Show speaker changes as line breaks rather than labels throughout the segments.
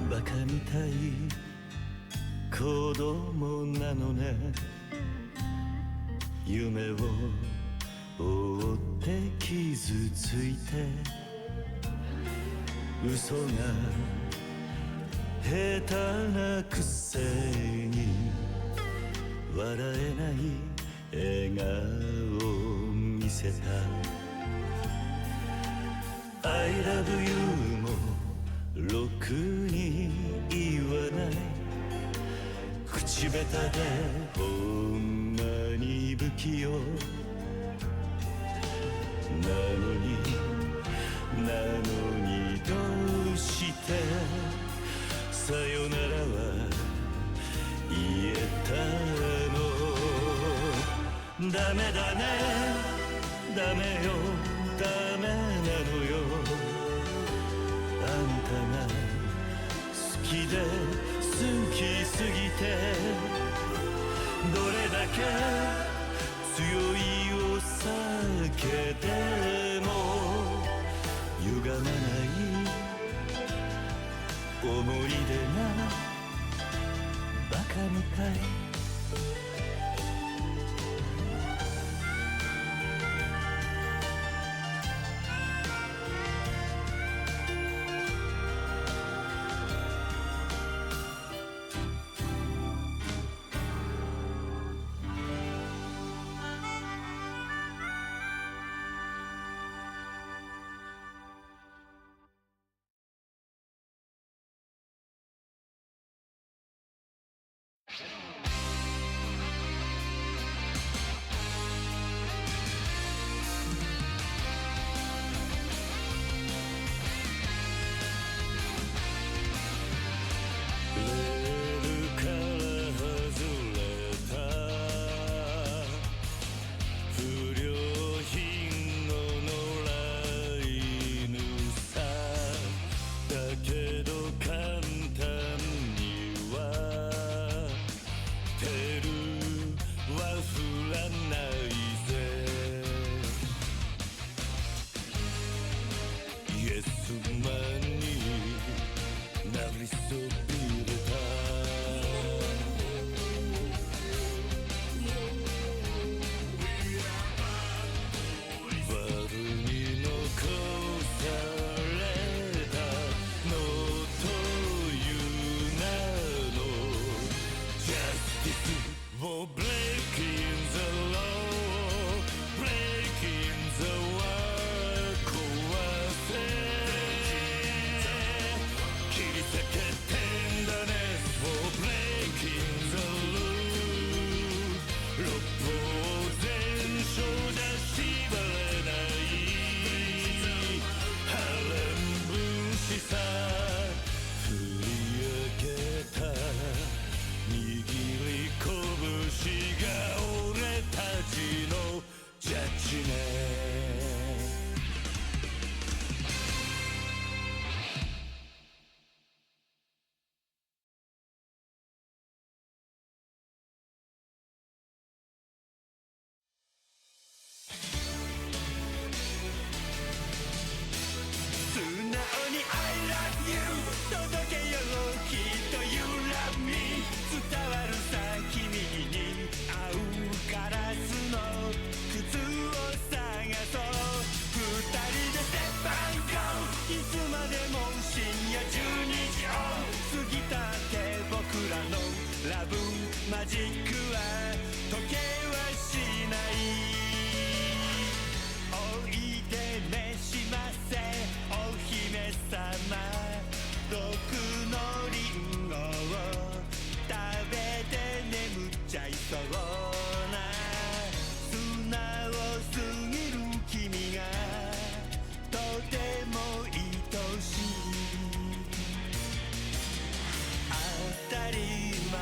バカみたい子供なのね。夢を追って傷ついて嘘が下手なくせに笑えない笑顔を見せた。 I love you もろくに言わない。口下手でほんまに不器用なのにどうしてさよならは言えたの。ダメだね、ダメよ、ダメなのよ。あんたが好きで好きすぎてどれだけ強いお酒でも歪まない思い出がバカみたい。
マジックは時計はしないおいで召しませお姫様毒のリンゴを食べて眠っちゃいそうな素直すぎる君がとても愛しい当たり前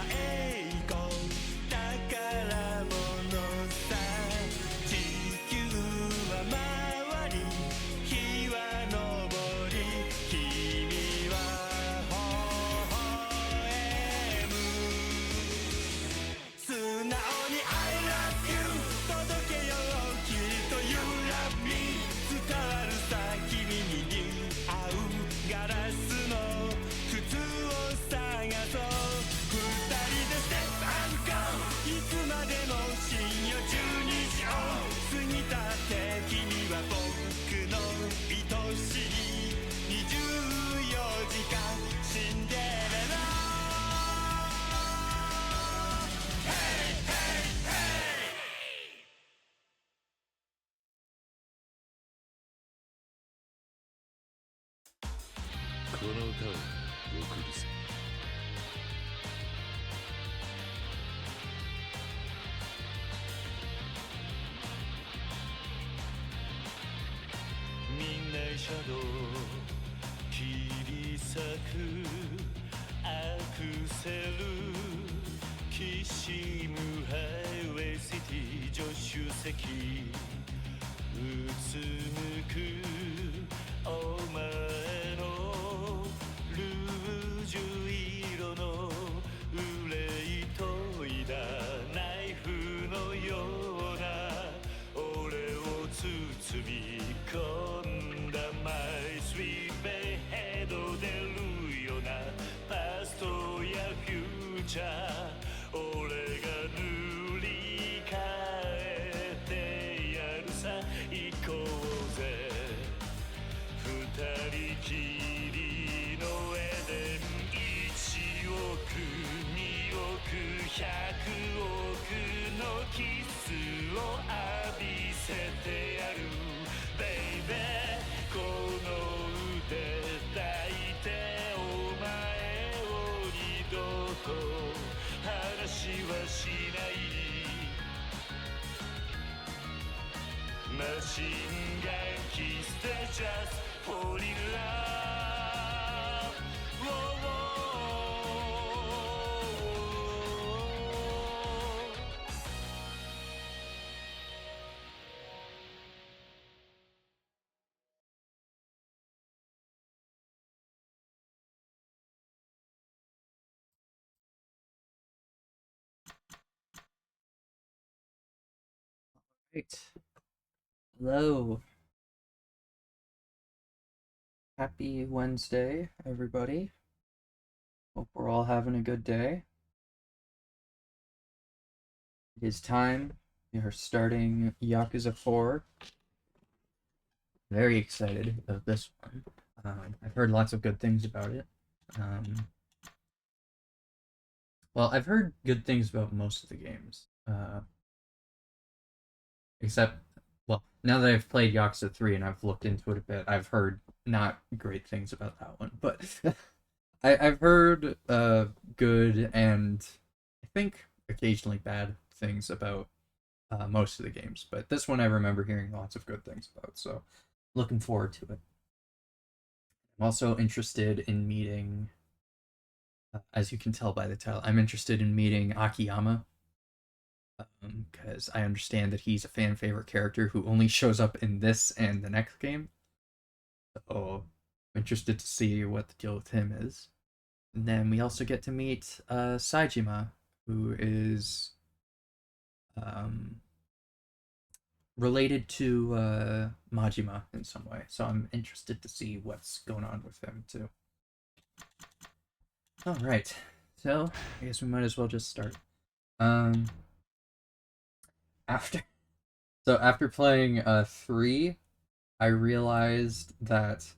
この歌を送るぜ。みんなシャドウ切り裂くアクセルきしむハイウェイシティ助手席うつむくお前のルージュ色の憂いといだナイフのような俺を包み込んだマイスイートベヘッド出るようなパストやフューチャー俺が塗り替えてやるさ行こうぜ二人きりのエデン1億2億100億のキスを浴びせてやるベイベーこの腕抱いてお前を二度と話はしないマシンガンキスで Just fall in love
Right. Hello. Happy Wednesday, everybody. Hope we're all having a good day. It is time. We are starting Yakuza 4. Very excited about this one. I've heard lots of good things about it. Well, I've heard good things about most of the games. Except, well, now that I've played Yakuza 3 and I've looked into it a bit, I've heard not great things about that one. But I've heard good and I think occasionally bad things about most of the games. But this one I remember hearing lots of good things about, so looking forward to it. I'm also interested in meeting, as you can tell by the title, I'm interested in meeting Akiyama. Because I understand that he's a fan favorite character who only shows up in this and the next game. So I'm interested to see what the deal with him is. And then we also get to meet Saejima, who is related to Majima in some way. So I'm interested to see what's going on with him too. Alright, so I guess we might as well just start. After playing 3, I realized that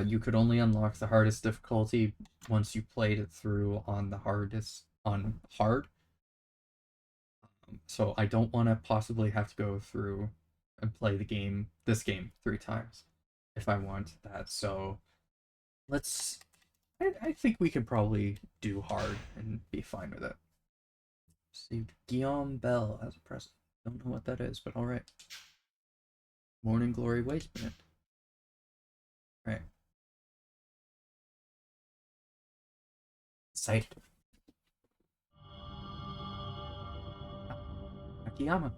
you could only unlock the hardest difficulty once you played it through on the hard. So I don't want to possibly have to go through and play this game 3 times if I want that. So I think we could probably do hard and be fine with it. Received Guillaume Bell as a present. Don't know what that is, but alright. Morning Glory Waste Minute. Right. Excited. Akiyama.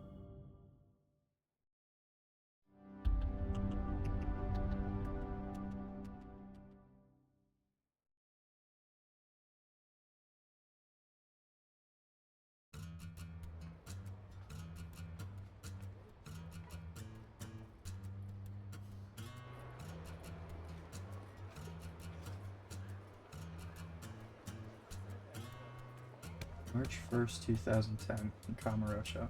March 1st, 2010, in Kamurocho.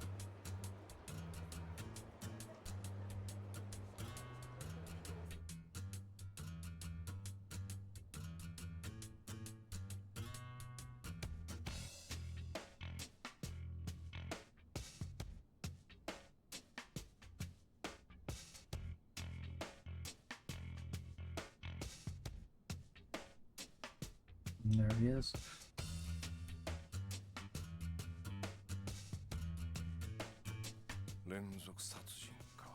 There he is.
連続殺人か。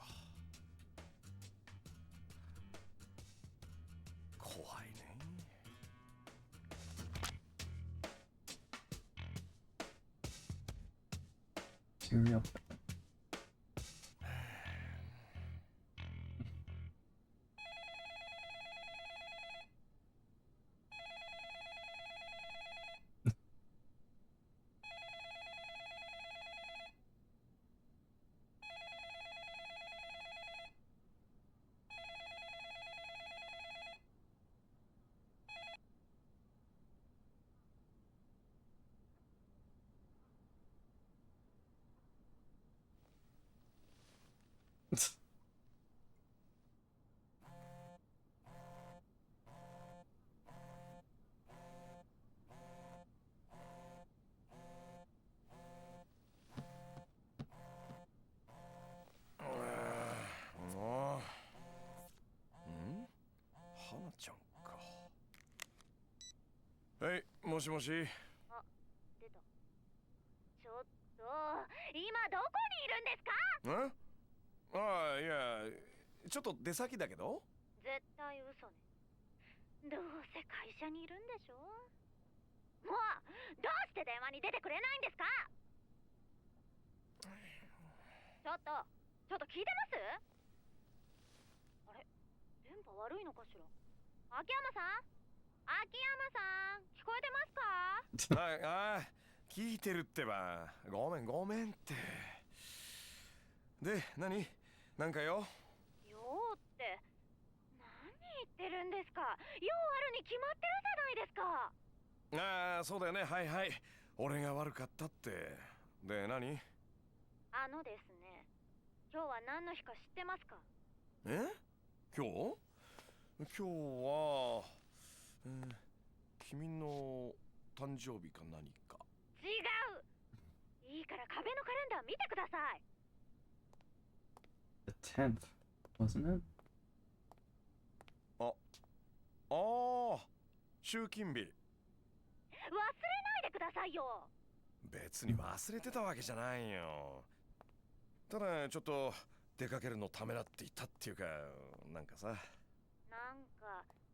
怖いね。
Serial. It's
もう。ん？花ちゃんか。はい、もしもし。
あ、出た。ちょっと、今どこにいるんですか？
ん？ああ、いや、ちょっと出先だけど。
絶対嘘ね。どうせ会社にいるんでしょ？もう、どうして電話に出てくれないんですか？ちょっと聞いてます？あれ、電波悪いのかしら？秋山さん？秋山さん、聞こえてますか？
はい、ああ、聞いてるってば。ごめんごめんって。で、何？なんかよ。
よーって、何言ってるんですか？用あるに決まってるじゃないですか。
ああ、そうだよね。はいはい。俺が悪かったって。で、何？
ですね、今日は何の日か知ってますか？
え？今日？今日は、君の誕生日か何か。
違う。いいから壁のカレンダー見てください。
the 10th, wasn't it?
ああ、集金日。
忘れないでくださいよ。
別に忘れてたわけじゃないよ。ただちょっと出かけるのためらっていたっていうか、なんかさ。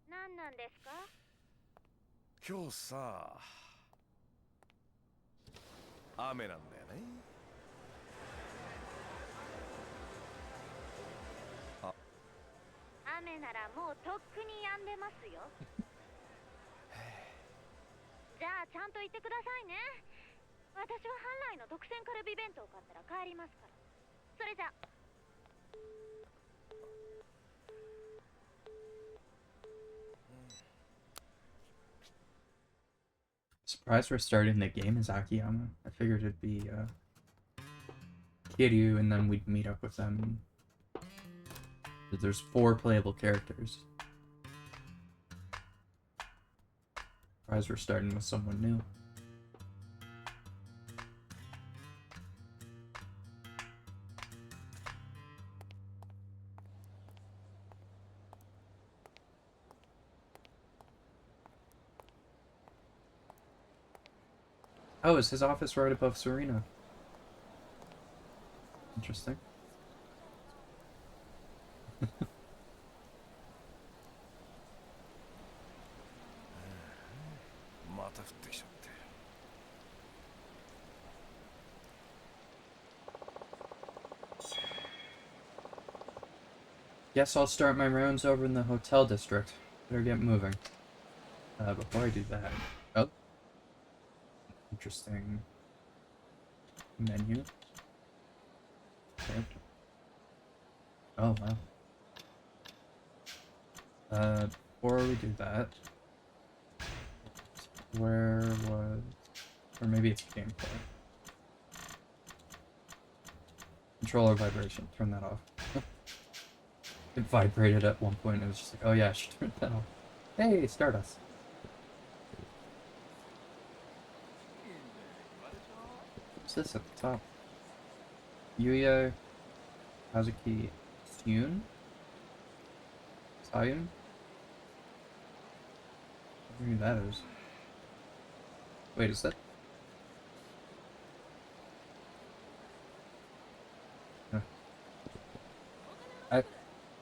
何なんですか？
今日さ、雨なんだよね。あ、
雨ならもうとっくに止んでますよ。じゃあちゃんと言ってくださいね。私は本来の特選カルビ弁当を買ったら帰りますから。それじゃ。
Surprised we're starting the game as Akiyama. I figured it'd be Kiryu and then we'd meet up with them. But there's 4 playable characters. Surprised we're starting with someone new. Oh, is his office right above Serena? Interesting.
また降ってきちゃって。
Guess I'll start my rounds over in the hotel district. Better get moving. Before I do that... Oh. Interesting. Menu. Okay. Oh, wow. Before we do that... Where was... Or maybe it's gameplay. Controller vibration. Turn that off. It vibrated at one point. It was just like, oh yeah, I should turn that off. Hey, Stardust. What's this at the top? Yuya Hazuki Tune? Sayun? Who that is? Wait, is that?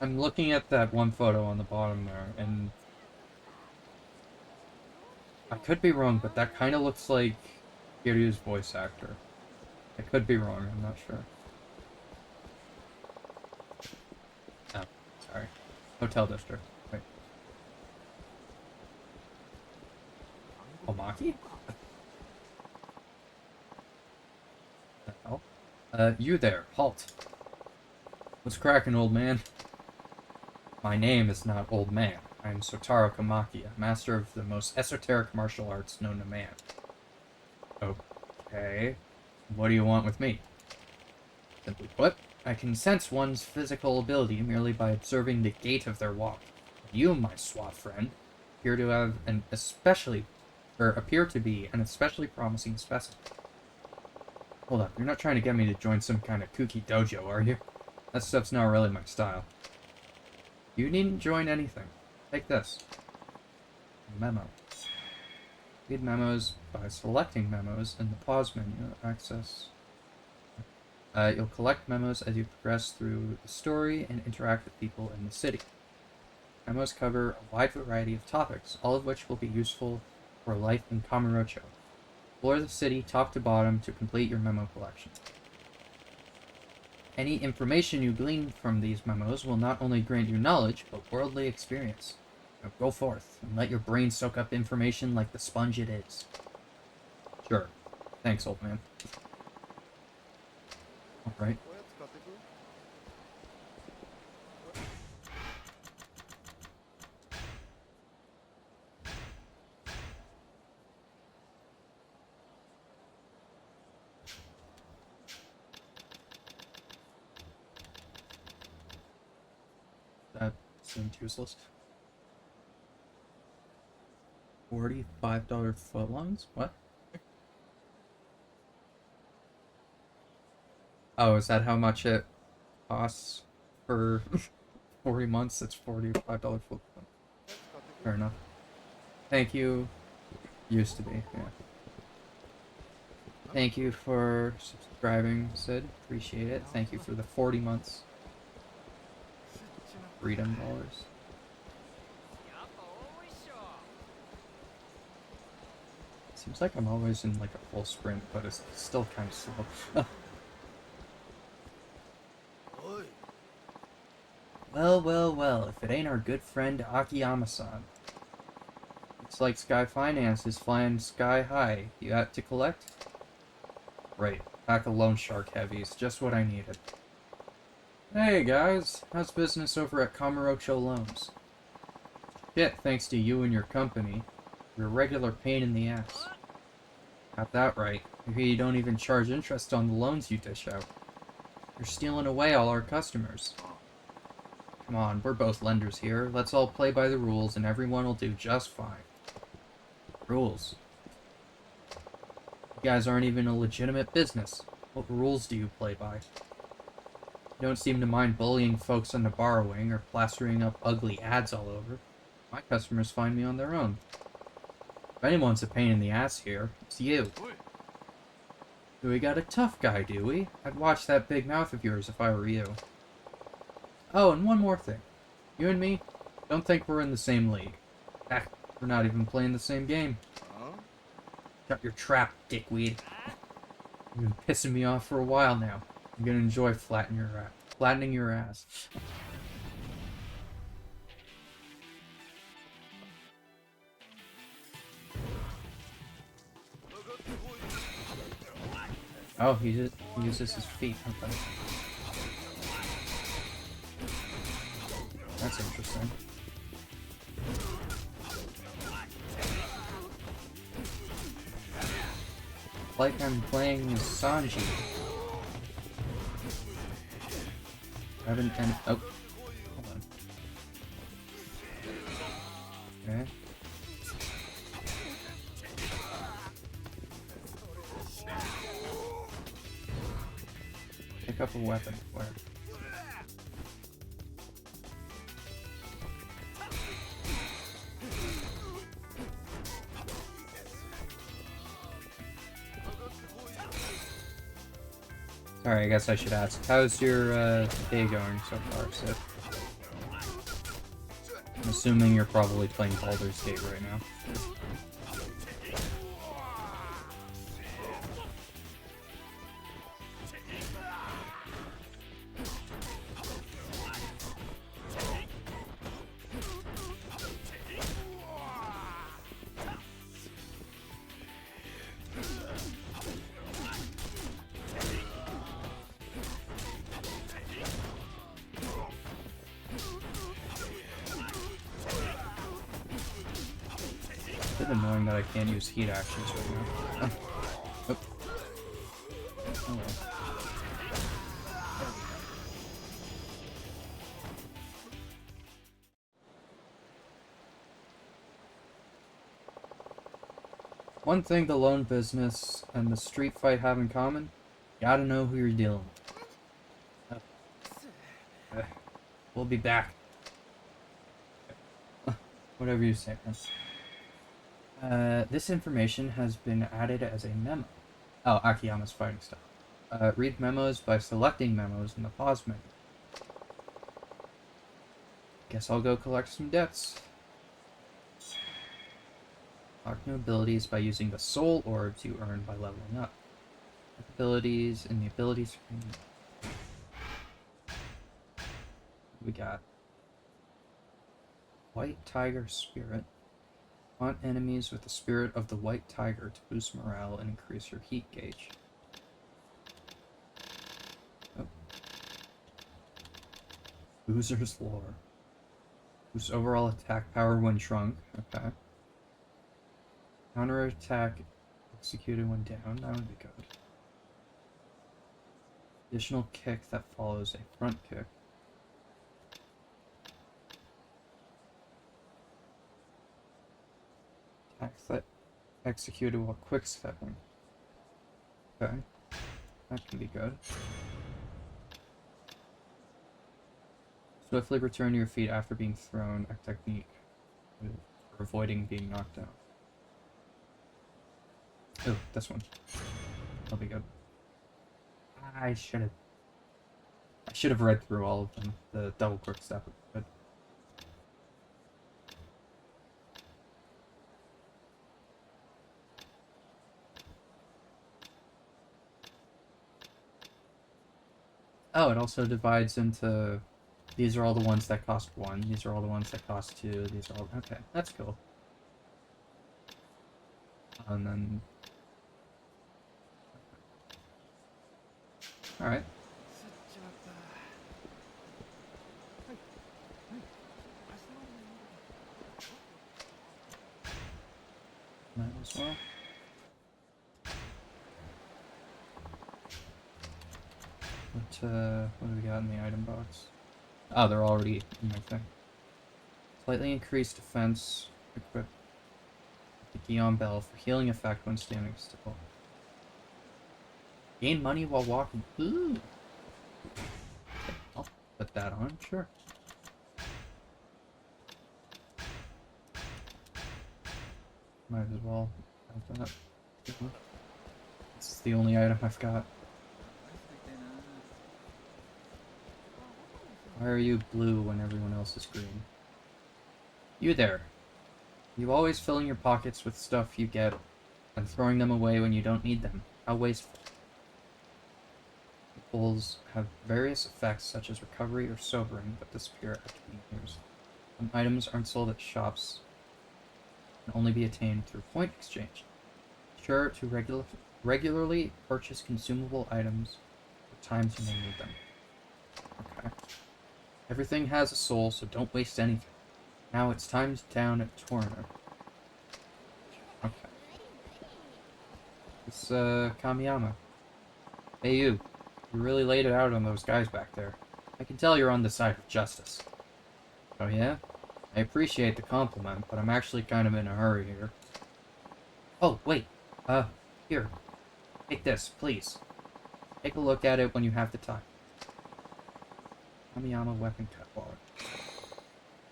I'm looking at that one photo on the bottom there, and I could be wrong, but that kind of looks like Kiryu's voice actor. I could be wrong, I'm not sure. Oh, sorry. Hotel District. Wait. Omaki? The hell? You there, halt. What's cracking, old man? My name is not Old Man. I am Sotaro Kamakia, master of the most esoteric martial arts known to man. Okay. What do you want with me? Simply put, I can sense one's physical ability merely by observing the gait of their walk. You, my suave friend, appear to have appear to be an especially promising specimen. Hold up, you're not trying to get me to join some kind of kooky dojo, are you? That stuff's not really my style. You needn't join anything. Take this. Memo. Read memos by selecting memos in the pause menu. Access. You'll collect memos as you progress through the story and interact with people in the city. Memos cover a wide variety of topics, all of which will be useful for life in Kamurocho. Explore the city top to bottom to complete your memo collection. Any information you glean from these memos will not only grant you knowledge, but worldly experience. Now go forth, and let your brain soak up information like the sponge it is. Sure. Thanks, old man. Alright. That seemed useless. $45 footlongs? What? Oh, is that how much it costs for 40 months? It's $45 footlong. Fair enough. Thank you. Used to be, yeah. Thank you for subscribing, Sid. Appreciate it. Thank you for the 40 months. Freedom dollars. Seems like I'm always in like a full sprint, but it's still kind of slow. Well, if it ain't our good friend Akiyama-san. Looks like Sky Finance is flying sky high. You got to collect? Right, pack of loan shark heavies, just what I needed. Hey guys, how's business over at Kamurocho Loans? Shit, thanks to you and your company. You're a regular pain in the ass. Got that right. I hear you don't even charge interest on the loans you dish out. You're stealing away all our customers. Come on, we're both lenders here. Let's all play by the rules and everyone will do just fine. Rules? You guys aren't even a legitimate business. What rules do you play by? You don't seem to mind bullying folks into borrowing or plastering up ugly ads all over. My customers find me on their own. If anyone's a pain in the ass here, it's you. Do we got a tough guy, do we? I'd watch that big mouth of yours if I were you. Oh, and one more thing. You and me, don't think we're in the same league. Heck, we're not even playing the same game. Shut your trap, dickweed. You've been pissing me off for a while now. I'm gonna enjoy flattening your ass. Oh, he uses his feet. Okay. That's interesting. Like I'm playing Sanji. I haven't oh, hold on. Okay. Pick up a weapon. Where? Alright, I guess I should ask. How's your day going so far, Sid? I'm assuming you're probably playing Baldur's Gate right now. It's a bit annoying that I can't use heat actions right now. Oh. Oh well. One thing the loan business and the street fight have in common, you gotta know who you're dealing with. We'll be back. Whatever you say, man. This information has been added as a memo. Oh, Akiyama's fighting style. Read memos by selecting memos in the pause menu. Guess I'll go collect some debts. Unlock new abilities by using the soul orbs you earn by leveling up. Abilities in the abilities screen. We got White Tiger Spirit. Haunt enemies with the spirit of the White Tiger to boost morale and increase your heat gauge. Oh. Boozer's Lore. Boosts overall attack power when shrunk. Okay. Counter attack executed when down. That would be good. Additional kick that follows a front kick. Attacks that executed while quick stepping. Okay. That can be good. Swiftly return to your feet after being thrown. A technique for avoiding being knocked down. Oh, this one. That'll be good. I should have read through all of them. The double quick step would be good. Oh, it also divides into... These are all the ones that cost 1. These are all the ones that cost 2. These are all... Okay, that's cool. And then... Alright. Might as well. What do we got in the item box? Oh, they're already in my thing. Slightly increased defense. Equip the Guion Bell for healing effect when standing still. Gain money while walking. Ooh. I'll put that on, sure. Might as well have that. This is the only item I've got. Why are you blue when everyone else is green? You there. You always filling your pockets with stuff you get and throwing them away when you don't need them. How wasteful. Pulls have various effects such as recovery or sobering, but disappear after being used. Some items aren't sold at shops and can only be attained through point exchange. Sure to regularly purchase consumable items for times you may need them. Okay. Everything has a soul, so don't waste anything. Now it's time down at Torner. Okay. It's, Kamiyama. Hey you. You really laid it out on those guys back there. I can tell you're on the side of justice. Oh yeah? I appreciate the compliment, but I'm actually kind of in a hurry here. Oh, wait. Here. Take this, please. Take a look at it when you have the time. Kamiyama weapon catalog.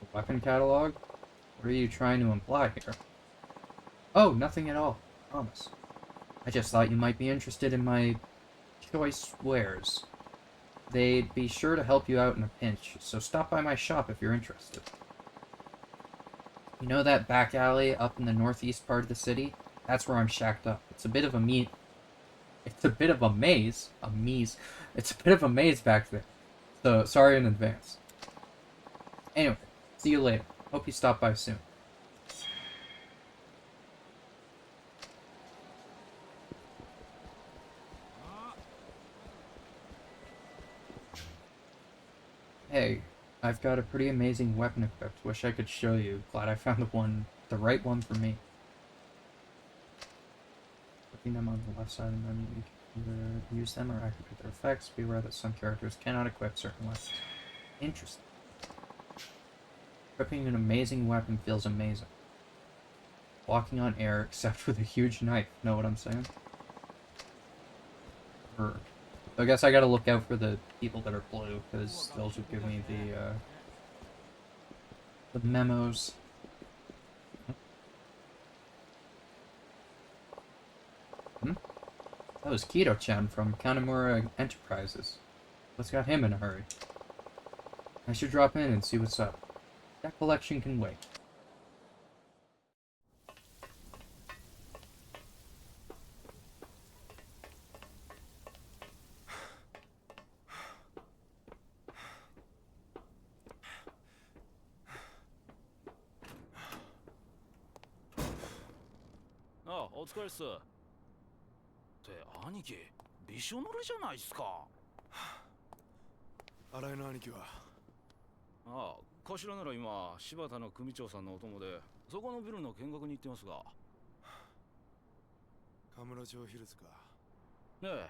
A weapon catalog? What are you trying to imply here? Oh, nothing at all. Promise. I just thought you might be interested in my choice wares. They'd be sure to help you out in a pinch, so stop by my shop if you're interested. You know that back alley up in the northeast part of the city? That's where I'm shacked up. It's a bit of a maze. It's a bit of a maze. It's a bit of a maze back there. So, sorry in advance. Anyway, see you later. Hope you stop by soon. Hey, I've got a pretty amazing weapon equipped. Wish I could show you. Glad I found the right one for me. Putting them on the left side of the menu, you can either use them or activate their effects. Be aware that some characters cannot equip certain weapons. Interesting. Equipping an amazing weapon feels amazing. Walking on air, except with a huge knife. Know what I'm saying? So I guess I gotta look out for the people that are blue, because those would give me the memos. That was Kito-chan from Kanamura Enterprises. What's got him in a hurry? I should drop in and see what's up. That collection can wait.
あ、お疲れっす。って兄貴、びしょ濡れじゃないっすか。
新井の兄貴は
ああ、頭なら今柴田の組長さんのお供でそこのビルの見学に行ってますが。
カムロ町ヒルズか。
ねえ。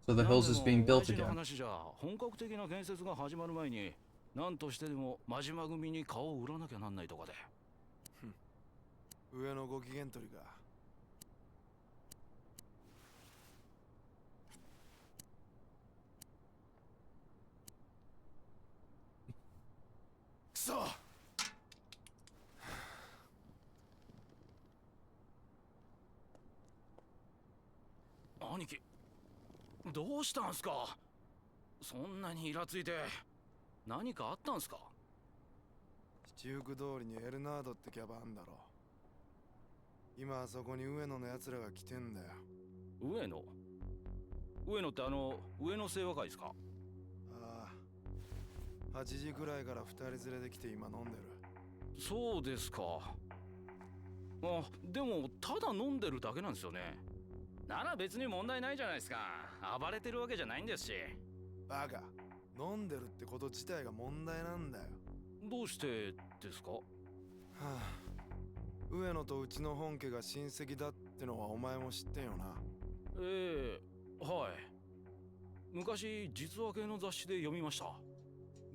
So the hills is being built
親父の
again.
話じゃ本格的な建設が始まる前に何としてでも真島組に顔を売らなきゃなんないとかで。
上のご機嫌取りか。くそ。
兄貴、どうしたんすか。そんなにイラついて何かあったんすか。
七福通りにエルナードってキャバあんだろ。今あそこに上野のやつらが来てんだよ。
上野って上野清和会ですか。
ああ、8時くらいから2人連れで来て今飲んでる。
そうですか。あ、でもただ飲んでるだけなんですよね。なら別に問題ないじゃないですか。暴れてるわけじゃないんですし。
バカ、飲んでるってこと自体が問題なんだよ。
どうしてですか。
はあ、上野とうちの本家が親戚だってのはお前も知ってんよな。
はい。昔実話系の雑誌で読みました。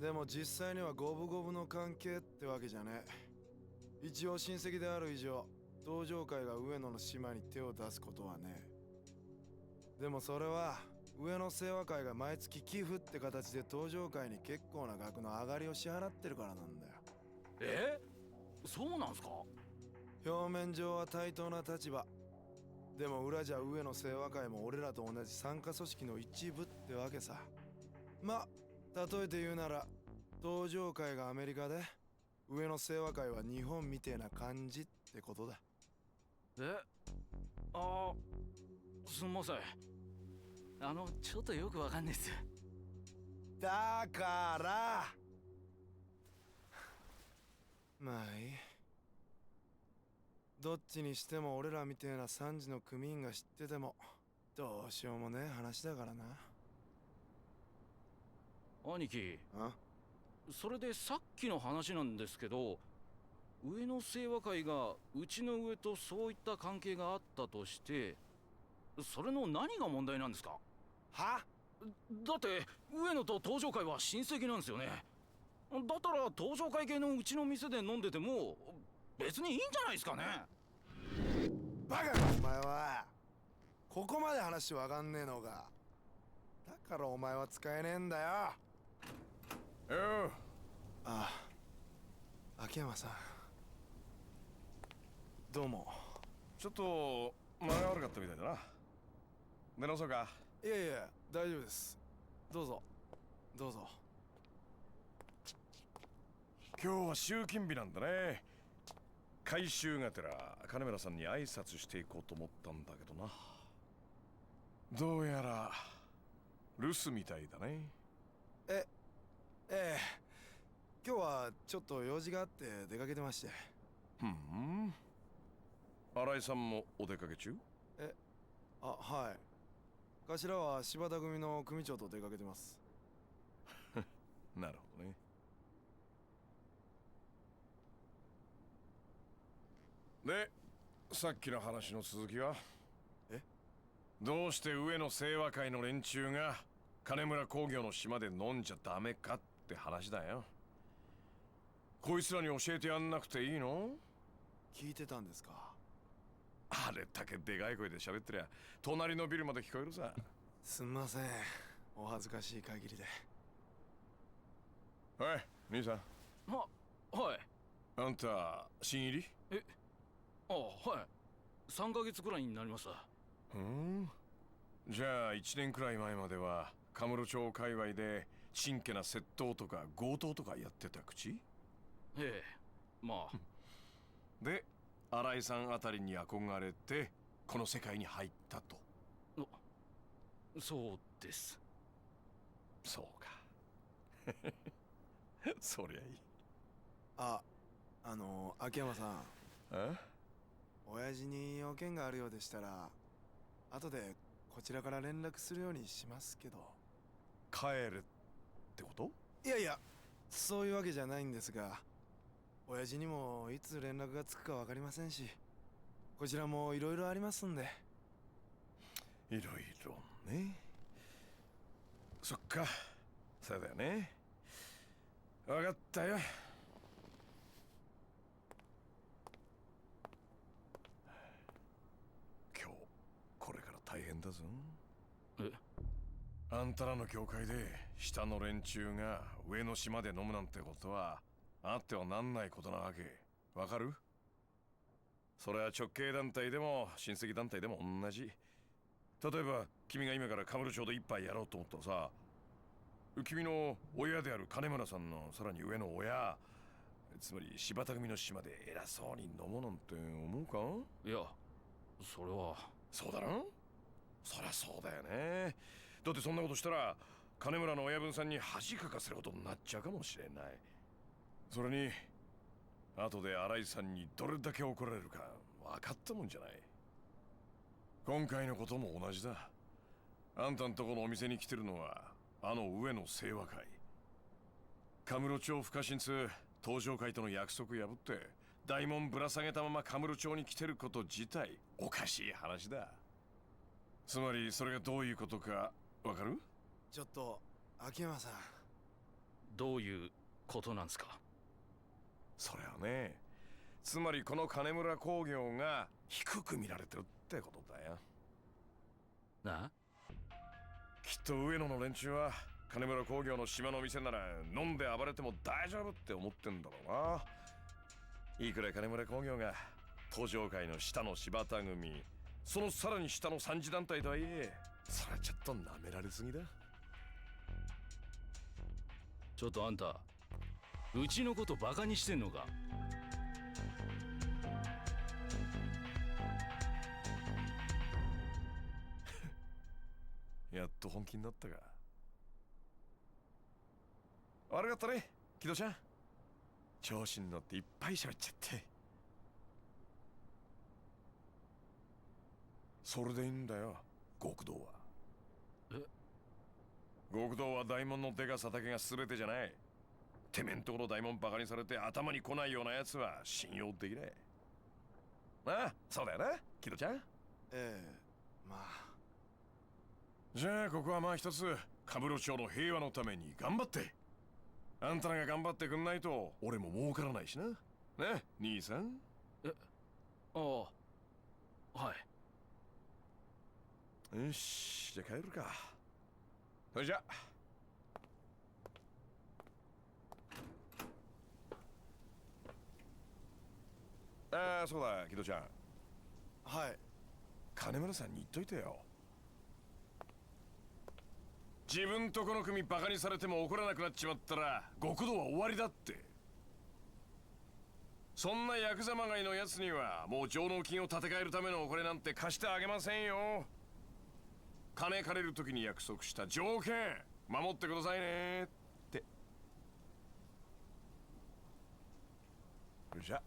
でも実際には五分五分の関係ってわけじゃねえ。一応親戚である以上、登場会が上野の島に手を出すことはねえ。でもそれは上野清和会が毎月寄付って形で登場会に結構な額の上がりを支払ってるからなんだよ。
そうなんすか。
表面上は対等な立場。でも裏じゃ上野清和会も俺らと同じ傘下組織の一部ってわけさ。ま、例えて言うなら登場会がアメリカで上野清和会は日本みてえな感じってことだ。
すんません。ちょっとよくわかんないっす。
だからまあいい。どっちにしても俺らみてえな3時の組員が知っててもどうしようもねえ話だからな。
兄貴、
あ、
それでさっきの話なんですけど、上野清和会がうちの上とそういった関係があったとして、それの何が問題なんですか。
は？
だって上野と登場会は親戚なんですよね。だったら登場会系のうちの店で飲んでても別にいいんじゃないですかね。
バカかお前は。ここまで話わかんねえのか。だからお前は使えねえんだよ。ああ、秋山さんどうも。
ちょっと間が悪かったみたいだな。出直そうか。
いやいや大丈夫です。どうぞどうぞ。
今日は集金日なんだね。回収がてら金村さんに挨拶していこうと思ったんだけどな。どうやら留守みたいだね。
ええ今日はちょっと用事があって出かけてまして。
新井さんもお出かけ中？
はい。頭は柴田組の組長と出かけてます。
なるほどね。で、さっきの話の続きは？どうして上野清和会の連中が金村工業の島で飲んじゃダメかって話だよ。こいつらに教えてやんなくていいの？
聞いてたんですか？
あれだけでかい声で喋ってりゃ隣のビルまで聞こえるさ。
すんません、お恥ずかしい限りで。
はい、兄さん。
はい。
あんた新入り？
はい。3ヶ月くらいになります。
じゃあ1年くらい前まではカムロ町界隈でちんけな窃盗とか強盗とかやってた口？
ええ、まあ。
で、新井さんあたりに憧れてこの世界に入ったと。
そうです。
そうか。そりゃいい。
秋山さん。
え？
親父に用件があるようでしたら後でこちらから連絡するようにしますけど。
帰るってこと？
いやいや、そういうわけじゃないんですが、親父にもいつ連絡がつくか分かりませんし、こちらもいろいろありますんで。
いろいろね。そっか、そうだよね。分かったよ。今日これから大変だぞ。あんたらの業界で下の連中が上の島で飲むなんてことはあってはなんないことなわけ。わかる？それは直系団体でも親戚団体でも同じ。例えば君が今からカムロ町で一杯やろうと思ったらさ、君の親である金村さんのさらに上の親、つまり柴田組の島で偉そうに飲もうなんて思うか？
いや、それは。
そうだろ？そりゃそうだよね。だってそんなことしたら金村の親分さんに恥かかせることになっちゃうかもしれない。それに後で新井さんにどれだけ怒られるか分かったもんじゃない。今回のことも同じだ。あんたんとこのお店に来てるのはあの上野清和会。カムロ町不可侵通東上会との約束破って大門ぶら下げたままカムロ町に来てること自体おかしい話だ。つまりそれがどういうことかわかる？
ちょっと秋山さん。
どういうことなんすか？
それはね、つまりこの金村工業が低く見られてるってことだよ。
な？
きっと上野の連中は金村工業の島の店なら飲んで暴れても大丈夫って思ってんだろうな。いくら金村工業が東上会の下の柴田組、そのさらに下の三次団体とはいえ、それはちょっと舐められすぎだ。
ちょっとあんた、うちのことバカにしてんのか？
やっと本気になったか。悪かったね、木戸ちゃん。調子に乗っていっぱい喋っちゃって。それでいいんだよ、極道は。極道は大門のでかさだけが全てじゃない。てめんところ大門バカにされて頭に来ないようなやつは信用できない。ああ、そうだよな、木戸ちゃん。
まあ。
じゃあここはまあ一つカムロ町の平和のために頑張って。あんたらが頑張ってくんないと俺も儲からないしな。ね、兄さん。
ああ、はい。
よし、じゃあ帰るか。それじゃそうだ、木戸ちゃん。
はい。
金村さんに言っといてよ。自分とこの組バカにされても怒らなくなっちまったら極道は終わりだって。そんなヤクザまがいのやつにはもう上納金を立て替えるためのお金なんて貸してあげませんよ。金借りる時に約束した条件守ってくださいねって。よっしゃ。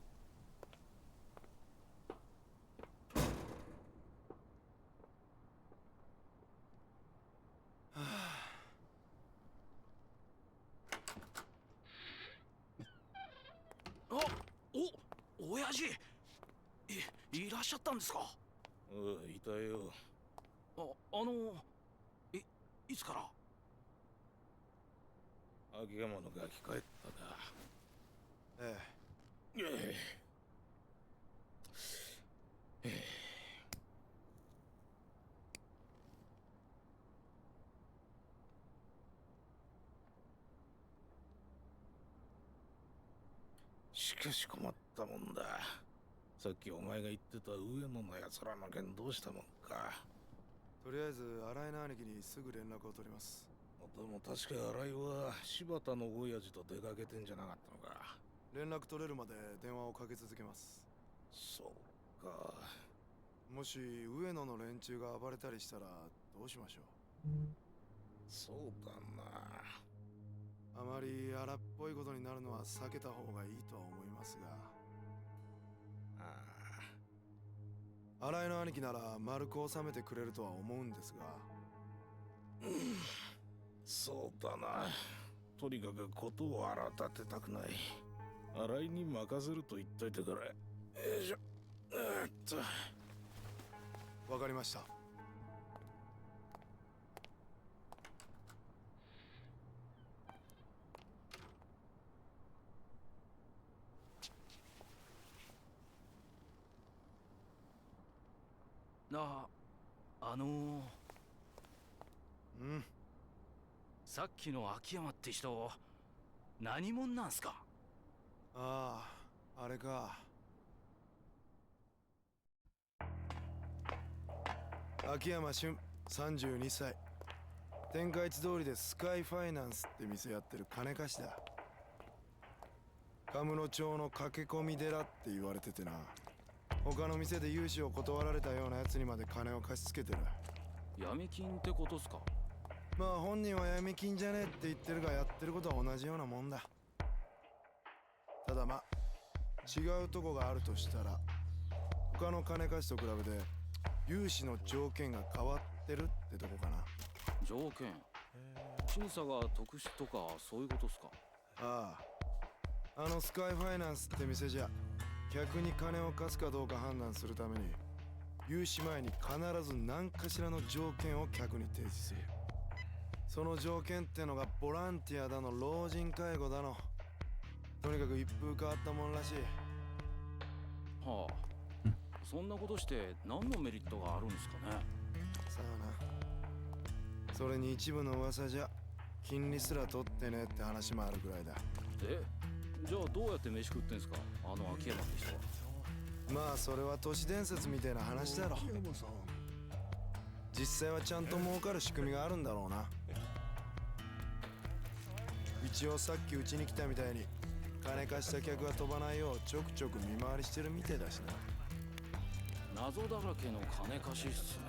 親父、いらっしゃったんですか。
いたよ。
いつから。
秋山のガキ帰ったか。
え
しかし困ったもんだ。さっきお前が言ってた上野の奴らの件どうしたもんか。
とりあえず新井の兄貴にすぐ連絡を取ります。
でも確か新井は柴田の親父と出かけてんじゃなかったのか。
連絡取れるまで電話をかけ続けます。
そうか。
もし上野の連中が暴れたりしたらどうしましょう。
そうだな。
あまり荒っぽいことになるのは避けた方がいいとは思いますが。新井の兄貴なら丸く収めてくれるとは思うんですが。
そうだな。とにかくことを荒立てたくない。新井に任せると言っといてくれ。よいしょ。
わかりました。
さっきの秋山って人、何者なんすか。
ああ、あれか。秋山俊、32歳。天下一通りでスカイファイナンスって店やってる金貸しだ。カムロ町の駆け込み寺って言われててな。他の店で融資を断られたようなやつにまで金を貸し付けてる。
闇金ってことっすか。
まあ本人は闇金じゃねえって言ってるが、やってることは同じようなもんだ。ただまあ違うとこがあるとしたら、他の金貸しと比べて融資の条件が変わってるってとこかな。
条件、審査が特殊とかそういうことっすか。
ああ、あのスカイファイナンスって店じゃ客に金を貸すかどうか判断するために融資前に必ず何かしらの条件を客に提示する。その条件ってのがボランティアだの老人介護だの、とにかく一風変わったもんらしい。
はあ、そんなことして何のメリットがあるんですかね。
さあな。それに一部の噂じゃ金利すら取ってねえって話もあるぐらいだ。
じゃあどうやって飯食ってんすか、あの秋山って人は。
まあそれは都市伝説みたいな話だろ。実際はちゃんと儲かる仕組みがあるんだろうな。一応さっきうちに来たみたいに金貸した客が飛ばないようちょくちょく見回りしてるみてえだしな。
謎だらけの金貸しっすね。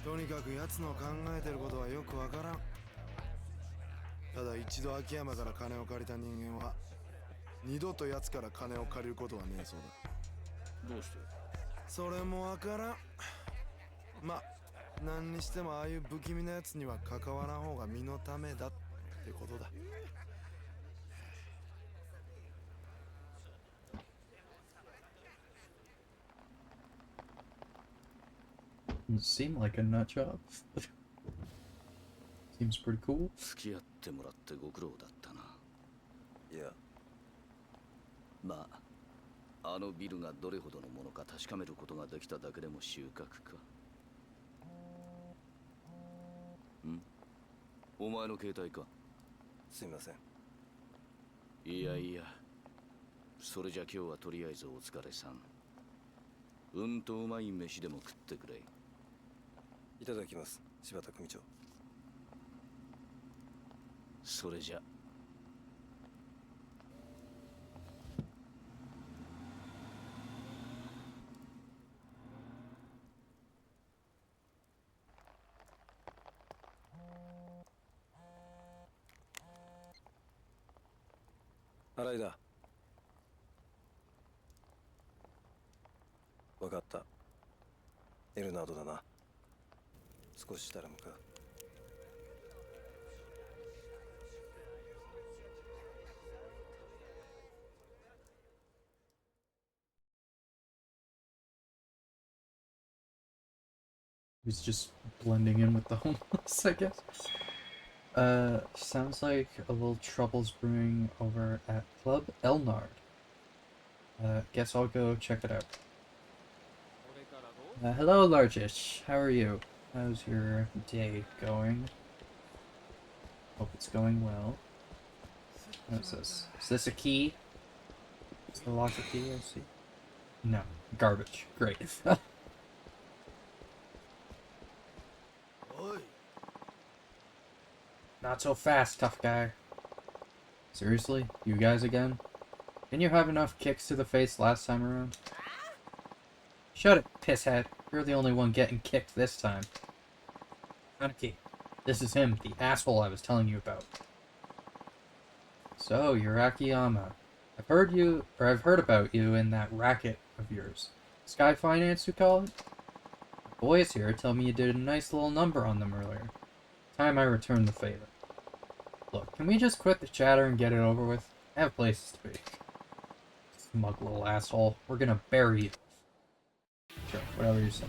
とにかく奴の考えてることはよくわからん。ただ一度秋山から金を借りた人間は二度と奴から金を借りることはねえそうだ。
どうして。
それもわからん。まあ何にしてもああいう不気味な奴には関わらん方が身のためだってことだ。
Seem like a nut job. Seems pretty cool.
付き合ってもらってご苦労だったな。いや、まああのビルがどれほどのものか確かめることができただけでも収穫か。お前の携帯か。
すみません。
いやいや、それじゃ今日はとりあえずお疲れさん。うんとうまい飯でも食ってくれ。
いただきます、柴田組長。
それじゃ。
新井だ。分かった。エルナードだな。少ししたら向かう。
He's just blending in with the homeless, I guess. Sounds like a little trouble's brewing over at Club Elnard. Guess I'll go check it out. Hello, Largish. How are you? How's your day going? Hope it's going well. What's this? Is this a key? Is the lock a key? I see. No. Garbage. Great. Not so fast, tough guy. Seriously? You guys again? Didn't you have enough kicks to the face last time around? Shut it, pisshead. You're the only one getting kicked this time. Aniki, this is him, the asshole I was telling you about. So, you're Akiyama. I've heard about you in that racket of yours. Sky Finance, you call it? The boys here tell me you did a nice little number on them earlier. Time I return the favor. Look, can we just quit the chatter and get it over with? I have places to be. Smug little asshole. We're gonna bury you. Sure, whatever you say.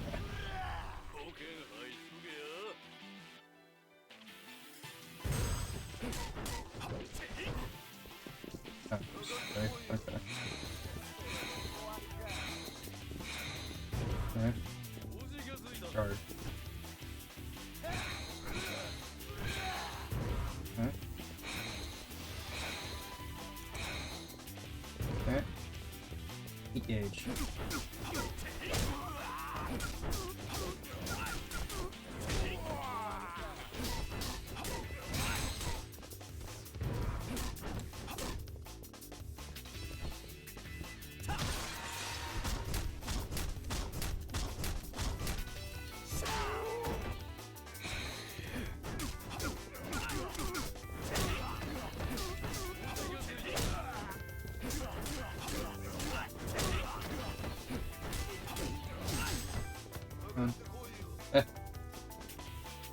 Oh, okay. Okay. Guard. Okay. Okay. Heat gauge.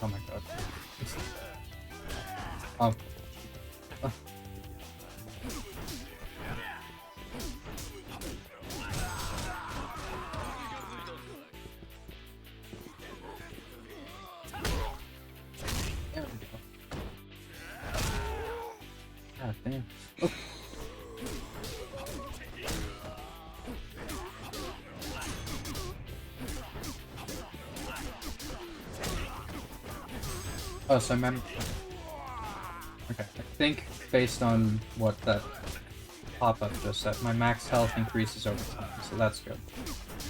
Oh my god. Um. There we go. God damn. Oh. Oh, so okay, I think based on what that pop-up just said, my max health increases over time, so that's good.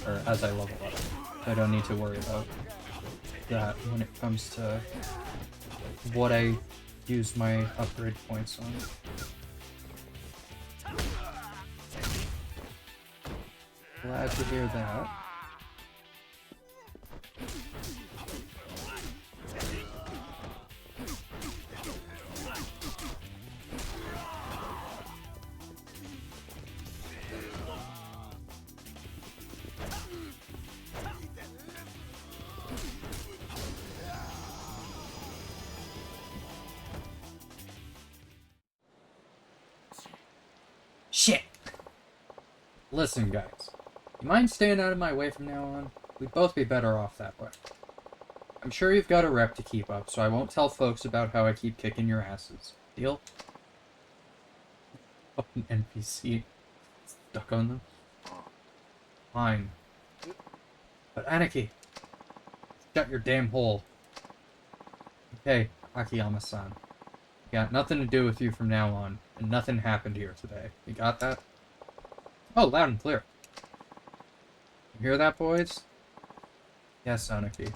Or as I level up. So I don't need to worry about that when it comes to what I use my upgrade points on. Glad to hear that. Shit! Listen, guys. You mind staying out of my way from now on? We'd both be better off that way. I'm sure you've got a rep to keep up, so I won't tell folks about how I keep kicking your asses. Deal? Fucking NPC. Stuck on them. Fine. But Aniki, shut your damn hole. Okay, Akiyama-san. Got nothing to do with you from now on, and nothing happened here today. You got that? Oh, loud and clear. You hear that, boys? Yes, Aniki.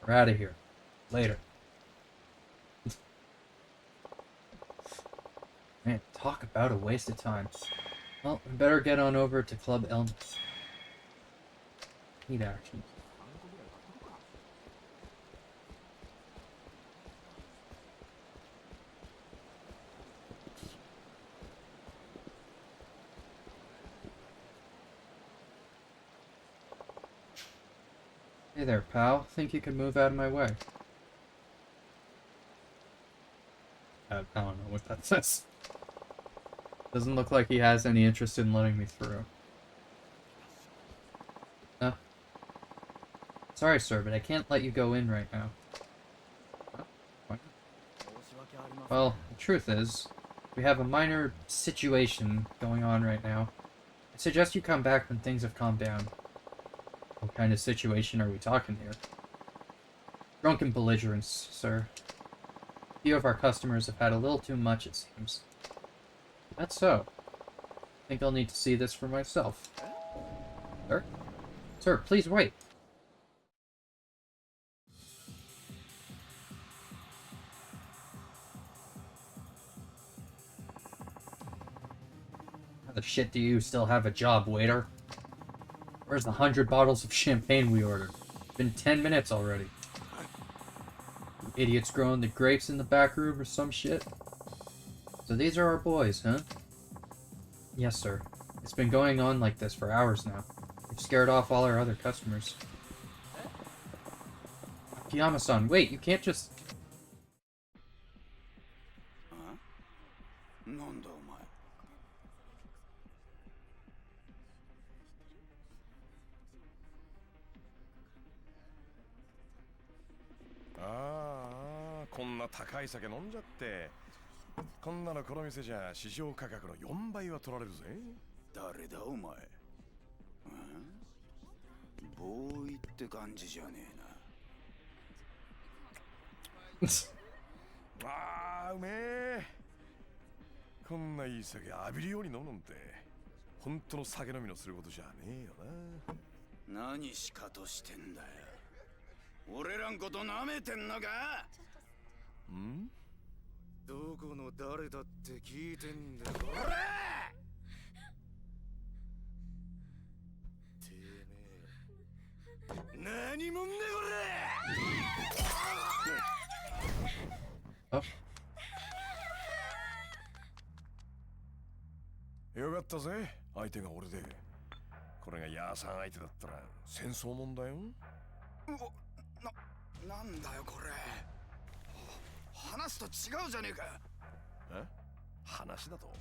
We're out of here. Later. Man, talk about a waste of time. Well, we better get on over to Club Elm. Need action. Hey there, pal. Think you could move out of my way? I don't know what that says. Doesn't look like he has any interest in letting me through. Sorry, sir, but I can't let you go in right now. Huh? Why not? Well, the truth is, we have a minor situation going on right now. I suggest you come back when things have calmed down. What kind of situation are we talking here? Drunken belligerence, sir. A few of our customers have had a little too much, it seems. That's so. I think I'll need to see this for myself. Sir? Sir, please wait. How the shit do you still have a job, waiter? Where's the 100 bottles of champagne we ordered? It's been 10 minutes already. You idiots growing the grapes in the back room or some shit? So these are our boys, huh? Yes, sir. It's been going on like this for hours now. We've scared off all our other customers. Akiyama-san, wait, you can't just...
なんだお前。
ああ、こんな高い酒飲んじゃって。こんなのこの店じゃ市場価格の4倍は取られるぜ。
誰だお前。ボーイって感じじゃねえな。
ああ、うめえ。こんないい酒浴びるように飲むなんて本当の酒飲みのすることじゃねえよ
な。何しかとしてんだよ。俺らんこと舐めてんのか？
ん？
どこの誰だって聞いてんだよ。
おら！
てめえ何もんねこれ。
あ、
よかったぜ、相手が俺で。これがヤーさん相手だったら戦争もんだよ。
なんだよこれ。話と違うじゃねえか。
え？話だと？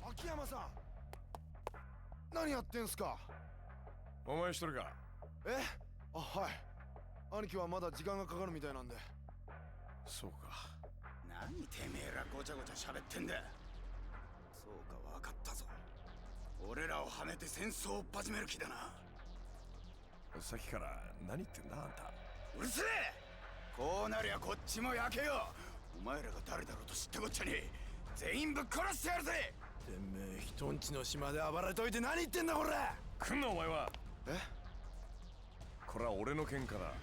秋山さん、何やってんすか？
お前一人か？
え？あ、はい。兄貴はまだ時間がかかるみたいなんで。
そうか。
何てめえらごちゃごちゃ喋ってんだ。そうか、分かったぞ。俺らをはめて戦争を始める気だな。
さっきから何言ってんだあんた。
うるせえ。こうなりゃこっちも焼けよ。お前らが誰だろうと知ってこっちゃに全員ぶっ殺してやるぜ。
てめえ人んちの島で暴れといて何言ってんだこれ。
来んなお前は。
え？
これは俺の喧嘩だ。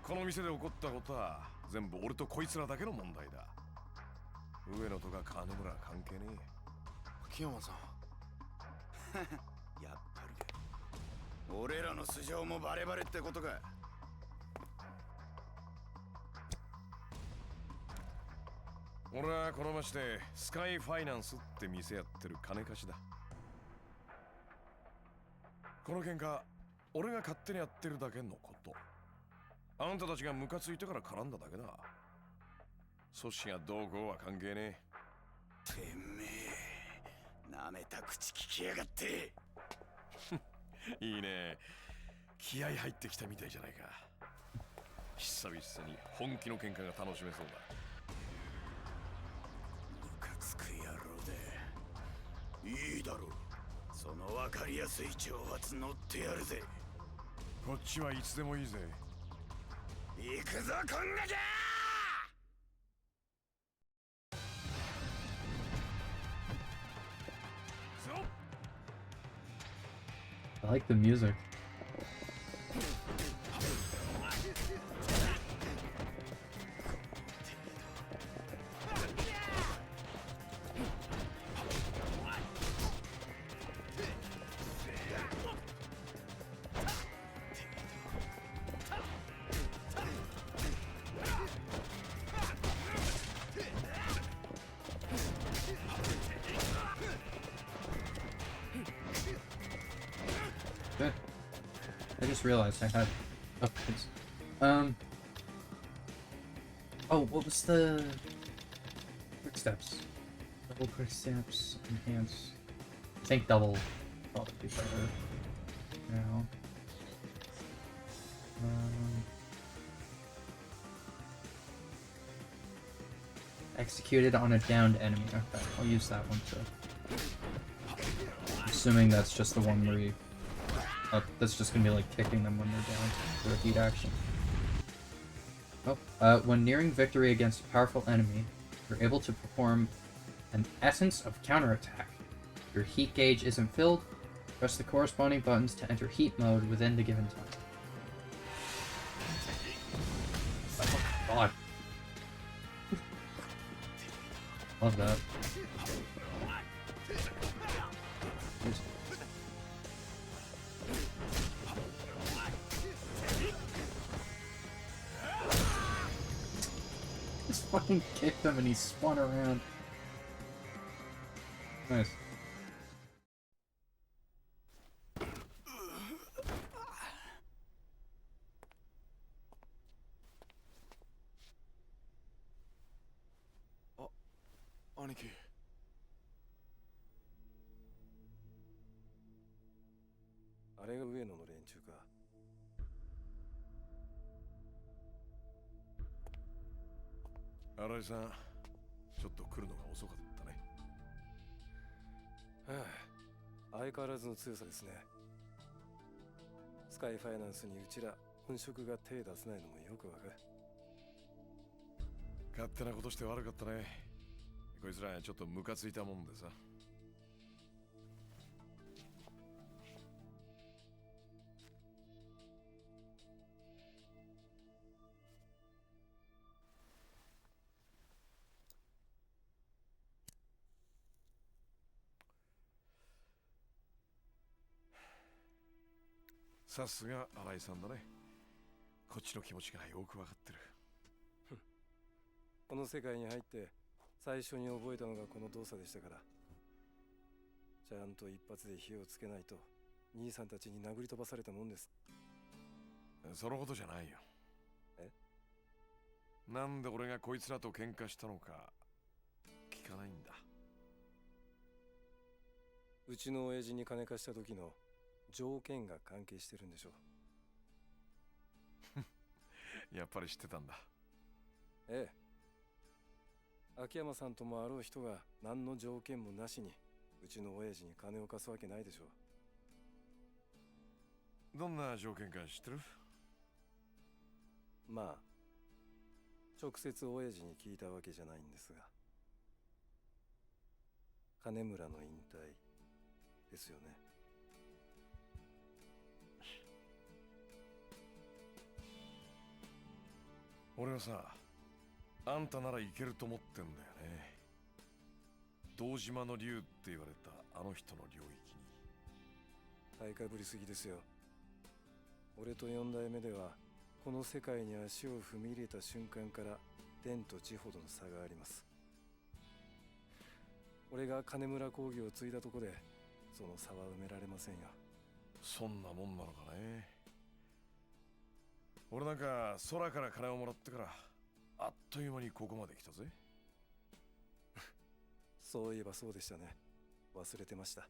この店で起こったことは全部俺とこいつらだけの問題だ。上野とか金村関係ねえ。
秋山さん。
やっぱりか。俺らの素性もバレバレってことか。
俺はこの町でスカイファイナンスって店やってる金貸しだ。この喧嘩俺が勝手にやってるだけのこと。あんたたちがムカついてから絡んだだけだ。組織がどうこうは関係ねえ。
てめえなめた口聞きやがって。
いいね。気合入ってきたみたいじゃないか。久々に本気の喧嘩が楽しめそうだ。
ムカつく野郎でいいだろう。その分かりやすい挑発乗ってやるぜ。
こっちはいつでもいいぜ。
行くぞこんなきゃ。
I like the music. I just realized I had upgrades. Oh, what was the quick steps? Double quick steps, enhance. I think double probably be better now. Executed on a downed enemy. Okay, I'll use that one too. Assuming that's just the one where you... that's just gonna be like kicking them when they're down for a heat action. Oh, when nearing victory against a powerful enemy, you're able to perform an essence of counterattack. Your heat gauge isn't filled. Press the corresponding buttons to enter heat mode within the given time. Oh god. Love that. Just fucking kicked him and he spun around. Nice.
Oh, 兄貴。
あれが上野の連中か。
新井さん、ちょっと来るのが遅かったね。
はあ、相変わらずの強さですね。スカイファイナンスにうちら本職が手出せないのもよくわかる。
勝手なことして悪かったね。こいつらちょっとムカついたもんでさ。さすが新井さんだね。こっちの気持ちがよくわかってる。
この世界に入って最初に覚えたのがこの動作でしたから。ちゃんと一発で火をつけないと兄さんたちに殴り飛ばされたもんです。
そのことじゃないよ。
え？
なんで俺がこいつらと喧嘩したのか聞かないんだ。
うちの親父に金貸した時の条件が関係してるんでしょ
やっぱり知ってたんだ。
ええ。秋山さんともあろう人が何の条件もなしにうちの親父に金を貸すわけないでしょう。
どんな条件か知ってる？
まあ直接親父に聞いたわけじゃないんですが、金村の引退ですよね。
俺はさ、あんたならいけると思ってんだよね。堂島の竜って言われたあの人の領域に。
買いかぶりすぎですよ。俺と四代目ではこの世界に足を踏み入れた瞬間から天と地ほどの差があります。俺が金村工業を継いだとこでその差は埋められませんよ。
そんなもんなのかね。俺なんか空から金をもらってからあっという間にここまで来たぜ。
そういえばそうでしたね。忘れてました。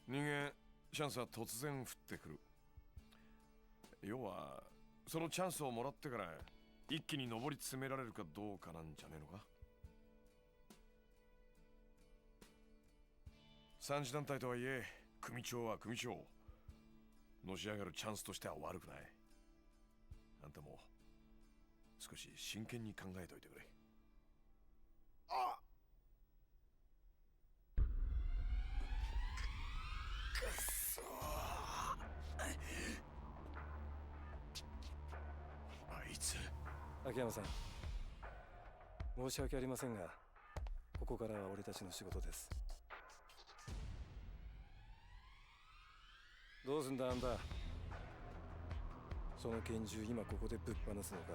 人間チャンスは突然降ってくる。要はそのチャンスをもらってから一気に上り詰められるかどうかなんじゃねえのか。三次団体とはいえ組長は組長。のし上がるチャンスとしては悪くない。あんたも少し真剣に考えておいてくれ。
あっ、くっそー。
あいつ。
秋山さん、申し訳ありませんがここからは俺たちの仕事です。どうすんだあんた。その拳銃今ここでぶっ放すのか。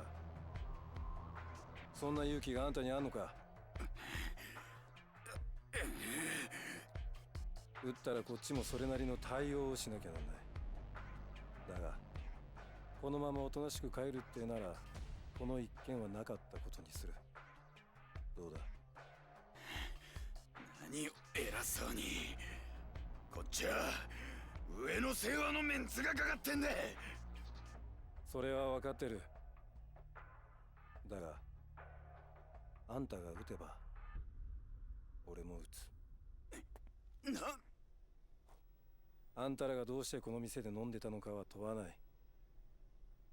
そんな勇気があんたにあんのか。撃ったらこっちもそれなりの対応をしなきゃなんない。だがこのままおとなしく帰るってならこの一件はなかったことにする。どうだ。
何を偉そうに。こっちは上の世話のメンツがかかってんだ。
それは分かってる。だがあんたが撃てば俺も撃つ。あんたらがどうしてこの店で飲んでたのかは問わない。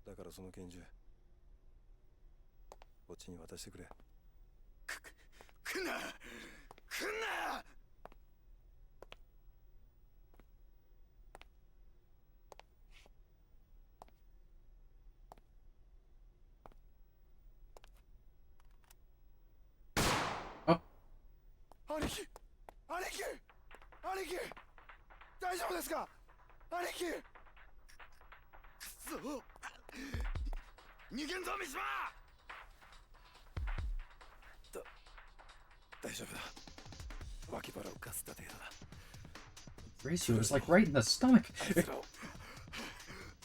だからその拳銃こっちに渡してくれ。
来んな来んな。兄貴兄貴兄貴大丈夫ですか兄貴。くそ逃げんぞ三島。
大丈夫だ。脇腹をかすった程度だ。
Gracie was like right in the stomach.
く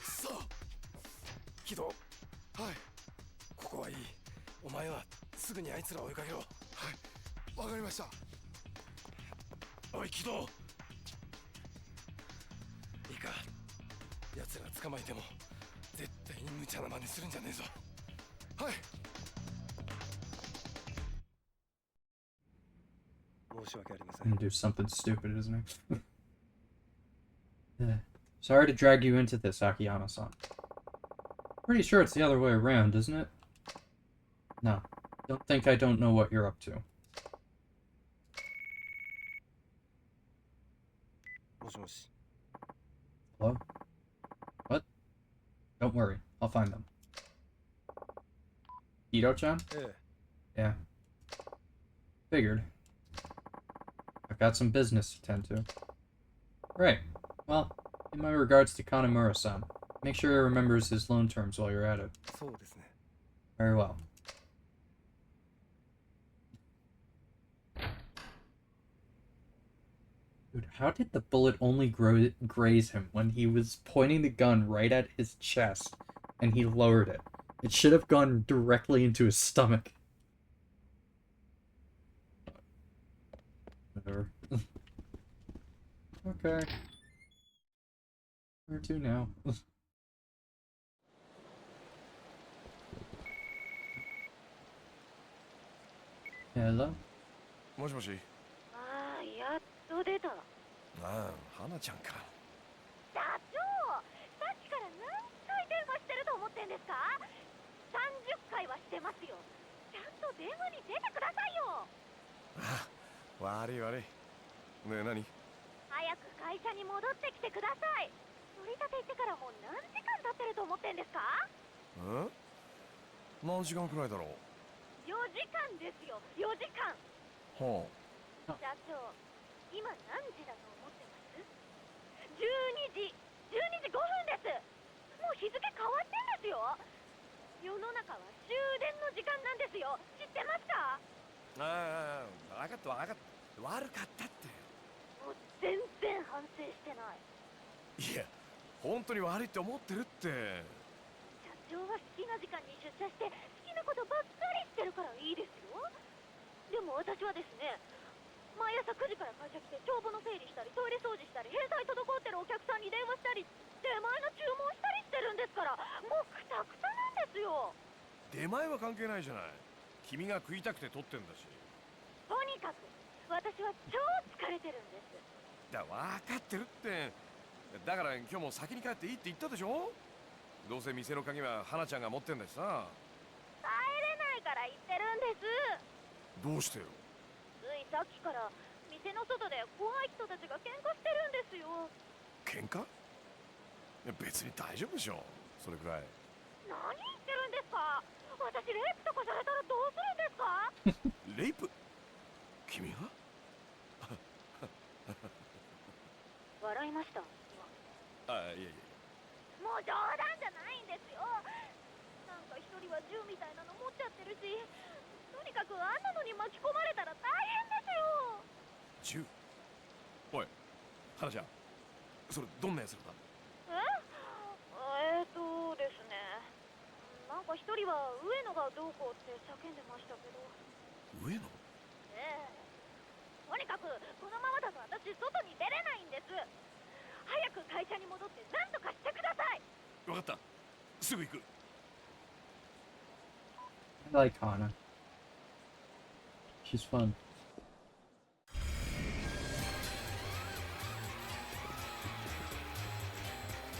そ木戸。はいここはいい。お前はすぐにあいつらを追いかけろ。
わかりました。
おい木戸。いいか奴ら捕まえても絶対に無茶な真似するんじゃねえぞ。
はい。
申し訳ありませ
I'm
ん。
gonna do something stupid, isn't he? Sorry to drag you into this, Akiyama-san. Pretty sure it's the other way around, isn't it? No. Don't think I don't know what you're up to.
もしもし。
Hello? What? Don't worry. I'll find them. Ito-chan?
ええ。
Yeah. Figured. I've got some business to tend to. Right. Well, in my regards to Kanemura-san, make sure he remembers his loan terms while you're at it.
そうですね。
Very well. Dude, how did the bullet only graze him when he was pointing the gun right at his chest and he lowered it? It should have gone directly into his stomach. Whatever. Okay. Where to now? Hello?
もしもし。
ああ、やっと出た。
ああ、花ちゃんか。
社長、さっきから何回電話してると思ってんですか？30回はしてますよ。ちゃんと電話に出てくださいよ。
ああ、悪い悪い。ねえ何？
早く会社に戻ってきてください。取り立て行ってからもう何時間経ってると思ってんですか？
何時間くらいだろう。
4時間ですよ、4時間。
は
社長、今何時だと思ってます？ 12時、12時5分です。もう日付変わってんですよ。世の中は終電の時間なんですよ。知ってますか？
あ、分かった分かった。悪かったって。
もう全然反省してない。
いや、本当に悪いって思ってるって。
社長は好きな時間に出社して好きなことばっかりしてるからいいですよ。でも私はですね、毎朝9時から会社来て帳簿の整理したりトイレ掃除したり返済滞ってるお客さんに電話したり出前の注文したりしてるんですから、もうクタクタなんですよ。
出前は関係ないじゃない。君が食いたくて取ってんだし。
とにかく私は超疲れてるんです。
分かってるって。だから今日も先に帰っていいって言ったでしょ。どうせ店の鍵は花ちゃんが持ってんだしさ。
帰れないから言ってるんです。
どうしてよ。
ついさっきから店の外で怖い人たちが喧嘩してるんですよ。
喧嘩？いや別に大丈夫でしょ。それくらい。
何言ってるんですか？私レイプとかされたらどうするんですか？
レイプ？君が？
笑いました。
あ、いやいや。
もう冗談じゃないんですよ。なんか一人は銃みたいなの持っちゃってるし、とにかくあんなのに巻き込まれたら大変ですよ。
銃？おい、花ちゃん、それどんなやつらだ？
ですね、なんか一人は上野がどうこうって叫んでましたけど。
上野？
ええ、とにかくこのままだと私外に出れないんです。早く会社に戻って何とかしてください。
分かった、すぐ行く。
I like Hana. She's fun.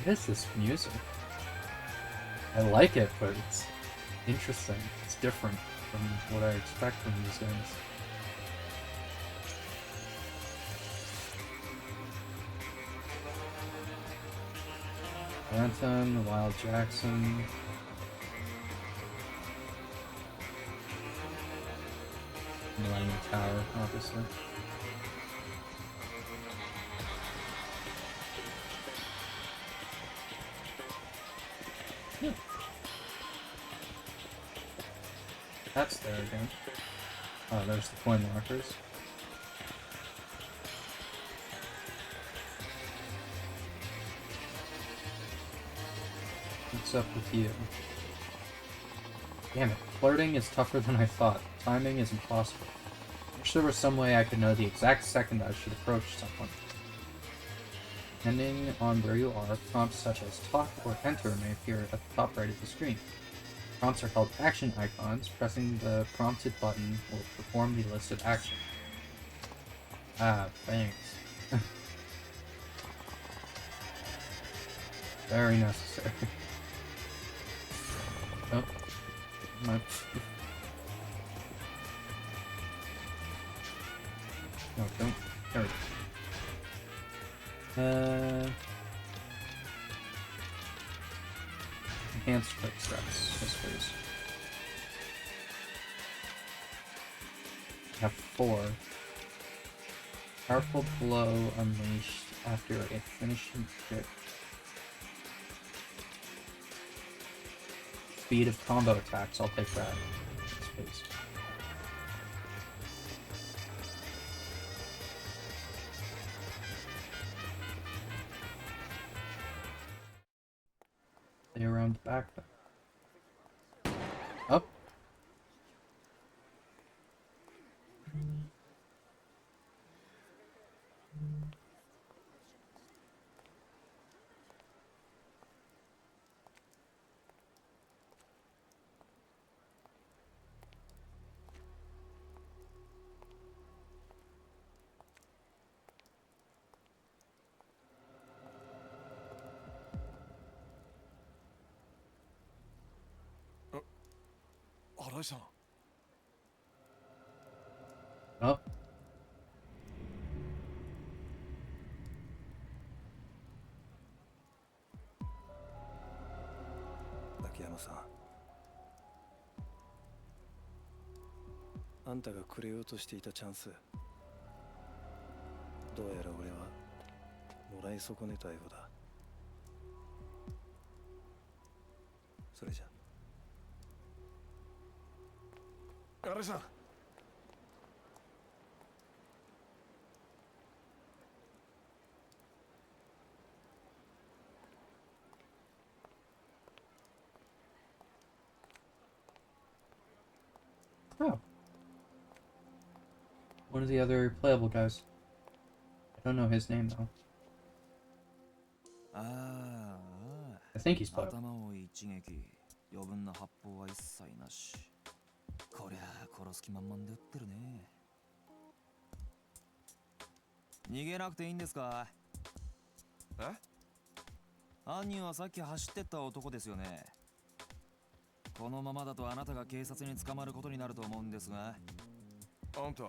What is this music? I like it, but it's interesting. It's different from what I expect from these games. Anthem, the Wild Jackson. Millennium Tower, obviously. Yeah. That's there again. Oh, there's the coin markers. What's up with you? Damn it, flirting is tougher than I thought. Timing is impossible. Wish there was some way I could know the exact second I should approach someone. Depending on where you are, prompts such as talk or enter may appear at the top right of the screen. Prompts are called action icons. Pressing the prompted button will perform the listed action. Ah, thanks. Very necessary. Oh. My... No, don't. There we go. Enhanced quick steps. Yes, please. I have 4. Powerful blow unleashed after a finishing hit. Speed of combo attacks. I'll take that. Yes, please. Stay around the back then. Up.
Arai-san.
Up.
Akiyama-san. あんたがくれようとしていたチャンス、どうやら俺はもらい損ねたようだ。それじゃ。
Arai-san.
Oh. One of the other playable guys. I don't know his name though. I think he's playable.
頭を一撃、余分な発砲は一切なし。こりゃ殺す気満々で撃ってるね。逃げなくていいんですか？
え？
犯人はさっき走ってった男ですよね。このままだとあなたが警察に捕まることになると思うんですが。
あんた。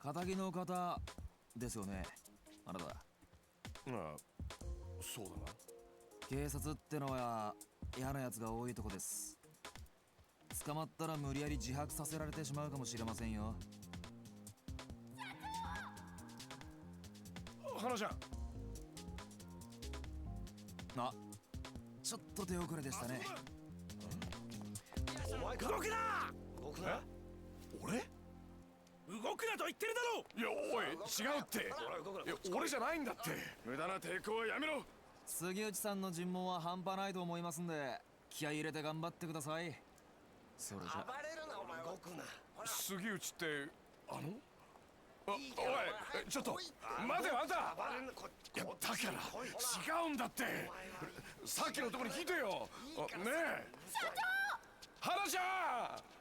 仇の方ですよね、あなた。
ああ、そうだな。
警察ってのは嫌なやつが多いとこです。捕まったら無理やり自白させられてしまうかもしれませんよ。
花ちゃん。
あ、ちょっと手遅れでしたね。
お前か。動くな。動くな。
俺？動くなと言ってるだろう。いやおい違うって。いや俺じゃないんだって。無駄な抵抗はやめろ。
杉内さんの尋問は半端ないと思いますんで、気合い入れて頑張ってください。それじゃ。
暴れるなお前は。動くな。
杉内っておいちょっと待てよあんた。いやだから違うんだって。さっきのとこに聞いてよ。ねえ社長、花ちゃん。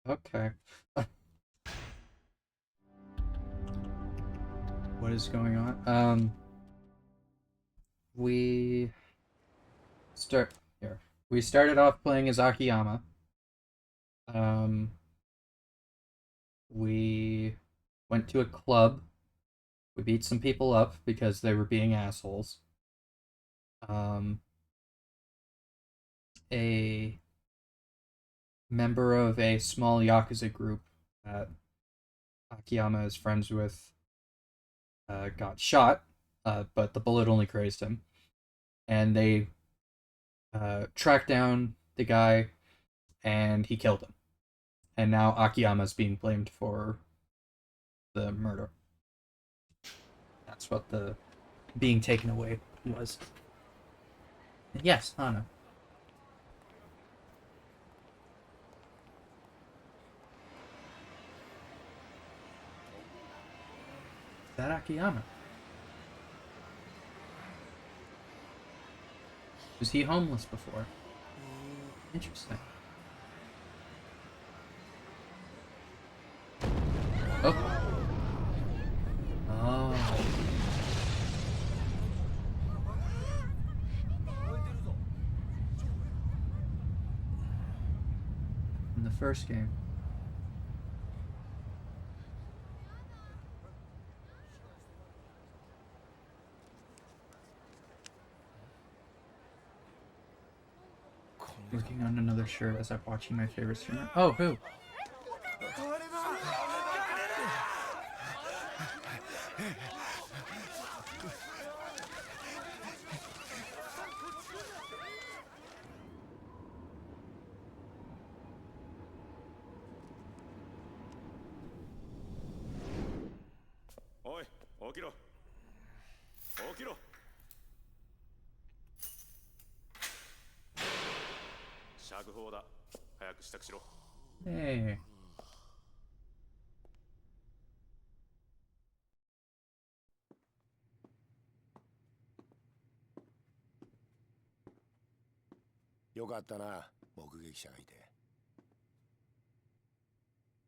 Okay. What is going on? We started off playing as Akiyama. We went to a club. We beat some people up because they were being assholes. A member of a small Yakuza group that Akiyama is friends with got shot, but the bullet only grazed him. And they tracked down the guy, and he killed him. And now Akiyama is being blamed for the murder. That's what the being taken away was. And yes, Hana. Is that Akiyama? Was he homeless before? Interesting. Oh. Oh. In the first game. Working on another shirt as I'm watching my favorite streamer. Oh, who?
Oi, 起きろ。起きろ。釈放だ。早く支度しろ。
Hey.
Yoかったな、目撃者がいて。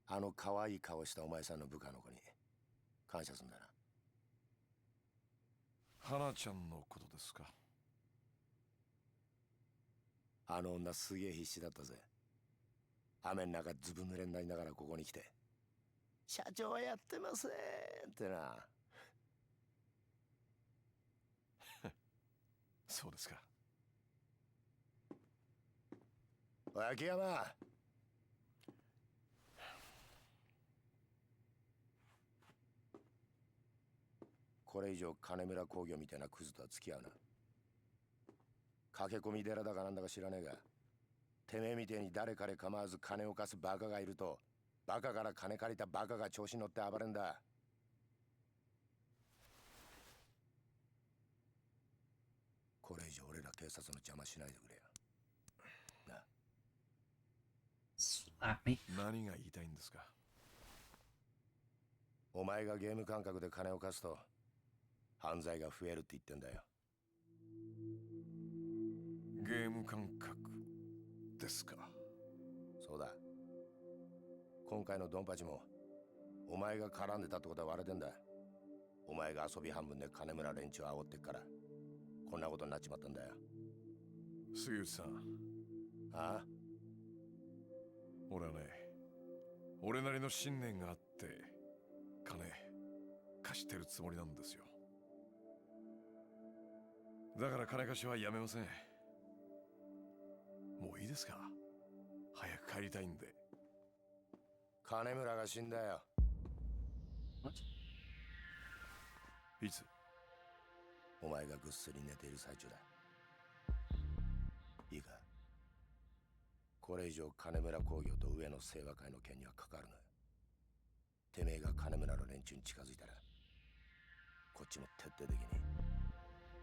あの可愛い顔したお前さんの部下の子に感謝すんだな。
花ちゃんのことですか。
あの女すげえ必死だったぜ。雨の中ずぶ濡れになりながらここに来て、社長はやってませんってな。
そうですか。
おい秋山、これ以上金村工業みたいなクズとは付き合うな。駆け込み寺だかなんだか知らねえが、てめえみてえに誰彼構わず金を貸すバカがいると、バカから金借りたバカが調子乗って暴れんだ。これ以上俺ら警察の邪魔しないでくれよ。な。
Slap me.
何が言いたいんですか。
お前がゲーム感覚で金を貸すと犯罪が増えるって言ってんだよ。
ゲーム感覚ですか。
そうだ。今回のドンパチもお前が絡んでたってことは割れてんだ。お前が遊び半分で金村連中を煽ってっからこんなことになっちまったんだよ。
杉内さん。
ああ、
俺はね、俺なりの信念があって金貸してるつもりなんですよ。だから金貸しはやめません。もういいですか。早く帰りたいんで。
金村が死んだよ。
いつ？
お前がぐっすり寝ている最中だ。これ以上金村工業と上野清和会の件には関わるな。てめえが金村の連中に近づいたら、こっちも徹底的に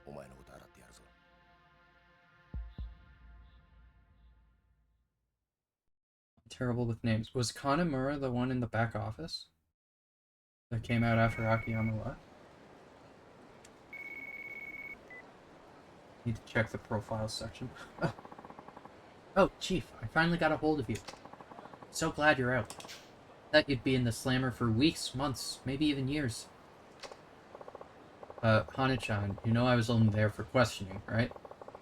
お前のこと洗ってやるぞ。
Terrible with names. Was Kanamura the one in the back office that came out after Akiyama left? Need to check the profile section. Oh, Chief, I finally got a hold of you. So glad you're out. Thought you'd be in the slammer for weeks, months, maybe even years. Hana-chan, you know I was only there for questioning, right?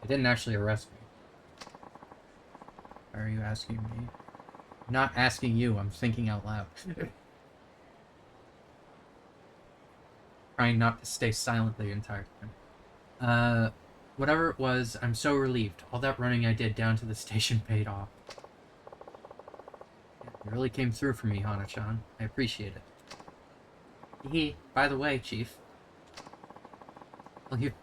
They didn't actually arrest me. Why are you asking me? I'm not asking you, I'm thinking out loud. Trying not to stay silent the entire time. Whatever it was, I'm so relieved. All that running I did down to the station paid off. You really came through for me, Hana-chan. I appreciate it. By the way, Chief. Well, you...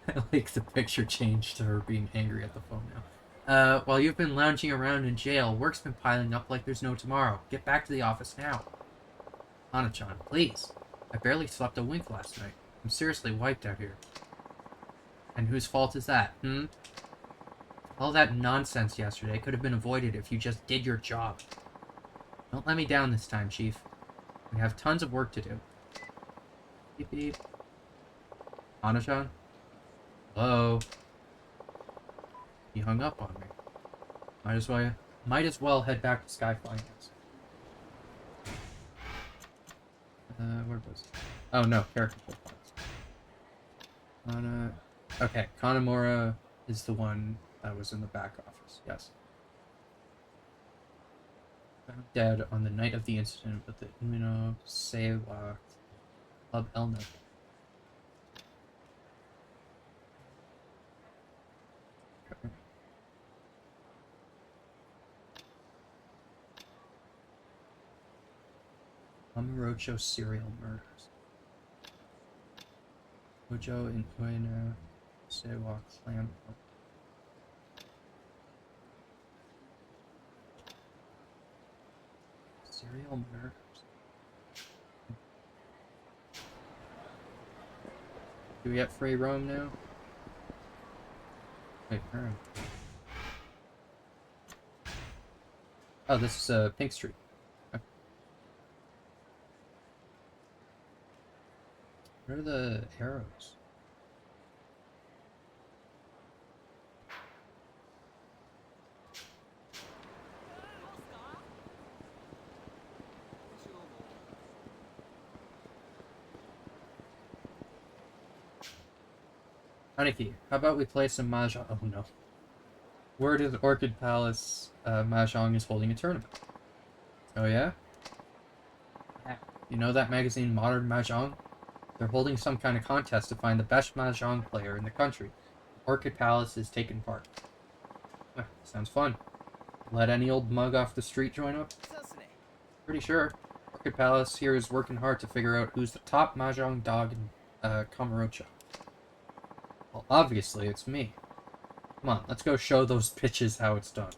I like the picture change to her being angry at the phone now. While you've been lounging around in jail, work's been piling up like there's no tomorrow. Get back to the office now. Hana-chan, please. I barely slept a wink last night. I'm seriously wiped out here. And whose fault is that, All that nonsense yesterday could have been avoided if you just did your job. Don't let me down this time, Chief. We have tons of work to do. Beep beep. Hana-chan? Hello? He hung up on me. Might as well head back to Sky Finance. Where was it? Oh no, character profiles. Okay, Kanamura is the one that was in the back office, yes. Found dead on the night of the incident with the Umino Seiwa Club Elno. Mamurocho serial murders. Ojo and Ueno Seiwa clan. Serial murders. Do we have free roam now? Wait, where? Oh, this is Pink Street. Okay. Where are the arrows? Aniki, how about we play some Mahjong? Oh no. Word is Orchid Palace Mahjong is holding a tournament. Oh yeah? You know that magazine Modern Mahjong? They're holding some kind of contest to find the best Mahjong player in the country. Orchid Palace is taking part. Sounds fun. Let any old mug off the street join up? Pretty sure. Orchid Palace here is working hard to figure out who's the top Mahjong dog in Kamurocho. Well, obviously it's me. Come on, let's go show those bitches how it's done.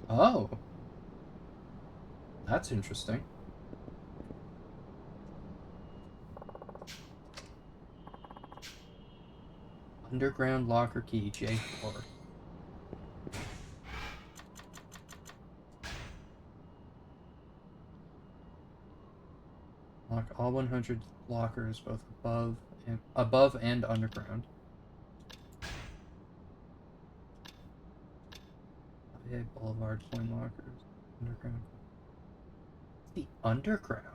Oh. That's interesting. Underground locker key, J4. Lock all 100 lockers, both above and underground. Okay, Boulevard coin lockers, underground. The underground.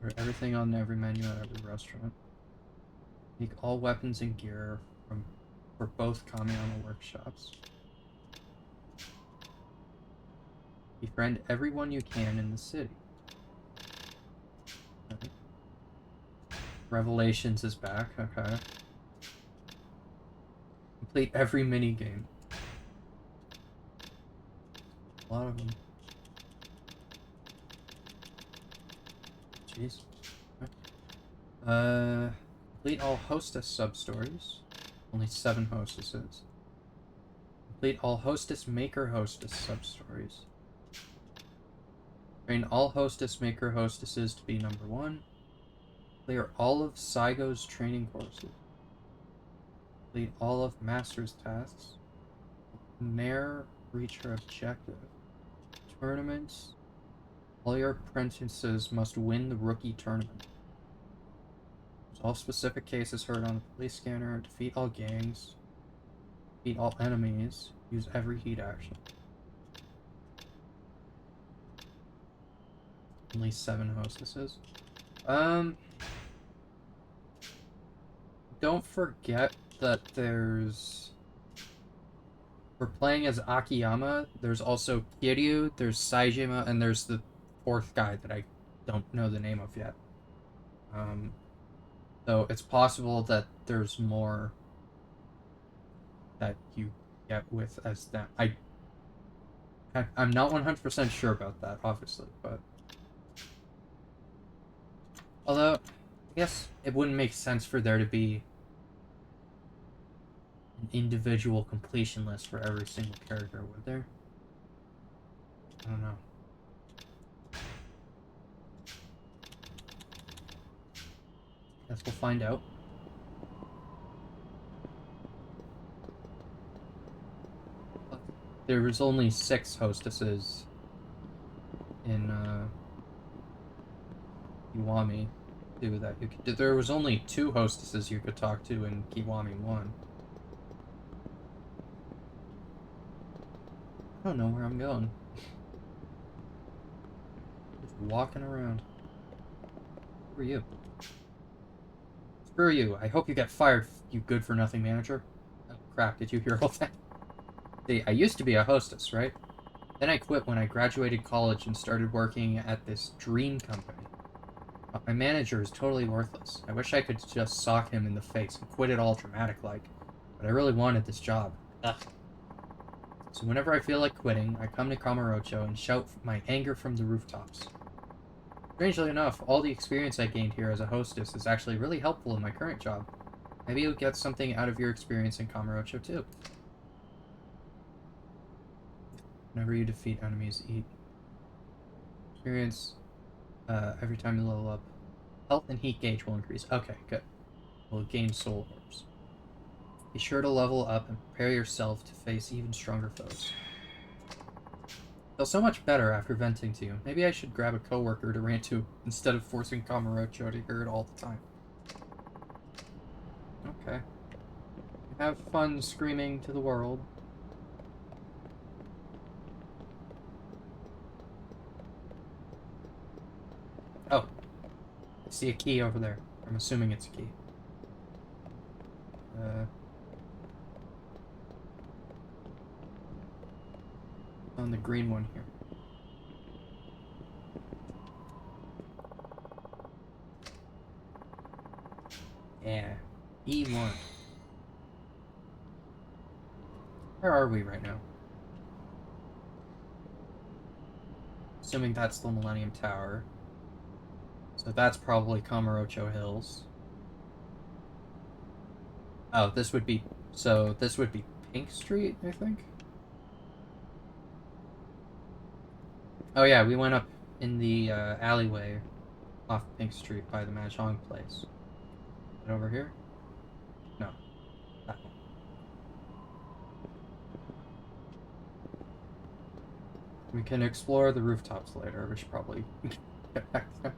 For everything on every menu at every restaurant. Take all weapons and gear for both Kamiyama workshops. Befriend everyone you can in the city. Okay. Revelations is back, okay. Complete every minigame. A lot of them. Jeez. Complete all hostess sub-stories. Only 7 hostesses. Complete all hostess maker hostess sub-stories. Train all hostess maker hostesses to be number 1. Clear all of Saigo's training courses. Complete all of Master's tasks. Nair reach her objective. Tournaments. All your apprentices must win the rookie tournament. All specific cases heard on the police scanner. Defeat all gangs. Defeat all enemies. Use every heat action. Only 7 hostesses. Don't forget that there's... We're playing as Akiyama. There's also Kiryu, there's Saejima, and there's the 4th guy that I don't know the name of yet. So it's possible that there's more that you get with as them. I'm not 100% sure about that, obviously, but... Although, I guess it wouldn't make sense for there to be an individual completion list for every single character, would there? I don't know. Guess we'll find out. There was only 6 hostesses in Kiwami 2 that you could do. There was only 2 hostesses you could talk to in Kiwami 1. I don't know where I'm going. Just walking around. Who are you? Screw you. I hope you get fired, you good-for-nothing manager. Oh, crap. Did you hear all that? See, I used to be a hostess, right? Then I quit when I graduated college and started working at this dream company. But my manager is totally worthless. I wish I could just sock him in the face and quit it all dramatic-like. But I really wanted this job. Ugh. So whenever I feel like quitting, I come to Kamurocho and shout my anger from the rooftops. Strangely enough, all the experience I gained here as a hostess is actually really helpful in my current job. Maybe you'll get something out of your experience in Kamurocho too. Whenever you defeat enemies, eat. Experience every time you level up. Health and heat gauge will increase. Okay, good. We'll gain soul orbs. Be sure to level up and prepare yourself to face even stronger foes. Feel so much better after venting to you. Maybe I should grab a coworker to rant to instead of forcing Kamurocho to hear it all the time. Okay. Have fun screaming to the world. Oh. I see a key over there. I'm assuming it's a key. On the green one here. Yeah. E1. Where are we right now? Assuming that's the Millennium Tower. So that's probably Kamurocho Hills. Oh, this would be... So, this would be Pink Street, I think? Oh yeah, we went up in the alleyway off Pink Street by the Mahjong place. Is it over here? No. That one. We can explore the rooftops later. We should probably get back there.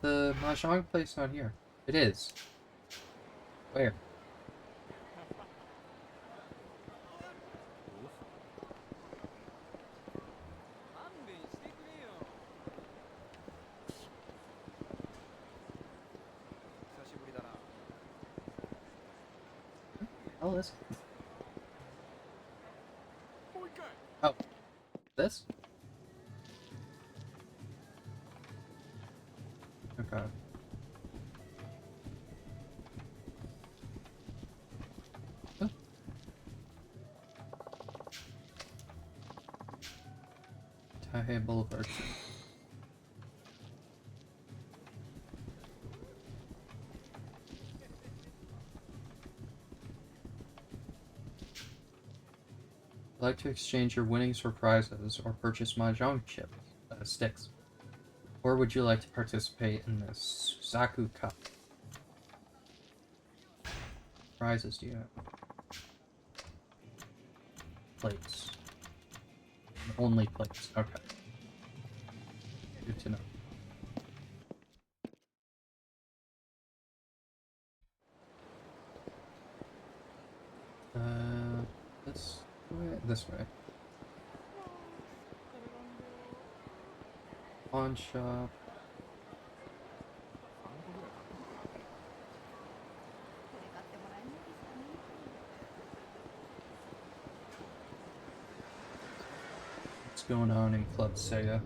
The Mahjong place not here. It is. Where? Oh, this. Oh, this? Okay. Oh. Taihei Boulevard. I'd like to exchange your winnings for prizes or purchase mahjong sticks. Or would you like to participate in this Saku Cup? Prizes do you have? Plates. Only plates. Okay. Good to know. This way? This way. Pawn shop. What's going on in Club Sega?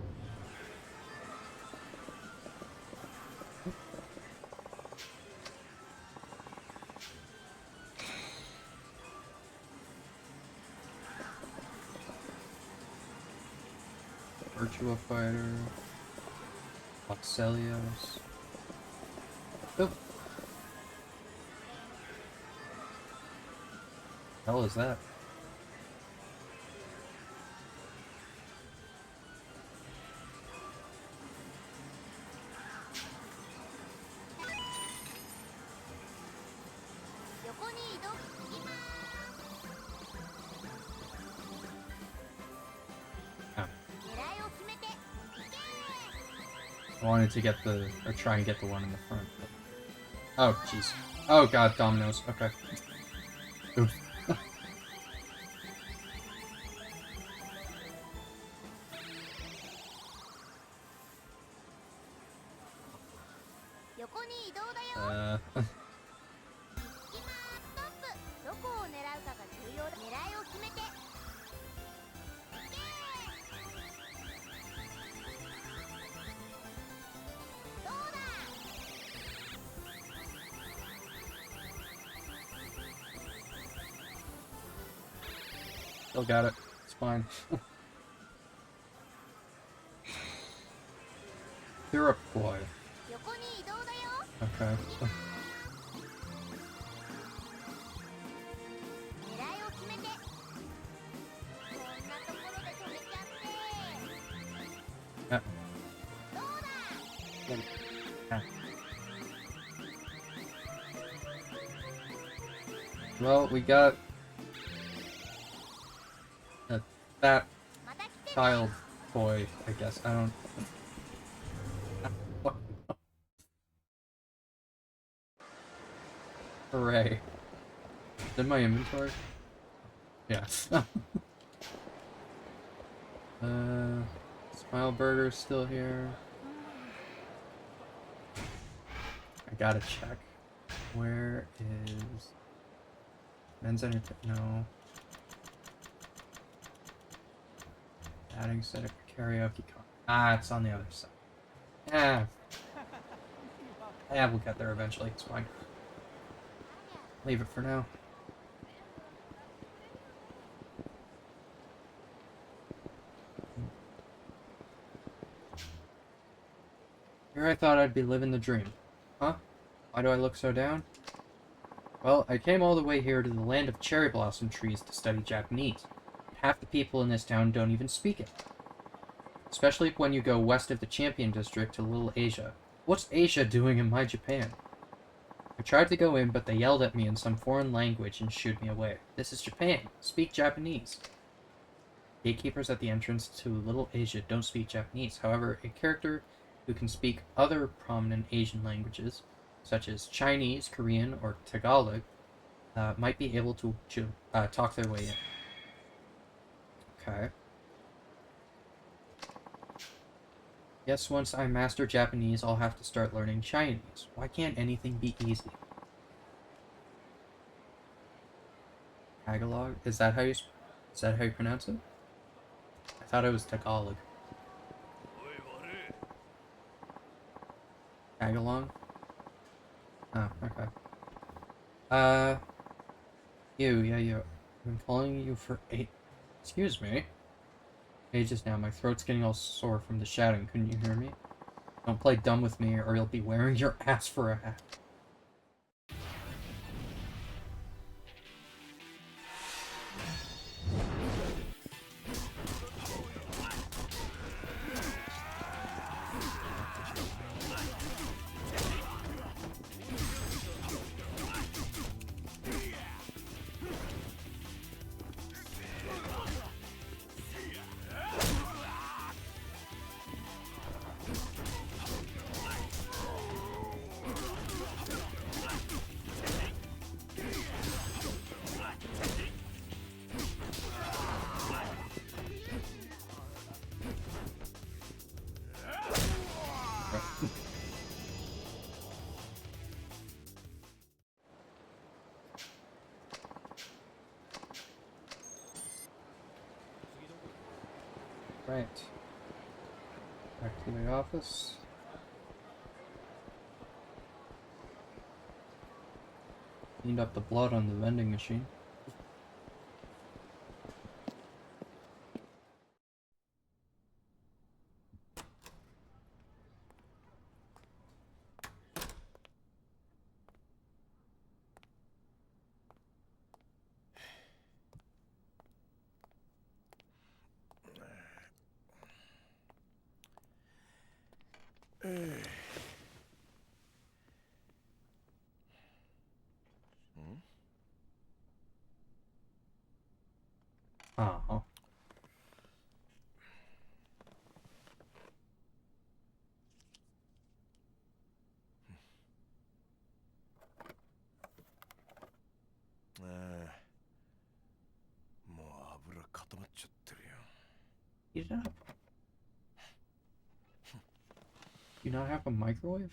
Virtua Fighter. Oxelios. Oh. The hell is that? I wanted to get the, or try and get the one in the front. But... Oh, jeez. Oh god, dominoes. Okay. Oof. Still got it. It's fine. Syrup boy. Okay. Well, we got a fat child boy, I guess. I don't. Hooray. Is in my inventory? Yeah. Smile Burger's still here. I gotta check. Where is men's entertainment? No. Adding set of karaoke con. Ah, it's on the other side. Yeah. Yeah, we'll get there eventually. It's fine. Leave it for now. Here I thought I'd be living the dream. Huh? Why do I look so down? Well, I came all the way here to the land of cherry blossom trees to study Japanese. Half the people in this town don't even speak it. Especially when you go west of the Champion District to Little Asia. What's Asia doing in my Japan? I tried to go in, but they yelled at me in some foreign language and shooed me away. This is Japan. Speak Japanese. Gatekeepers at the entrance to Little Asia don't speak Japanese. However, a character who can speak other prominent Asian languages, such as Chinese, Korean, or Tagalog, might be able to talk their way in. Okay. Guess once I master Japanese, I'll have to start learning Chinese. Why can't anything be easy? Tagalog? Is that how you pronounce it? I thought it was Tagalog. Tagalong? Oh, okay. You. I've been calling you for excuse me. Ages now. My throat's getting all sore from the shouting. Couldn't you hear me? Don't play dumb with me or you'll be wearing your ass for a hat. Right. Back to the office. Cleaned up the blood on the vending machine. Oh. You don't have... You not have a microwave?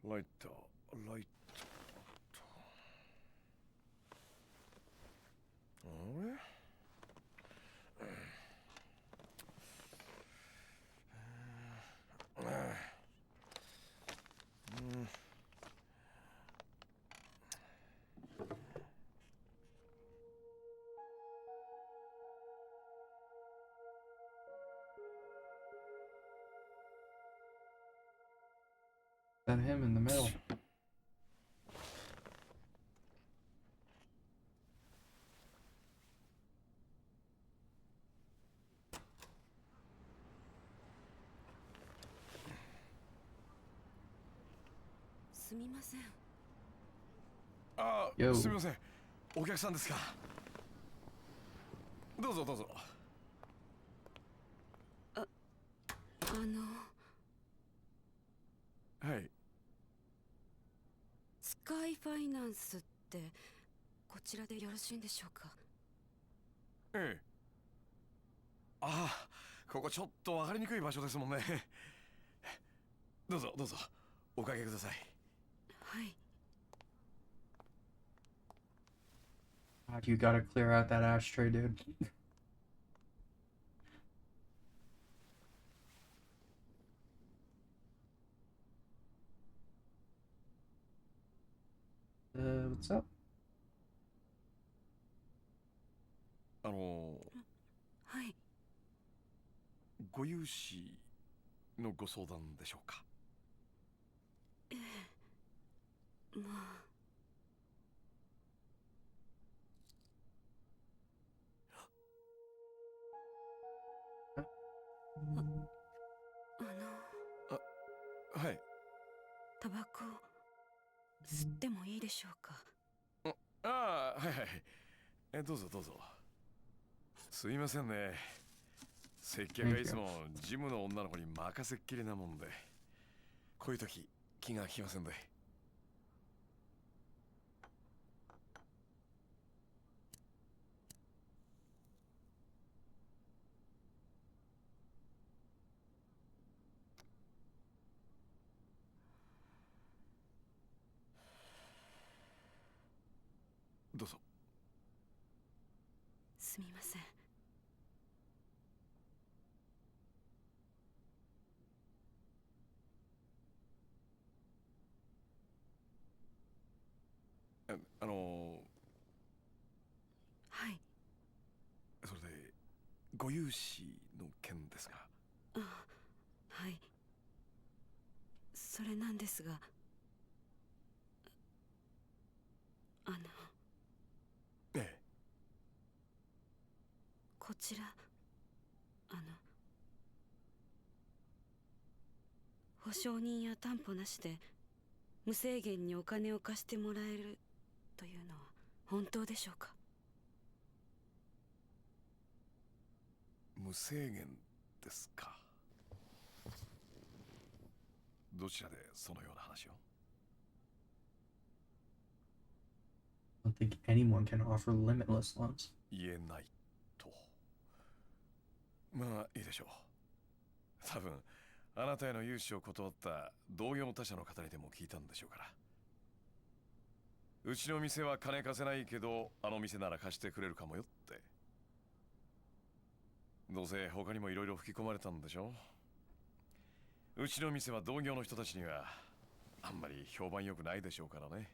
Light.
Then him in the middle. Yo.
すみません。お客さんですか。どうぞどうぞ。はい。
スカイファイナンスってこちらでよろしいんでしょうか。
ええ。ああ、ここちょっと分かりにくい場所ですもんね。どうぞどうぞおかけください。
はい。
God, you gotta clear out that ashtray, dude. What's up?
はい。
ご融資のご相談でしょうか。
まあ。
はい。
タバコ吸ってもいいでしょうか。
ああ、はいはい。どうぞどうぞ。すいませんね。接客がいつもジムの女の子に任せっきりなもんで、こういう時気が利きませんで。
すみません。はい。
それでご融資の件ですが。
あ、はい。それなんですが、
ええ。
こちら保証人や担保なしで無制限にお金を貸してもらえるというのは本当でしょうか？
無制限ですか。どちらでそのような話を？
I don't think anyone can offer limitless loans.
言えないと。まあいいでしょう。多分あなたへの融資を断った同業他社の方にでも聞いたんでしょうから。うちの店は金貸せないけど、あの店なら貸してくれるかもよって。どうせ他にもいろいろ吹き込まれたんでしょ。うちの店は同業の人たちにはあんまり評判良くないでしょうからね。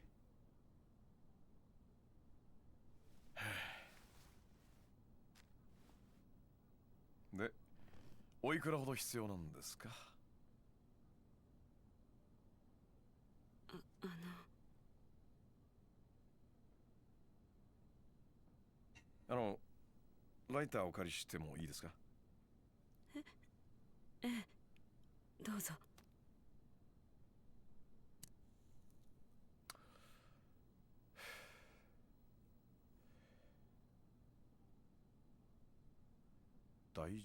で、おいくらほど必要なんですか？ライターお借りしてもいいですか？
ええ、どうぞ。
大女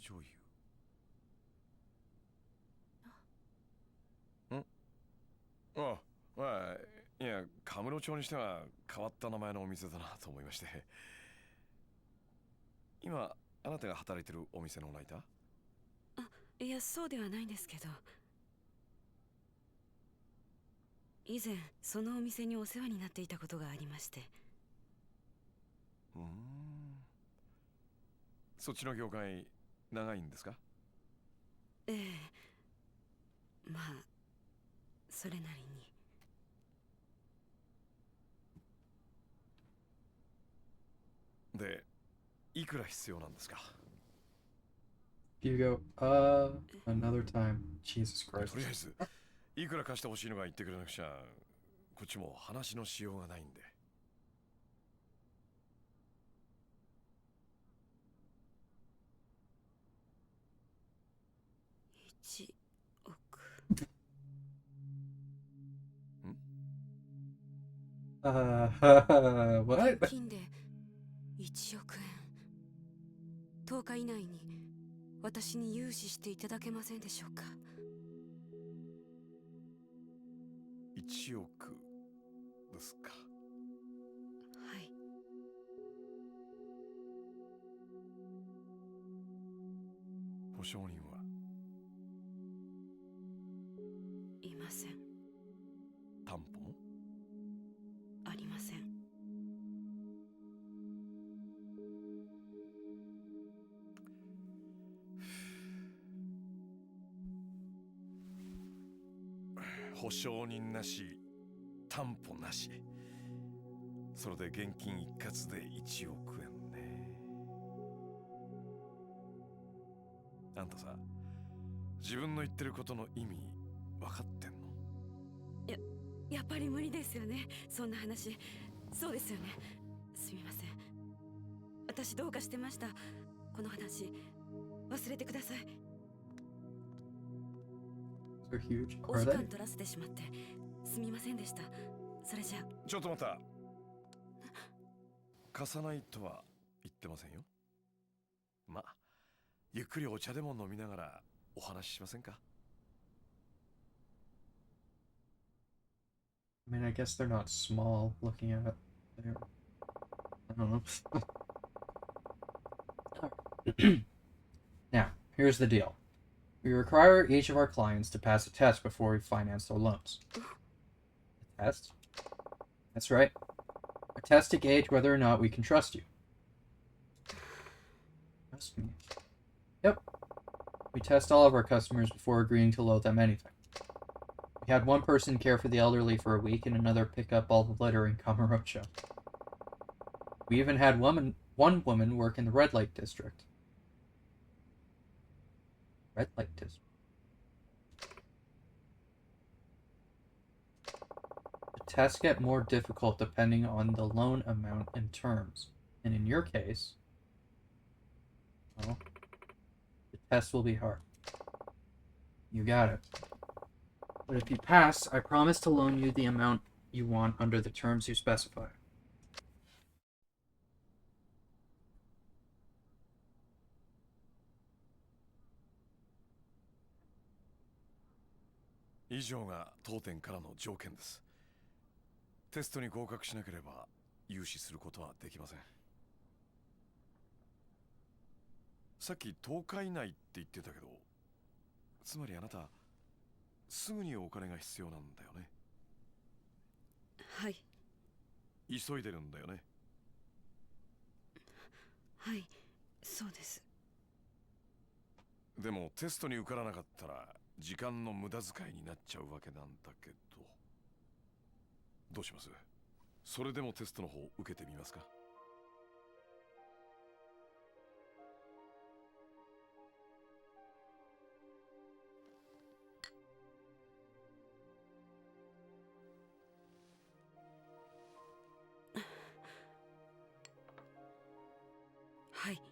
優。ん？あ、まあ、いや、カムロ町にしては変わった名前のお店だなと思いまして。今、あなたが働いてるお店のライター？
いや、そうではないんですけど、以前そのお店にお世話になっていたことがありまして。
そっちの業界長いんですか？
ええ、まあそれなりに。
で、いくら必要なんですか？
Hugo, another time. Jesus
と
Christ.
りあえず、いくら貸してほしいのか言ってくれなくちゃ、こっちも話のしようがないんで。
1億。
What?
現金で1億円。10日以内に私に融資していただけませんでしょうか
1億ですか。
はい。
保証人はい
ません。
担保も？
ありません。
保証人なし、担保なし。それで現金一括で1億円ね。あんたさ、自分の言ってることの意味分かってんの？
やっぱり無理ですよね、そんな話。そうですよね。すみません。私どうかしてました。この話忘れてください。
They're huge.
お
Are
時
they?
間取らせてしまってすみませんでした。それじゃあ。
ちょっと待った。貸さないとは言ってませんよ。まあ、ゆっくりお茶でも飲みながらお話ししませんか？
I mean, I guess they're not small looking at it. They're... I don't know. Now, here's the deal. We require each of our clients to pass a test before we finance their loans. A test? That's right. A test to gauge whether or not we can trust you. Trust me. Yep. We test all of our customers before agreeing to load them anything. We had one person care for the elderly for a week and another pick up all the litter in Kamurocho. We even had one woman work in the red light district. Red light district. The tests get more difficult depending on the loan amount and terms. And in your case, well, the test will be hard. You got it. But if you pass, I promise to loan you the amount you want under the terms you specify.
以上が当店からの条件です。テストに合格しなければ融資することはできません。さっき10日以内って言ってたけど、つまりあなたすぐにお金が必要なんだよね。
はい。
急いでるんだよね。
はい、そうです。
でもテストに受からなかったら時間の無駄遣いになっちゃうわけなんだけど、どうします？それでもテストの方受けてみますか？
はい。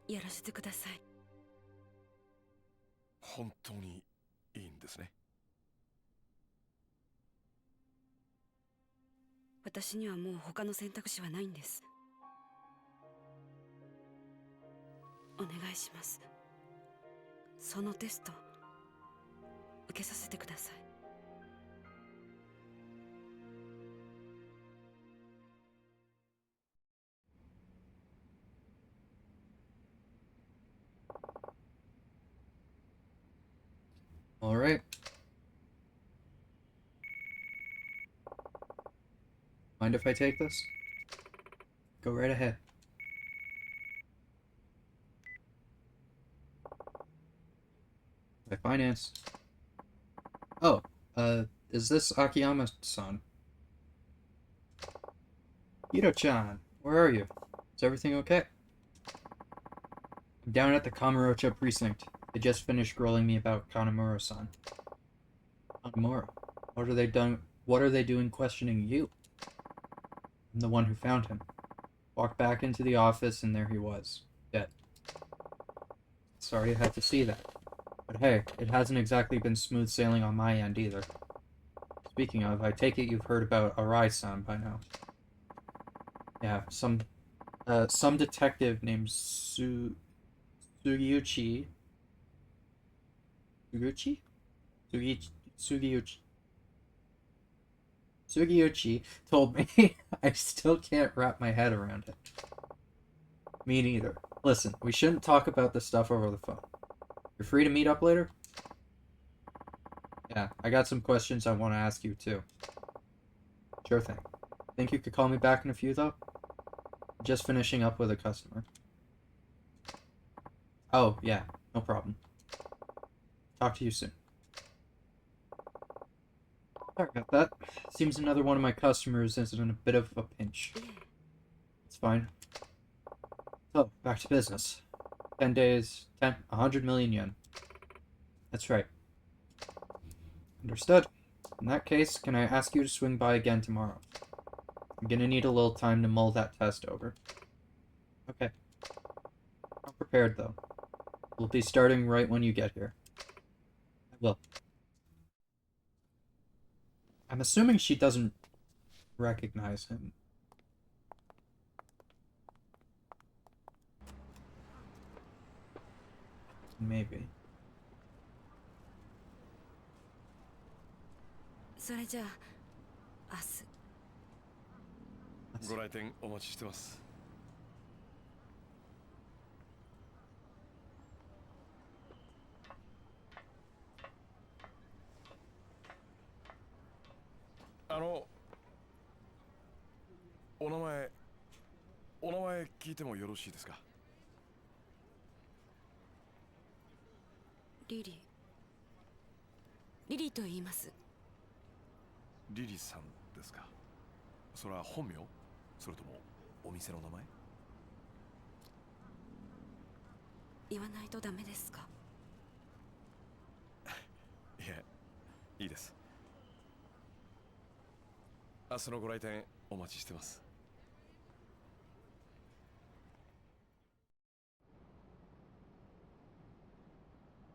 やらせてください。
本当にいいんですね。
私にはもう他の選択肢はないんです。お願いします。そのテスト受けさせてください。
All right. Mind if I take this? Go right ahead. I finance. Oh, is this Akiyama-san? Hiro-chan, where are you? Is everything okay? I'm down at the Kamurocho precinct. They just finished grilling me about Kanamura-san. Kanamura? What are they doing questioning you? I'm the one who found him. Walked back into the office and there he was, dead. Sorry I had to see that. But hey, it hasn't exactly been smooth sailing on my end either. Speaking of, I take it you've heard about Arai-san by now. Yeah, some detective named Sugiuchi told me. I still can't wrap my head around it. Me neither. Listen, we shouldn't talk about this stuff over the phone. You're free to meet up later? Yeah, I got some questions I want to ask you too. Sure thing. Think you could call me back in a few though? Just finishing up with a customer. Oh, yeah, no problem. Talk to you soon. Sorry about that. Seems another one of my customers is in a bit of a pinch. It's fine. So, back to business. 10 days, 100 million yen. That's right. Understood. In that case, can I ask you to swing by again tomorrow? I'm gonna need a little time to mull that test over. Okay. I'm prepared, though. We'll be starting right when you get here. I will. I'm assuming she doesn't recognize him. Maybe.
それじゃあ明日。
ご来店お待ちしてます。お名前聞いてもよろしいですか？
リリーと言います。
リリさんですか。それは本名、それともお店の名前？
言わないとダメですか？
いえ、いいです。明日のご来店お待ちしてます。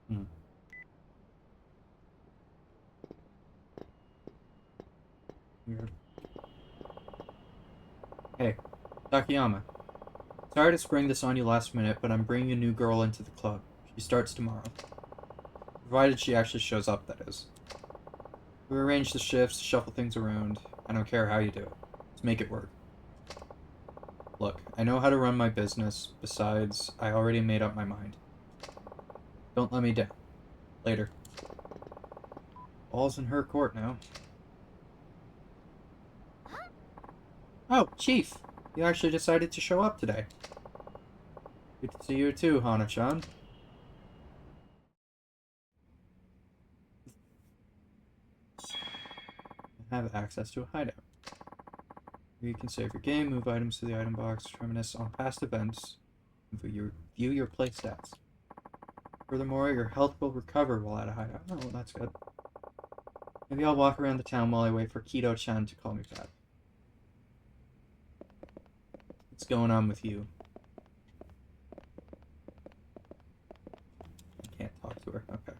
Hmm. Weird. Hey, Akiyama. Sorry to spring this on you last minute, but I'm bringing a new girl into the club. She starts tomorrow. Provided she actually shows up, that is. We arrange the shifts, shuffle things around. I don't care how you do it. Just make it work. Look, I know how to run my business. Besides, I already made up my mind. Don't let me down. Later. Ball's in her court now. Oh, Chief! You actually decided to show up today. Good to see you too, Hana-chan. Have access to a hideout. You can save your game, move items to the item box, reminisce on past events, and view your play stats. Furthermore, your health will recover while at a hideout. Oh, well, that's good. Maybe I'll walk around the town while I wait for Kido-chan to call me back. What's going on with you? I can't talk to her. Okay.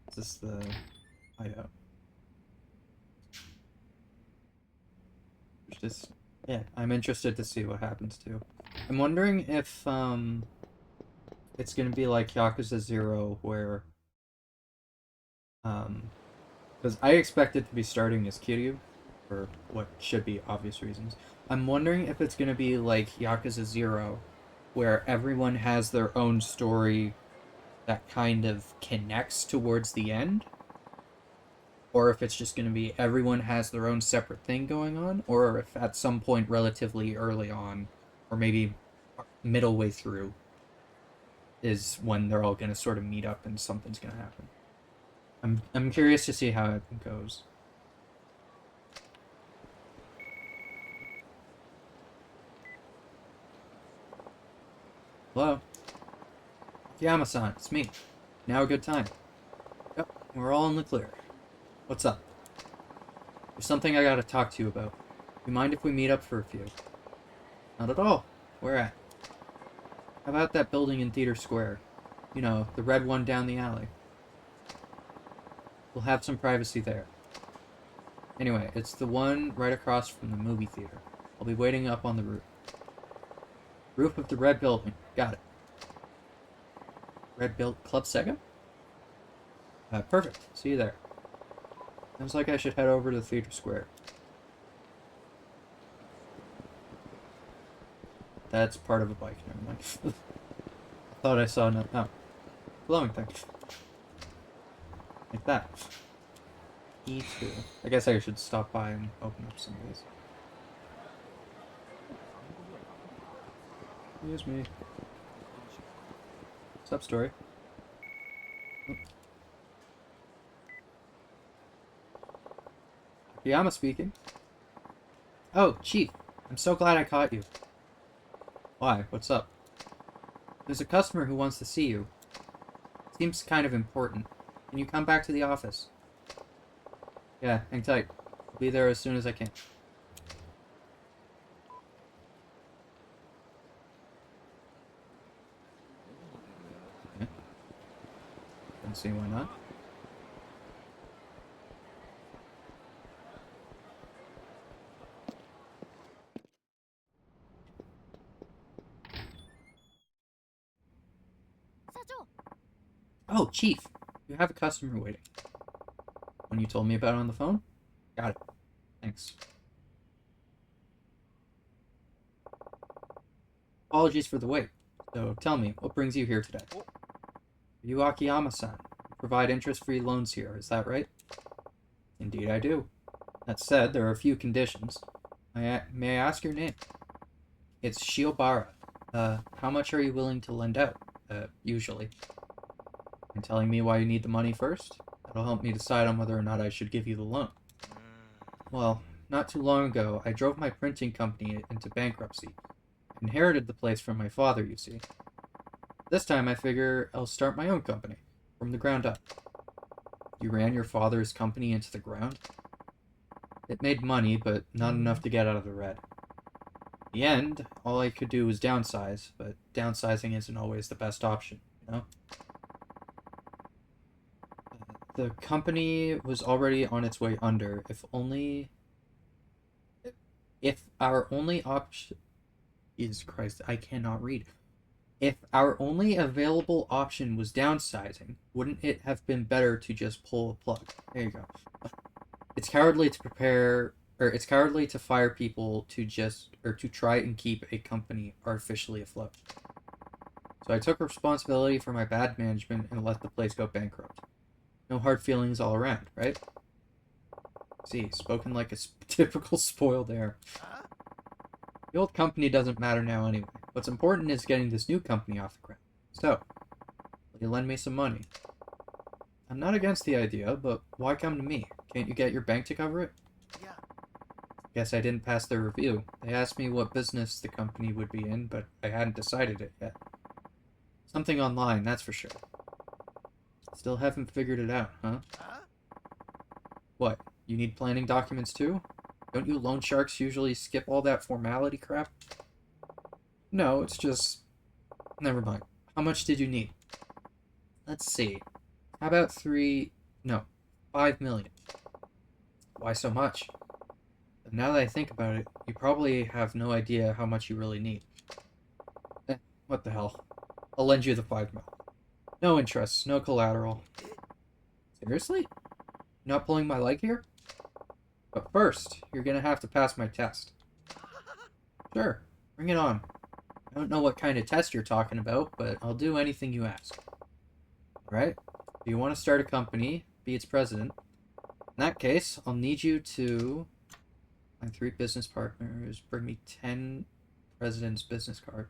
Is this the hideout? Just, yeah, I'm interested to see what happens too. I'm wondering if it's gonna be like Yakuza 0 where because I expect it to be starting as Kiryu for what should be obvious reasons. I'm wondering if it's gonna be like Yakuza 0 where everyone has their own story that kind of connects towards the end, or if it's just going to be everyone has their own separate thing going on, or if at some point relatively early on, or maybe middle way through, is when they're all going to sort of meet up and something's going to happen. I'm curious to see how it goes. Hello? Akiyama-san, it's me. Now a good time. Yep, we're all in the clear. What's up? There's something I gotta talk to you about. You mind if we meet up for a few? Not at all. Where at? How about that building in Theater Square? You know, the red one down the alley. We'll have some privacy there. Anyway, it's the one right across from the movie theater. I'll be waiting up on the roof. Roof of the red building. Got it. Red Build Club Sega? Perfect. See you there. Sounds like I should head over to Theater Square. That's part of a bike, never mind. I thought I saw no. Oh. Glowing thing. Like that. E2. I guess I should stop by and open up some of these. Excuse me. What's up, story? Akiyama speaking. Oh, Chief. I'm so glad I caught you. Why? What's up? There's a customer who wants to see you. Seems kind of important. Can you come back to the office? Yeah, hang tight. I'll be there as soon as I can. Okay. Don't see why not. Oh, Chief, you have a customer waiting. When you told me about it on the phone? Got it. Thanks. Apologies for the wait. So tell me, what brings you here today? Are you Akiyama-san? You provide interest-free loans here, is that right? Indeed I do. That said, there are a few conditions. May I ask your name? It's Shiobara. How much are you willing to lend out? usually. And telling me why you need the money first? That'll help me decide on whether or not I should give you the loan. Well, not too long ago, I drove my printing company into bankruptcy. I inherited the place from my father, you see. This time I figure I'll start my own company, from the ground up. You ran your father's company into the ground? It made money, but not enough to get out of the red. In the end, all I could do was downsize, but downsizing isn't always the best option, you know? The company was already on its way under, if our only option... Jesus Christ, I cannot read. If our only available option was downsizing, wouldn't it have been better to just pull a plug? There you go. It's cowardly to fire people to try and keep a company artificially afloat. So I took responsibility for my bad management and let the place go bankrupt. No hard feelings all around, right? See, spoken like a typical spoiled heir. The old company doesn't matter now anyway. What's important is getting this new company off the ground. So, will you lend me some money? I'm not against the idea, but why come to me? Can't you get your bank to cover it?
Yeah.
Guess I didn't pass their review. They asked me what business the company would be in, but I hadn't decided it yet. Something online, that's for sure. Still haven't figured it out, huh? What, you need planning documents too? Don't you loan sharks usually skip all that formality crap? No, it's just... Never mind. How much did you need? Let's see. How about 5 million. Why so much? Now that I think about it, you probably have no idea how much you really need. What the hell. I'll lend you the 5 mil. No interest, no collateral. Seriously? You're not pulling my leg here? But first, you're gonna have to pass my test. Sure, bring it on. I don't know what kind of test you're talking about, but I'll do anything you ask. Alright? If you want to start a company, be its president. In that case, I'll need you to find 3 business partners, bring me 10 president's business card.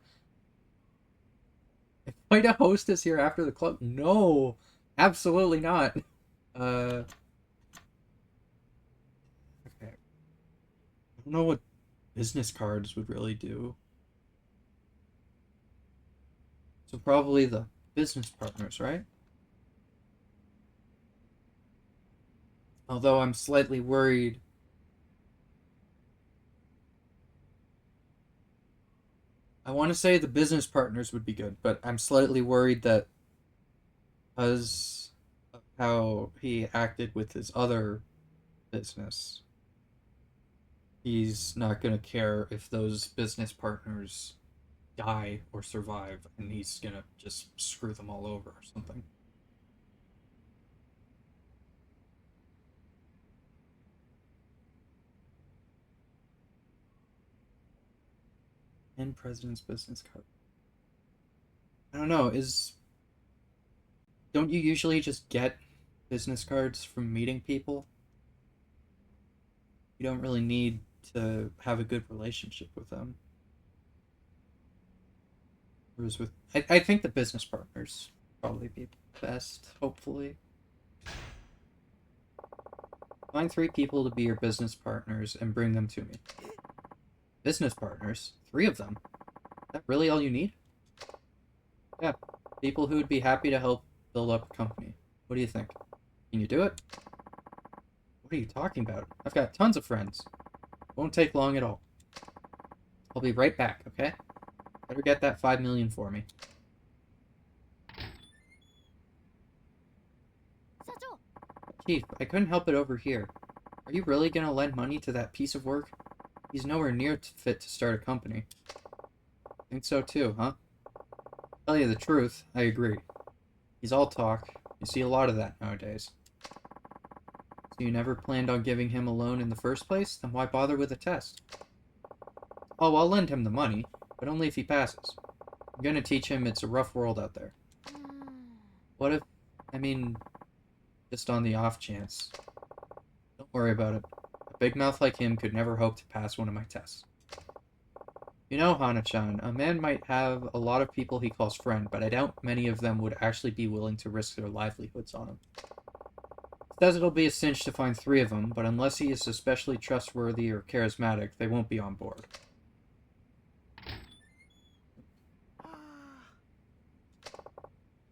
Invite a hostess here after the club? No! Absolutely not! Okay. I don't know what business cards would really do. So probably the business partners, right? Although I'm slightly worried. I want to say the business partners would be good, but I'm slightly worried that because of how he acted with his other business, he's not going to care if those business partners die or survive, and he's going to just screw them all over or something. And president's business card. I don't know, don't you usually just get business cards from meeting people? You don't really need to have a good relationship with them. Whereas with I think the business partners probably be best, hopefully. Find 3 people to be your business partners and bring them to me. Business partners? 3 of them? Is that really all you need? Yeah, people who would be happy to help build up a company. What do you think? Can you do it? What are you talking about? I've got tons of friends. Won't take long at all. I'll be right back, okay? Better get that 5 million for me. Chief, I couldn't help it over here. Are you really gonna lend money to that piece of work? He's nowhere near fit to start a company. Think so too, huh? Tell you the truth, I agree. He's all talk. You see a lot of that nowadays. So you never planned on giving him a loan in the first place? Then why bother with a test? Oh, I'll lend him the money, but only if he passes. I'm gonna teach him it's a rough world out there. What if... just on the off chance. Don't worry about it. A big mouth like him could never hope to pass one of my tests. You know, Hana-chan, a man might have a lot of people he calls friend, but I doubt many of them would actually be willing to risk their livelihoods on him. Says it'll be a cinch to find 3 of them, but unless he is especially trustworthy or charismatic, they won't be on board.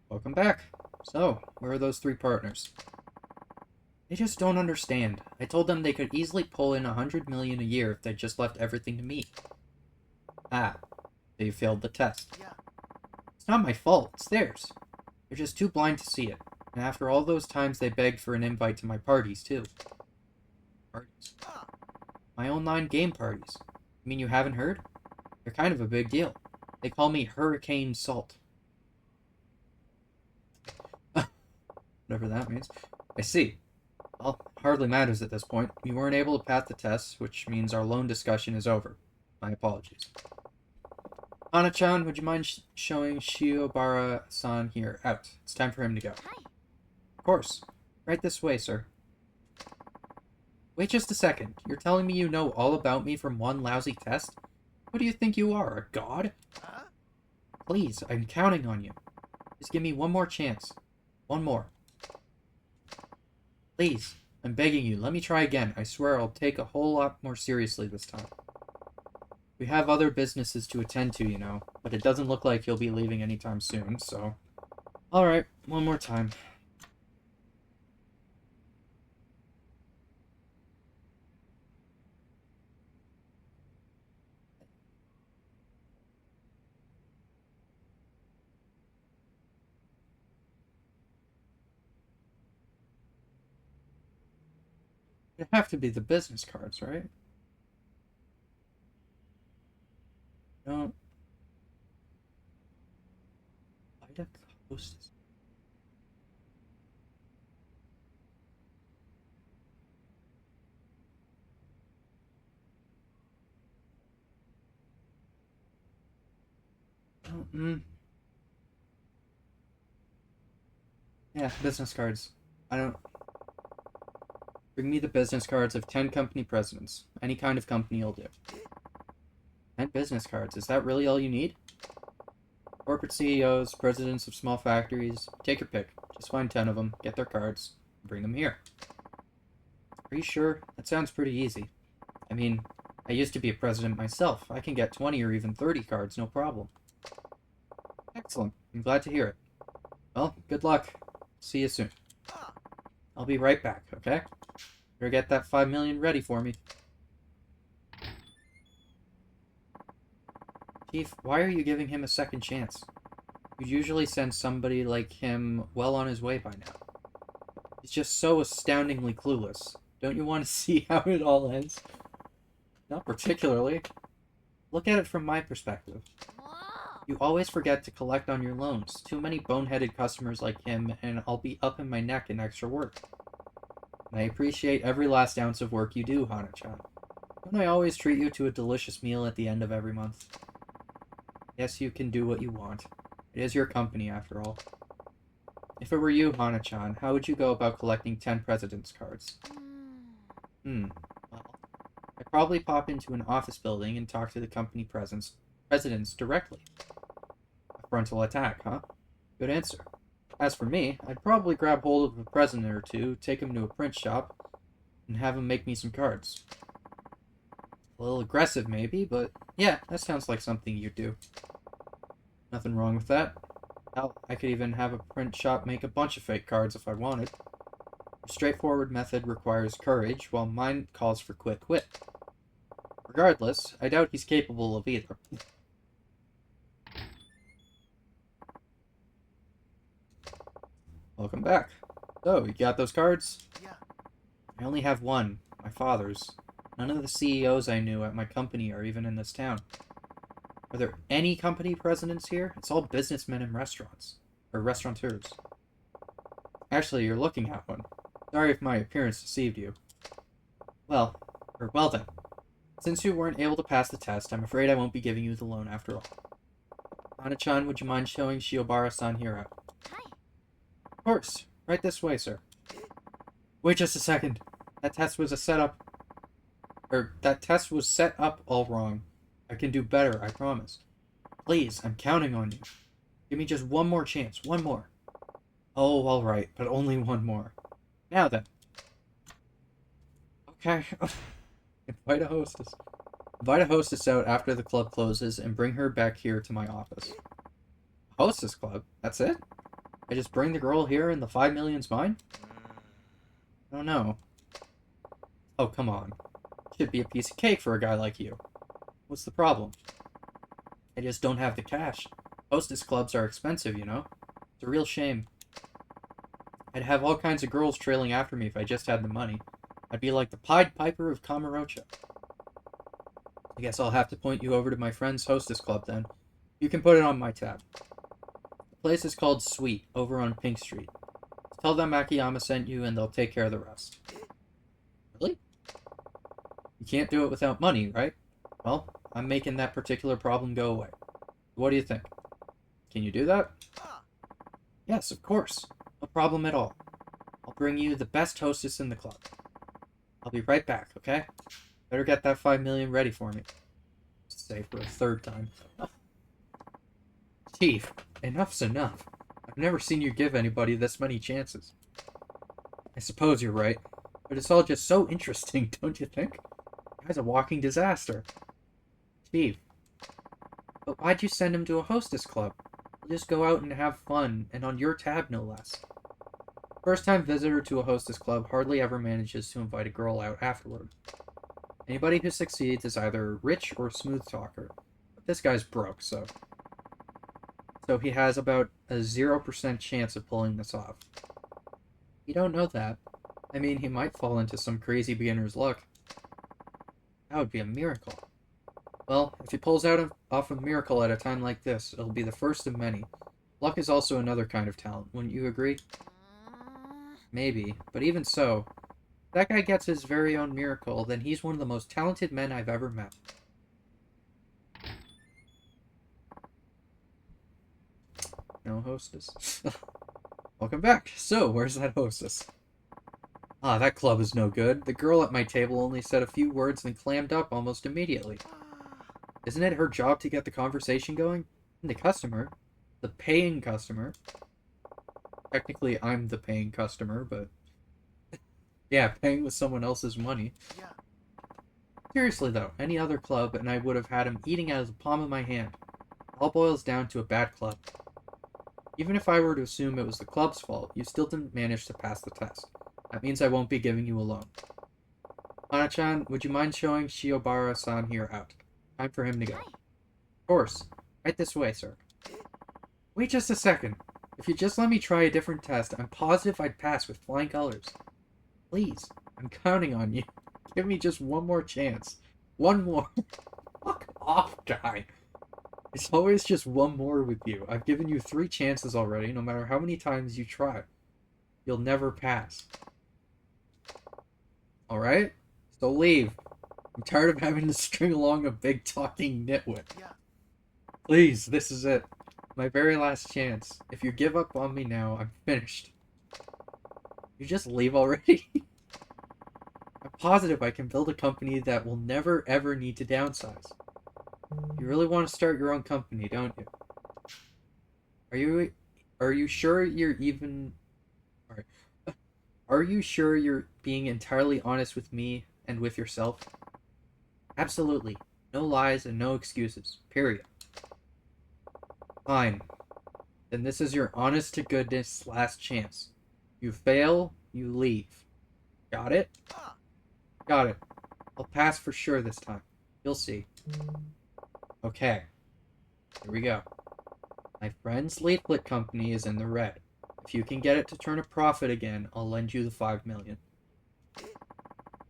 Welcome back. So, where are those 3 partners? They just don't understand. I told them they could easily pull in 100 million a year if they just left everything to me. Ah, they failed the test. It's not my fault, it's theirs. They're just too blind to see it. And after all those times they begged for an invite to my parties, too. Parties? My online game parties. You mean you haven't heard? They're kind of a big deal. They call me Hurricane Salt. Whatever that means. I see. Well, hardly matters at this point. You weren't able to pass the test, which means our loan discussion is over. My apologies. Hana-chan, would you mind showing Shiobara-san here out? It's time for him to go.
Hi.
Of course. Right this way, sir. Wait just a second. You're telling me you know all about me from one lousy test? What do you think you are, a god? Please, I'm counting on you. Just give me one more chance. One more. Please, I'm begging you, let me try again. I swear I'll take a whole lot more seriously this time. We have other businesses to attend to, you know, but it doesn't look like you'll be leaving anytime soon, so... Alright, one more time. It'd have to be the business cards, right? No. Ida Coast. Yeah, business cards. I don't... Bring me the business cards of 10 company presidents. Any kind of company will do. 10 business cards. Is that really all you need? Corporate CEOs, presidents of small factories. Take your pick. Just find 10 of them, get their cards, and bring them here. Are you sure? That sounds pretty easy. I mean, I used to be a president myself. I can get 20 or even 30 cards, no problem. Excellent. I'm glad to hear it. Well, good luck. See you soon. I'll be right back, okay? Better get that 5 million ready for me. Chief, why are you giving him a second chance? You'd usually send somebody like him well on his way by now. He's just so astoundingly clueless. Don't you want to see how it all ends? Not particularly. Look at it from my perspective. You always forget to collect on your loans. Too many boneheaded customers like him, and I'll be up in my neck in extra work. And I appreciate every last ounce of work you do, Hana-chan. Don't I always treat you to a delicious meal at the end of every month? Yes, you can do what you want. It is your company, after all. If it were you, Hana-chan, how would you go about collecting 10 president's cards? Well, I'd probably pop into an office building and talk to the company presidents directly. A frontal attack, huh? Good answer. As for me, I'd probably grab hold of a president or two, take him to a print shop, and have him make me some cards. A little aggressive, maybe, but yeah, that sounds like something you'd do. Nothing wrong with that. Hell, I could even have a print shop make a bunch of fake cards if I wanted. A straightforward method requires courage, while mine calls for quick wit. Regardless, I doubt he's capable of either. Welcome back. So, you got those cards?
Yeah.
I only have one, my father's. None of the CEOs I knew at my company are even in this town. Are there any company presidents here? It's all businessmen and restaurants. Or restaurateurs. Actually, you're looking at one. Sorry if my appearance deceived you. Well then. Since you weren't able to pass the test, I'm afraid I won't be giving you the loan after all. Hana-chan, would you mind showing Shiobara-san here out?
Hi.
Of course. Right this way, sir. Wait just a second. That test was set up all wrong. I can do better, I promise. Please, I'm counting on you. Give me just one more chance. One more. Oh, alright, but only one more. Now then. Okay. Invite a hostess. Invite a hostess out after the club closes and bring her back here to my office. Hostess club? That's it? I just bring the girl here and the 5 million's mine? I don't know. Oh, come on. Should be a piece of cake for a guy like you. What's the problem? I just don't have the cash. Hostess clubs are expensive, you know? It's a real shame. I'd have all kinds of girls trailing after me if I just had the money. I'd be like the Pied Piper of Kamurocho. I guess I'll have to point you over to my friend's hostess club then. You can put it on my tab. The place is called Sweet, over on Pink Street. Tell them Akiyama sent you and they'll take care of the rest. Really? You can't do it without money, right? Well, I'm making that particular problem go away. What do you think? Can you do that? Yes, of course. No problem at all. I'll bring you the best hostess in the club. I'll be right back, okay? Better get that 5 million ready for me. Say for a third time. Chief, enough's enough. I've never seen you give anybody this many chances. I suppose you're right, but it's all just so interesting, don't you think? The guy's a walking disaster. Chief. But why'd you send him to a hostess club? We'll just go out and have fun, and on your tab no less. First-time visitor to a hostess club hardly ever manages to invite a girl out afterward. Anybody who succeeds is either rich or smooth talker. But this guy's broke, so he has about a 0% chance of pulling this off. You don't know that. I mean, he might fall into some crazy beginner's luck. That would be a miracle. Well, if he pulls off a miracle at a time like this, it'll be the first of many. Luck is also another kind of talent, wouldn't you agree? Maybe, but even so, if that guy gets his very own miracle, then he's one of the most talented men I've ever met. No hostess. Welcome back. So, where's that hostess? Ah, that club is no good. The girl at my table only said a few words and clammed up almost immediately. Isn't it her job to get the conversation going? And the customer. The paying customer. Technically, I'm the paying customer, but... yeah, paying with someone else's money. Seriously, though, any other club, and I would have had him eating out of the palm of my hand. It all boils down to a bad club. Even if I were to assume it was the club's fault, you still didn't manage to pass the test. That means I won't be giving you a loan. Hana-chan, would you mind showing Shiobara-san here out? Time for him to go. Of course. Right this way, sir. Wait just a second. If you just let me try a different test, I'm positive I'd pass with flying colors. Please, I'm counting on you. Give me just one more chance. One more. Fuck off, guy. It's always just one more with you. I've given you 3 chances already, no matter how many times you try. You'll never pass. Alright? So leave. I'm tired of having to string along a big talking nitwit. Please, this is it. My very last chance. If you give up on me now, I'm finished. You just leave already? I'm positive I can build a company that will never ever need to downsize. You really want to start your own company, don't you? Are you sure you're even... Alright. Are you sure you're being entirely honest with me and with yourself? Absolutely. No lies and no excuses. Period. Fine. Then this is your honest-to-goodness last chance. You fail, you leave. Got it? Got it. I'll pass for sure this time. You'll see. Okay. Here we go. My friend's leaflet company is in the red. If you can get it to turn a profit again, I'll lend you the 5 million.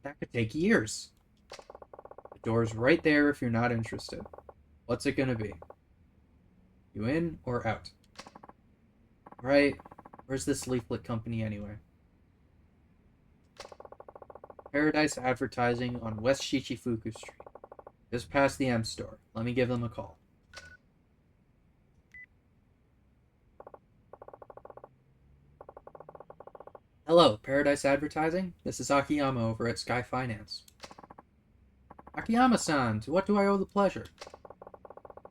That could take years. The door's right there if you're not interested. What's it gonna be? You in or out? Right. Where's this leaflet company anyway? Paradise Advertising on West Shichifuku Street. Just past the M store. Let me give them a call. Hello, Paradise Advertising? This is Akiyama over at Sky Finance. Akiyama-san, to what do I owe the pleasure?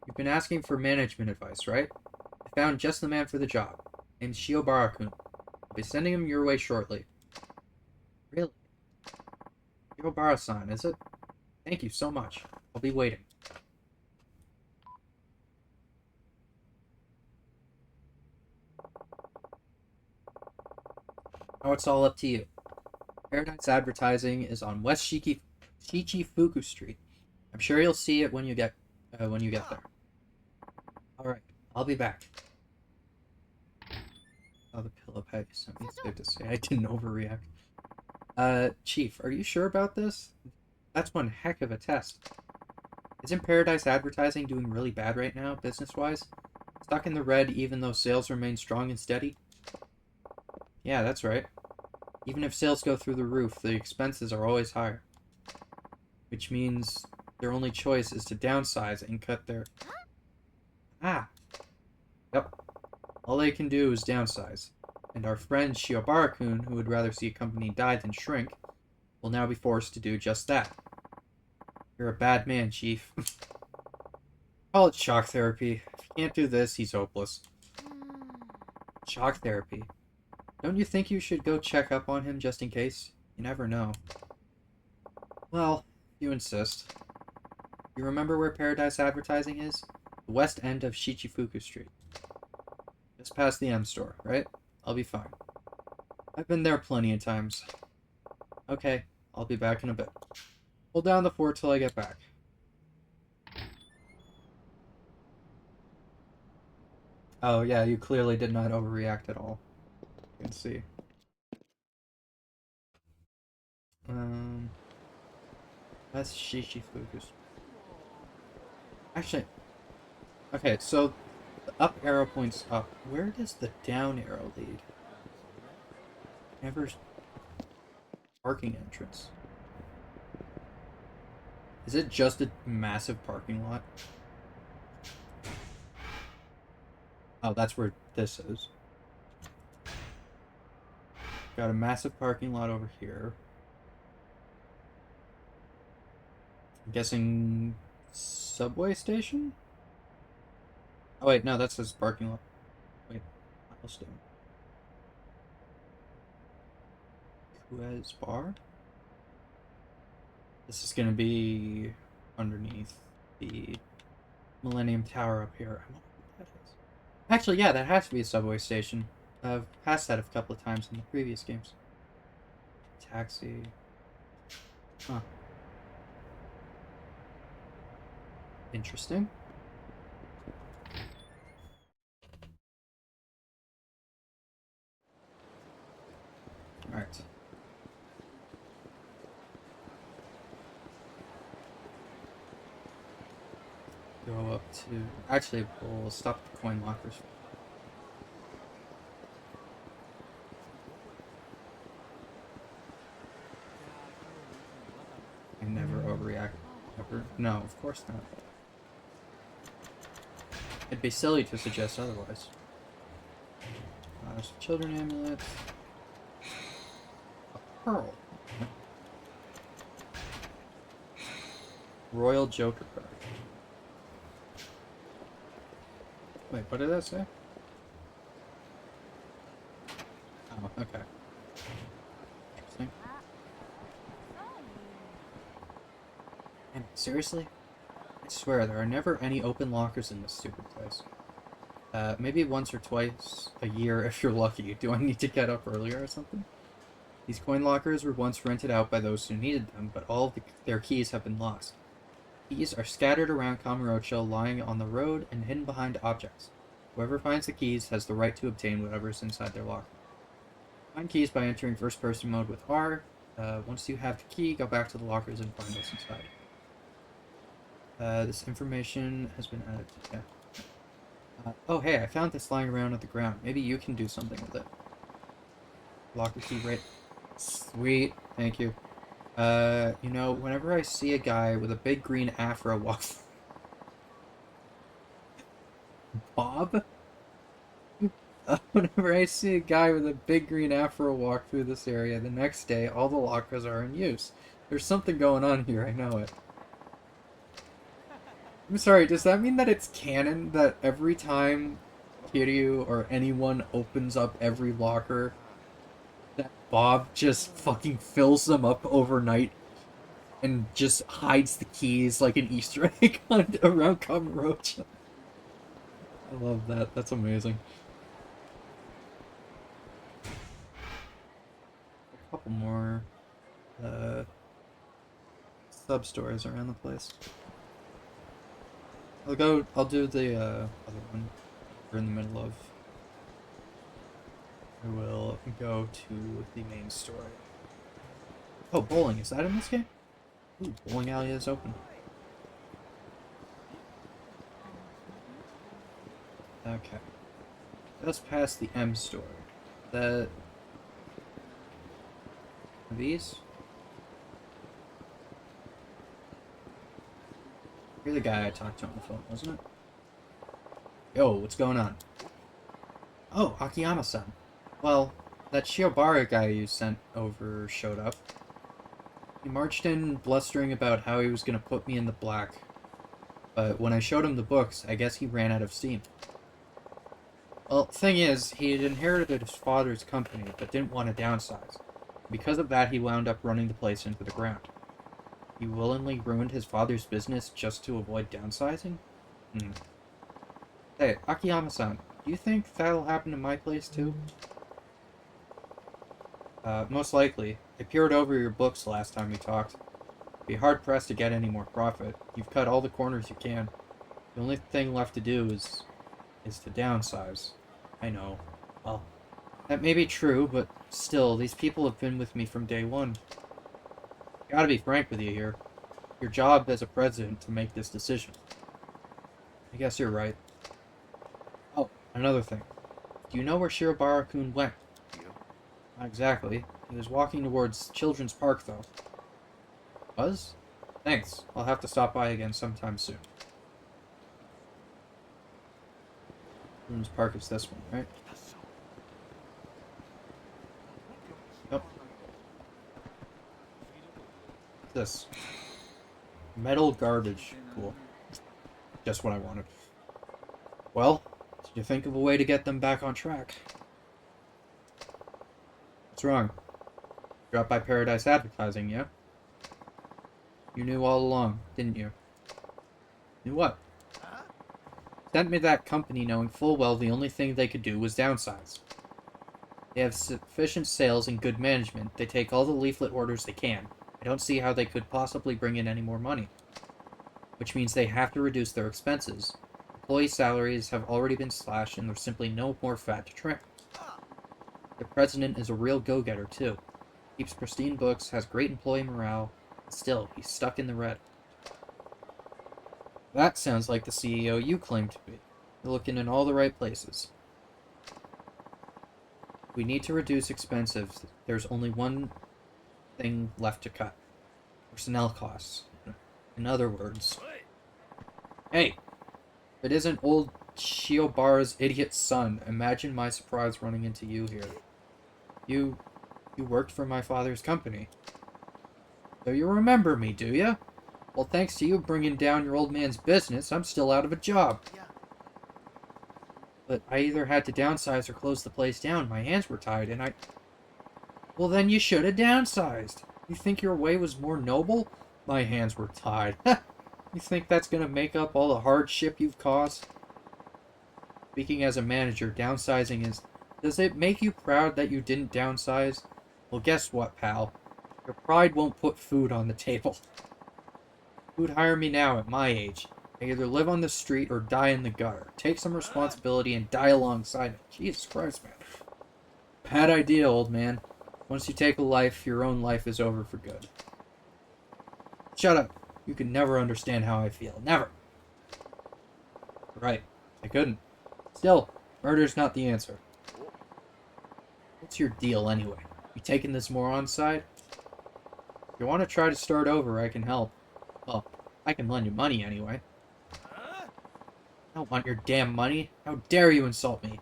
You've been asking for management advice, right? I found just the man for the job. Name's Shiobara-kun. I'll be sending him your way shortly. Really? Shiobara-san, is it? Thank you so much. I'll be waiting. Now it's all up to you. Paradise Advertising is on West Shichifuku Street. I'm sure you'll see it when you get there. Alright, I'll be back. Oh, the pillow peg. Something safe to say. I didn't overreact. Chief, are you sure about this? That's one heck of a test. Isn't Paradise Advertising doing really bad right now, business-wise? Stuck in the red even though sales remain strong and steady? Yeah, that's right. Even if sales go through the roof, the expenses are always higher. Which means their only choice is to downsize and cut their... Ah! Yep. All they can do is downsize. And our friend Shiobara-kun, who would rather see a company die than shrink, will now be forced to do just that. You're a bad man, Chief. Call it shock therapy. If he can't do this, he's hopeless. Shock therapy. Don't you think you should go check up on him just in case? You never know. Well, you insist. You remember where Paradise Advertising is? The west end of Shichifuku Street. Just past the M store, right? I'll be fine. I've been there plenty of times. Okay, I'll be back in a bit. Hold down the fort till I get back. Oh yeah, you clearly did not overreact at all. You can see. That's Shichifuku. Actually, okay, so the up arrow points up. Where does the down arrow lead? Never parking entrance. Is it just a massive parking lot? Oh, that's where this is. Got a massive parking lot over here. I'm guessing subway station? Oh wait, no, that says parking lot. Wait, milestone. Kuez Bar? This is gonna be underneath the Millennium Tower up here. I wonder what that is. Actually, yeah, that has to be a subway station. I've passed that a couple of times in the previous games. Taxi. Huh. Interesting. Alright. Go up to... Actually, we'll stop at the coin lockers. I never overreact. Ever. No, of course not. It'd be silly to suggest otherwise. There's a children amulet. A pearl. Royal Joker card. Wait, what did that say? Oh, okay. Interesting. Man, seriously? I swear, there are never any open lockers in this stupid place. Maybe once or twice a year if you're lucky. Do I need to get up earlier or something? These coin lockers were once rented out by those who needed them, but all of their keys have been lost. Keys are scattered around Kamurocho, lying on the road and hidden behind objects. Whoever finds the keys has the right to obtain whatever is inside their locker. Find keys by entering first-person mode with R. Once you have the key, go back to the lockers and find what's inside. This information has been added. Yeah. Oh, hey, I found this lying around on the ground. Maybe you can do something with it. Locker key right... Sweet. Thank you. You know, whenever I see a guy with a big green afro walk... Bob? Whenever I see a guy with a big green afro walk through this area, the next day, all the lockers are in use. There's something going on here, I know it. I'm sorry, does that mean that it's canon that every time Kiryu or anyone opens up every locker, that Bob just fucking fills them up overnight and just hides the keys like an Easter egg around Kamurocho? I love that. That's amazing. A couple more sub-stories around the place. I'll do the other one we're in the middle of. I will go to the main story. Oh, bowling, is that in this game? Ooh, bowling alley is open. Okay. Just past the M store. These? You're the guy I talked to on the phone, wasn't it? Yo, what's going on? Oh, Akiyama-san. Well, that Shiobara guy you sent over showed up. He marched in blustering about how he was gonna put me in the black. But when I showed him the books, I guess he ran out of steam. Well, thing is, he had inherited his father's company, but didn't want to downsize. Because of that, he wound up running the place into the ground. He willingly ruined his father's business just to avoid downsizing? Hey, Akiyama-san, do you think that'll happen to my place too? Most likely. I peered over your books last time we talked. Be hard-pressed to get any more profit. You've cut all the corners you can. The only thing left to do is to downsize. I know. Well, that may be true, but still, these people have been with me from day one. Gotta be frank with you here. Your job as a president to make this decision. I guess you're right. Oh, another thing. Do you know where Shirobara-kun went? Not exactly. He was walking towards Children's Park, though. Was? Thanks. I'll have to stop by again sometime soon. Children's Park is this one, right? Yep. What's this? Metal garbage. Cool. Just what I wanted. Well, did you think of a way to get them back on track? What's wrong? Dropped by Paradise Advertising, yeah? You knew all along, didn't you? Knew what? Sent me that company knowing full well the only thing they could do was downsize. They have sufficient sales and good management. They take all the leaflet orders they can. I don't see how they could possibly bring in any more money. Which means they have to reduce their expenses. Employee salaries have already been slashed and there's simply no more fat to trim. The president is a real go-getter, too. Keeps pristine books, has great employee morale, but still, he's stuck in the red. That sounds like the CEO you claim to be. You're looking in all the right places. We need to reduce expenses. There's only one thing left to cut. Personnel costs. In other words... Hey! If it isn't old Shiobara's idiot son, imagine my surprise running into you here. You worked for my father's company. So you remember me, do ya? Well, thanks to you bringing down your old man's business, I'm still out of a job. But I either had to downsize or close the place down. My hands were tied, and I... Well, then you should have downsized. You think your way was more noble? My hands were tied. You think that's gonna make up all the hardship you've caused? Speaking as a manager, downsizing is... Does it make you proud that you didn't downsize? Well, guess what, pal? Your pride won't put food on the table. Who'd hire me now at my age? I either live on the street or die in the gutter. Take some responsibility and die alongside me. Jesus Christ, man. Bad idea, old man. Once you take a life, your own life is over for good. Shut up. You can never understand how I feel. Never. Right. I couldn't. Still, murder's not the answer. What's your deal, anyway? You taking this moron's side? If you want to try to start over, I can help. Well, I can lend you money, anyway. I don't want your damn money. How dare you insult me?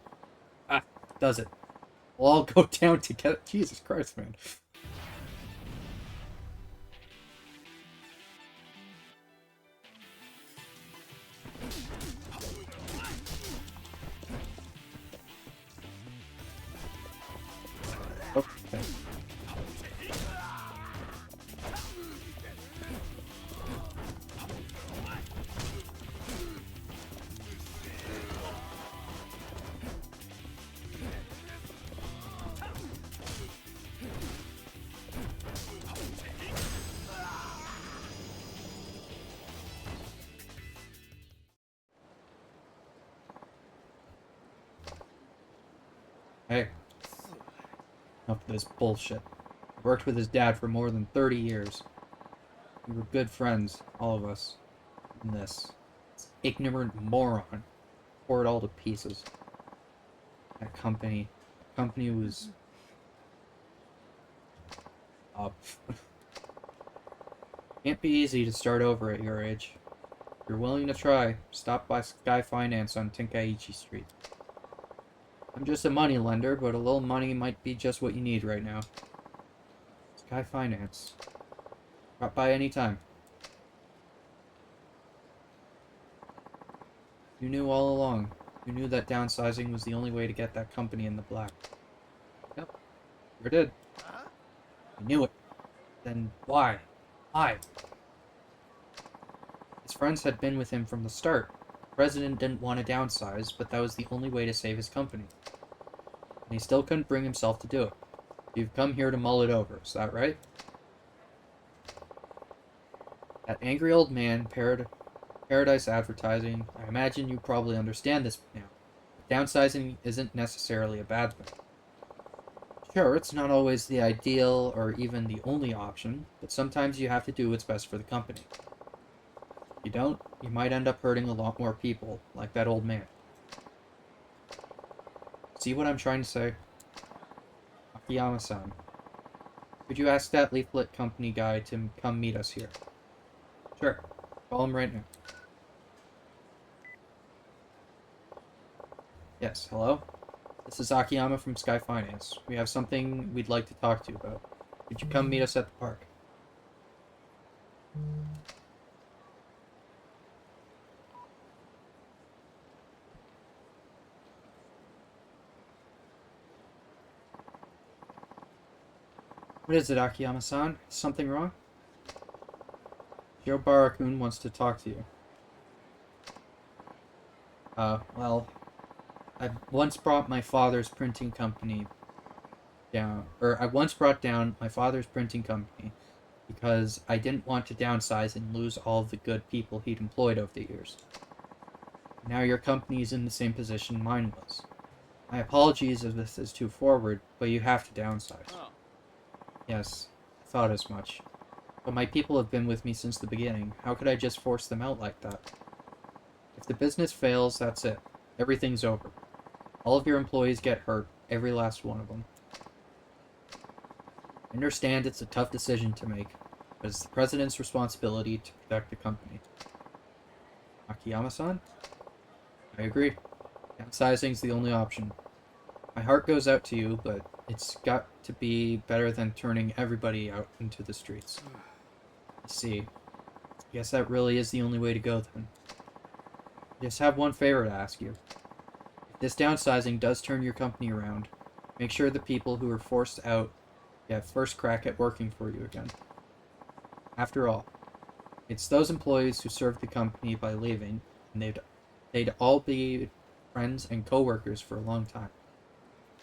Ah, does it. We'll all go down together. Jesus Christ, man. Enough of this bullshit. I worked with his dad for more than 30 years. We were good friends, all of us. And this ignorant moron tore it all to pieces. That company was up. Can't be easy to start over at your age. If you're willing to try, stop by Sky Finance on Tenkaichi Street. I'm just a money lender, but a little money might be just what you need right now. Sky Finance. Drop by any time. You knew all along. You knew that downsizing was the only way to get that company in the black. Yep. Sure did. You knew it. Then why? Why? His friends had been with him from the start. The president didn't want to downsize, but that was the only way to save his company. And he still couldn't bring himself to do it. You've come here to mull it over, is that right? That angry old man, Paradise Advertising, I imagine you probably understand this now. Downsizing isn't necessarily a bad thing. Sure, it's not always the ideal or even the only option, but sometimes you have to do what's best for the company. If you don't, you might end up hurting a lot more people, like that old man. See what I'm trying to say? Akiyama-san, could you ask that leaflet company guy to come meet us here? Sure. Call him right now. Yes, hello? This is Akiyama from Sky Finance. We have something we'd like to talk to you about. Could you come meet us at the park? What is it, Akiyama-san? Is something wrong? Shiobara-kun wants to talk to you. Well, I once brought my father's printing company down, or I once brought down my father's printing company because I didn't want to downsize and lose all of the good people he'd employed over the years. Now your company is in the same position mine was. My apologies if this is too forward, but you have to downsize.
Oh.
Yes, I thought as much. But my people have been with me since the beginning. How could I just force them out like that? If the business fails, that's it. Everything's over. All of your employees get hurt, every last one of them. I understand it's a tough decision to make, but it's the president's responsibility to protect the company. Akiyama-san? I agree. Downsizing's the only option. My heart goes out to you, but it's got to be better than turning everybody out into the streets. I see. Guess that really is the only way to go then. I just have one favor to ask you. If this downsizing does turn your company around, make sure the people who were forced out get first crack at working for you again. After all, it's those employees who served the company by leaving, and they'd all be friends and co-workers for a long time.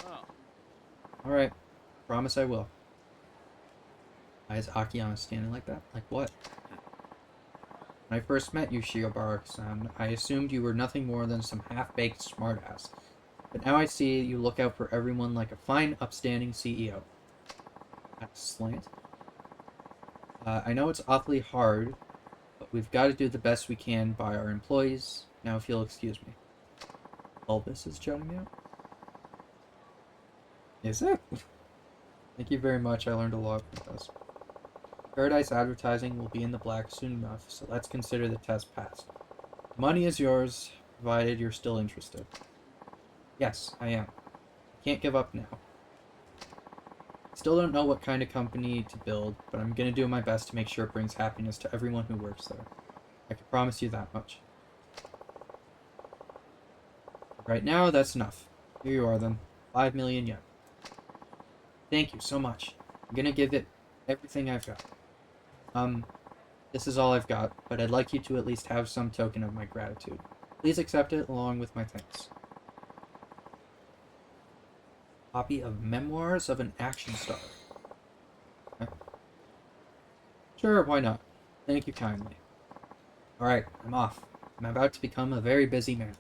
Oh.
Alright, promise I will. Why is Akiyama standing like that? Like what? When I first met you, Shiobara-san, I assumed you were nothing more than some half-baked smartass. But now I see you look out for everyone like a fine, upstanding CEO. That's slant. I know it's awfully hard, but we've got to do the best we can by our employees. Now if you'll excuse me. Elvis is shouting me out? Is it? Thank you very much, I learned a lot from this. Paradise Advertising will be in the black soon enough, so let's consider the test passed. The money is yours, provided you're still interested. Yes, I am. I can't give up now. Still don't know what kind of company to build, but I'm gonna do my best to make sure it brings happiness to everyone who works there. I can promise you that much. Right now, that's enough. Here you are then. 5 million yen. Thank you so much. I'm gonna give it everything I've got. This is all I've got, but I'd like you to at least have some token of my gratitude. Please accept it along with my thanks. Copy of Memoirs of an Action Star. Okay. Sure, why not? Thank you kindly. Alright, I'm off. I'm about to become a very busy man.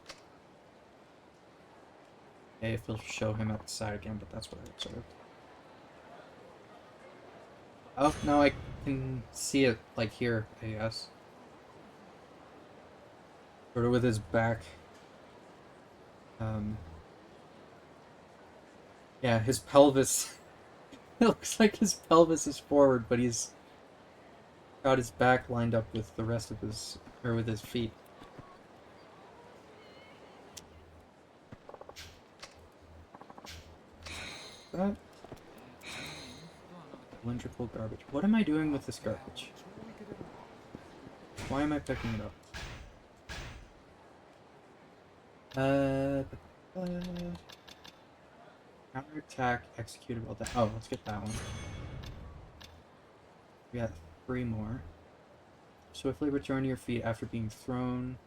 Okay, if we'll show him at the side again, but that's what I observed. Oh, now I can see it, like, here, I guess. Sort of with his back. Yeah, his pelvis. It looks like his pelvis is forward, but he's got his back lined up with the rest of his, or with his feet. That cylindrical garbage. What am I doing with this garbage? Why am I picking it up? Counterattack executable. Oh, let's get that one. We got 3 more. Swiftly return to your feet after being thrown.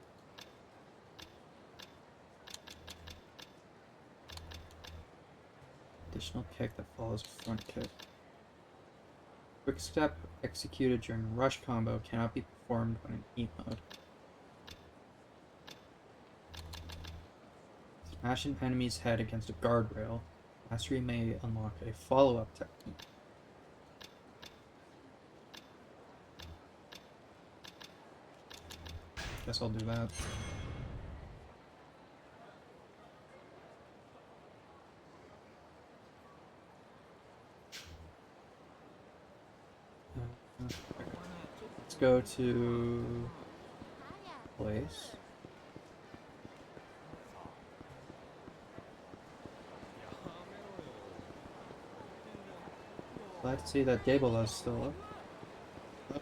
Additional kick that follows front kick. Quick step executed during rush combo cannot be performed when in eat mode. Smash an enemy's head against a guardrail. Mastery may unlock a follow-up technique. Guess I'll do that. Let's go to place. Glad to see that gable is still up.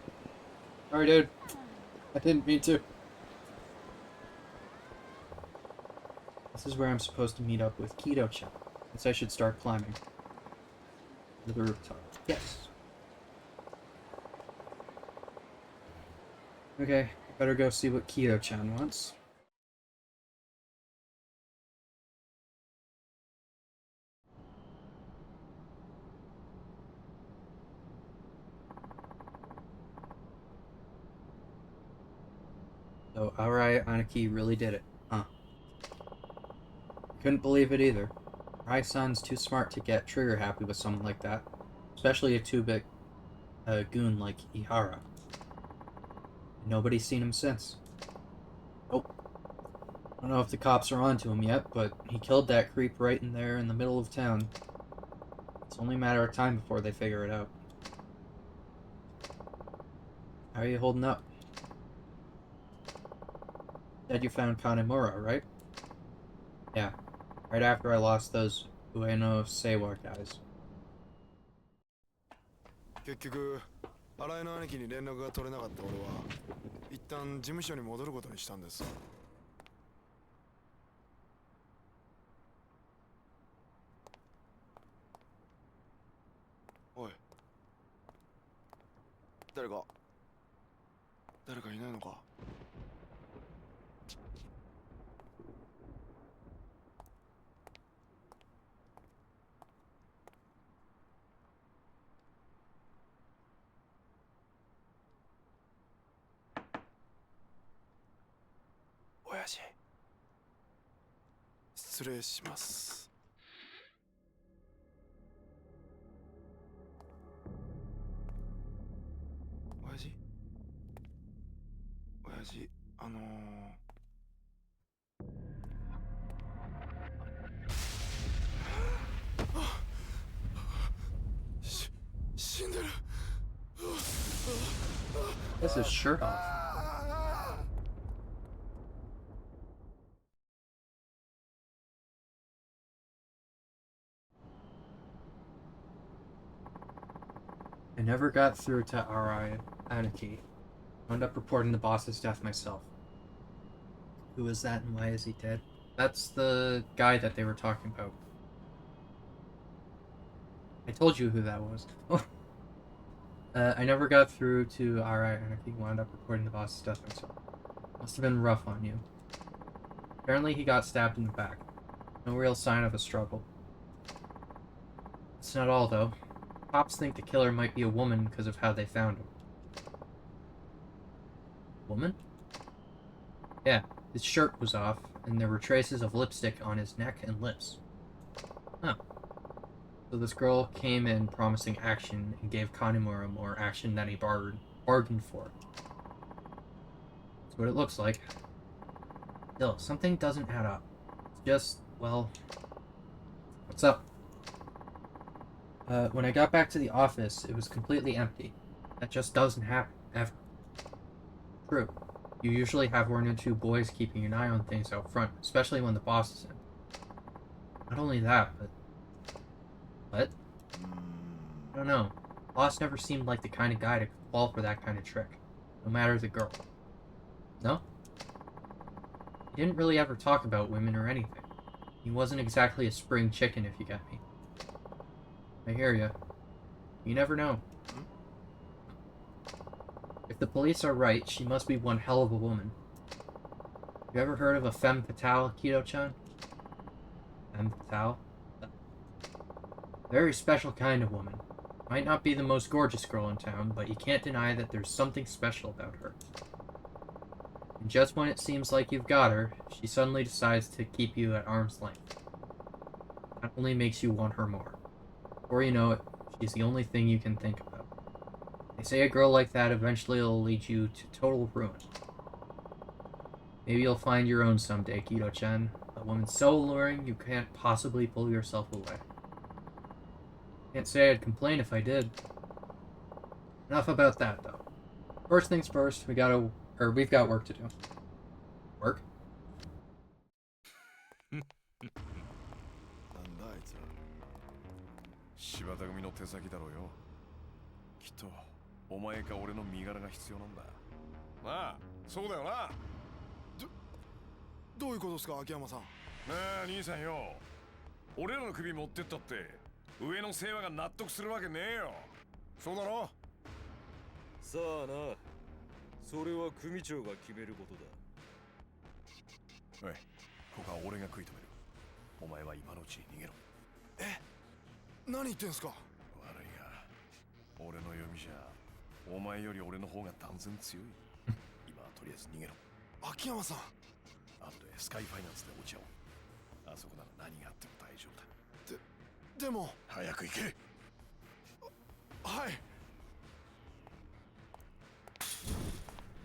Sorry, dude. I didn't mean to. This is where I'm supposed to meet up with Kido-chan. Guess I should start climbing to the rooftop. Yes. Okay, better go see what Kido-chan wants. So, Arai Aniki really did it, huh? Couldn't believe it either. Arai-san's too smart to get trigger happy with someone like that. Especially a 2-bit goon like Ihara. Nobody's seen him since. Nope. I don't know if the cops are onto him yet, but he killed that creep right in there in the middle of town. It's only a matter of time before they figure it out. How are you holding up? Said you found Kanemura, right? Yeah. Right after I lost those Ueno Seiwa guys.
結局新井の兄貴に連絡が取れなかった俺は一旦事務所に戻ることにしたんです。おい、誰かいないのか。親父、失礼します。親父、死んでる。
He has his shirt off. I never got through to Arai Aniki. Wound up reporting the boss's death myself. Who is that and why is he dead? That's the guy that they were talking about. I told you who that was. I never got through to Arai Aniki. Wound up reporting the boss's death myself. Must have been rough on you. Apparently he got stabbed in the back. No real sign of a struggle. That's not all, though. Cops think the killer might be a woman because of how they found him. Woman? Yeah, his shirt was off, and there were traces of lipstick on his neck and lips. Huh. So this girl came in promising action and gave Kanemura more action than he bargained for. That's what it looks like. Still, something doesn't add up. It's just, well... What's up? When I got back to the office, it was completely empty. That just doesn't happen, ever. True. You usually have one or two boys keeping an eye on things out front, especially when the boss is in. Not only that, but... What? I don't know. Boss never seemed like the kind of guy to fall for that kind of trick. No matter the girl. No? He didn't really ever talk about women or anything. He wasn't exactly a spring chicken, if you get me. I hear ya. You never know. If the police are right, she must be one hell of a woman. You ever heard of a femme fatale, Kido-chan? Femme fatale? Very special kind of woman. Might not be the most gorgeous girl in town, but you can't deny that there's something special about her. And just when it seems like you've got her, she suddenly decides to keep you at arm's length. That only makes you want her more. Before you know it, she's the only thing you can think about. They say a girl like that eventually will lead you to total ruin. Maybe you'll find your own someday, Kido-chan. A woman so alluring you can't possibly pull yourself away. Can't say I'd complain if I did. Enough about that, though. First things first, we've got work to do. Work?
なんだあいつら。
柴田組の手先だろうよ。きっとお前か俺の身柄が必要なんだ。なあ、そうだよな。
どういうことですか、秋山さん。
なあ、兄さんよ。俺らの首持ってったって上の世話が納得するわけねえよ。そうだろ。
さあな。それは組長が決めることだ。
おい、ここは俺が食い止める。お前は今のうちに逃げろ。
何言ってんすか。
悪いが、俺の読みじゃお前より俺の方が断然強い。今はとりあえず逃げろ。
秋山さん。
後でスカイファイナンスで落ち合おう。あそこなら何があっても大丈夫だ。
でも
早く行け。
はい。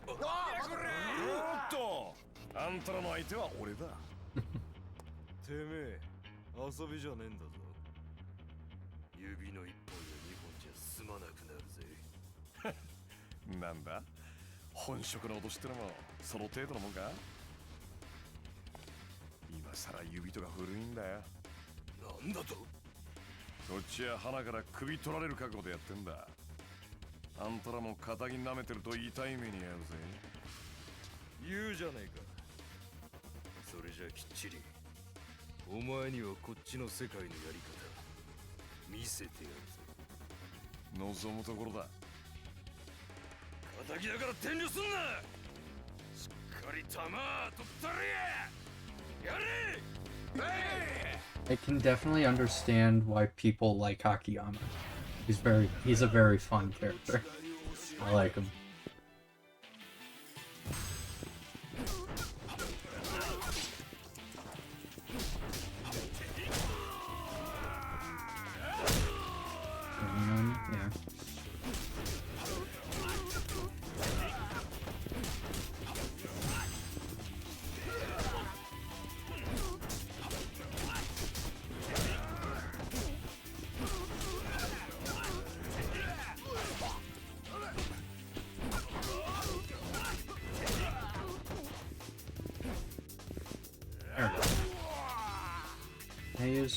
おっと、あんたらの相手は俺だ。
てめえ、遊びじゃねえんだぞ。指の一本や二本じゃ済まなくなるぜ。
なんだ、本職の脅しってのもその程度のもんか。今さら指とか古いんだよ。
なんだと。
こっちは鼻から首取られる覚悟でやってんだ。あんたらも肩に舐めてると痛い目に遭うぜ。
言うじゃねえか。それじゃきっちりお前にはこっちの世界のやり方見せてやるぜ。
望むところだ。
敵だから遠慮すんな。しっかり弾取ったれや。やれ。
I can definitely understand why people like Akiyama. He's a very fun character. I like him. Yeah.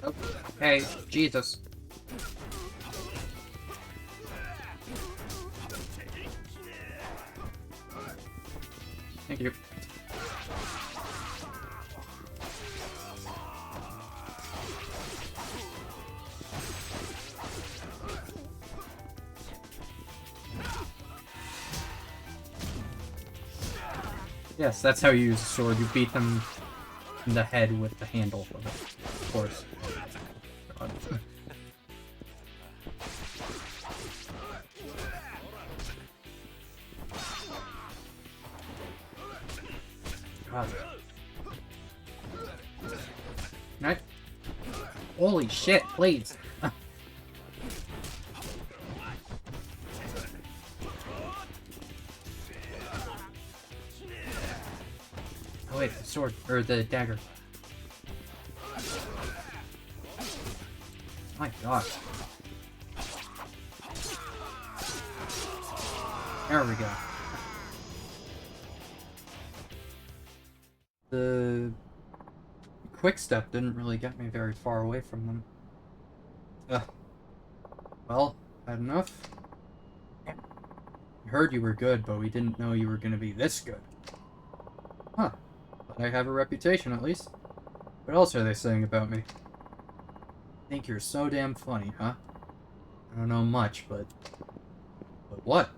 Oh, hey, Jesus. Thank you. Yes, that's how you use a sword. You beat them in the head with the handle of it, of course. God. God. Holy shit, please. Oh wait, the sword, or the dagger. My god. There we go. The quick step didn't really get me very far away from them. Well, had enough. We heard you were good, but we didn't know you were gonna be this good. Huh. But I have a reputation, at least. What else are they saying about me? Think you're so damn funny, huh? I don't know much, but... But what?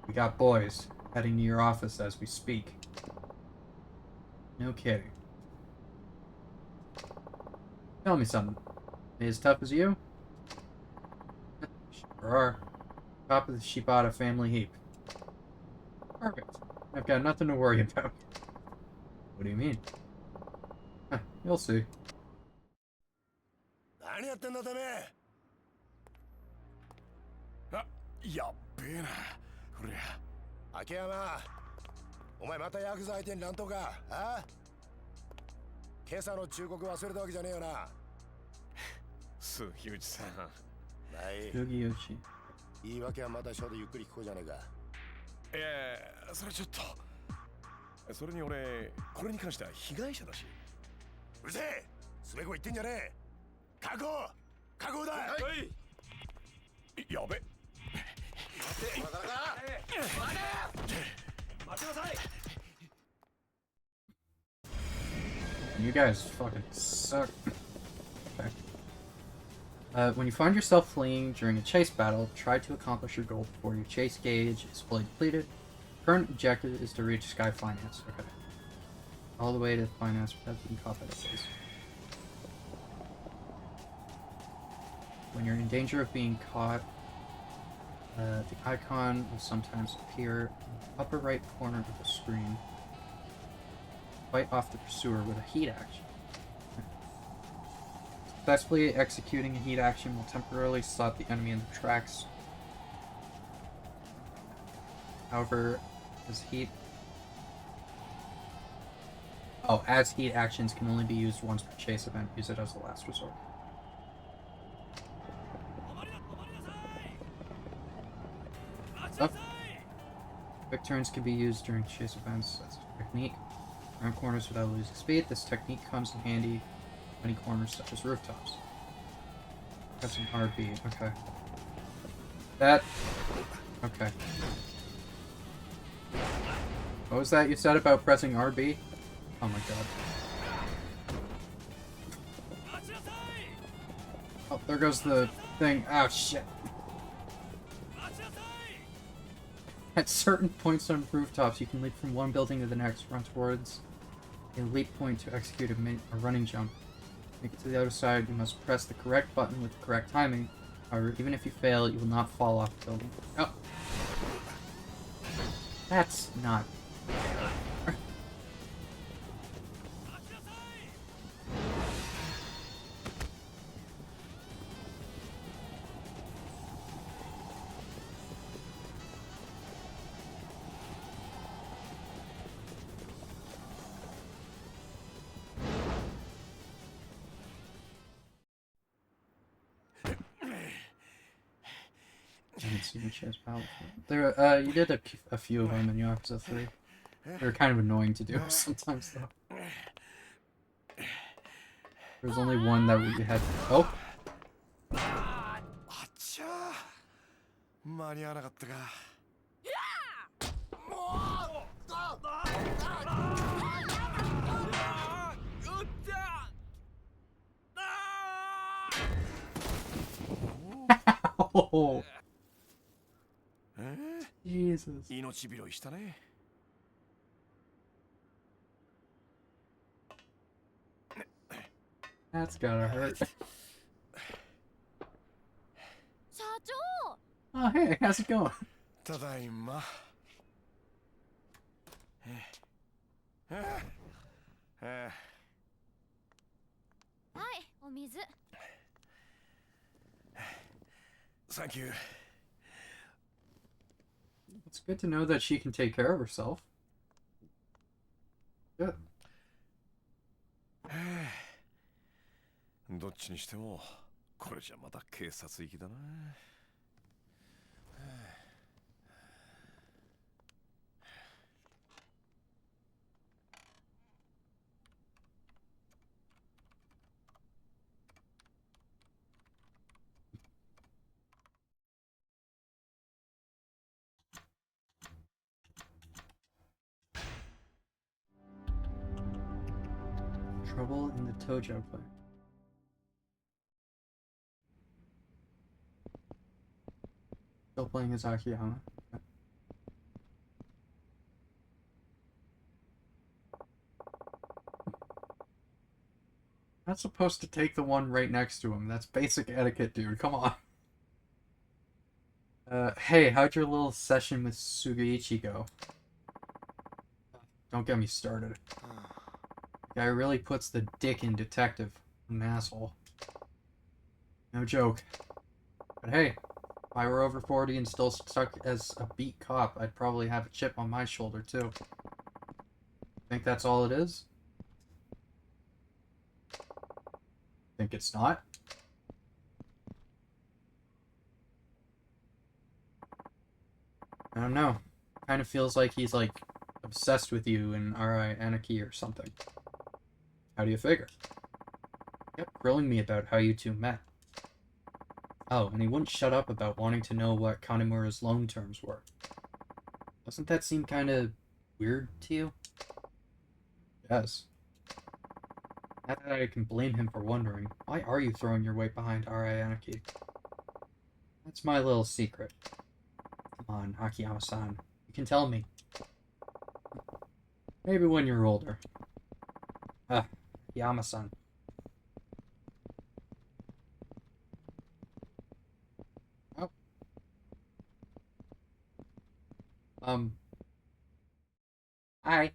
We got boys heading to your office as we speak. No kidding. Tell me something. They as tough as you? Sure are. Top of the Shibata family heap. Perfect. I've got nothing to worry about. What do you mean? Huh, you'll see.
何やってんだてめえ。
あ、やっべえな。こりゃ。
秋山、お前またヤクザ相手に乱闘か。あ？今朝の忠告忘れたわけじゃねえよな。
杉内さん。
ない。
杉内。
言い訳はまた署でゆっくり聞こうじゃねえか。
それちょっと。それに俺、これに関しては被害者だし。
うるせえ。すべこ言ってんじゃねえ。確保。確保だ。はい。
やべ。
待て、なかなか。待てなさい。
You guys fucking suck. Okay. When you find yourself fleeing during a chase battle, try to accomplish your goal before your chase gauge is fully depleted. Current objective is to reach Sky Finance. Okay. All the way to Finance without being caught by the chase. When you're in danger of being caught, the icon will sometimes appear in the upper right corner of the screen. Fight off the pursuer with a heat action. Successfully executing a heat action will temporarily stop the enemy in their tracks. However, as heat actions can only be used once per chase event, use it as a last resort. Quick turns can be used during chase events as a technique. Around corners without losing speed, this technique comes in handy many corners such as rooftops. Pressing RB, okay. That... okay. What was that you said about pressing RB? Oh my god. Oh, there goes the thing. Oh shit. At certain points on rooftops, you can leap from one building to the next, run towards a leap point to execute a running jump. To make it to the other side, you must press the correct button with the correct timing. However, even if you fail, you will not fall off the building. Oh! That's not fair. I haven't seen the chess battle. There, you did a few of them in Yakuza 3. They're kind of annoying to do sometimes, though. There was only one that we had. Oh!
あっちゃー。間に合わなかったか。
Oh! Jesus.
命拾いしたね。
That's gotta hurt.
社長
Oh, hey, how's it going?
ただいま。
はい、お水。
Thank you.
It's good to know that she can take care of herself. Good.
どっちにしてもこれじゃまた警察行きだな。
Trouble in the Tojo plant. Still playing as Akiyama. Okay. Not supposed to take the one right next to him. That's basic etiquette, dude. Come on. Hey, how'd your little session with Sugaichi go? Don't get me started. The guy really puts the dick in detective. An asshole. No joke. But hey, if I were over 40 and still stuck as a beat cop, I'd probably have a chip on my shoulder, too. Think that's all it is? Think it's not? I don't know. Kind of feels like he's, like, obsessed with you and R.I. Anarchy or something. How do you figure? He kept grilling me about how you two met. Oh, and he wouldn't shut up about wanting to know what Kanemura's loan terms were. Doesn't that seem kind of weird to you? Yes. Not that I can blame him for wondering. Why are you throwing your weight behind R.I. Anarchy? That's my little secret. Come on, Akiyama-san. You can tell me. Maybe when you're older. Akiyama-san. Oh. Hi.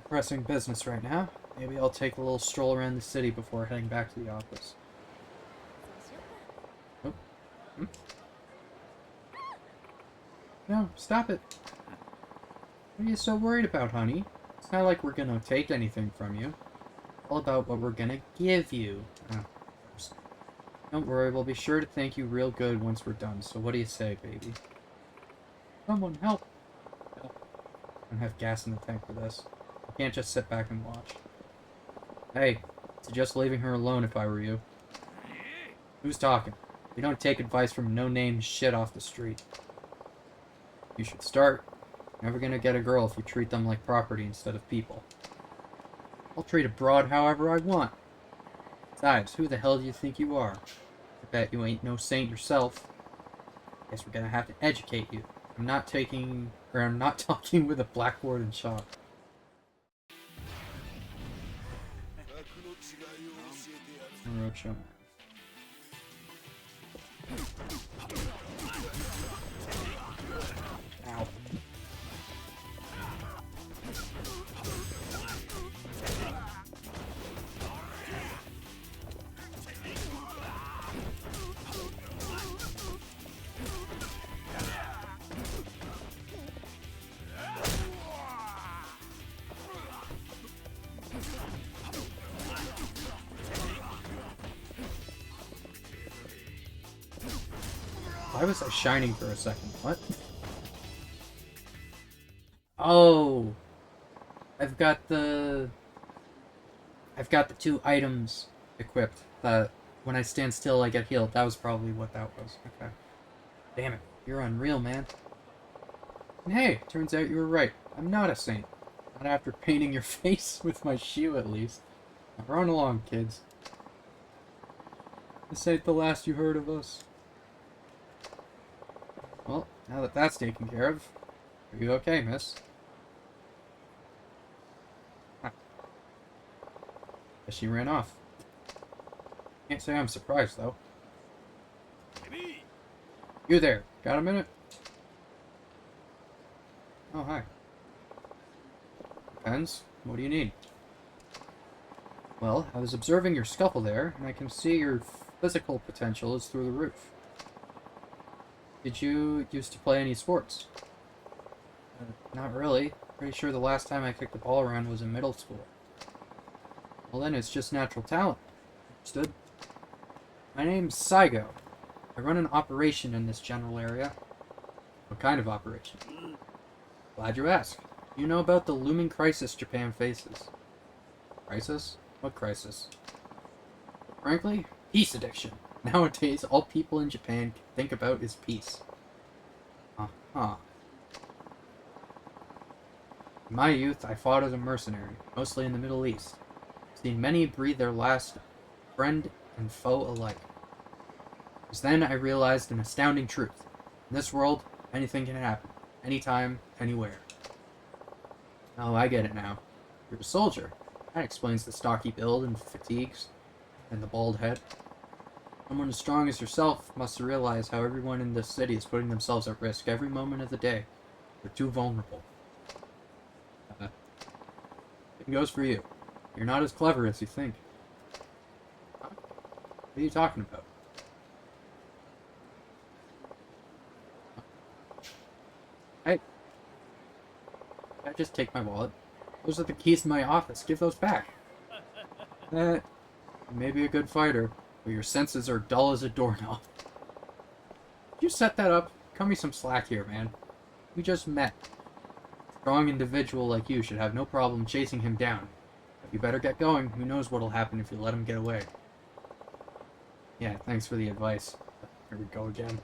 Pressing business right now. Maybe I'll take a little stroll around the city before heading back to the office. Oh. Hmm? No, stop it. What are you so worried about, honey? It's not like we're gonna take anything from you. It's all about what we're gonna give you. Oh, don't worry, we'll be sure to thank you real good once we're done. So what do you say, baby? Someone help! I don't have gas in the tank for this. I can't just sit back and watch. Hey, suggest leaving her alone if I were you. Who's talking? You don't take advice from no-name shit off the street. You should start. You're never gonna get a girl if you treat them like property instead of people. I'll treat a broad however I want. Besides, who the hell do you think you are? I bet you ain't no saint yourself. Guess we're gonna have to educate you. I'm not talking with a blackboard and chalk. Orocho. Ow. Why was I shining for a second? What? Oh, I've got the 2 items equipped that when I stand still I get healed. That was probably what that was. Okay. Damn it. You're unreal, man. And hey, turns out you were right. I'm not a saint. Not after painting your face with my shoe, at least. Now run along, kids. This ain't the last you heard of us. Well, now that that's taken care of, are you okay, miss? Huh. Guess she ran off. Can't say I'm surprised, though. You there, got a minute? Oh, hi. Depends. What do you need? Well, I was observing your scuffle there, and I can see your physical potential is through the roof. Did you used to play any sports? Not really. Pretty sure the last time I kicked the ball around was in middle school. Well then, it's just natural talent. Understood? My name's Saigo. I run an operation in this general area. What kind of operation? Glad you asked. You know about the looming crisis Japan faces. Crisis? What crisis? Frankly, peace addiction. Nowadays, all people in Japan can think about is peace. Uh-huh. In my youth, I fought as a mercenary, mostly in the Middle East. I've seen many breathe their last, friend and foe alike. It was then I realized an astounding truth. In this world, anything can happen. Anytime, anywhere. Oh, I get it now. You're a soldier. That explains the stocky build and fatigues, and the bald head. Someone as strong as yourself must realize how everyone in this city is putting themselves at risk every moment of the day. They're too vulnerable. Same goes for you. You're not as clever as you think. Huh? What are you talking about? Hey. I just take my wallet. Those are the keys to my office. Give those back. You may be a good fighter, but your senses are dull as a doorknob. Did you set that up? Cut me some slack here, man. We just met. A strong individual like you should have no problem chasing him down. But you better get going. Who knows what'll happen if you let him get away. Yeah, thanks for the advice. Here we go again.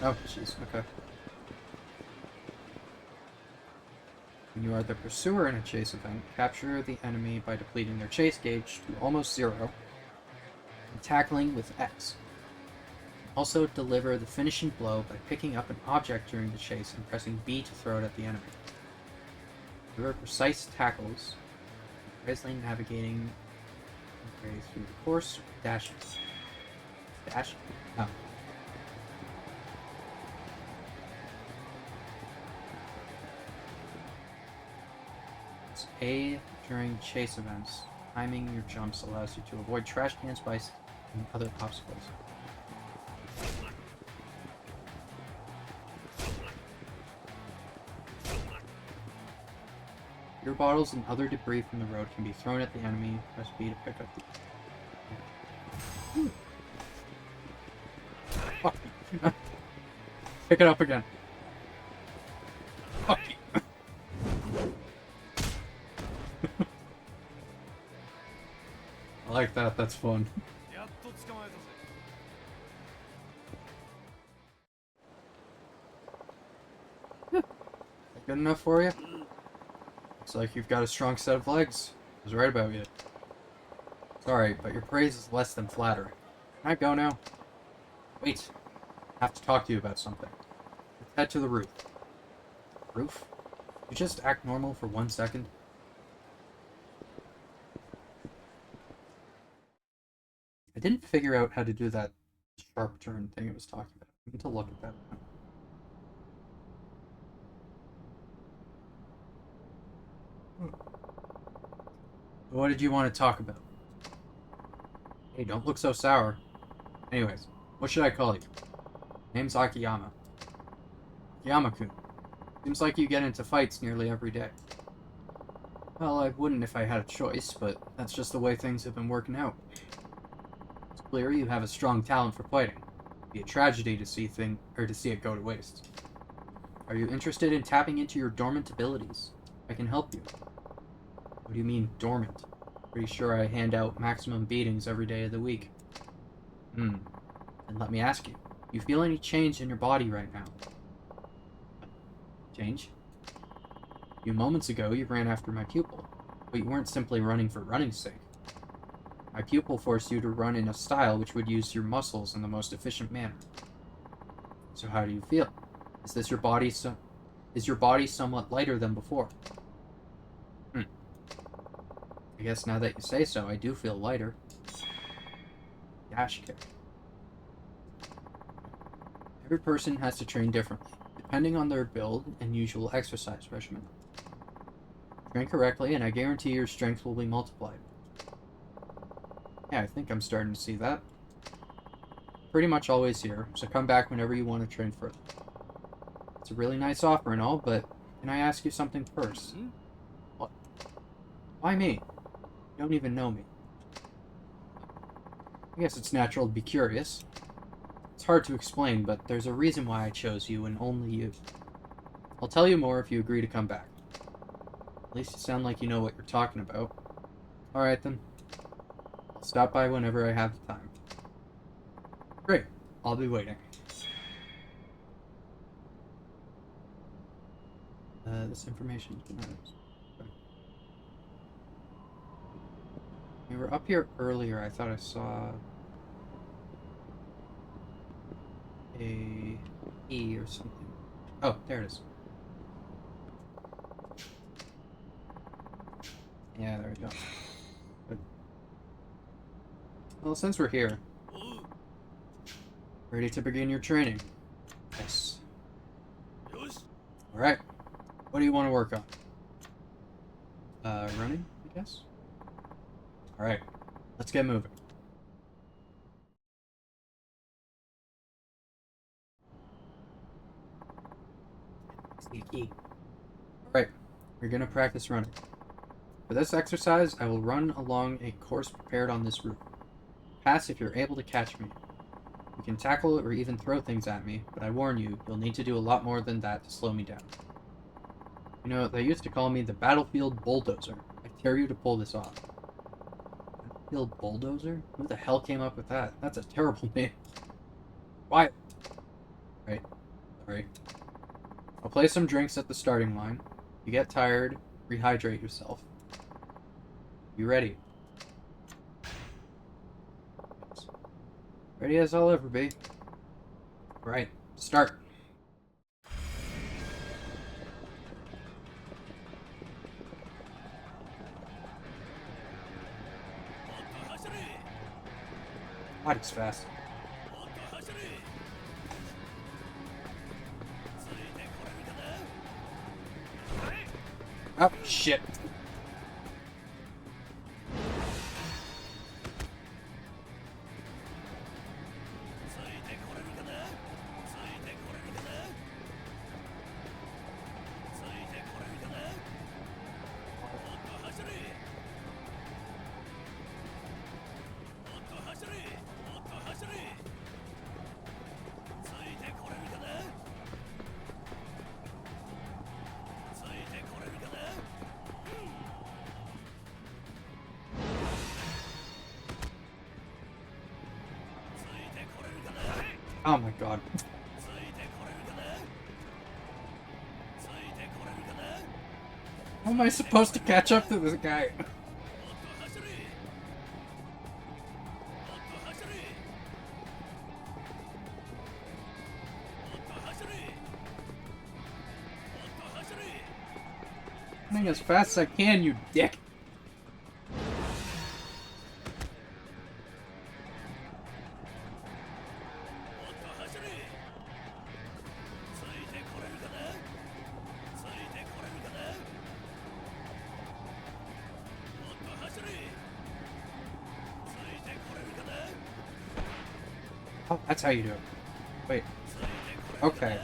Oh, jeez, okay. When you are the pursuer in a chase event, capture the enemy by depleting their chase gauge to almost zero and tackling with X. Also deliver the finishing blow by picking up an object during the chase and pressing B to throw it at the enemy. Deliver precise tackles, wisely navigating through the course, dash. Dash? Oh. A during chase events. Timing your jumps allows you to avoid trash cans, spikes, and other obstacles. Beer bottles and other debris from the road can be thrown at the enemy. Press B to pick up the... Fuck you. Pick it up again. Fuck you. I like that, that's fun. Good enough for you? Looks like you've got a strong set of legs. I was right about you. Sorry, but your praise is less than flattering. Can I go now? Wait. I have to talk to you about something. Let's head to the roof. Roof? You just act normal for 1 second? I didn't figure out how to do that sharp turn thing I was talking about. I need to look at that. What did you want to talk about? Hey, don't look so sour. Anyways, what should I call you? Name's Akiyama. Akiyama-kun. Seems like you get into fights nearly every day. Well, I wouldn't if I had a choice, but that's just the way things have been working out. It's clear you have a strong talent for fighting. It'd be a tragedy to see it go to waste. Are you interested in tapping into your dormant abilities? I can help you. What do you mean, dormant? Pretty sure I hand out maximum beatings every day of the week. And let me ask you, do you feel any change in your body right now? Change? A few moments ago, you ran after my pupil, but you weren't simply running for running's sake. My pupil forced you to run in a style which would use your muscles in the most efficient manner. So how do you feel? Is your body somewhat lighter than before? I guess now that you say so, I do feel lighter. Dash kick. Every person has to train differently. depending on their build and usual exercise regimen. Train correctly, and I guarantee your strength will be multiplied. Yeah, I think I'm starting to see that. Pretty much always here, so come back whenever you want to train further. It's a really nice offer and all, but can I ask you something first? What? Why me? You don't even know me. I guess it's natural to be curious. It's hard to explain, but there's a reason why I chose you and only you. I'll tell you more if you agree to come back. At least you sound like you know what you're talking about. Alright then. I'll stop by whenever I have the time. Great. I'll be waiting. This information matters. Okay. We were up here earlier. I thought I saw a E or something. Oh, there it is. Yeah, there we go. Good. Well, since we're here, ready to begin your training? Yes. Alright. What do you want to work on? Running, I guess? Alright. Let's get moving. Alright. We're gonna practice running. For this exercise, I will run along a course prepared on this route. Pass if you're able to catch me. You can tackle or even throw things at me, but I warn you, you'll need to do a lot more than that to slow me down. You know, they used to call me the Battlefield Bulldozer. I dare you to pull this off. Battlefield Bulldozer? Who the hell came up with that? That's a terrible name. Quiet! Right. Sorry. I'll place some drinks at the starting line. If you get tired, rehydrate yourself. You ready? Ready as I'll ever be. Right, start. God, it's fast. Oh, shit. Oh my god. How am I supposed to catch up to this guy? Running as fast as I can, you dick. Oh, that's how you do it. Wait. Okay.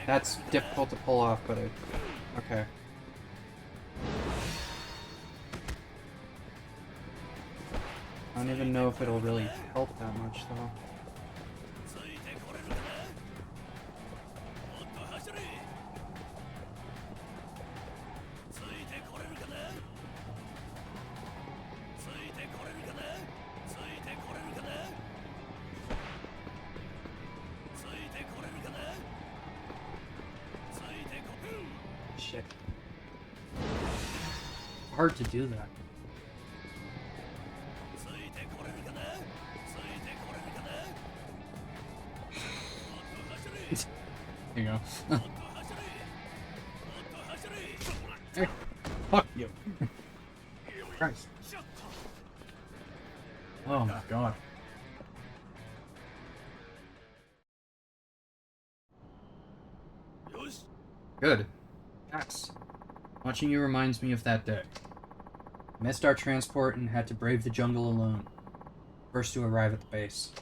That's difficult to pull off, but it... Okay. I don't even know if it'll really help that much, though. Shit. Hard to do that. There you go. Hey, fuck you. Christ. Oh my god. Good. Max. Watching you reminds me of that day. Missed our transport and had to brave the jungle alone. First to arrive at the base.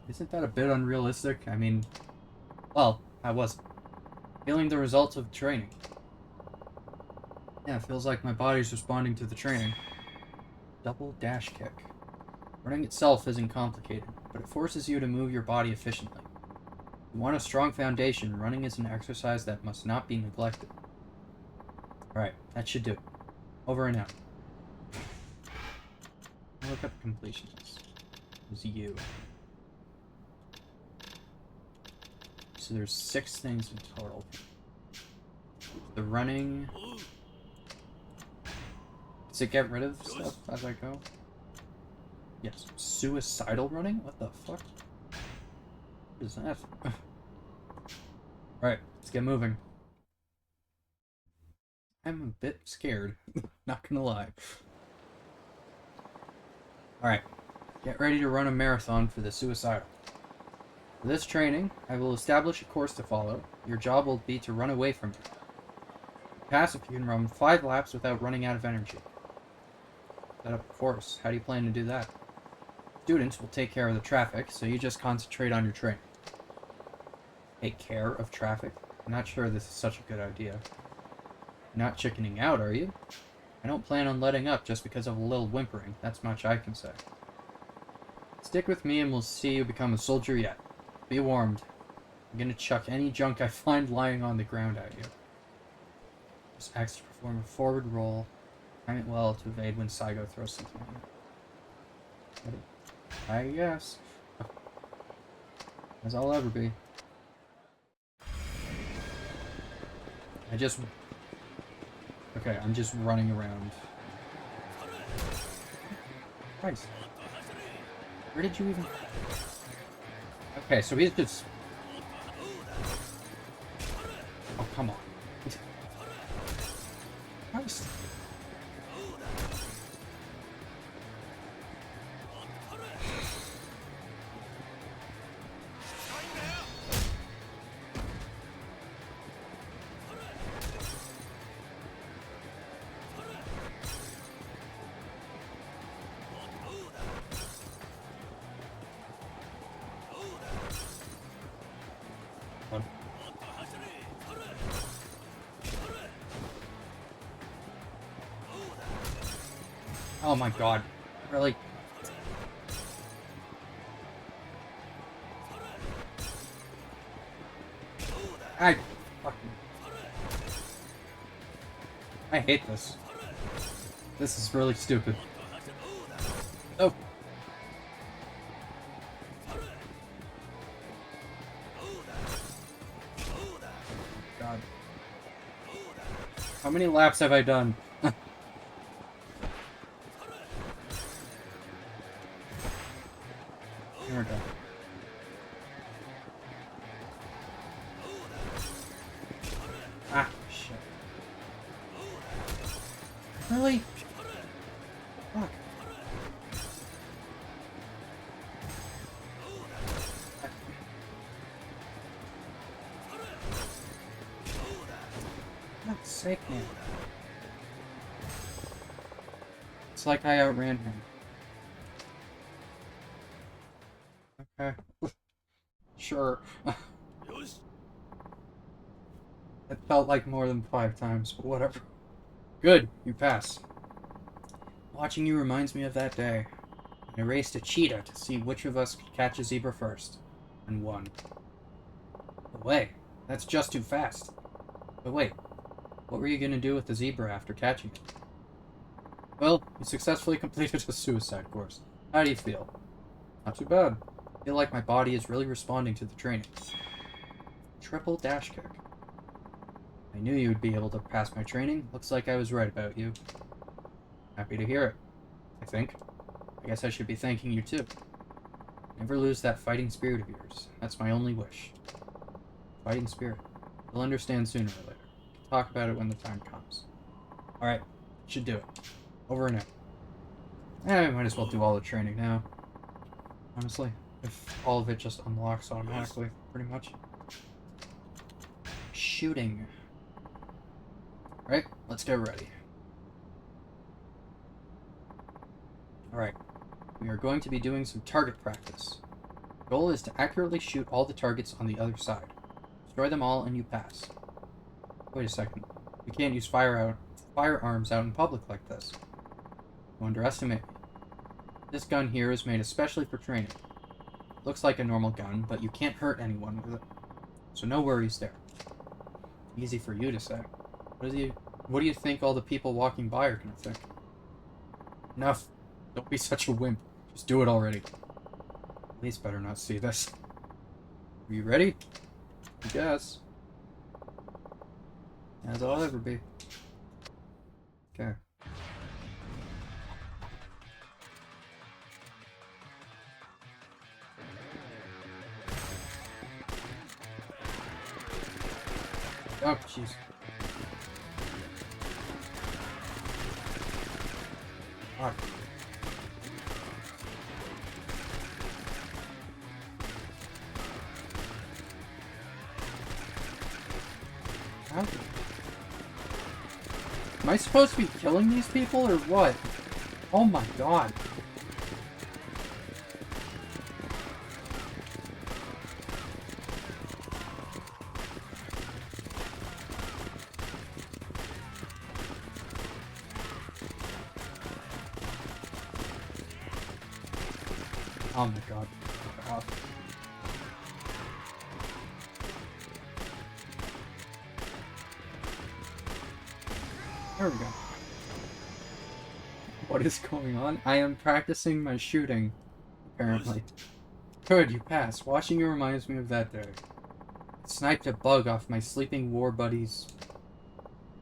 Isn't that a bit unrealistic? I mean, well, I wasn't. Feeling the results of training. Yeah, it feels like my body's responding to the training. Double dash kick. Running itself isn't complicated, but it forces you to move your body efficiently. If you want a strong foundation, running is an exercise that must not be neglected. Alright, that should do it. Over and out. Look up completions. It was you. So there's 6 things in total. The running... Does it get rid of stuff as I go? Yes. Suicidal running? What the fuck? What is that? Alright, let's get moving. I'm a bit scared. Not gonna lie. Alright. Get ready to run a marathon for the suicidal. For this training, I will establish a course to follow. Your job will be to run away from it. Pass if you can run 5 laps without running out of energy. Set up a course. How do you plan to do that? Students will take care of the traffic, so you just concentrate on your training. Take care of traffic? I'm not sure this is such a good idea. You're not chickening out, are you? I don't plan on letting up just because of a little whimpering. That's much I can say. Stick with me and we'll see you become a soldier yet. Be warned. I'm gonna chuck any junk I find lying on the ground at you. Just ask to perform a forward roll. Time it well to evade when Saigo throws something at you. I guess. As I'll ever be. Okay, I'm just running around. Christ. Where did you even... Okay, so he's just... Oh, come on. Christ. Oh my god. Really? I hate this. This is really stupid. Oh. God. How many laps have I done? Here we go. Ah, shit. Really? Fuck. God's sake, man. It's like I outran him. Okay. Sure. It felt like more than 5 times, but whatever. Good, you pass. Watching you reminds me of that day. I raced a cheetah to see which of us could catch a zebra first, and won. But wait, that's just too fast. But wait, what were you gonna do with the zebra after catching it? Well, you successfully completed a suicide course. How do you feel? Not too bad. I feel like my body is really responding to the training. Triple dash kick. I knew you would be able to pass my training. Looks like I was right about you. Happy to hear it, I think. I guess I should be thanking you too. Never lose that fighting spirit of yours. That's my only wish. Fighting spirit. You'll understand sooner or later. Talk about it when the time comes. Alright, should do it. Over and out. I might as well do all the training now. Honestly, if all of it just unlocks automatically, pretty much. shooting. Alright, let's get ready. Alright, we are going to be doing some target practice. The goal is to accurately shoot all the targets on the other side. Destroy them all and you pass. Wait a second. You can't use firearms out in public like this. You underestimate me. This gun here is made especially for training. It looks like a normal gun, but you can't hurt anyone with it. So no worries there. Easy for you to say. What do you think all the people walking by are gonna think? Enough. Don't be such a wimp. Just do it already. Police better not see this. Are you ready? I guess. As I'll ever be. Okay. Oh, jeez. Fuck. How? Am I supposed to be killing these people or what? Oh my god. Oh my god. God. There we go. What is going on? I am practicing my shooting, apparently. Good, you passed. Watching you reminds me of that day. Sniped a bug off my sleeping war buddies.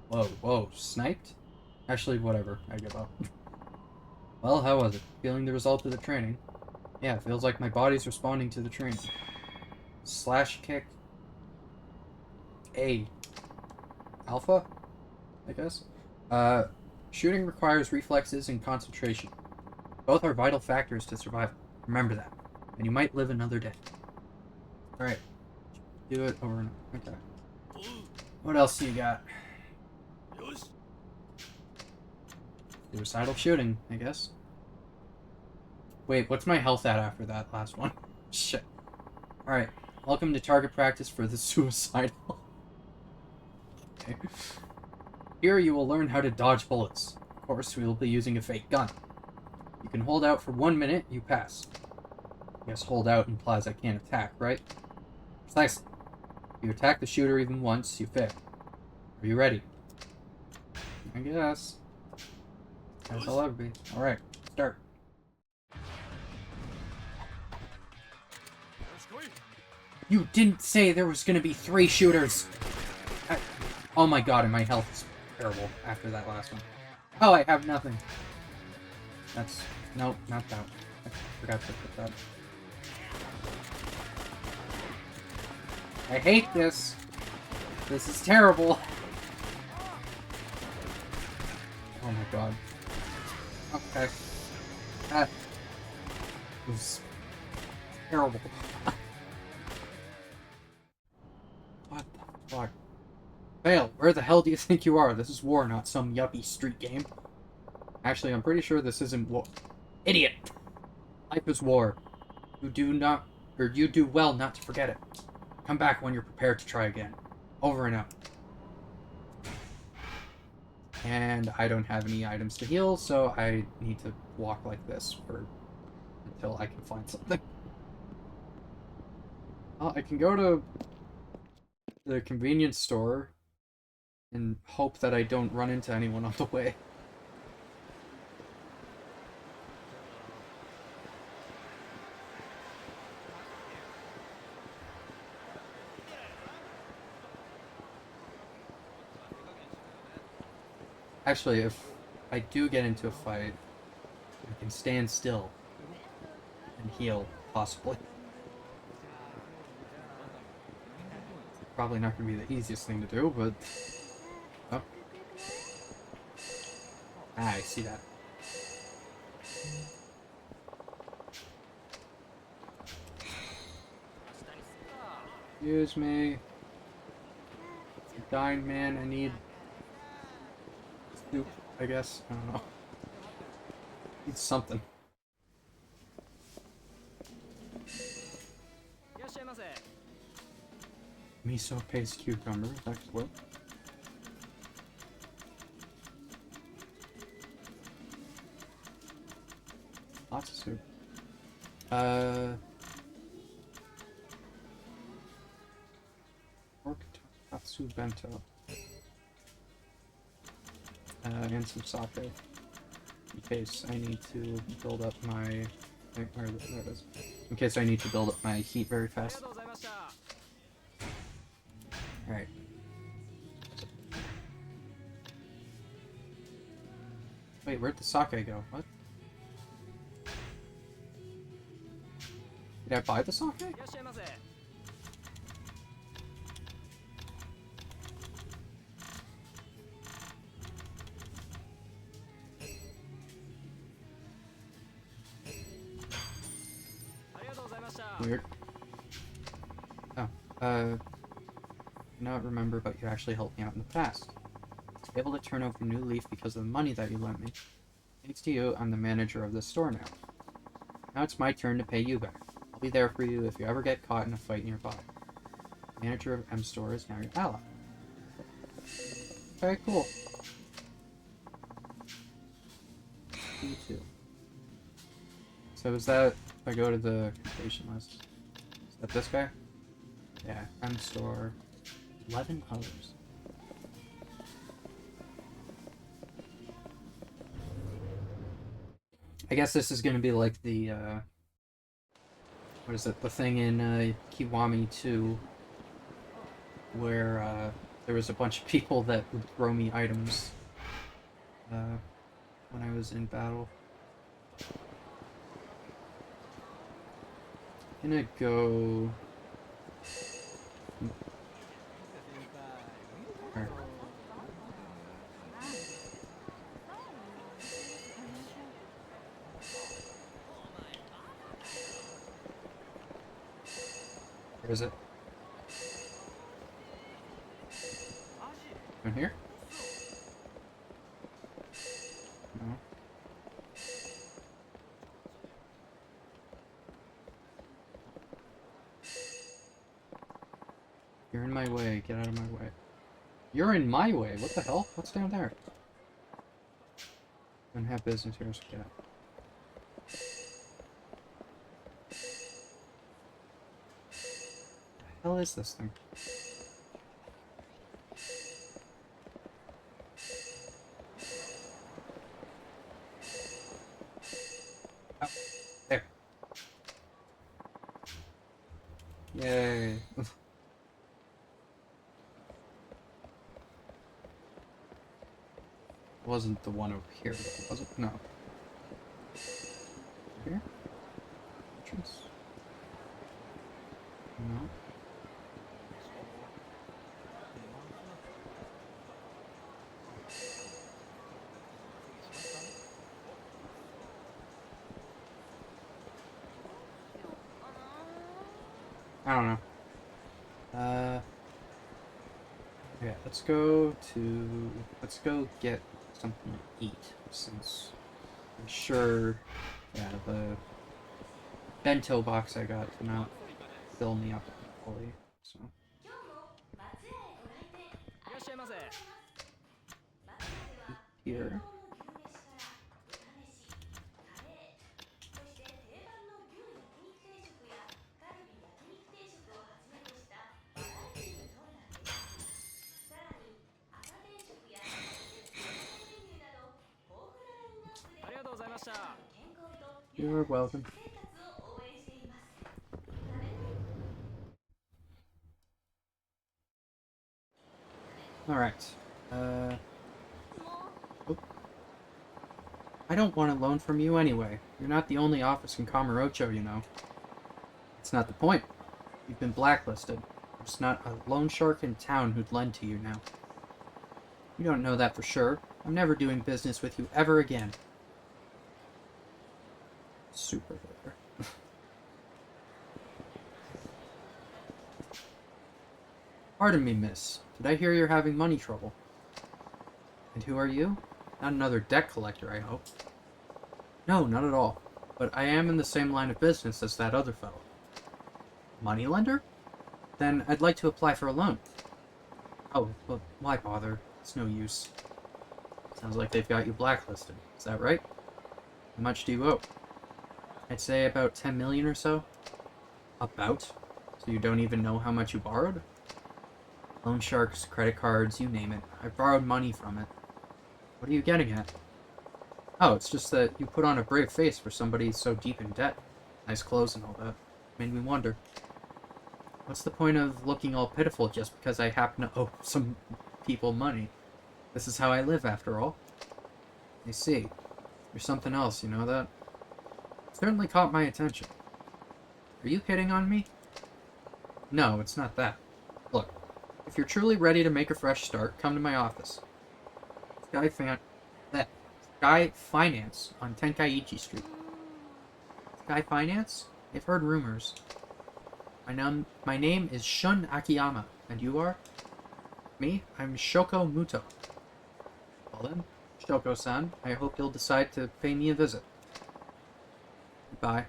Whoa, sniped? Actually, whatever. I give up. Well, how was it? Feeling the result of the training? Yeah, it feels like my body's responding to the training. Slash kick. A. Alpha? I guess? Shooting requires reflexes and concentration. Both are vital factors to survival. Remember that. And you might live another day. Alright. Do it over and over. Okay. What else do you got? Suicidal shooting, I guess. Wait, what's my health at after that last one? Shit. Alright. Welcome to target practice for the suicidal. Okay. Here you will learn how to dodge bullets. Of course, we will be using a fake gun. You can hold out for 1 minute, you pass. I guess hold out implies I can't attack, right? Precisely. If you attack the shooter even once, you fail. Are you ready? I guess. As I'll ever be. Alright, start. You didn't say there was gonna be 3 shooters! Oh my god, and my health is terrible after that last one. Oh, I have nothing. That's... Nope, not that. I forgot to put that. I hate this. This is terrible. Oh my god. Okay. That was terrible. What the fuck? Fail, where the hell do you think you are? This is war, not some yuppie street game. Actually, I'm pretty sure this isn't war. Idiot! Life is war. You do well not to forget it. Come back when you're prepared to try again. Over and out. And I don't have any items to heal, so I need to walk like this until I can find something. Well, I can go to the convenience store and hope that I don't run into anyone on the way. Actually, if I do get into a fight, I can stand still and heal, possibly. Probably not going to be the easiest thing to do, but... Oh. Ah, I see that. Excuse me. dying man. I need soup, I guess. I don't know. Need something. Miso paste cucumber. That could work. Lots of soup. Pork tonkatsu bento. And some sake. In case I need to build up my... There it is. In case I need to build up my heat very fast. Alright. Wait, where'd the sake go? What? Did I buy the sake? Weird. Oh, I don't remember, but you actually helped me out in the past. I was able to turn over a new leaf because of the money that you lent me. Thanks to you, I'm the manager of this store now. Now it's my turn to pay you back. I'll be there for you if you ever get caught in a fight nearby. The manager of M Store is now your ally. Very cool. You too. So is that, if I go to the completion list, is that this guy? Yeah, M Store, 11 others. I guess this is going to be like the, what is it, the thing in Kiwami 2, where there was a bunch of people that would throw me items when I was in battle. I'm gonna go... Where? Where is it? In here? No. You're in my way. Get out of my way. You're in my way. What the hell? What's down there? Don't have business here, so get out. What the hell is this thing? Oh, there. Yay. Wasn't the one over here, was it? No. Here? Entrance? No. I don't know. Yeah, let's go get something to eat, since I'm sure, yeah, the bento box I got did not fill me up fully, so. Here. You're welcome. Alright. Oh. I don't want a loan from you anyway. You're not the only office in Kamurocho, you know. It's not the point. You've been blacklisted. There's not a loan shark in town who'd lend to you now. You don't know that for sure. I'm never doing business with you ever again. Super hitter. Pardon me, miss. Did I hear you're having money trouble? And who are you? Not another debt collector, I hope. No, not at all. But I am in the same line of business as that other fellow. Moneylender? Then I'd like to apply for a loan. Oh, but why bother? It's no use. Sounds like they've got you blacklisted. Is that right? How much do you owe? I'd say about 10 million or so. About? So you don't even know how much you borrowed? Loan sharks, credit cards, you name it. I borrowed money from it. What are you getting at? Oh, it's just that you put on a brave face for somebody so deep in debt. Nice clothes and all that. Made me wonder. What's the point of looking all pitiful just because I happen to owe some people money? This is how I live, after all. I see. You're something else, you know that? Certainly caught my attention. Are you hitting on me? No, it's not that. Look, if you're truly ready to make a fresh start, come to my office. Sky Finance on Tenkaichi Street. Sky Finance? I've heard rumors. My name is Shun Akiyama, and you are? Me? I'm Shoko Muto. Well then, Shoko-san, I hope you'll decide to pay me a visit. Goodbye.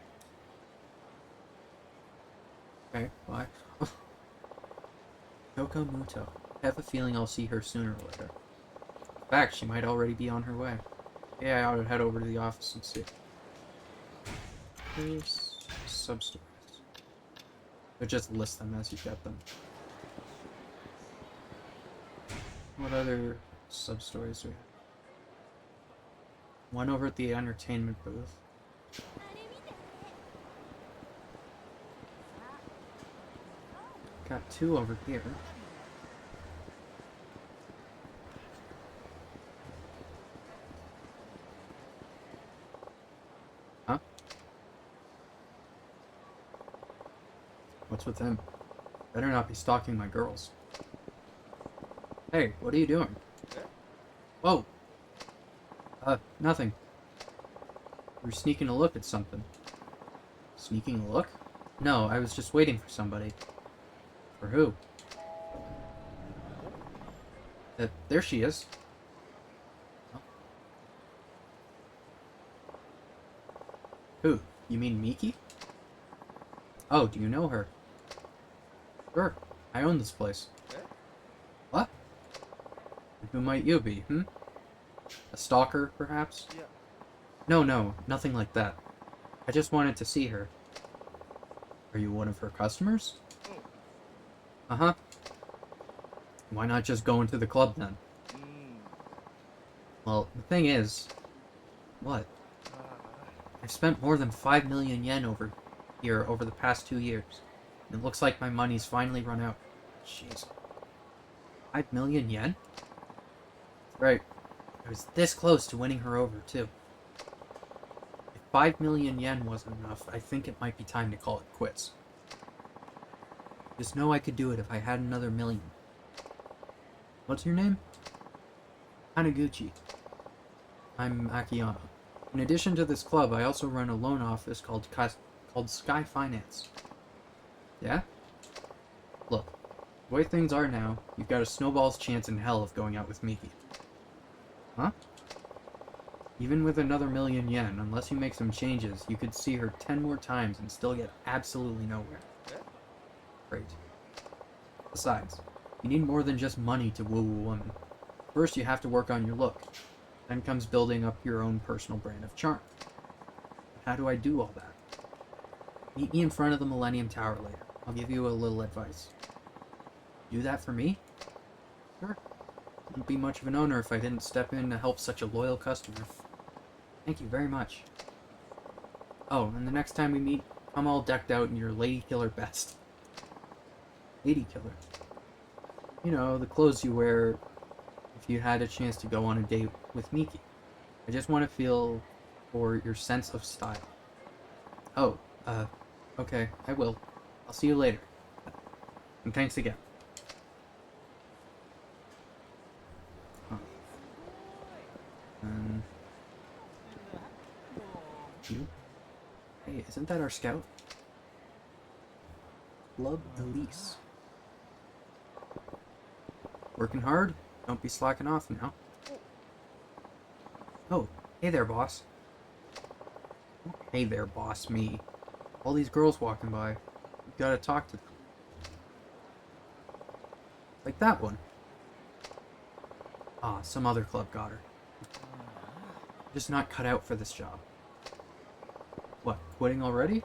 Okay, bye. Shoko Muto. I have a feeling I'll see her sooner or later. In fact, she might already be on her way. Yeah, I ought to head over to the office and see. Here's sub-stories. Or just list them as you get them. What other sub-stories do we have? One over at the entertainment booth. Got two over here. Huh? What's with him? Better not be stalking my girls. Hey, what are you doing? Whoa! Nothing. We're sneaking a look at something. Sneaking a look? No, I was just waiting for somebody. For who? There she is. Oh. Who? You mean Miki? Oh, do you know her? Sure. I own this place. What? And who might you be, A stalker, perhaps?
Yeah.
No, nothing like that. I just wanted to see her. Are you one of her customers? Uh-huh. Why not just go into the club then? Well, the thing is... What? I've spent more than 5 million yen over here over the past 2 years. And it looks like my money's finally run out. Jeez. 5 million yen? Right. I was this close to winning her over, too. If 5 million yen wasn't enough, I think it might be time to call it quits. Just know I could do it if I had another million. What's your name? Hanaguchi. I'm Akiyama. In addition to this club, I also run a loan office called Sky Finance. Yeah? Look, the way things are now, you've got a snowball's chance in hell of going out with Miki. Huh? Even with another million yen, unless you make some changes, you could see her 10 more times and still get absolutely nowhere. Great. Besides, you need more than just money to woo a woman. First, you have to work on your look. Then comes building up your own personal brand of charm. How do I do all that? Meet me in front of the Millennium Tower later. I'll give you a little advice. Do that for me? Sure. Wouldn't be much of an honor if I didn't step in to help such a loyal customer. Thank you very much. Oh, and the next time we meet, I'm all decked out in your lady killer best. Lady killer? You know, the clothes you wear if you had a chance to go on a date with Miki. I just want to feel for your sense of style. Oh, okay, I will. I'll see you later. And thanks again. Huh. You? Hey, isn't that our scout? Club Elise. Working hard? Don't be slacking off now. Oh, hey there, boss. Hey there, boss, me. All these girls walking by. You gotta talk to them. Like that one. Ah, some other club got her. Just not cut out for this job. What, quitting already?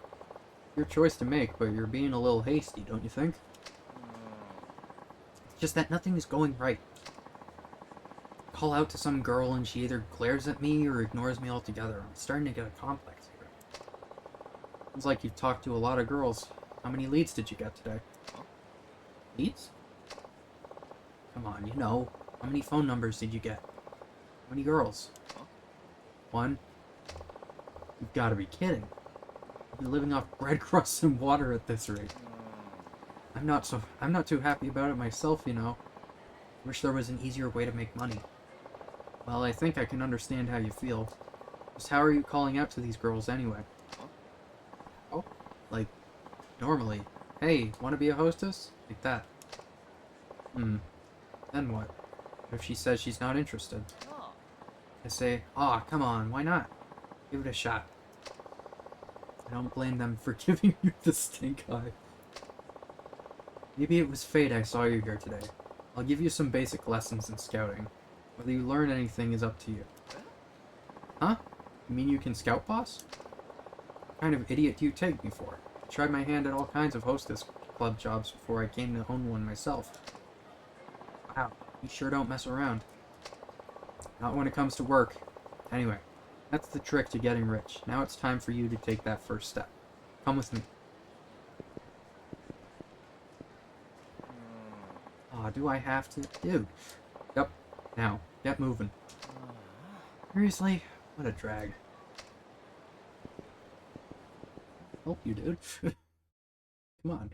Your choice to make, but you're being a little hasty, don't you think? It's just that nothing is going right. Call out to some girl and she either glares at me or ignores me altogether. I'm starting to get a complex here. Seems like you've talked to a lot of girls. How many leads did you get today? Leads? Come on, you know. How many phone numbers did you get? How many girls? One? You've got to be kidding. You've been living off bread crusts and water at this rate. I'm not too happy about it myself, you know. Wish there was an easier way to make money. Well, I think I can understand how you feel. Just how are you calling out to these girls anyway? Oh, like, normally. Hey, wanna be a hostess? Like that. Then what? What if she says she's not interested? I say, aw, come on, why not? Give it a shot. I don't blame them for giving you the stink eye. Maybe it was fate I saw you here today. I'll give you some basic lessons in scouting. Whether you learn anything is up to you. Huh? You mean you can scout, boss? What kind of idiot do you take me for? I tried my hand at all kinds of hostess club jobs before I came to own one myself. Wow, you sure don't mess around. Not when it comes to work. Anyway, that's the trick to getting rich. Now it's time for you to take that first step. Come with me. Aw, do I have to? Dude. Yep. Now, get moving. Seriously? What a drag. Help you, dude. Come on.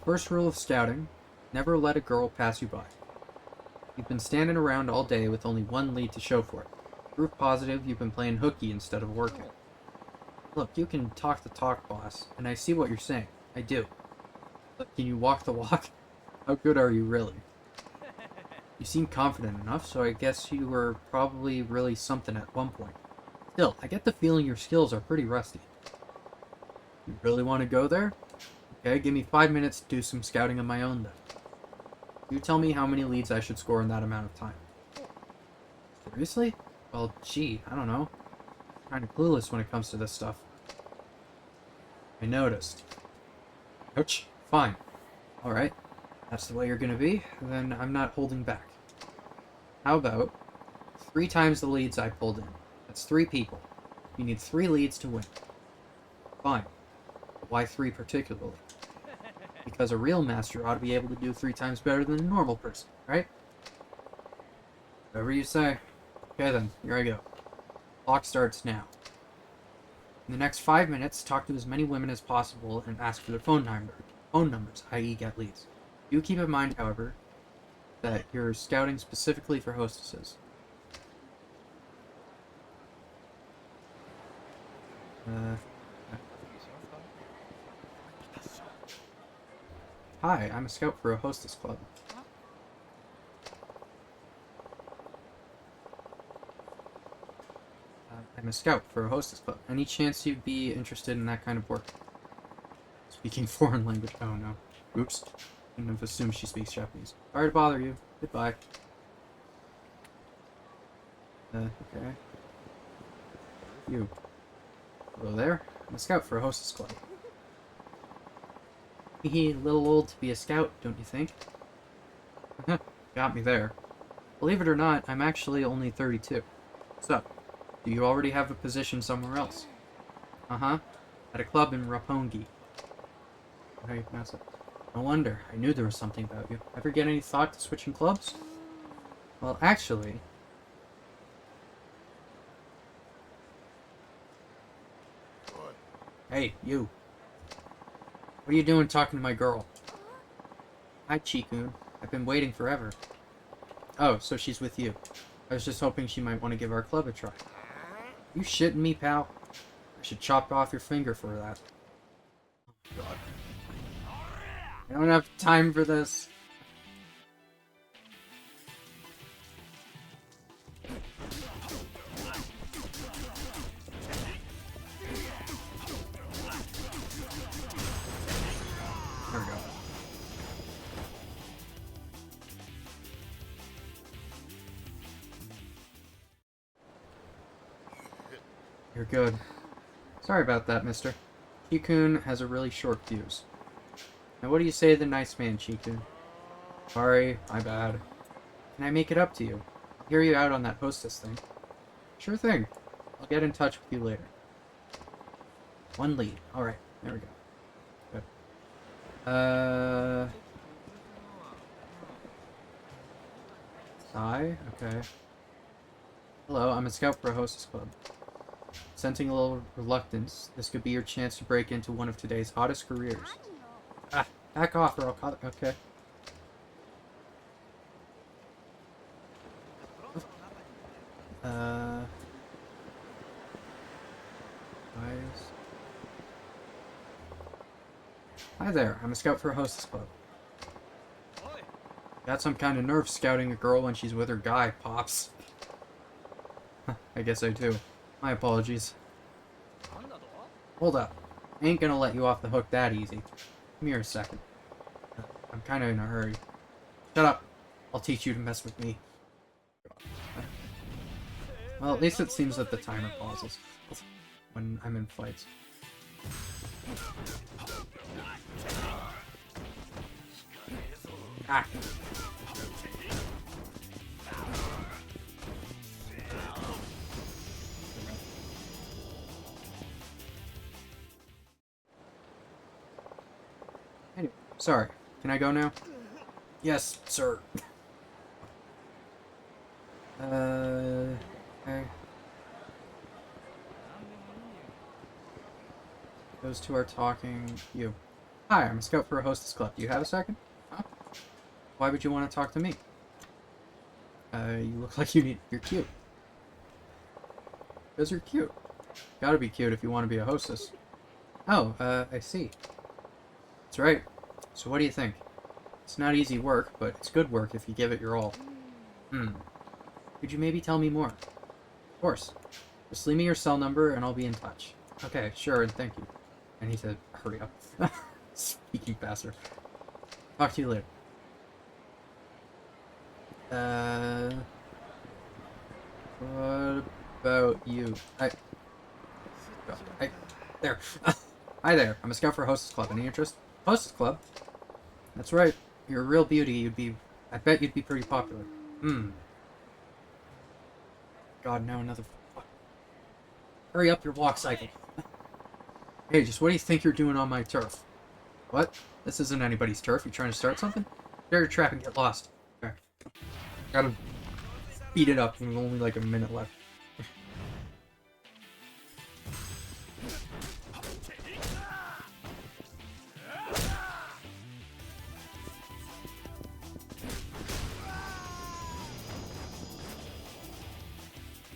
First rule of scouting, never let a girl pass you by. You've been standing around all day with only one lead to show for it. Proof positive you've been playing hooky instead of working. Look, you can talk the talk, boss, and I see what you're saying. I do. But can you walk the walk? How good are you, really? You seem confident enough, so I guess you were probably really something at one point. Still, I get the feeling your skills are pretty rusty. You really want to go there? Okay, give me 5 minutes to do some scouting of my own then. You tell me how many leads I should score in that amount of time. Seriously? Well, gee, I don't know. I'm kind of clueless when it comes to this stuff. I noticed. Ouch. Fine. Alright. That's the way you're gonna be, then I'm not holding back. How about 3 times the leads I pulled in? That's 3 people. You need 3 leads to win. Fine. Why 3 particularly? Because a real master ought to be able to do 3 times better than a normal person, right? Whatever you say. Okay then, here I go. Clock starts now. In the next 5 minutes, talk to as many women as possible and ask for their phone numbers, i.e. get leads. Do keep in mind, however, that you're scouting specifically for hostesses. Hi, I'm a scout for a hostess club. I'm a scout for a hostess club. Any chance you'd be interested in that kind of work? Speaking foreign language. Oh no. Oops. Couldn't have assumed she speaks Japanese. Sorry to bother you. Goodbye. Okay. You. Hello there. I'm a scout for a hostess club. Hee, a little old to be a scout, don't you think? Got me there. Believe it or not, I'm actually only 32. What's up? Do you already have a position somewhere else? Uh-huh. At a club in Roppongi. How do you pronounce it? No wonder. I knew there was something about you. Ever get any thought to switching clubs? Well, actually... Hey, you. What are you doing talking to my girl? Hi, Chikun. I've been waiting forever. Oh, so she's with you. I was just hoping she might want to give our club a try. You shitting me, pal? I should chop off your finger for that. I don't have time for this. There we go. You're good. Sorry about that, mister. Chikun has a really short fuse. Now what do you say to the nice man, Chikun? Sorry, my bad. Can I make it up to you? I'll hear you out on that hostess thing. Sure thing. I'll get in touch with you later. One lead. Alright, there we go. Good. Sai? Okay. Hello, I'm a scout for a hostess club. Sensing a little reluctance, this could be your chance to break into one of today's hottest careers. Ah, back off or I'll call it. Okay. Guys. Hi there, I'm a scout for a hostess club. Got some kind of nerve scouting a girl when she's with her guy, Pops. I guess I do. My apologies. Hold up. I ain't gonna let you off the hook that easy. Come here a second. I'm kinda in a hurry. Shut up. I'll teach you to mess with me. Well, at least it seems that the timer pauses when I'm in fights. Ah! Anyway, sorry. Can I go now? Yes, sir. Okay. Those two are talking. You. Hi, I'm a scout for a hostess club. Do you have a second? Huh? Why would you want to talk to me? You look like you're cute. Because you're cute. Gotta be cute if you want to be a hostess. Oh, I see. That's right. So what do you think? It's not easy work, but it's good work if you give it your all. Could you maybe tell me more? Of course. Just leave me your cell number and I'll be in touch. Okay, sure, and thank you. I need to hurry up. Speaking faster. Talk to you later. What about you? There. Hi there. I'm a scout for a hostess club. Any interest? Hostess club? That's right. You're a real beauty. I bet you'd be pretty popular. God, now another. Hurry up your walk cycle. Hey, just what do you think you're doing on my turf? What? This isn't anybody's turf. You trying to start something? Dare your trap and get lost. Okay. Gotta beat it up. There's only like a minute left.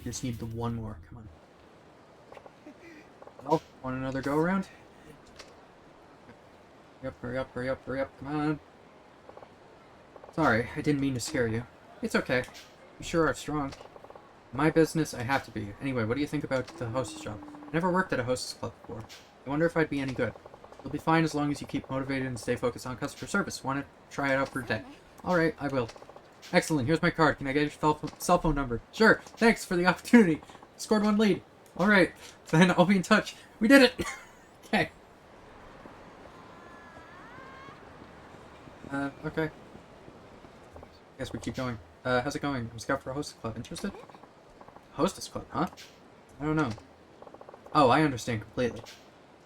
Just need the one more. Come on. Oh, want another go around? Hurry up, hurry up, hurry up. Come on. Sorry, I didn't mean to scare you. It's okay. You sure are strong. My business, I have to be. Anyway, what do you think about the hostess job? I never worked at a hostess club before. I wonder if I'd be any good. You'll be fine as long as you keep motivated and stay focused on customer service. Want to try it out for a day? Alright, I will. Excellent, here's my card. Can I get your cell phone number? Sure, thanks for the opportunity. Scored one lead. Alright, then I'll be in touch. We did it! Okay. Okay. Guess we keep going. How's it going? I'm scout for a hostess club. Interested? Hostess club, huh? I don't know. Oh, I understand completely.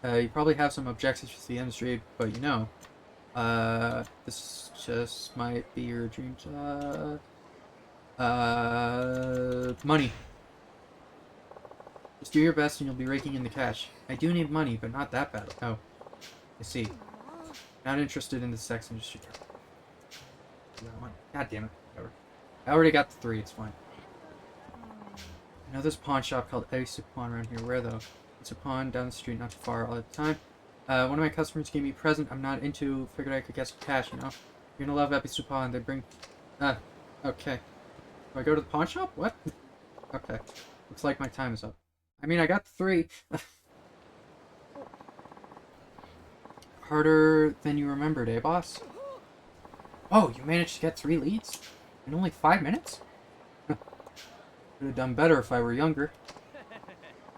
You probably have some objections to the industry, but you know, this just might be your dream job. Money. Just do your best and you'll be raking in the cash. I do need money, but not that bad. Oh, I see. Not interested in the sex industry. That one. God damn it. Whatever. I already got the 3, it's fine. I know there's a pawn shop called Eddie Pawn around here. Where though? It's a pawn down the street, not too far all the time. One of my customers gave me a present I'm not into. Figured I could get some cash, you know? You're gonna love Episupa and they bring... okay. Do I go to the pawn shop? What? Okay. Looks like my time is up. I mean, I got 3. Harder than you remembered, eh, boss? Oh, you managed to get 3 leads? In only 5 minutes? Could have done better if I were younger.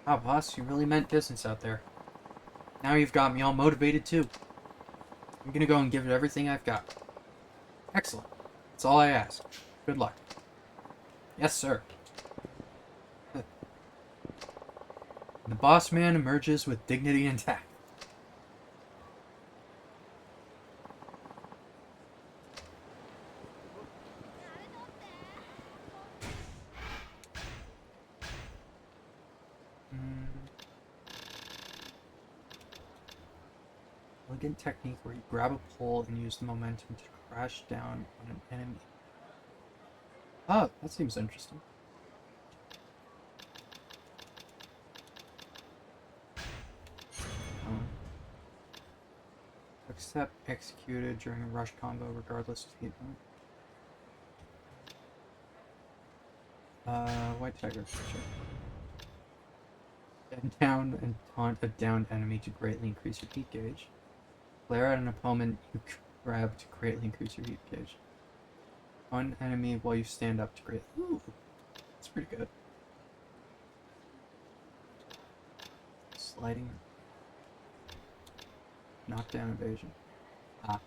Wow, boss, you really meant business out there. Now you've got me all motivated, too. I'm gonna go and give it everything I've got. Excellent. That's all I ask. Good luck. Yes, sir. The boss man emerges with dignity intact. Elegant technique where you grab a pole and use the momentum to crash down on an enemy. Oh, that seems interesting. Except executed during a rush combo regardless of hit point. White tiger. Sure. Bend down and taunt a downed enemy to greatly increase your heat gauge. Flare at an opponent you grab to greatly increase your heat gauge. One enemy while you stand up to greatly... Ooh, that's pretty good. Sliding. Knockdown evasion. Ah.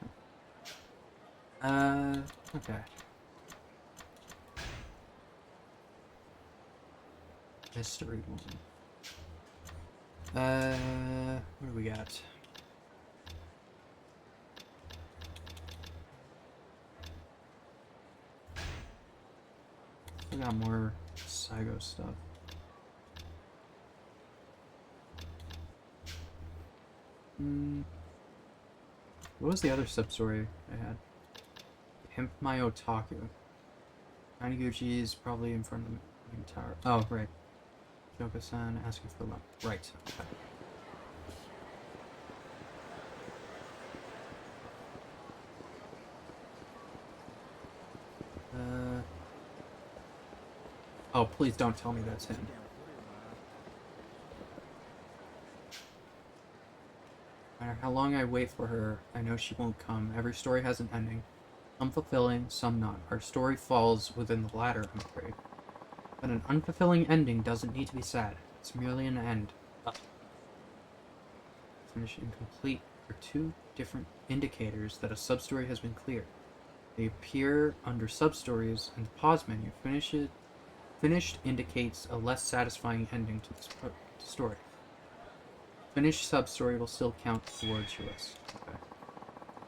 Okay. Mystery woman. What do we got? We got more Saigo stuff. What was the other sub-story I had? Pimp My Otaku. Taniguchi is probably in front of the main tower. Oh, right. Joko-san asking for love. Right. Okay. Oh, please don't tell me that's him. No matter how long I wait for her, I know she won't come. Every story has an ending. Some fulfilling, some not. Our story falls within the latter, I'm afraid. But an unfulfilling ending doesn't need to be sad. It's merely an end. Finish incomplete are 2 different indicators that a substory has been cleared. They appear under substories in the pause menu. Finished indicates a less satisfying ending to this story. Finished substory will still count towards your list. Okay.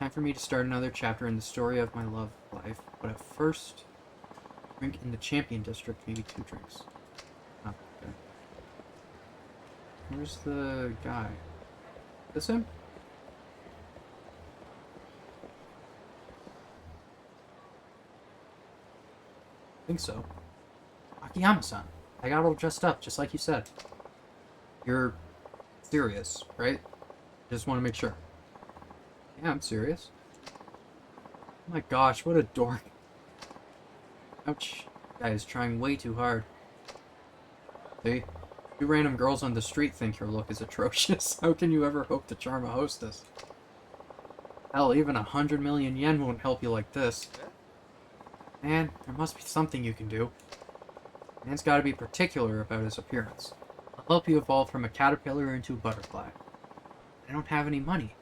Time for me to start another chapter in the story of my love life, but at first, drink in the champion district, maybe 2 drinks. Oh, okay. Where's the guy? This him? I think so. Akiyama-san, I got all dressed up, just like you said. You're serious, right? Just want to make sure. Yeah, I'm serious. Oh my gosh, what a dork. Ouch. Guy is trying way too hard. See? 2 random girls on the street think your look is atrocious. How can you ever hope to charm a hostess? Hell, even 100 million yen won't help you like this. Man, there must be something you can do. Man's gotta be particular about his appearance. I'll help you evolve from a caterpillar into a butterfly. I don't have any money.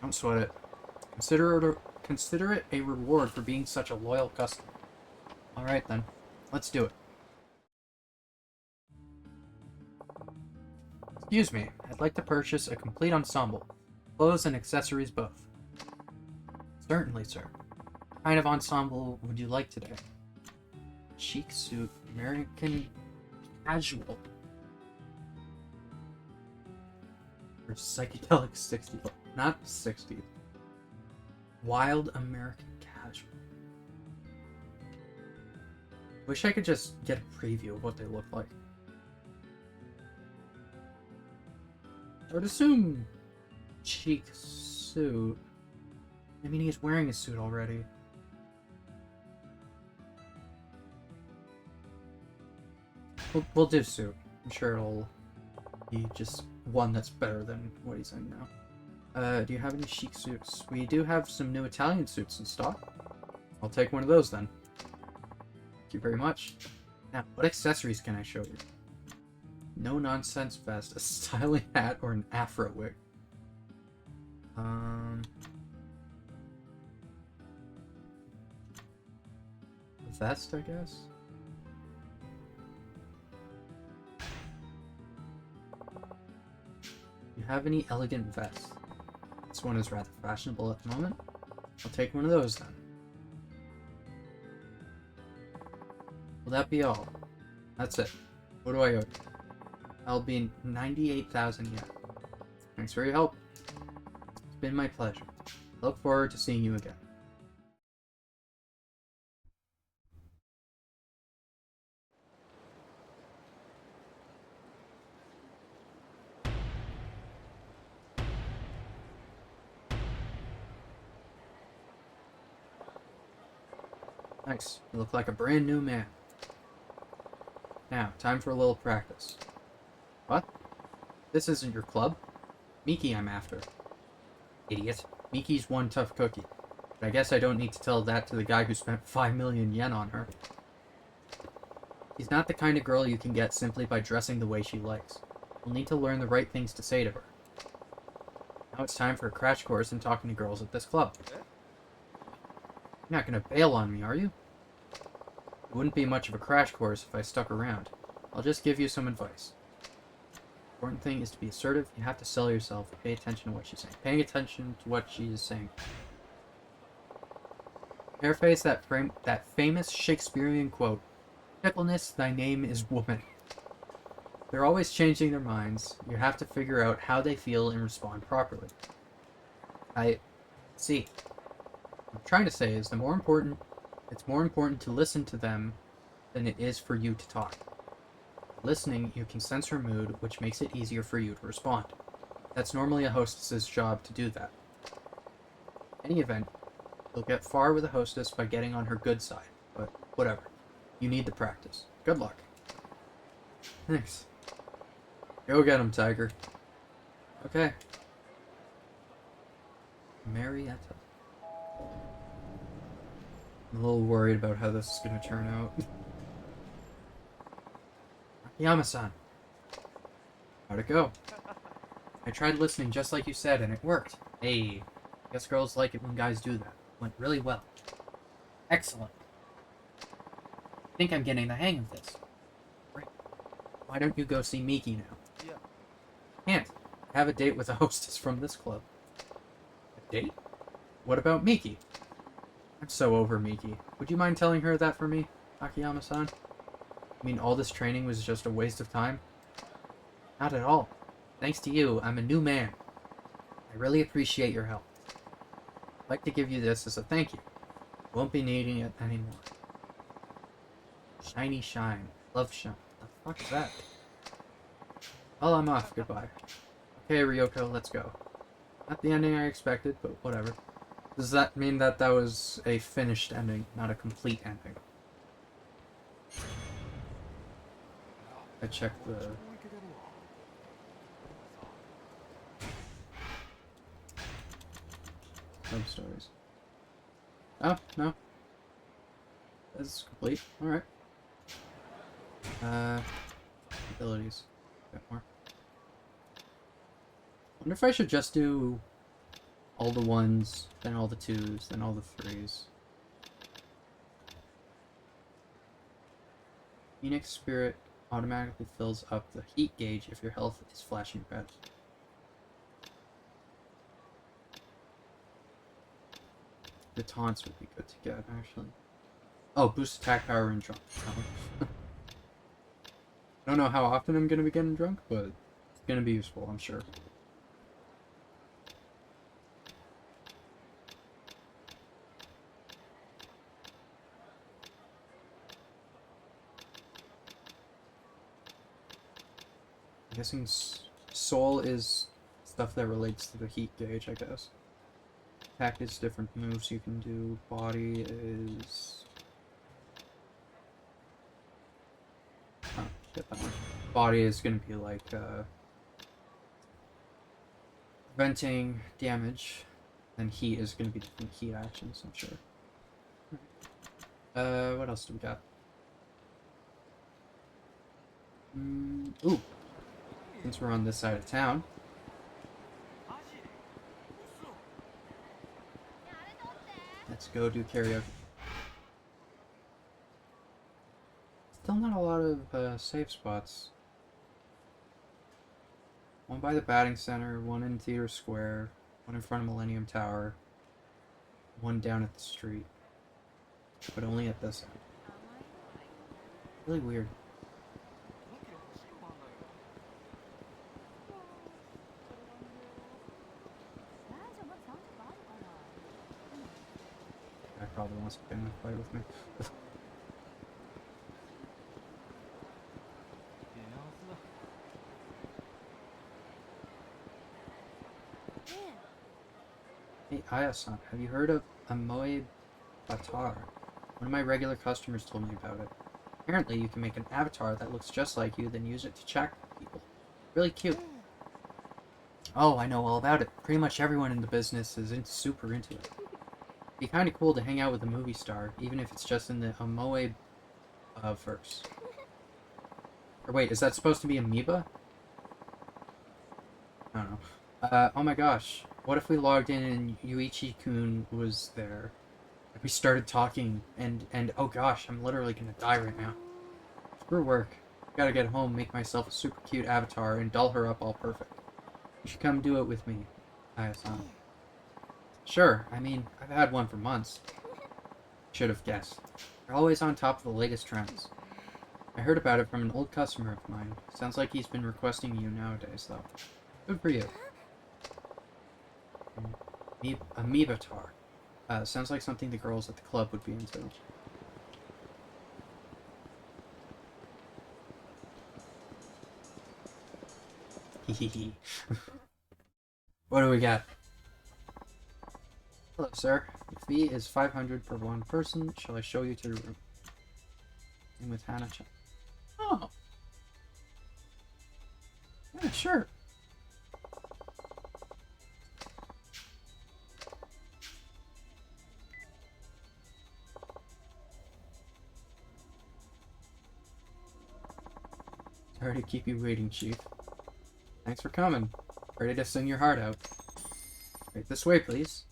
Don't sweat it. Consider it a reward for being such a loyal customer. Alright then, let's do it. Excuse me, I'd like to purchase a complete ensemble. Clothes and accessories both. Certainly, sir. What kind of ensemble would you like today? Chic suit, American casual. Or psychedelic 60s. Not 60s. Wild American casual. Wish I could just get a preview of what they look like. I would assume chic suit. I mean, he's wearing a suit already. We'll do suit. I'm sure it'll be just one that's better than what he's in now. Do you have any chic suits? We do have some new Italian suits in stock. I'll take one of those then. Thank you very much. Now, what accessories can I show you? No nonsense vest, a styling hat, or an afro wig. Vest, I guess? You have any elegant vests? This one is rather fashionable at the moment. I'll take one of those then. Will that be all? That's it. What do I owe you? I'll be 98,000 yen. Thanks for your help. It's been my pleasure. I look forward to seeing you again. Nice. You look like a brand new man. Now, time for a little practice. What? This isn't your club. Miki I'm after. Idiot. Miki's one tough cookie. But I guess I don't need to tell that to the guy who spent 5 million yen on her. She's not the kind of girl you can get simply by dressing the way she likes. You'll need to learn the right things to say to her. Now it's time for a crash course in talking to girls at this club. You're not gonna bail on me, are you? It wouldn't be much of a crash course if I stuck around. I'll just give you some advice. The important thing is to be assertive. You have to sell yourself. Pay attention to what she's saying. Paying attention to what she is saying. Paraphrase that famous Shakespearean quote. Fickleness, thy name is woman. They're always changing their minds. You have to figure out how they feel and respond properly. I see. What I'm trying to say is it's more important to listen to them than it is for you to talk. Listening, you can sense her mood, which makes it easier for you to respond. That's normally a hostess's job to do that. In any event, you'll get far with a hostess by getting on her good side, but whatever. You need the practice. Good luck. Thanks. Go get him, Tiger. Okay. Marietta. I'm a little worried about how this is going to turn out. Akiyama-san. How'd it go? I tried listening just like you said, and it worked. Hey, guess girls like it when guys do that. Went really well. Excellent. I think I'm getting the hang of this. Great. Why don't you go see Miki now?
Yeah.
Can't. I have a date with a hostess from this club. A date? What about Miki? I'm so over Miki. Would you mind telling her that for me, Akiyama-san? I mean, all this training was just a waste of time? Not at all. Thanks to you, I'm a new man. I really appreciate your help. I'd like to give you this as a thank you. Won't be needing it anymore. Shiny shine. Love shine. The fuck is that? Well, I'm off. Goodbye. Okay, Ryoko, let's go. Not the ending I expected, but whatever. Does that mean that that was a finished ending, not a complete ending? I checked the... sub-stories. Oh, no. That's complete. Alright. Abilities. Got more. Wonder if I should just do all the ones, then all the twos, then all the threes. Phoenix Spirit automatically fills up the heat gauge if your health is flashing red. The taunts would be good to get, actually. Oh, boost attack power and drunk. I don't know how often I'm going to be getting drunk, but it's going to be useful, I'm sure. I'm guessing Soul is stuff that relates to the heat gauge, I guess. Attack is different moves you can do. Body is... Oh, shit, that one. Body is going to be like, preventing damage. And heat is going to be different heat actions, I'm sure. What else do we got? Ooh. Since we're on this side of town. Let's go do karaoke. Still not a lot of safe spots. One by the batting center, one in Theater Square, one in front of Millennium Tower, one down at the street. But only at this end. Really weird. Guy probably wants to get in a fight with me. Hey, Aya-san, have you heard of Amoe Batar? One of my regular customers told me about it. Apparently, you can make an avatar that looks just like you, then use it to chat with people. Really cute. Oh, I know all about it. Pretty much everyone in the business is super into it. It'd be kind of cool to hang out with a movie star, even if it's just in the Amoe verse. Or wait, is that supposed to be Amoeba? I don't know. Oh my gosh. What if we logged in and Yuichi-kun was there? We started talking and oh gosh, I'm literally gonna die right now. Screw work. Gotta get home, make myself a super cute avatar, and doll her up all perfect. You should come do it with me, Aya-san. Sure, I mean, I've had one for months. Should have guessed. You're always on top of the latest trends. I heard about it from an old customer of mine. Sounds like he's been requesting you nowadays, though. Good for you. Amoebatar. Sounds like something the girls at the club would be into. Hehehe. What do we got? Hello, sir. The fee is 500 per one person. Shall I show you to the room? And with Hana-chan. Oh. Yeah, sure. Sorry to keep you waiting, Chief. Thanks for coming. Ready to sing your heart out. Right this way, please.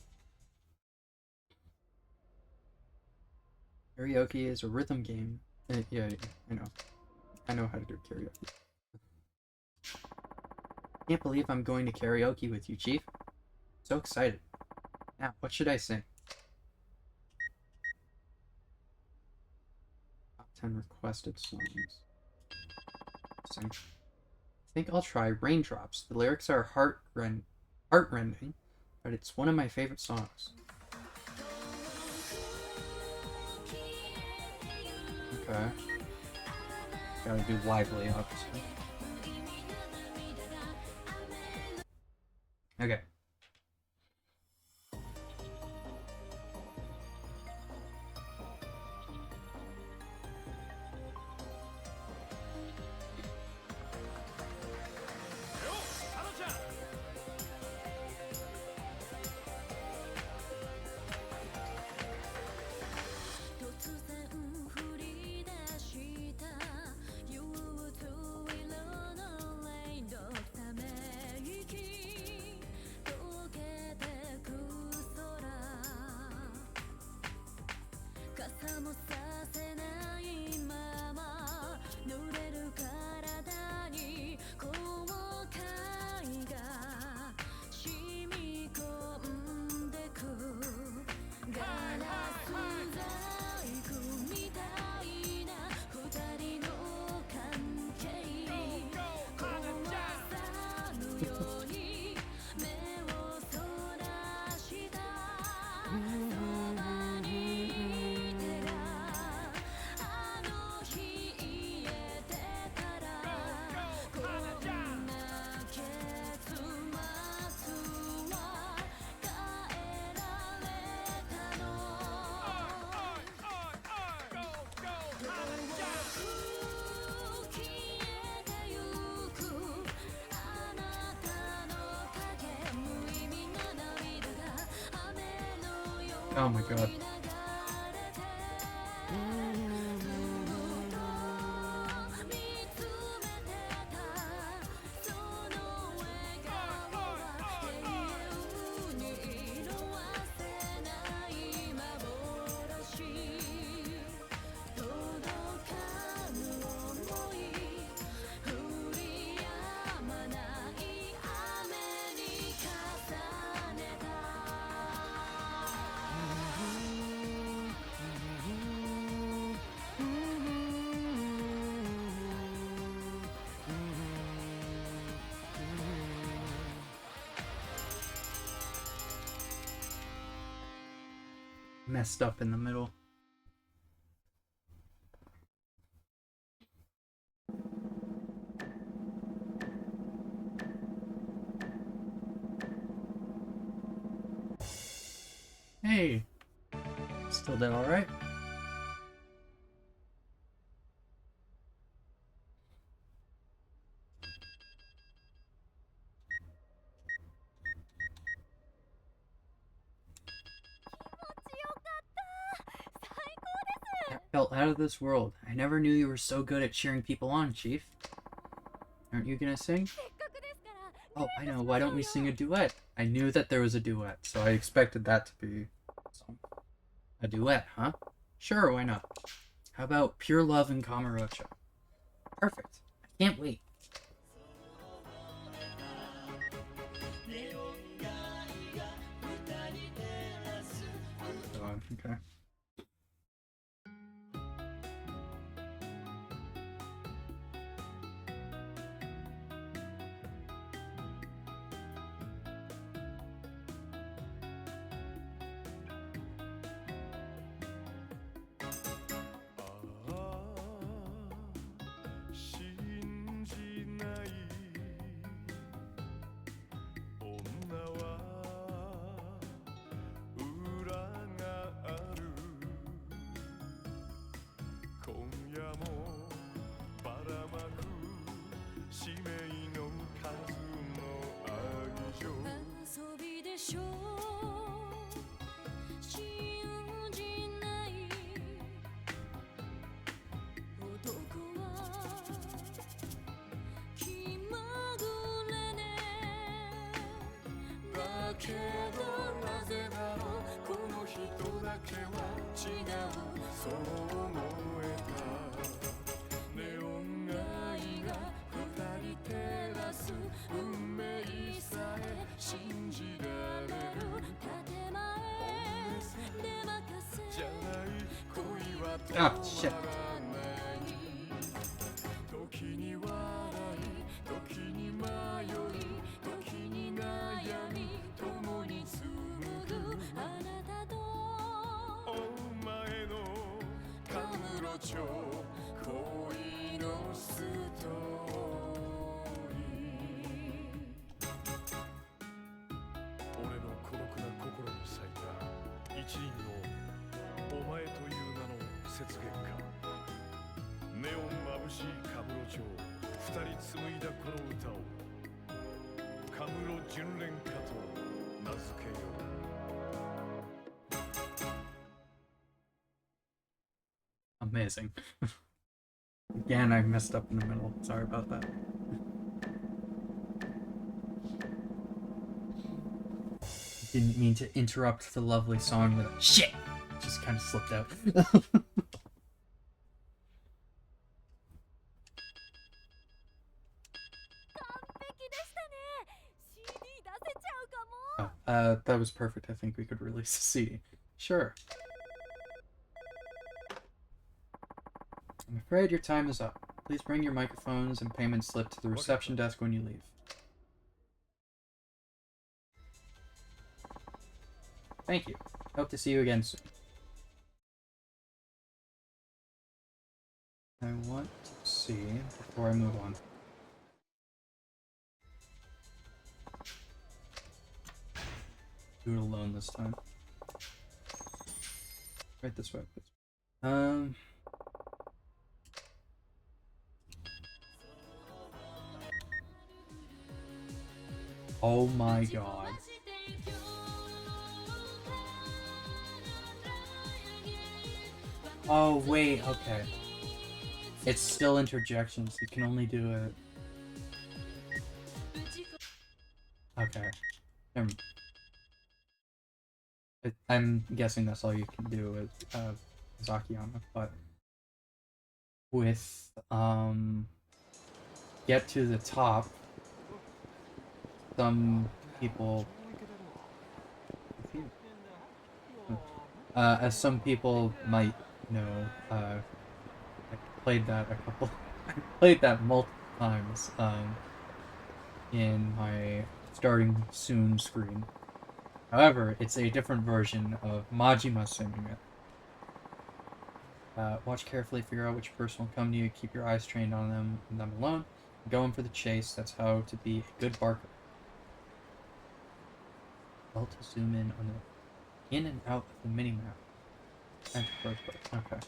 Karaoke is a rhythm game. Yeah, I know. I know how to do karaoke. Can't believe I'm going to karaoke with you, Chief. So excited. Now, what should I sing? Top 10 requested songs. Sing. I think I'll try Raindrops. The lyrics are heart-rending, but it's one of my favorite songs. Okay. Gotta do lively, obviously. Okay. Oh my god. Messed up in the middle. Hey, still did all right. That felt out of this world. I never knew you were so good at cheering people on, Chief. Aren't you gonna sing? Oh, I know. Why don't we sing a duet? I knew that there was a duet, so I expected that to be a duet, huh? Sure, why not? How about Pure Love and Kamurocho? Perfect. I can't wait. Okay. Ah, shit. Amazing. Again, I messed up in the middle. Sorry about that. Didn't mean to interrupt the lovely song with a shit. Just kind of slipped out. That was perfect. I think we could release a CD. Sure. I'm afraid your time is up. Please bring your microphones and payment slip to the reception desk when you leave. Thank you. Hope to see you again soon. I want to see, before I move on. Do it alone this time. Right this way, please. Oh my god. Oh, wait, okay. It's still interjections. You can only do it. Okay. I'm guessing that's all you can do with Akiyama, but with get to the top, some people as some people might know, I played that played that multiple times in my starting soon screen. However, it's a different version of Majima singing it. Watch carefully, figure out which person will come to you, keep your eyes trained on them and them alone. Go in for the chase, that's how to be a good barker. Well, to zoom in on the in and out of the minimap. Okay.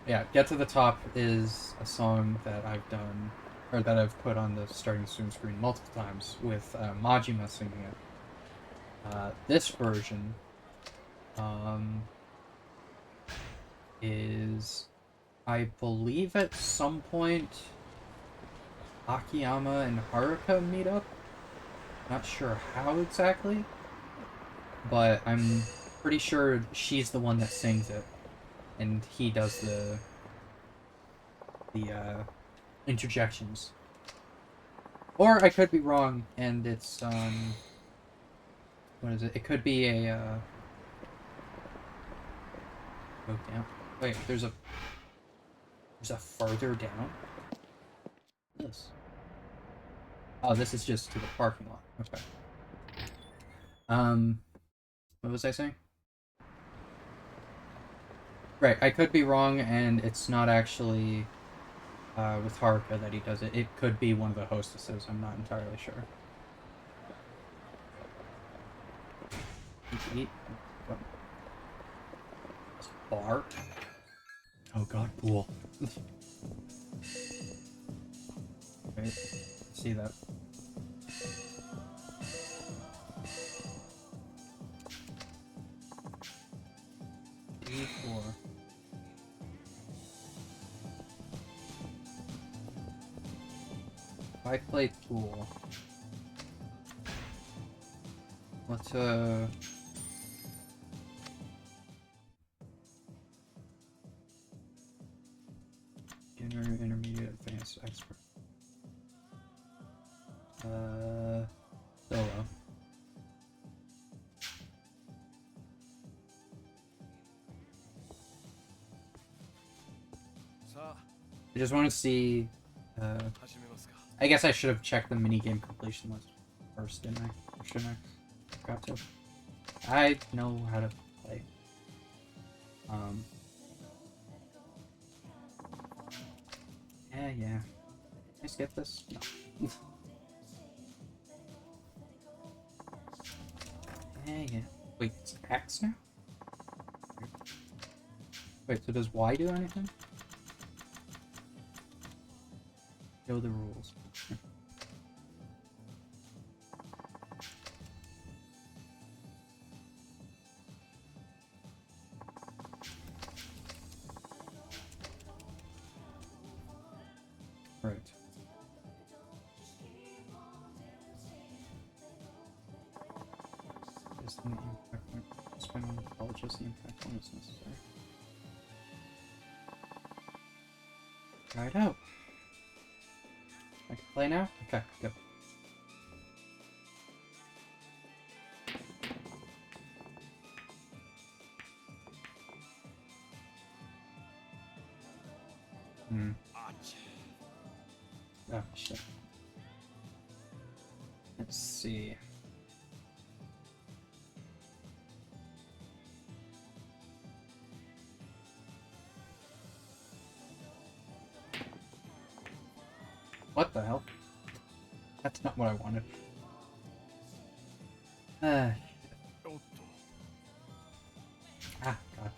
Yeah, Get to the Top is a song that I've done, or that I've put on the starting soon screen multiple times with Majima singing it. This version is, I believe at some point Akiyama and Haruka meet up. Not sure how exactly, but I'm pretty sure she's the one that sings it, and he does the interjections. Or I could be wrong, and it's what is it? It could be a oh damn! Wait, there's a further down. This. Oh, this is just to the parking lot. Okay. What was I saying? Right, I could be wrong, and it's not actually with Haruka that he does it. It could be one of the hostesses. I'm not entirely sure. Eat. Bar. Oh god, pool. Wait, see that. E4. If I play pool, let's beginner, intermediate, advanced, expert. Solo. I just want to see. I guess I should have checked the minigame completion list first, didn't I? Or shouldn't I? Forgot to. I know how to play. Yeah. Can I skip this? No. Yeah. Wait, it's X now? Wait, so does Y do anything? Know the rules. Right. Is the impact spin on the ball just the impact when it's necessary? Try it out. I can play now? Okay, good. Oh, shit. Let's see. What the hell? That's not what I wanted. Ah, God.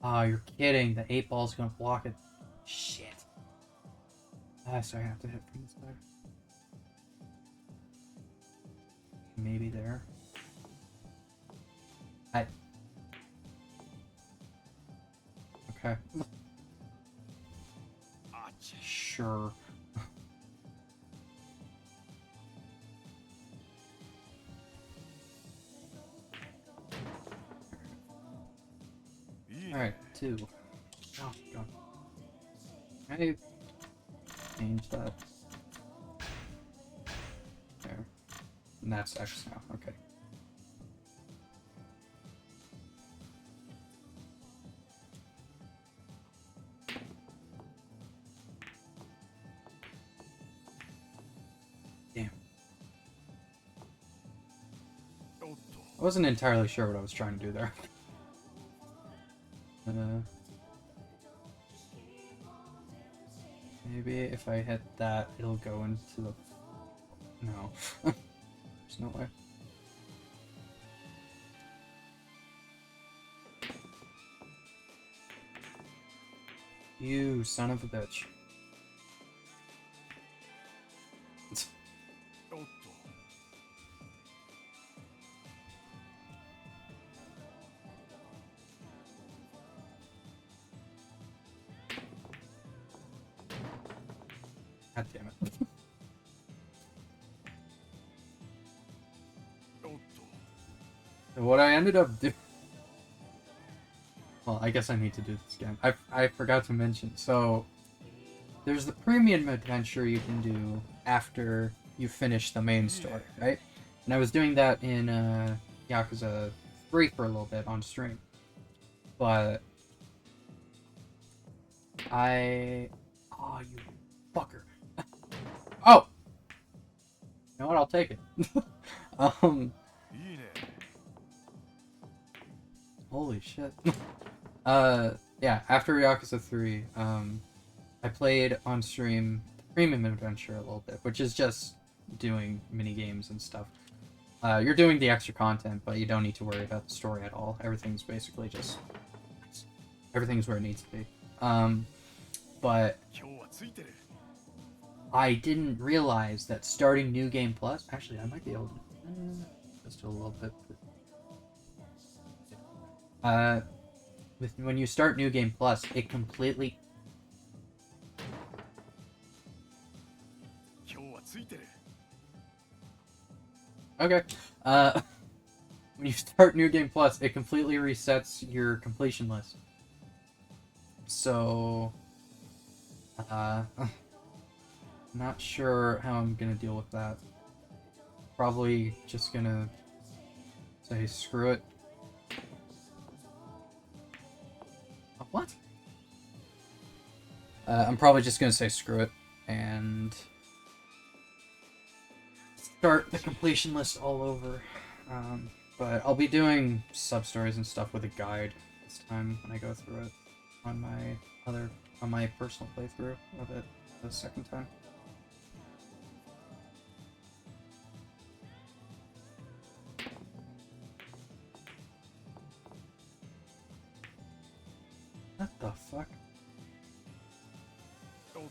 Oh, you're kidding. The 8 ball's gonna block it. Shit. So I have to hit from this side. Maybe there. Okay. Sure. Alright, 2. Oh, God. I change that. There. And that's X now. Okay. Damn. I wasn't entirely sure what I was trying to do there. Maybe if I hit that, it'll go into the... No. There's no way. You son of a bitch. God damn it. So what I ended up doing... Well, I guess I need to do this again. I forgot to mention. So, there's the premium adventure you can do after you finish the main story, right? And I was doing that in Yakuza 3 for a little bit on stream. But... Oh, you fucker. Oh! You know what? I'll take it. Holy shit. Yeah, after Yakuza 3, I played on stream the Premium Adventure a little bit, which is just doing mini games and stuff. You're doing the extra content, but you don't need to worry about the story at all. Everything's basically just... Everything's where it needs to be. But... I didn't realize that starting New Game Plus... Actually, I might be able to... Just a little bit... When you start New Game Plus, it completely... Okay. When you start New Game Plus, it completely resets your completion list. So... not sure how I'm gonna deal with that. Probably just gonna say screw it. What? I'm probably just gonna say screw it and start the completion list all over. But I'll be doing sub-stories and stuff with a guide this time when I go through it on my personal playthrough of it the second time. What the fuck? Oh.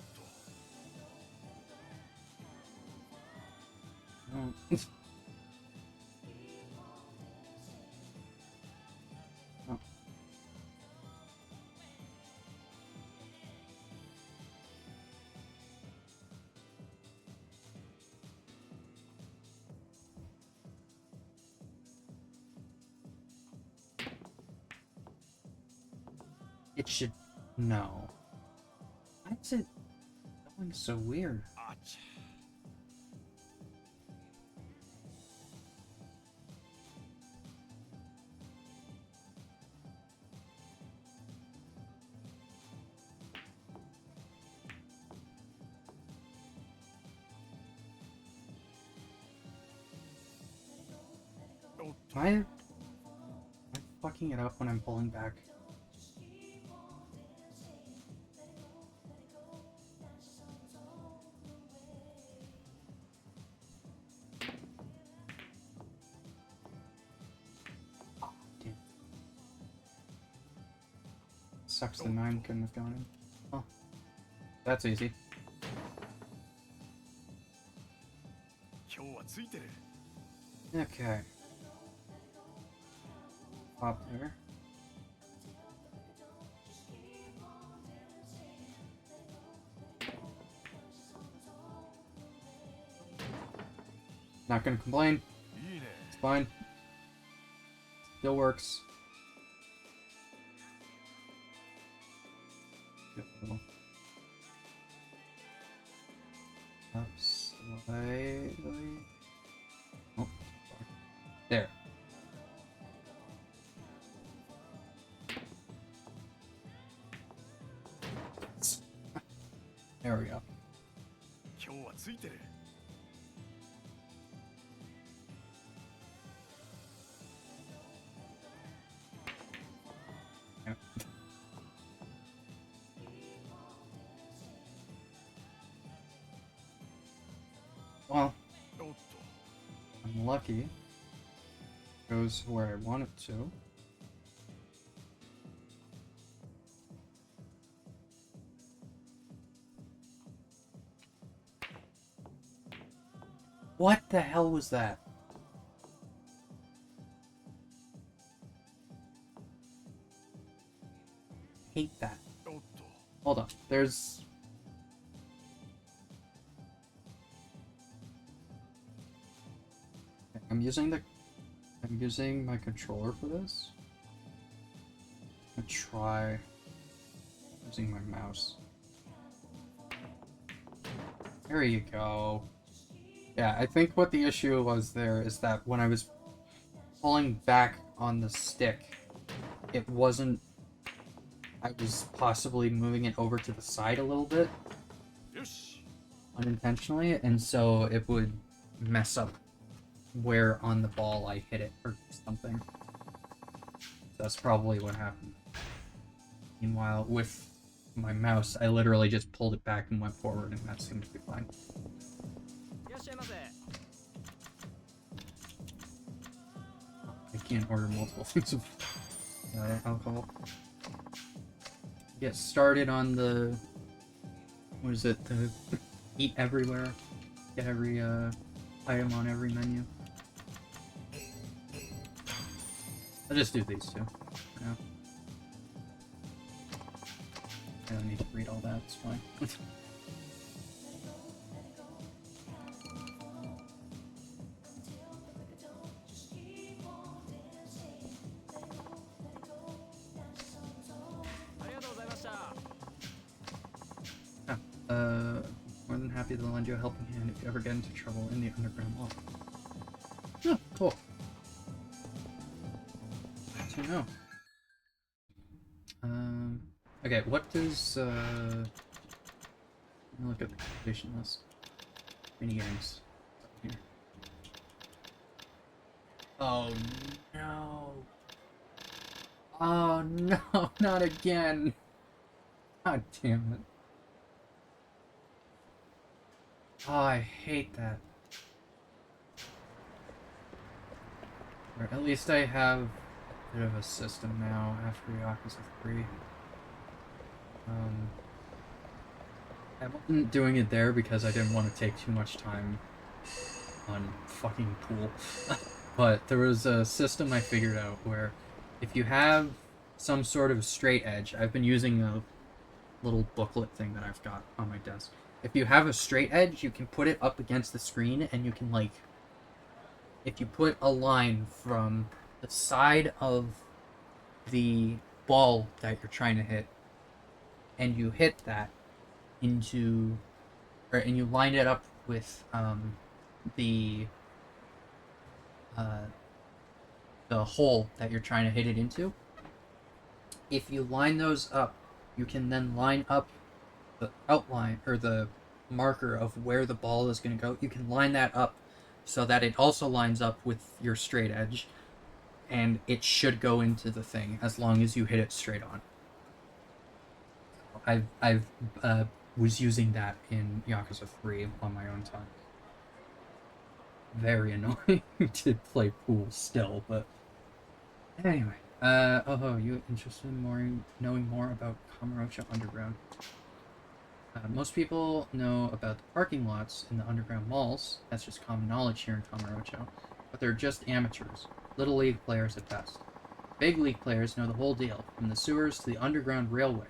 Oh. It should... No. Why is it going so weird? Am I fucking it up when I'm pulling back? Oh, damn. Sucks the 9 couldn't have gone in. Oh, that's easy. Okay. Pop there. Not gonna complain. It's fine. Still works. Up slightly. Oh, sorry. There. There we go. Yeah. Well, I'm lucky. Goes where I want it to. What the hell was that? Hate that. Hold on. There's... I'm using my controller for this. I'm gonna try using my mouse. There you go. Yeah, I think what the issue was there is that when I was pulling back on the stick, it wasn't... I was possibly moving it over to the side a little bit unintentionally, and so it would mess up where on the ball I hit it or something. That's probably what happened. Meanwhile, with my mouse, I literally just pulled it back and went forward, and that seemed to be fine. I can't order multiple things of alcohol. Get started on the... what is it? The eat everywhere. Get every item on every menu. I'll just do these two for now. I don't need to read all that, it's fine. More than happy to lend you a helping hand if you ever get into trouble in the underground wall. Oh, cool. So no. Okay, what does let me look at the completion list. Minigames. Here. Oh no. Oh no, not again. God damn it. Oh, I hate that. Or at least I have a bit of a system now after Yakuza 3. I wasn't doing it there because I didn't want to take too much time on fucking pool. But there was a system I figured out where if you have some sort of straight edge, I've been using a little booklet thing that I've got on my desk. If you have a straight edge, you can put it up against the screen and you can, like, if you put a line from the side of the ball that you're trying to hit and you hit that into, and you line it up with the hole that you're trying to hit it into. If you line those up, you can then line up the outline or the marker of where the ball is going to go. You can line that up so that it also lines up with your straight edge, and it should go into the thing as long as you hit it straight on. I've was using that in Yakuza 3 on my own time. Very annoying to play pool still, but anyway. Oh, you interested in knowing more about Kamurocho Underground? Most people know about the parking lots in the underground malls. That's just common knowledge here in Kamurocho. But they're just amateurs, little league players at best. Big league players know the whole deal, from the sewers to the underground railway.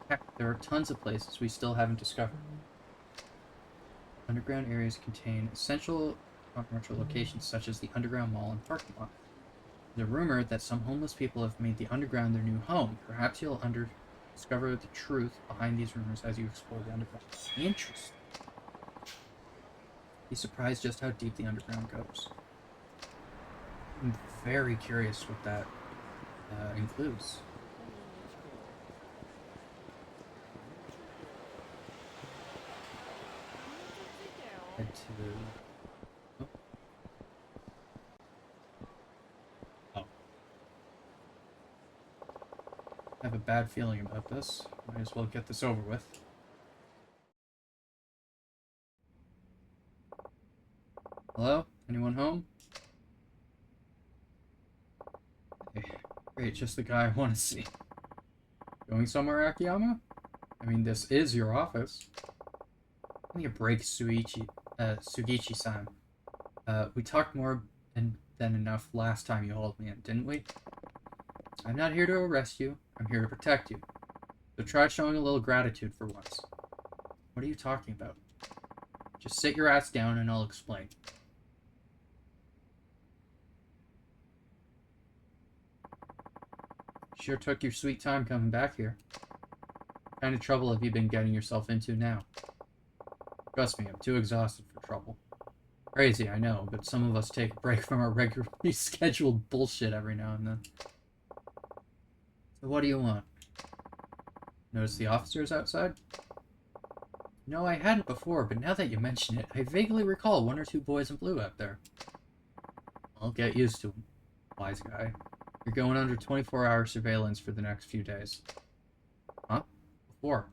Heck, there are tons of places we still haven't discovered. Underground areas contain essential Kamurocho locations such as the underground mall and parking lot. There's a rumor that some homeless people have made the underground their new home. Perhaps you'll discover the truth behind these rumors as you explore the underground. Interesting. Be surprised just how deep the underground goes. I'm very curious what that includes. Head to... Oh. I have a bad feeling about this. Might as well get this over with. Hello? Anyone home? Hey, great, just the guy I want to see. Going somewhere, Akiyama? I mean, this is your office. Give me a break, Sugichi-san. We talked more than enough last time you hauled me in, didn't we? I'm not here to arrest you. I'm here to protect you. So try showing a little gratitude for once. What are you talking about? Just sit your ass down and I'll explain. Sure took your sweet time coming back here. What kind of trouble have you been getting yourself into now? Trust me, I'm too exhausted for trouble. Crazy, I know, but some of us take a break from our regularly scheduled bullshit every now and then. So what do you want? Notice the officers outside? No, I hadn't before, but now that you mention it, I vaguely recall one or two boys in blue out there. I'll get used to them. Wise guy. You're going under 24-hour surveillance for the next few days. Huh? Before?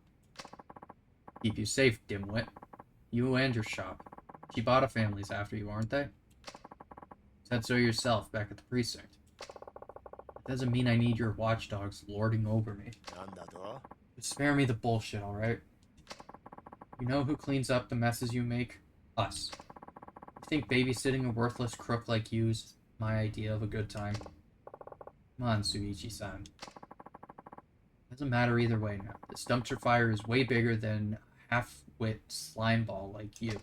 Keep you safe, dimwit. You and your shop. Shibata family's after you, aren't they? Said so yourself back at the precinct. It doesn't mean I need your watchdogs lording over me. Just spare me the bullshit, alright? You know who cleans up the messes you make? Us. You think babysitting a worthless crook like you's my idea of a good time? Come on, Suichi-san. Doesn't matter either way now. This dumpster fire is way bigger than a half-wit slime ball like you.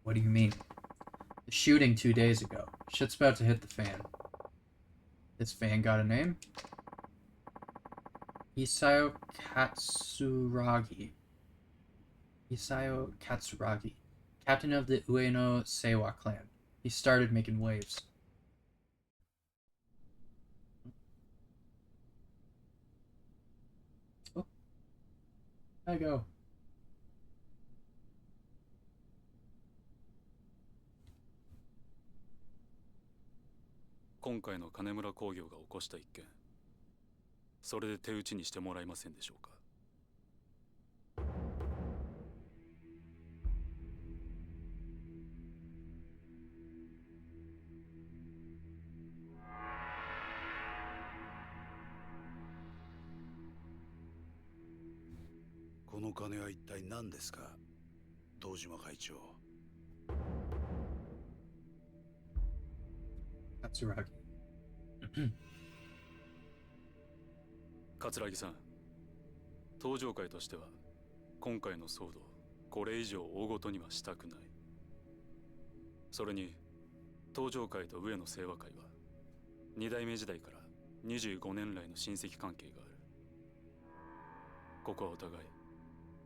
What do you mean? The shooting 2 days ago. Shit's about to hit the fan. This fan got a name? Isayo Katsuragi. Isayo Katsuragi. Captain of the Ueno Seiwa clan. He started making waves. Oh. I go.
今回の金村工業が起こした一件、それで手打ちにしてもらえませんでしょうか。
この金は一体何ですか、堂島会長。
Katsuragi.
桂木さん、登場会としては今回の騒動、これ以上大ごとにはしたくない。それに登場会と上野清和会は2代目時代から25年来の親戚関係がある。ここはお互い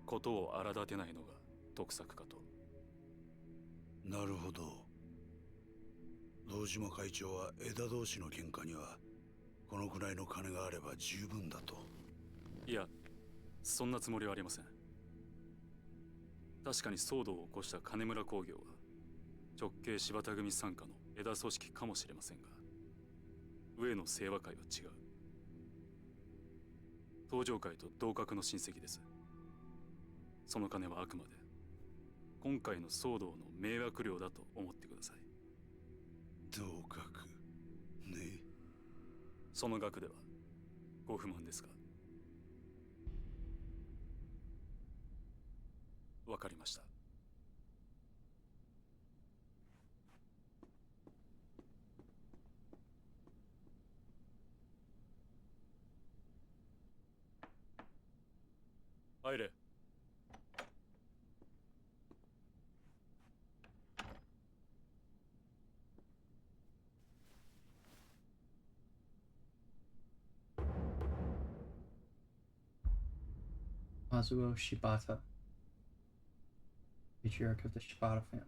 ことを荒立てないのが得策かと。
なるほど。堂島会長は枝同士の喧嘩にはこのくらいの金があれば十分だと。
いや、そんなつもりはありません。確かに騒動を起こした金村工業は直系柴田組傘下の枝組織かもしれませんが、上野清和会は違う。登場会と同格の親戚です。その金はあくまで今回の騒動の迷惑料だと思ってください。
同格ね。
その額ではご不満ですか。わかりました。入れ。
Kazuo Shibata, patriarch of the Shibata family.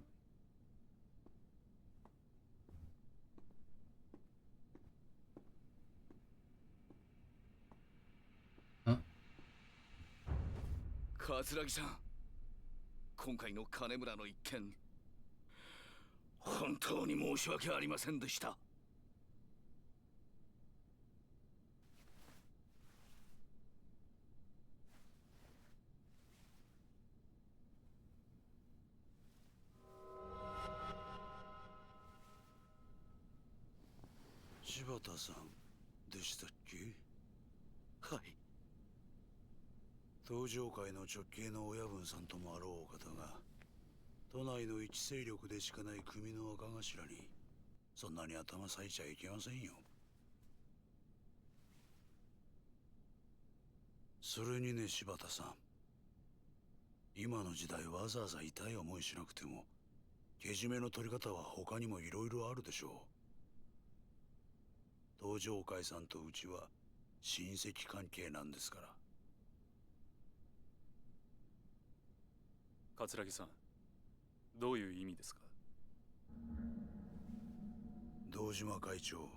Huh?
桂木さん、今回の金村の一件、本当に申し訳ありませんでした。
柴田さんでしたっけ？
はい。
東上会の直系の親分さんともあろうお方が、都内の一勢力でしかない組の若頭にそんなに頭割いちゃいけませんよ。それにね、柴田さん、今の時代わざわざ痛い思いしなくてもけじめの取り方は他にもいろいろあるでしょう。東上会さんとうちは親戚関係なんですから。
桂木さん、どういう意味ですか？
堂島会長、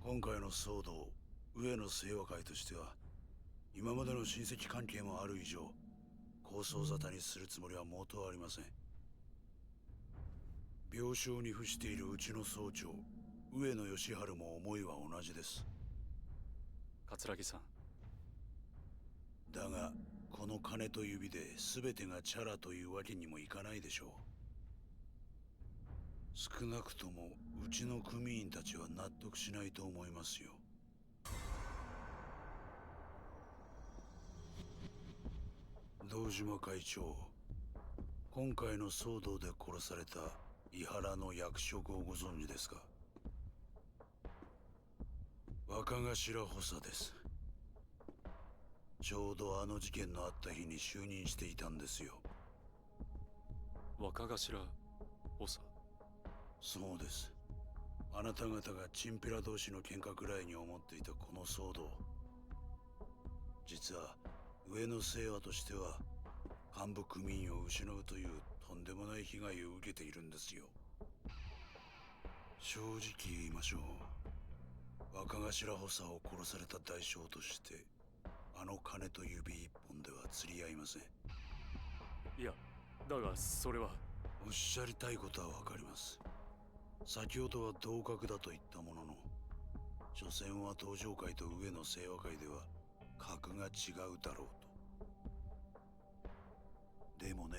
今回の騒動、上野清和会としては今までの親戚関係もある以上、抗争沙汰にするつもりは毛頭ありません。病床に伏しているうちの総長、上野義治も思いは同じです。
桂木さん。
だが、この金と指で全てがチャラというわけにもいかないでしょう。少なくともうちの組員たちは納得しないと思いますよ。堂島会長、今回の騒動で殺された伊原の役職をご存知ですか？若頭補佐です。ちょうどあの事件のあった日に就任していたんですよ。
若頭補佐？
そうです。あなた方がチンピラ同士の喧嘩くらいに思っていたこの騒動、実は上野清和としては幹部組員を失うというとんでもない被害を受けているんですよ。正直言いましょう。若頭補佐を殺された代償としてあの金と指一本では釣り合いません。
いや、だがそれは。
おっしゃりたいことはわかります。先ほどは同格だと言ったものの、所詮は東上会と上野清和会では格が違うだろうと。でもね、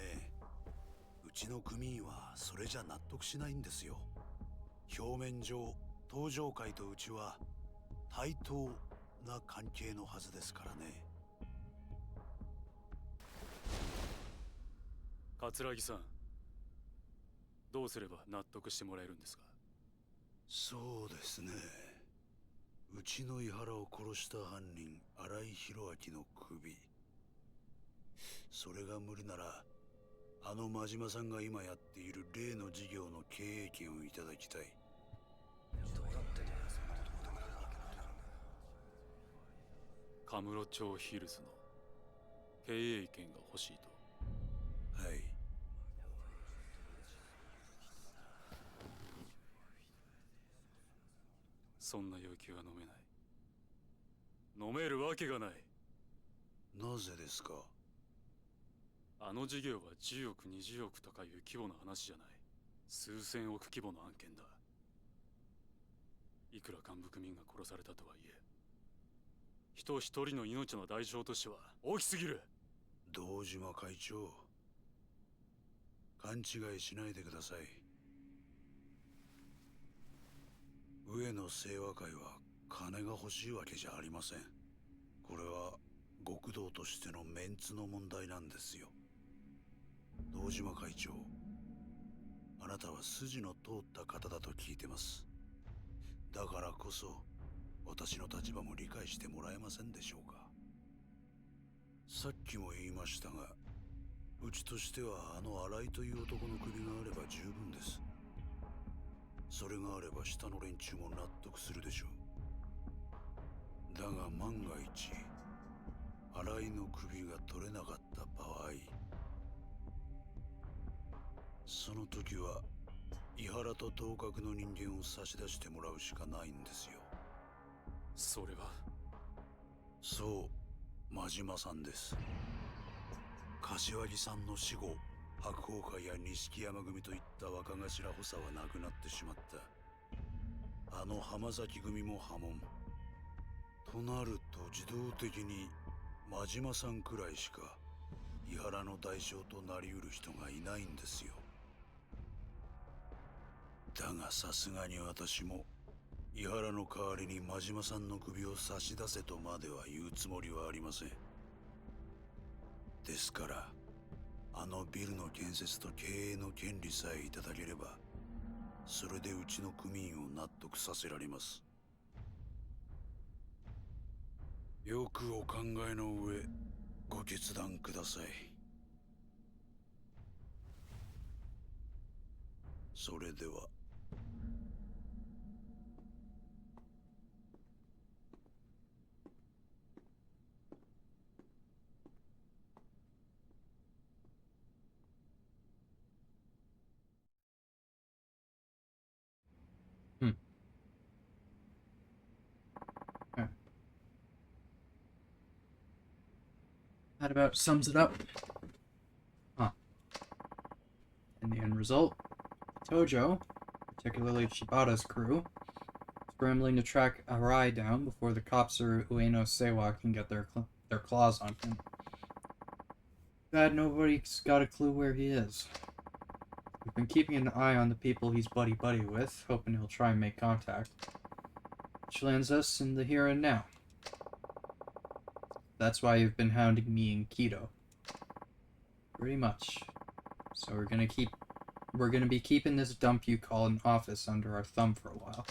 うちの組員はそれじゃ納得しないんですよ。表面上東上会とうちは対等な関係のはずですからね。
桂木さん、どうすれば納得してもらえるんですか？
そうですね。うちの伊原を殺した犯人新井宏明の首、それが無理ならあの真島さんが今やっている例の事業の経営権をいただきたい。
カムロ町ヒルズの経営権が欲しいと。
はい。
そんな要求は飲めない。飲めるわけがない。
なぜですか？
あの事業は10億20億とかいう規模の話じゃない。数千億規模の案件だ。いくら幹部組員が殺されたとはいえ、人一人の命の代償としては大きすぎる。
堂島会長、勘違いしないでください。上野清和会は金が欲しいわけじゃありません。これは極道としてのメンツの問題なんですよ。堂島会長、あなたは筋の通った方だと聞いてます。だからこそ私の立場も理解してもらえませんでしょうか。さっきも言いましたが、うちとしてはあの新井という男の首があれば十分です。それがあれば下の連中も納得するでしょう。だが万が一新井の首が取れなかった場合、その時は井原と同格の人間を差し出してもらうしかないんですよ。
それは。
そう、真島さんです。柏木さんの死後、白鵬会や錦山組といった若頭補佐はなくなってしまった。あの浜崎組も破門となると、自動的に真島さんくらいしか井原の代償となりうる人がいないんですよ。だがさすがに私も井原の代わりに真島さんの首を差し出せとまでは言うつもりはありません。ですからあのビルの建設と経営の権利さえいただければ、それでうちの組員を納得させられます。よくお考えの上ご決断ください。それでは。
Okay. That about sums it up. Huh. And the end result, Tojo, particularly Shibata's crew, scrambling to track Arai down before the cops or Ueno Seiwa can get their claws on him. Glad nobody's got a clue where he is. We've been keeping an eye on the people he's buddy-buddy with, hoping he'll try and make contact. Which lands us in the here and now. That's why you've been hounding me and Kido. Pretty much. So we're gonna be keeping this dump you call an office under our thumb for a while.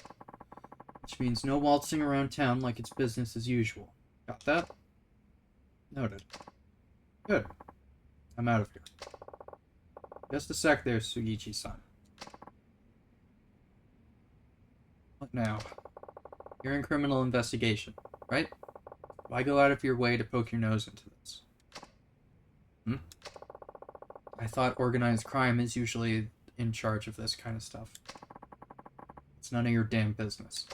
Which means no waltzing around town like it's business as usual. Got that? Noted. Good. I'm out of here. Just a sec there, Sugichi-san. What now? You're in criminal investigation, right? Why go out of your way to poke your nose into this? I thought organized crime is usually in charge of this kind of stuff. It's none of your damn business.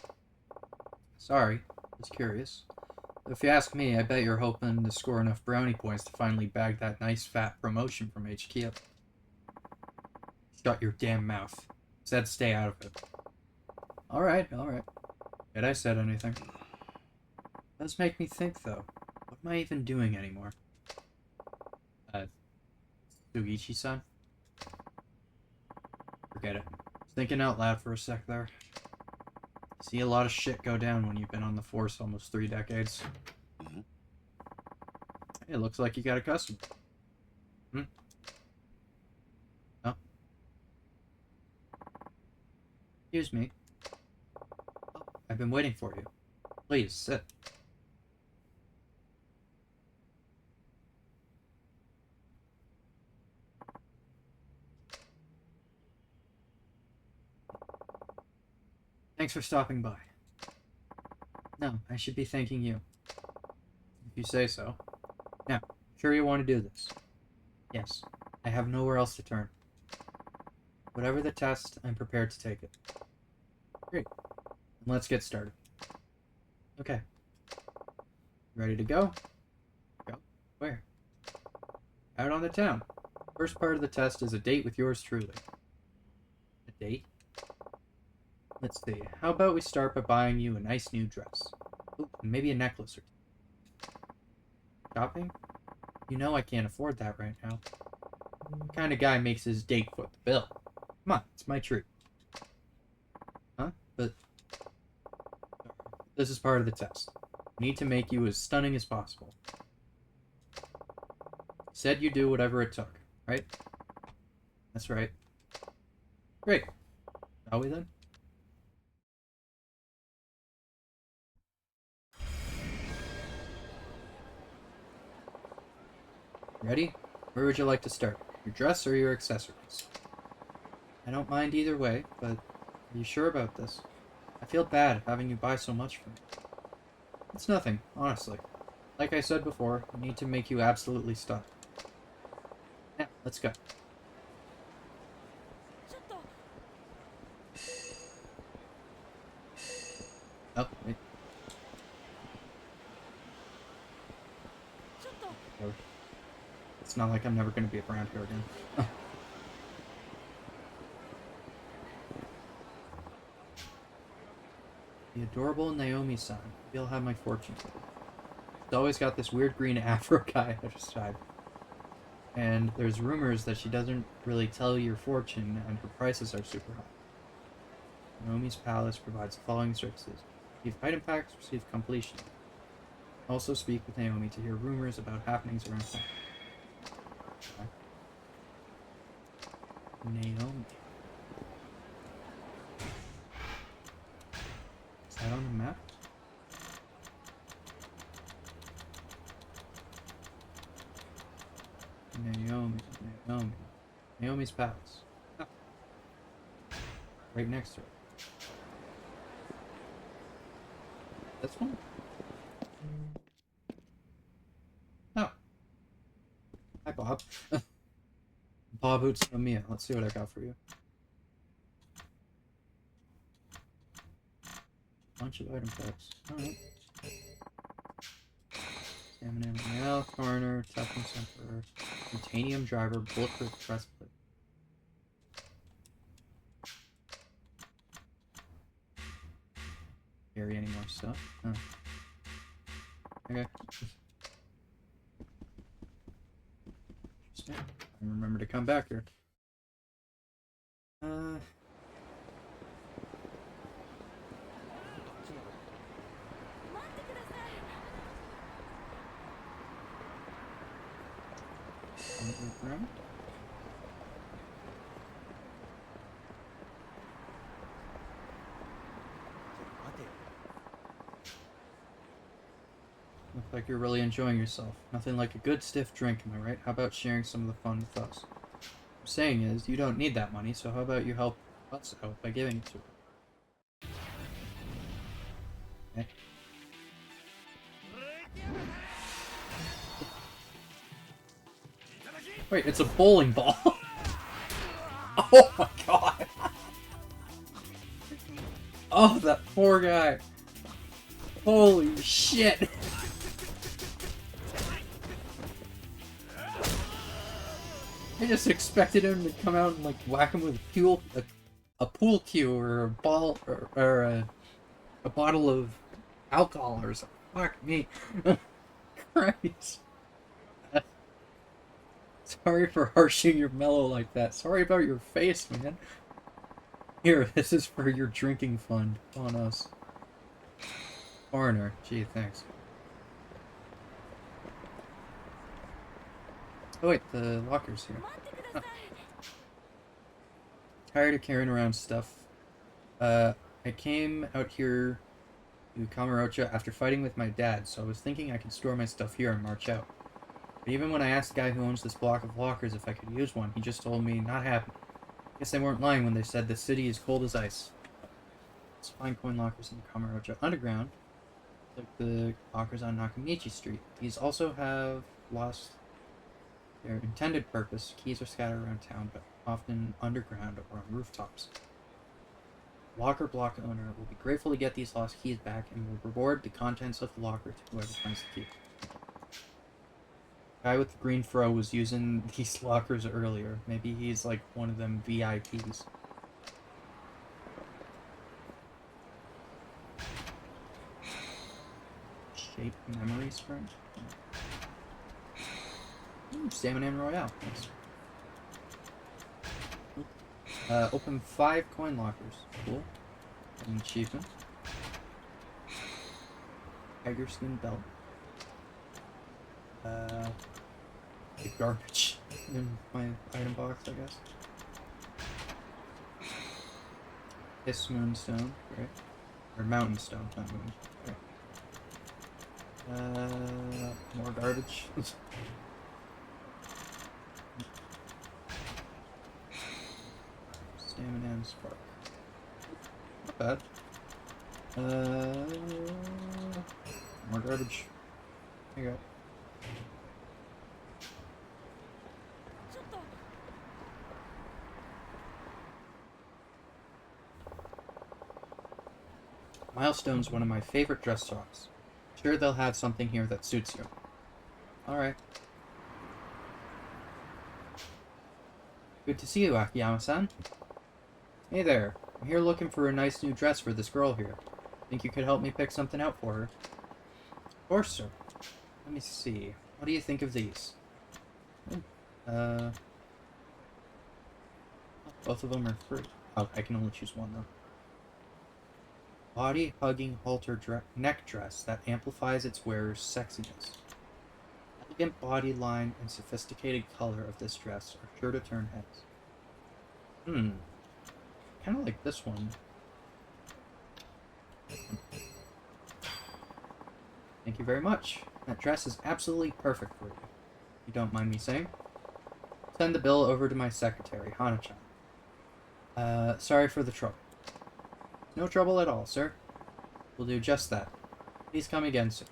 Sorry, just curious. If you ask me, I bet you're hoping to score enough brownie points to finally bag that nice fat promotion from HQ. Shut your damn mouth. Said stay out of it. Alright. Did I said anything? Does make me think, though. What am I even doing anymore? Sugichi-san? Forget it. Thinking out loud for a sec there. See a lot of shit go down when you've been on the force almost 3 decades. Hey, it looks like you got a customer. Oh. Excuse me. Oh, I've been waiting for you. Please, sit. Thanks for stopping by. No, I should be thanking you. If you say so. Now, sure you want to do this? Yes, I have nowhere else to turn. Whatever the test, I'm prepared to take it. Great. Let's get started. Okay. Ready to go? Go? Where? Out on the town. First part of the test is a date with yours truly. A date? Let's see. How about we start by buying you a nice new dress? Ooh, and maybe a necklace or two. Shopping? You know I can't afford that right now. What kind of guy makes his date foot the bill? Come on, it's my treat. Huh? But this is part of the test. I need to make you as stunning as possible. Said you do whatever it took, right? That's right. Great. Shall we then? Ready? Where would you like to start? Your dress or your accessories? I don't mind either way, but are you sure about this? I feel bad having you buy so much for me. It's nothing, honestly. Like I said before, I need to make you absolutely stop. Yeah, let's go. Oh, wait. It's not like I'm never going to be around here again. The adorable Naomi-san. You'll have my fortune. She's always got this weird green afro guy at her side. And there's rumors that she doesn't really tell your fortune and her prices are super high. Naomi's Palace provides the following services. Receive item packs, receive completion. Also speak with Naomi to hear rumors about happenings around town. Naomi. Is that on the map? Naomi. Naomi's Palace. Oh. Right next to her. This one? Oh. Hi, Bob. Bob Utsunomiya. Let's see what I got for you. Bunch of item packs. Alright. Stamina Royale, Coroner, Toughness Emperor, Titanium Driver, Bulletproof Breastplate. Carry any more stuff? Oh. Okay. Interesting. I remember to come back here. Underground? Look like you're really enjoying yourself. Nothing like a good stiff drink, am I right? How about sharing some of the fun with us? What I'm saying is, you don't need that money, so how about you help us out by giving it to her? Okay. Wait, it's a bowling ball. Oh my god. Oh, that poor guy. Holy shit. I just expected him to come out and like whack him with a pool cue or a ball or a bottle of alcohol or something. Fuck me. Christ. Sorry for harshing your mellow like that. Sorry about your face, man. Here, this is for your drinking fund on us. Foreigner. Gee, thanks. Oh wait, the locker's here. Oh. Tired of carrying around stuff. I came out here to Kamurocho after fighting with my dad, so I was thinking I could store my stuff here and march out. But even when I asked the guy who owns this block of lockers if I could use one, he just told me not happening. Guess they weren't lying when they said the city is cold as ice. Let's find coin lockers in the Kamurocho Underground, like the lockers on Nakamichi Street. These also have lost their intended purpose. Keys are scattered around town, but often underground or on rooftops. Locker block owner will be grateful to get these lost keys back and will reward the contents of the locker to whoever finds the key. Guy with the green fro was using these lockers earlier. Maybe he's like one of them VIPs. Shape memory spring. Stamina Royale. Nice. Open 5 coin lockers. Cool. An achievement. Tiger skin belt. Garbage in my item box, I guess. This moonstone, right? Or mountain stone, not moon. Okay. More garbage. Stamina and spark. Not bad. More garbage. There you go. Milestone's one of my favorite dress shops. Sure they'll have something here that suits you. Alright. Good to see you, Akiyama-san. Hey there. I'm here looking for a nice new dress for this girl here. Think you could help me pick something out for her? Of course, sir. Let me see. What do you think of these? Both of them are free. Oh, I can only choose one, though. Body-hugging halter neck dress that amplifies its wearer's sexiness. Elegant body line and sophisticated color of this dress are sure to turn heads. Kind of like this one. Thank you very much. That dress is absolutely perfect for you. You don't mind me saying? Send the bill over to my secretary, Hana-chan. Sorry for the trouble. No trouble at all, sir. We'll do just that. Please come again soon.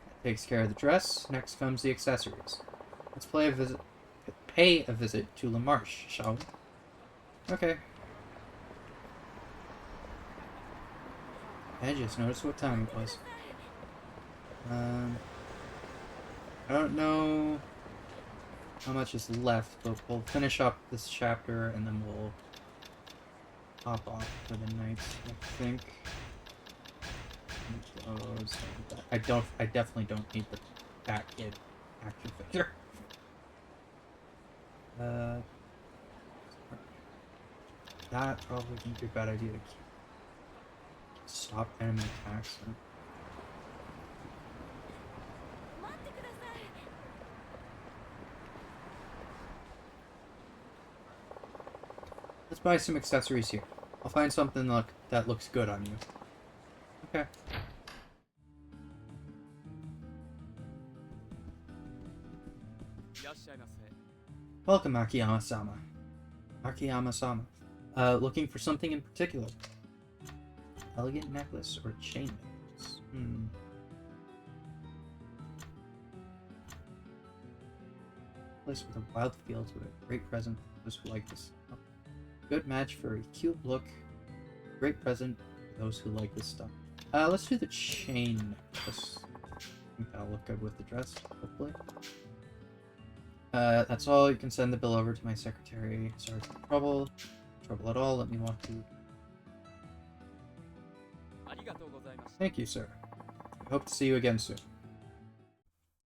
That takes care of the dress. Next comes the accessories. Let's pay a visit to La Marche, shall we? Okay. I just noticed what time it was. I don't know how much is left, but we'll finish up this chapter and then we'll hop off for the night, I think. I definitely don't need the Bat Kid action figure. That probably wouldn't be a bad idea to stop enemy attacks. Let's buy some accessories here. I'll find something that looks good on you. Okay. Welcome, Akiyama-sama. Akiyama-sama. Looking for something in particular? Elegant necklace or chain necklace? Place with a wild feel to it. Great present for those who like this. Good match for a cute look. Great present for those who like this stuff. Let's do the chain necklace. I think that'll look good with the dress, hopefully. That's all. You can send the bill over to my secretary. Sorry for the trouble. Trouble at all. Let me walk you. Thank you, sir. I hope to see you again soon.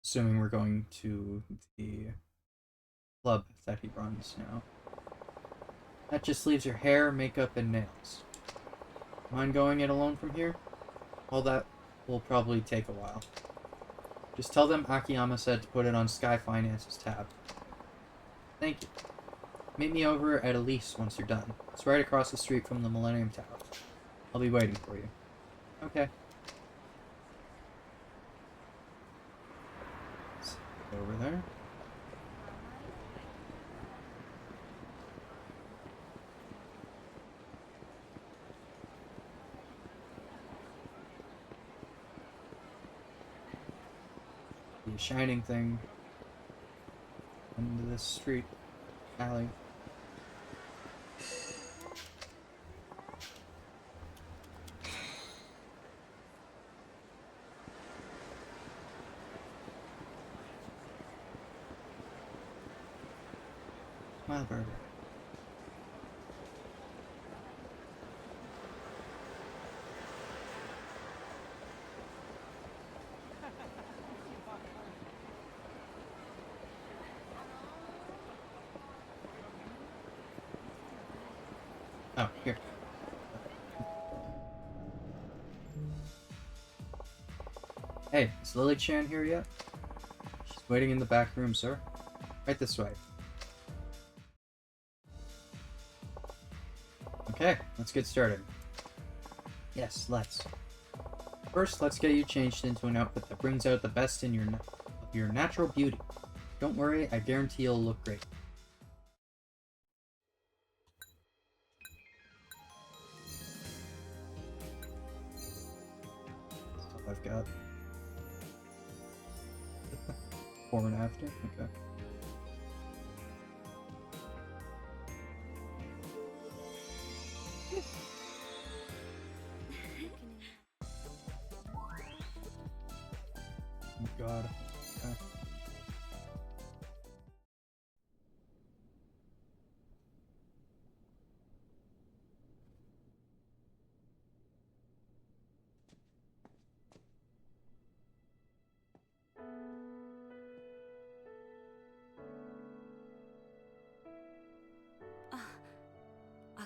Assuming we're going to the club that he runs now. That just leaves your hair, makeup, and nails. Mind going it alone from here? All that will probably take a while. Just tell them Akiyama said to put it on Sky Finance's tab. Thank you. Meet me over at Elise once you're done. It's right across the street from the Millennium Tower. I'll be waiting for you. Okay. Let's go over there. The shining thing into this street alley. Smile burger. Oh, here. Hey, is Lily-chan here yet? She's waiting in the back room, sir. Right this way. Okay, let's get started. Yes, let's. First, let's get you changed into an outfit that brings out the best in your natural beauty. Don't worry, I guarantee you'll look great. That's all I've got. Before and after? Okay. Oh god. Okay.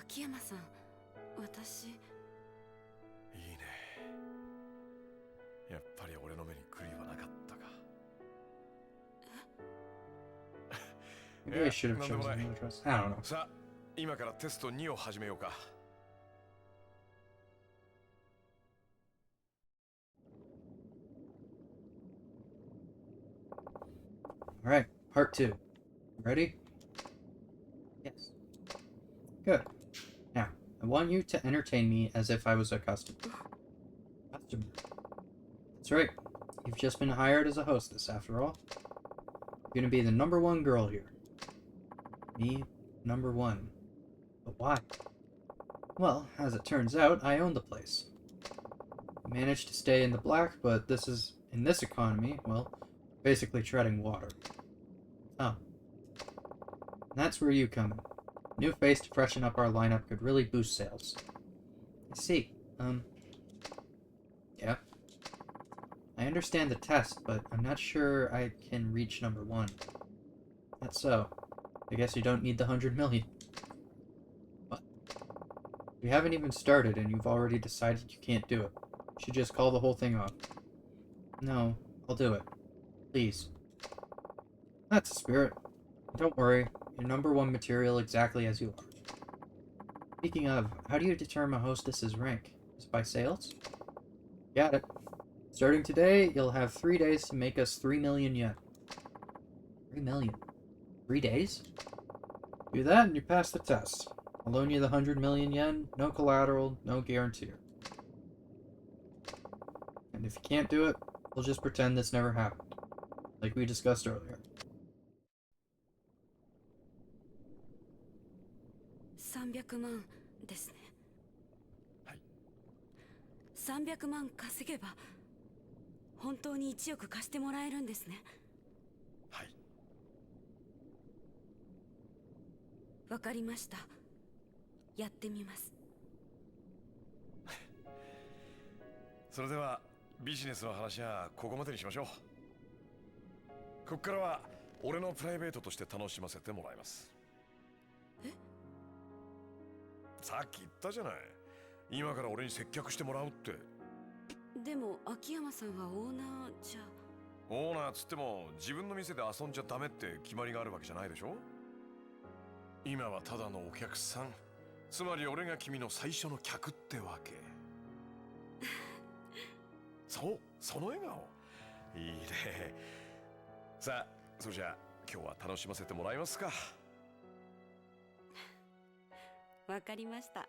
Akiyama さん、私。
いいね。やっぱり俺の目に狂いはなかったか。
Maybe I should have chosen another dress. I don't know.
さあ、今からテスト2を始めようか。
Alright, part 2. Ready? Yes. Good. Now, I want you to entertain me as if I was a customer. Customer. That's right. You've just been hired as a hostess, after all. You're gonna be the #1 girl here. Me, #1. But why? Well, as it turns out, I own the place. I managed to stay in the black, but in this economy, well, basically treading water. Oh. And that's where you come in. New face to freshen up our lineup could really boost sales. I see. Yeah. I understand the test, but I'm not sure I can reach #1. That's so. I guess you don't need the 100 million. What? We haven't even started and you've already decided you can't do it. You should just call the whole thing off. No, I'll do it. Please. That's the spirit. Don't worry, you're #1 material exactly as you are. Speaking of, how do you determine a hostess's rank? Is it by sales? Got it. Starting today, you'll have 3 days to make us 3 million yen. 3 million? 3 days? Do that and you pass the test. I'll loan you the 100 million yen, no collateral, no guarantee. And if you can't do it, we'll just pretend this never happened. Like we discussed earlier.
300万ですね。
はい。
300万稼げば本当に1億貸してもらえるんですね。
はい。
わかりました。やってみます。
それではビジネスの話はここまでにしましょう。ここからは俺のプライベートとして楽しませてもらいます。
え？
さっき言ったじゃない。今から俺に接客してもらうって。
でも秋山さんはオーナーじゃ。
オーナーつっても自分の店で遊んじゃダメって決まりがあるわけじゃないでしょ。今はただのお客さん。つまり俺が君の最初の客ってわけ。そう、その笑顔。いいね。さあ、それじゃあ今日は楽しませてもらえますか。
わかりました。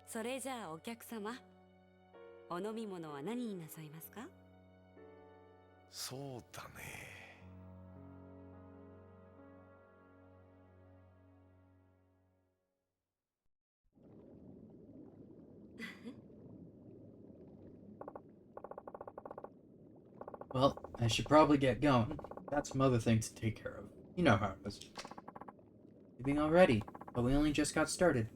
それじゃあお客様、お飲み物は何になさいますか？
そうだね。
Well, I should probably get going. Got some other things to take care of. You know how it is. Leaving already, but we only just got started.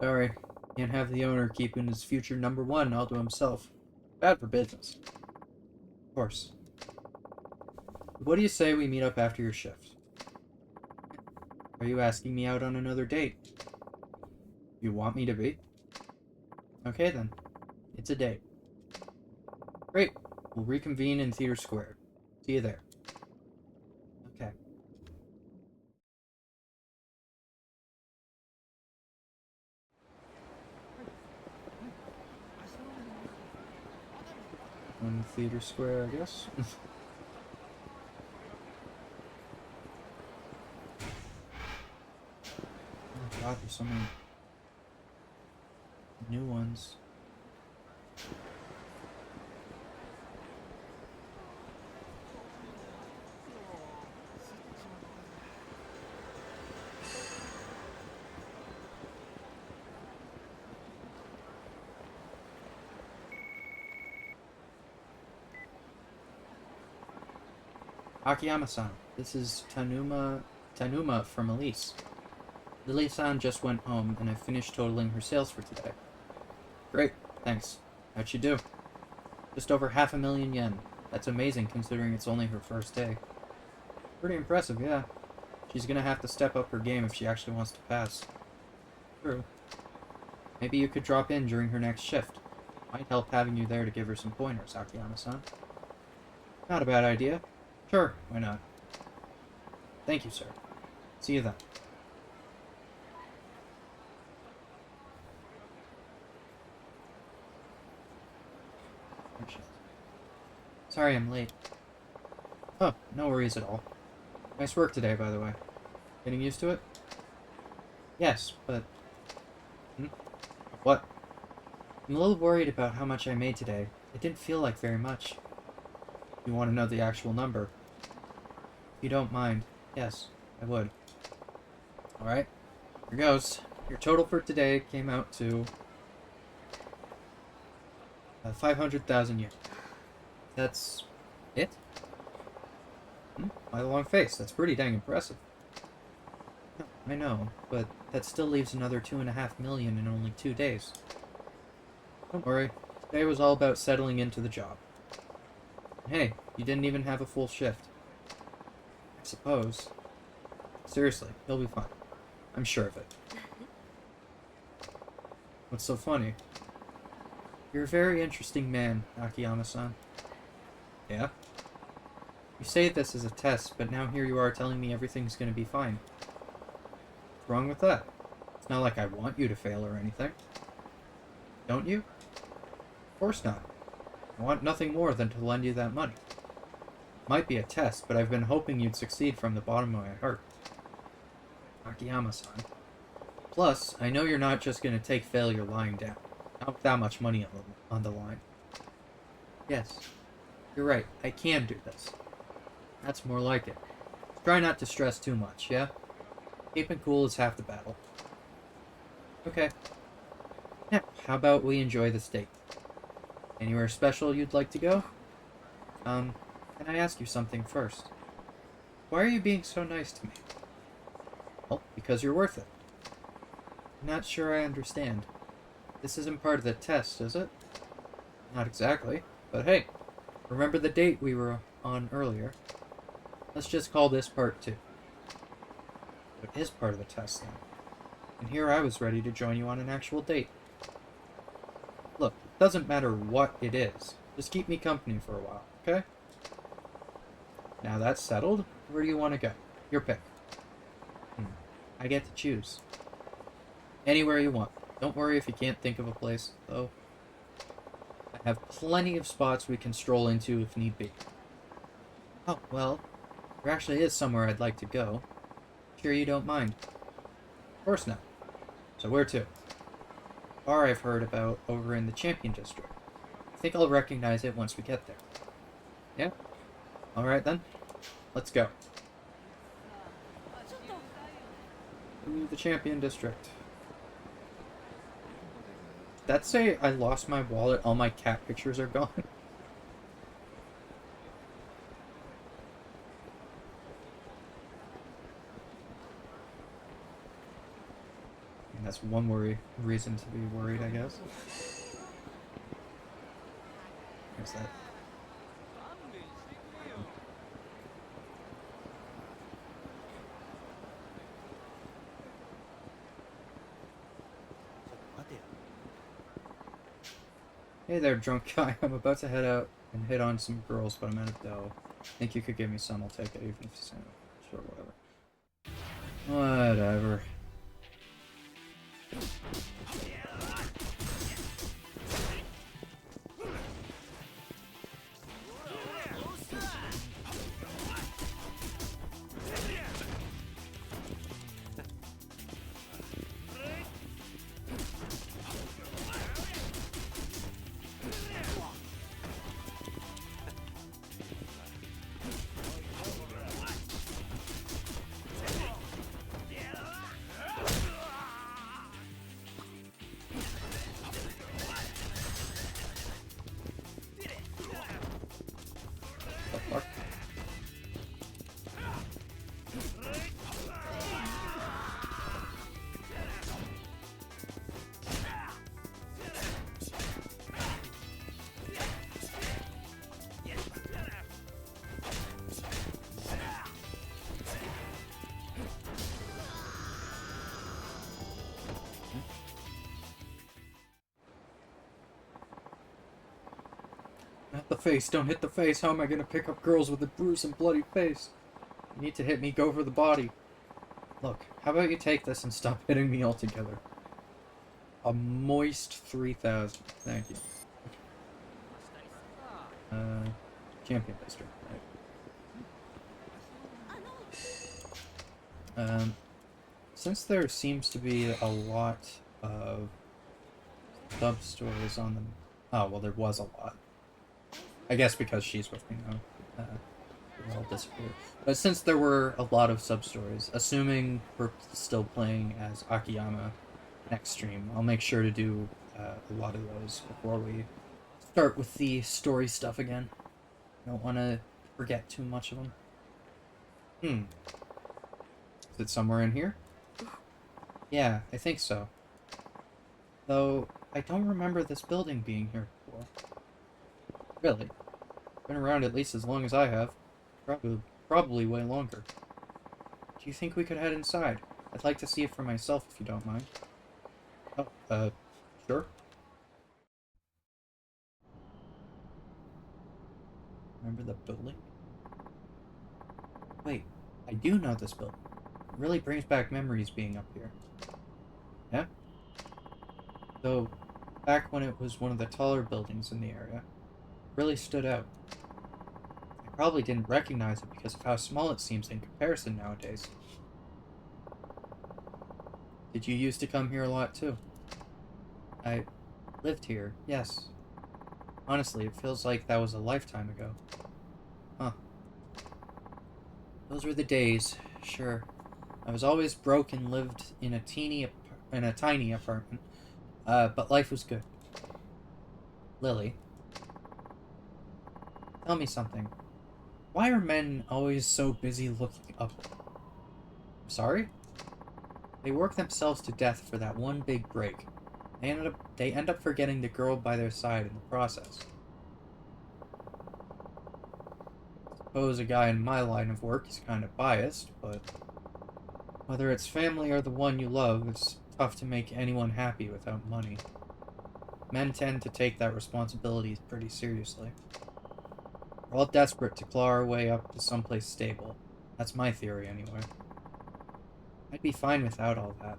Sorry, can't have the owner keeping his future #1 all to himself. Bad for business. Of course. What do you say we meet up after your shift? Are you asking me out on another date? You want me to be? Okay then. It's a date. Great. We'll reconvene in Theater Square. See you there. Okay. On Theater Square, I guess. Oh god, there's so many new ones. Akiyama-san, this is Tanuma from Elise. Lily-san just went home, and I finished totaling her sales for today. Great, thanks. How'd she do? Just over 500,000 yen. That's amazing considering it's only her first day. Pretty impressive, yeah. She's gonna have to step up her game if she actually wants to pass. True. Maybe you could drop in during her next shift. Might help having you there to give her some pointers, Akiyama-san. Not a bad idea. Sure, why not? Thank you, sir. See you then. Sorry I'm late. Oh, no worries at all. Nice work today, by the way. Getting used to it? Yes, but... What? I'm a little worried about how much I made today. It didn't feel like very much. You want to know the actual number? If you don't mind, yes, I would. Alright, here goes. Your total for today came out to 500,000 yen. That's it? My long face, that's pretty dang impressive. I know, but that still leaves another 2.5 million in only 2 days. Don't worry, today was all about settling into the job. Hey, you didn't even have a full shift. I suppose. Seriously, you'll be fine. I'm sure of it. What's so funny? You're a very interesting man, Akiyama-san. Yeah? You say this is a test, but now here you are telling me everything's gonna be fine. What's wrong with that? It's not like I want you to fail or anything. Don't you? Of course not. I want nothing more than to lend you that money. Might be a test, but I've been hoping you'd succeed from the bottom of my heart. Akiyama-san. Plus, I know you're not just gonna take failure lying down. Not with that much money on the line. Yes, you're right. I can do this. That's more like it. Try not to stress too much, yeah? Keeping cool is half the battle. Okay. Now, how about we enjoy this date? Anywhere special you'd like to go? Can I ask you something first? Why are you being so nice to me? Well, because you're worth it. I'm not sure I understand. This isn't part of the test, is it? Not exactly, but hey, remember the date we were on earlier? Let's just call this part 2. It is part of the test then. And here I was ready to join you on an actual date. Look, it doesn't matter what it is. Just keep me company for a while, okay? Now that's settled, where do you want to go? Your pick. I get to choose. Anywhere you want. Don't worry if you can't think of a place, though. I have plenty of spots we can stroll into if need be. Oh, well, there actually is somewhere I'd like to go. Sure you don't mind? Of course not. So where to? Bar I've heard about over in the Champion District. I think I'll recognize it once we get there. Yeah? Alright then. Let's go. To the Champion District. That say I lost my wallet, all my cat pictures are gone. And that's one reason to be worried, I guess. There's that. Hey there, drunk guy. I'm about to head out and hit on some girls, but I'm out of dough. Think you could give me some? I'll take it, even if you say no. Sure, whatever. Whatever. the face, don't hit the face. How am I gonna pick up girls with a bruised and bloody face? You need to hit me, go for the body. Look, how about you take this and stop hitting me altogether? A moist 3,000. Thank you. Champion district. Right. Since there seems to be a lot of sub-stories on them. Oh, well, there was a lot. I guess because she's with me now. They all disappeared. But since there were a lot of sub-stories, assuming we're still playing as Akiyama next stream, I'll make sure to do a lot of those before we start with the story stuff again. I don't want to forget too much of them. Is it somewhere in here? Yeah, I think so. Though, I don't remember this building being here before. Really? Been around at least as long as I have. Probably way longer. Do you think we could head inside? I'd like to see it for myself if you don't mind. Oh, sure. Remember the building? Wait, I do know this building. It really brings back memories being up here. Yeah? Though, back when it was one of the taller buildings in the area, it really stood out. I probably didn't recognize it because of how small it seems in comparison nowadays. Did you used to come here a lot too? I lived here, yes. Honestly, it feels like that was a lifetime ago. Huh. Those were the days, sure. I was always broke and lived in a tiny apartment. But life was good. Lily. Tell me something. Why are men always so busy looking upward? Sorry? They work themselves to death for that one big break. They end up forgetting the girl by their side in the process. Suppose a guy in my line of work is kind of biased, but whether it's family or the one you love, it's tough to make anyone happy without money. Men tend to take that responsibility pretty seriously. We're all desperate to claw our way up to someplace stable. That's my theory, anyway. I'd be fine without all that.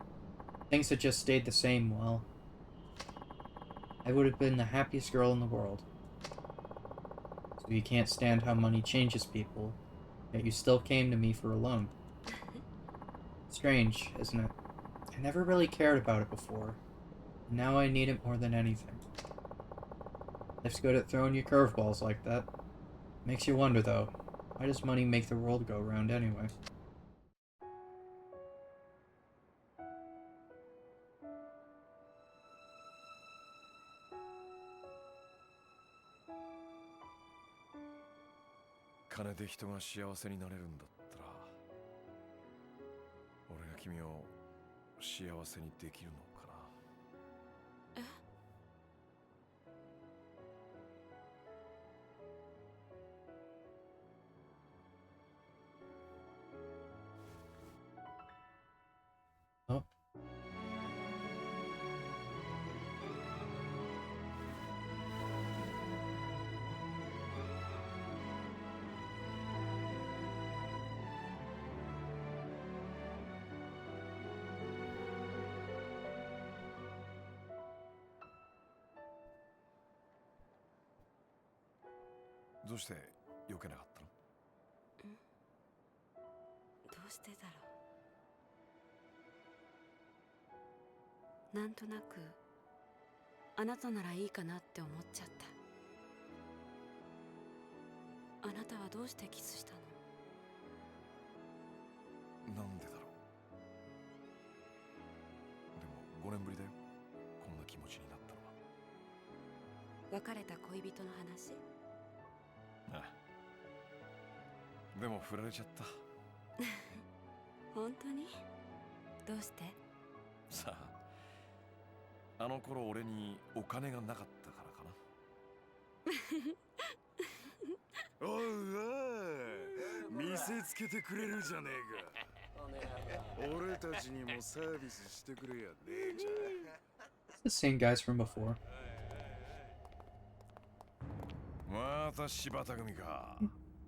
Things had just stayed the same, well, I would have been the happiest girl in the world. So you can't stand how money changes people, yet you still came to me for a loan. Strange, isn't it? I never really cared about it before. And now I need it more than anything. Life's good at throwing you curveballs like that. Makes you wonder, though, why does money make the world go round anyway?
金で人が幸せになれるんだったら、俺が君を幸せにできるのかな。
Oh.
どうして避けなかったの？
どうしてだろう。なんとなくあなたならいいかなって思っちゃった。あなたはどうしてキスしたの？
なんでだろう。でも5年ぶりだよ、こんな気持ちになったのは。
別れた恋人の話？
ああ。でも振られちゃった。
本当に？どうして？
さあ、あの頃俺にお金がなかったからかな。おいおい、見せつけてくれるじゃねえか。俺たちにもサービスしてくれやねえじゃ。
It's the same guys from before.
また柴田組か。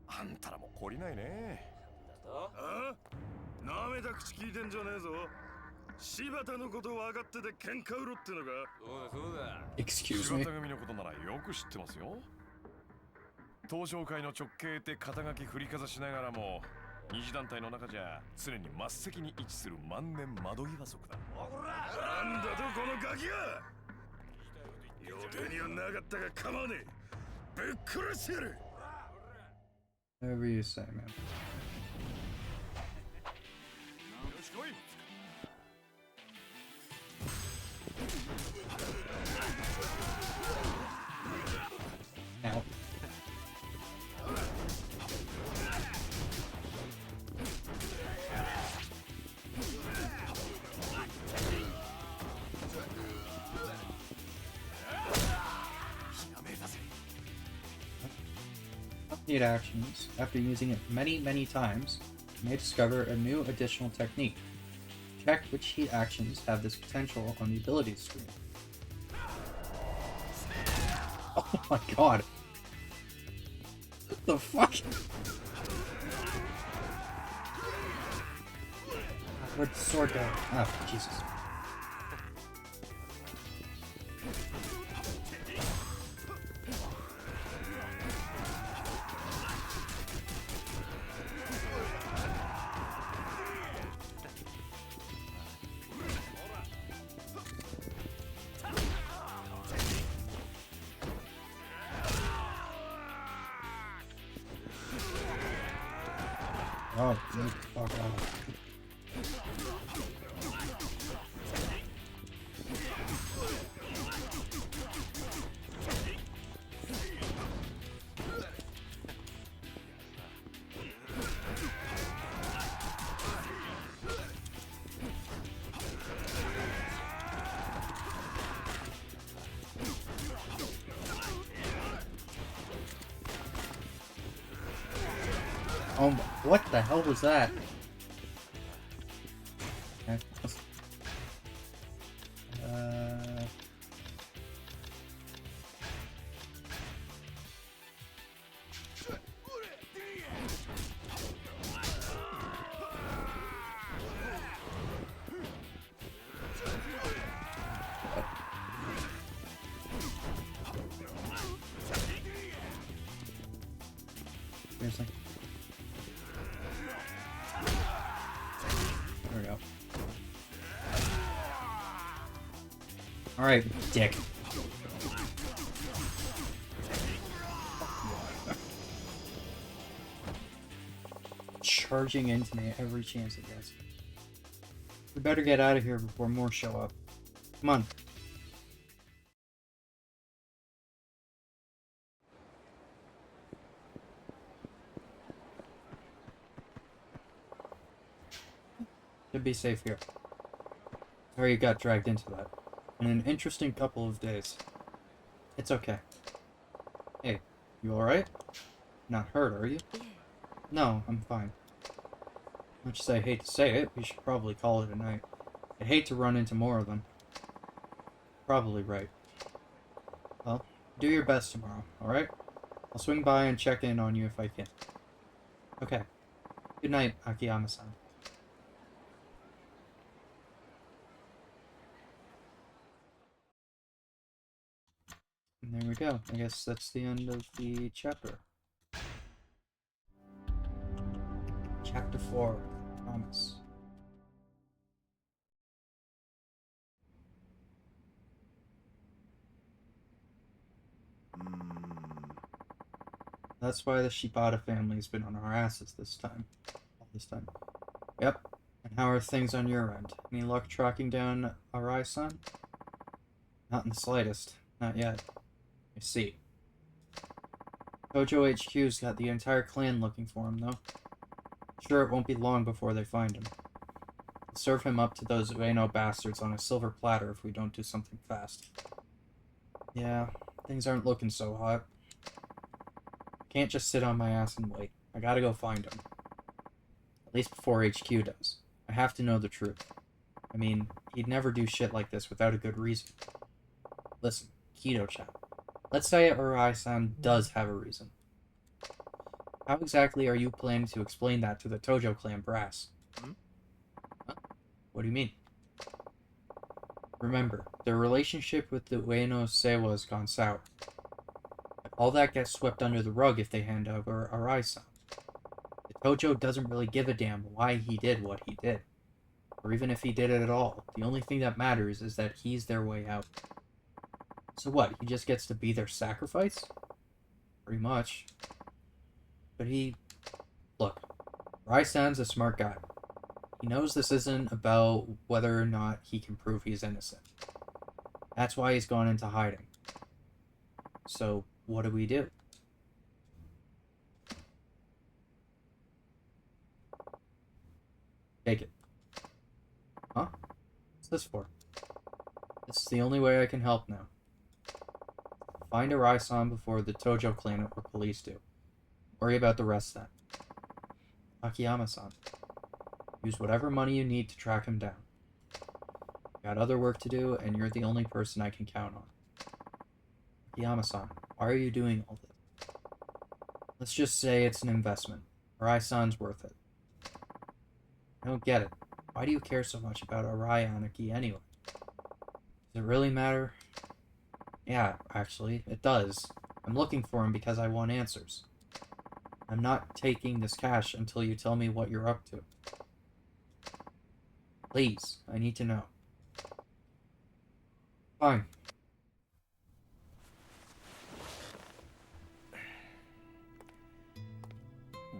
あんたらも懲りないね。あ？なめた口聞いてんじゃねえぞ。柴田のこと分かってて喧嘩売ろってのか。そうだ。
Excuse
柴
me.
田組のことならよく知ってますよ。東上会の直系って肩書き振りかざしながらも、二次団体の中じゃ常に末席に位置する万年窓際族だ。なんだとこのガキが。予定にはなかったが構わねえ。ぶっ殺してやる。
Whatever you say, man.
よし来い。
Ow. Need actions. After using it many times, you may discover a new additional technique. Check which heat actions have this potential on the abilities screen. Oh my god. What the fuck? Where'd the sword go? Oh, Jesus. Oh, you fuck off. Oh, what the hell was that? Okay. Seriously? There we go. Alright, dick. Charging into me every chance it gets. We better get out of here before more show up. Come on. Should be safe here. Sorry you got dragged into that. In an interesting couple of days. It's okay. Hey, you alright? Not hurt, are you? No, I'm fine. Much as I hate to say it, we should probably call it a night. I'd hate to run into more of them. Probably right. Well, do your best tomorrow, alright? I'll swing by and check in on you if I can. Okay. Good night, Akiyama-san. And there we go. I guess that's the end of the chapter. Chapter 4. Promise. That's why the Shibata family's been on our asses this time. All this time. Yep. And how are things on your end? Any luck tracking down Arai-san? Not in the slightest. Not yet. I see. Tojo HQ's got the entire clan looking for him, though. Sure, it won't be long before they find him. They'll serve him up to those Ueno bastards on a silver platter if we don't do something fast. Yeah, things aren't looking so hot. Can't just sit on my ass and wait. I gotta go find him. At least before HQ does. I have to know the truth. I mean, he'd never do shit like this without a good reason. Listen, Kido-chan. Let's say Arai-san does have a reason. How exactly are you planning to explain that to the Tojo clan brass?
Hmm?
Huh? What do you mean? Remember, their relationship with the Ueno Seiwa has gone sour. All that gets swept under the rug if they hand over Arai-san. The Tojo doesn't really give a damn why he did what he did. Or even if he did it at all. The only thing that matters is that he's their way out. So what, he just gets to be their sacrifice? Pretty much. But look, Arai-san's a smart guy. He knows this isn't about whether or not he can prove he's innocent. That's why he's gone into hiding. So, what do we do? Take it. Huh? What's this for? This is the only way I can help now. Find Arai-san before the Tojo clan or police do. Worry about the rest then. Akiyama-san. Use whatever money you need to track him down. Got other work to do, and you're the only person I can count on. Akiyama-san, why are you doing all this? Let's just say it's an investment. Arai-san's worth it. I don't get it. Why do you care so much about Arai Aniki anyway? Does it really matter? Yeah, actually, it does. I'm looking for him because I want answers. I'm not taking this cash until you tell me what you're up to. Please, I need to know. Fine.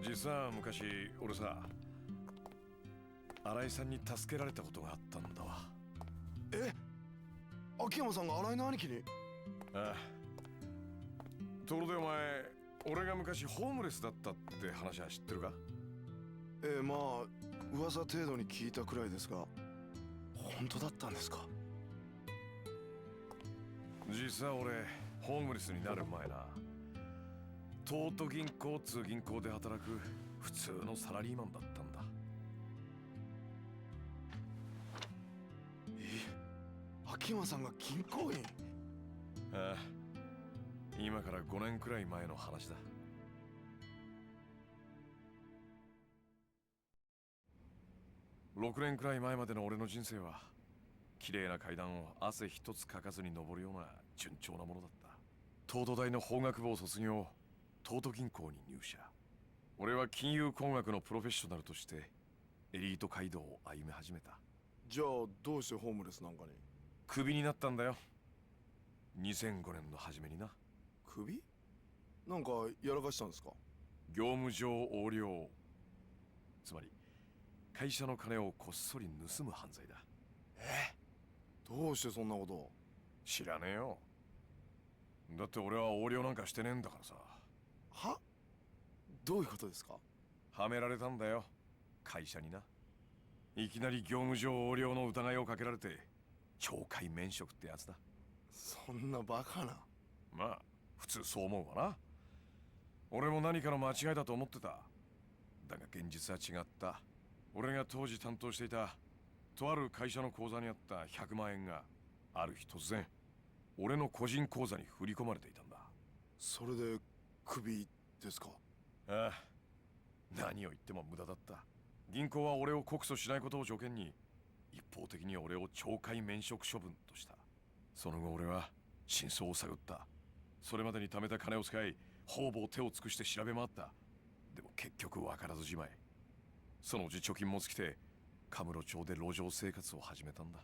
実は昔俺さ、新井さんに助けられたことがあったんだわ。
え、秋山さんが新井の兄貴に？
ああ。ところでお前、俺が昔ホームレスだったって話は知ってるか？
まあ噂程度に聞いたくらいですが、本当だったんですか？
実は俺ホームレスになる前な、東都銀行っつう銀行で働く普通のサラリーマンだったんだ。
秋山さんが銀行員？
ああ、今から5年くらい前の話だ。6年くらい前までの俺の人生は綺麗な階段を汗一つかかずに登るような順調なものだった。東都大の法学部を卒業、東都銀行に入社。俺は金融工学のプロフェッショナルとしてエリート街道を歩み始めた。
じゃあどうしてホームレスなんかに？
クビになったんだよ。2005年の初めにな。
クビ？なんかやらかしたんですか？
業務上横領。つまり会社の金をこっそり盗む犯罪だ。
どうしてそんなことを？
知らねえよ。だって俺は横領なんかしてねえんだからさ。
は？どういうことですか？
はめられたんだよ、会社にな。いきなり業務上横領の疑いをかけられて懲戒免職ってやつだ。
そんなバカな。
まあ普通そう思うわな。俺も何かの間違いだと思ってた。だが現実は違った。俺が当時担当していたとある会社の口座にあった100万円がある日突然俺の個人口座に振り込まれていたんだ。
それでクビですか？
ああ、何を言っても無駄だった。銀行は俺を告訴しないことを条件に一方的に俺を懲戒免職処分とした。その後俺は真相を探った。それまでに貯めた金を使い方々手を尽くして調べ回った。でも結局分からずじまい。そのうち貯金も尽きてカムロ町で路上生活を始めたんだ。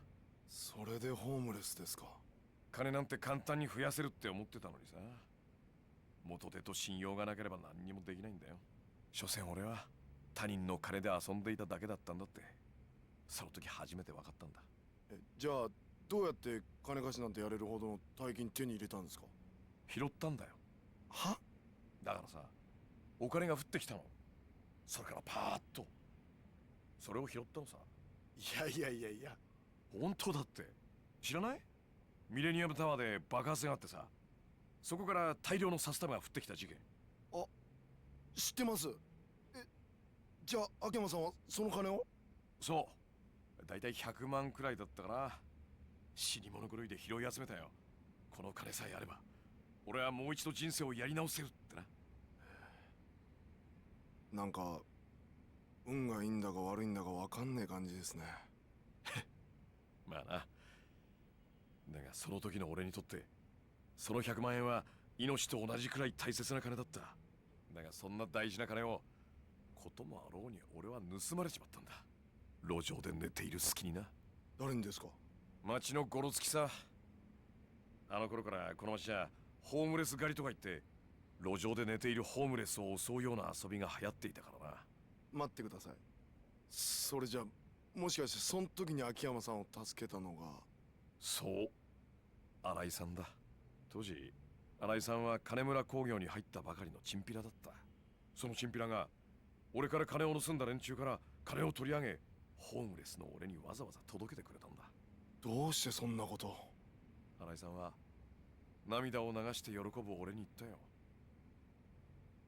それでホームレスですか？
金なんて簡単に増やせるって思ってたのにさ。元手と信用がなければ何にもできないんだよ。所詮俺は他人の金で遊んでいただけだったんだってその時初めて分かったんだ。
じゃあどうやって金貸しなんてやれるほどの大金手に入れたんですか？
拾ったんだよ。
は？
だからさ、お金が降ってきたの。それからパーッとそれを拾ったのさ。
いや。
本当だって。知らない？ミレニアムタワーで爆発があってさ、そこから大量の札束が降ってきた事件。
あ、知ってます。じゃあ秋山さんはその金を？
そう、だいたい100万くらいだったかな。死に物狂いで拾い集めたよ。この金さえあれば俺はもう一度人生をやり直せるってな。
なんか運がいいんだか悪いんだか分かんねえ感じですね。
まあな。だがその時の俺にとってその100万円は命と同じくらい大切な金だった。だがそんな大事な金をこともあろうに俺は盗まれちまったんだ。路上で寝ている隙にな。
誰にですか？
町のゴロつきさ。あの頃からこの町はホームレス狩りとか言って路上で寝ているホームレスを襲うような遊びが流行っていたからな。
待ってください。それじゃもしかしてその時に秋山さんを助けたのが。
そう、新井さんだ。当時新井さんは金村工業に入ったばかりのチンピラだった。そのチンピラが俺から金を盗んだ連中から金を取り上げ、ホームレスの俺にわざわざ届けてくれたんだ。
どうしてそんなこと？
新井さんは涙を流して喜ぶ俺に言ったよ。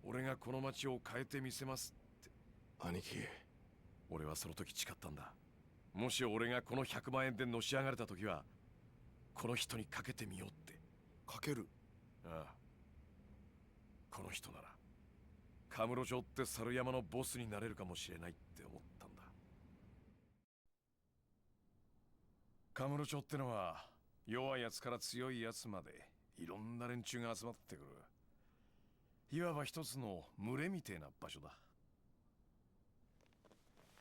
俺がこの町を変えてみせますって。
兄貴、
俺はその時誓ったんだ。もし俺がこの100万円でのし上がれた時はこの人にかけてみようって。
かける？
ああ、この人ならカムロ町って猿山のボスになれるかもしれないって思ったんだ。カムロ町ってのは弱いやつから強いやつまでいろんな連中が集まってくる、いわば一つの群れみてえな場所だ。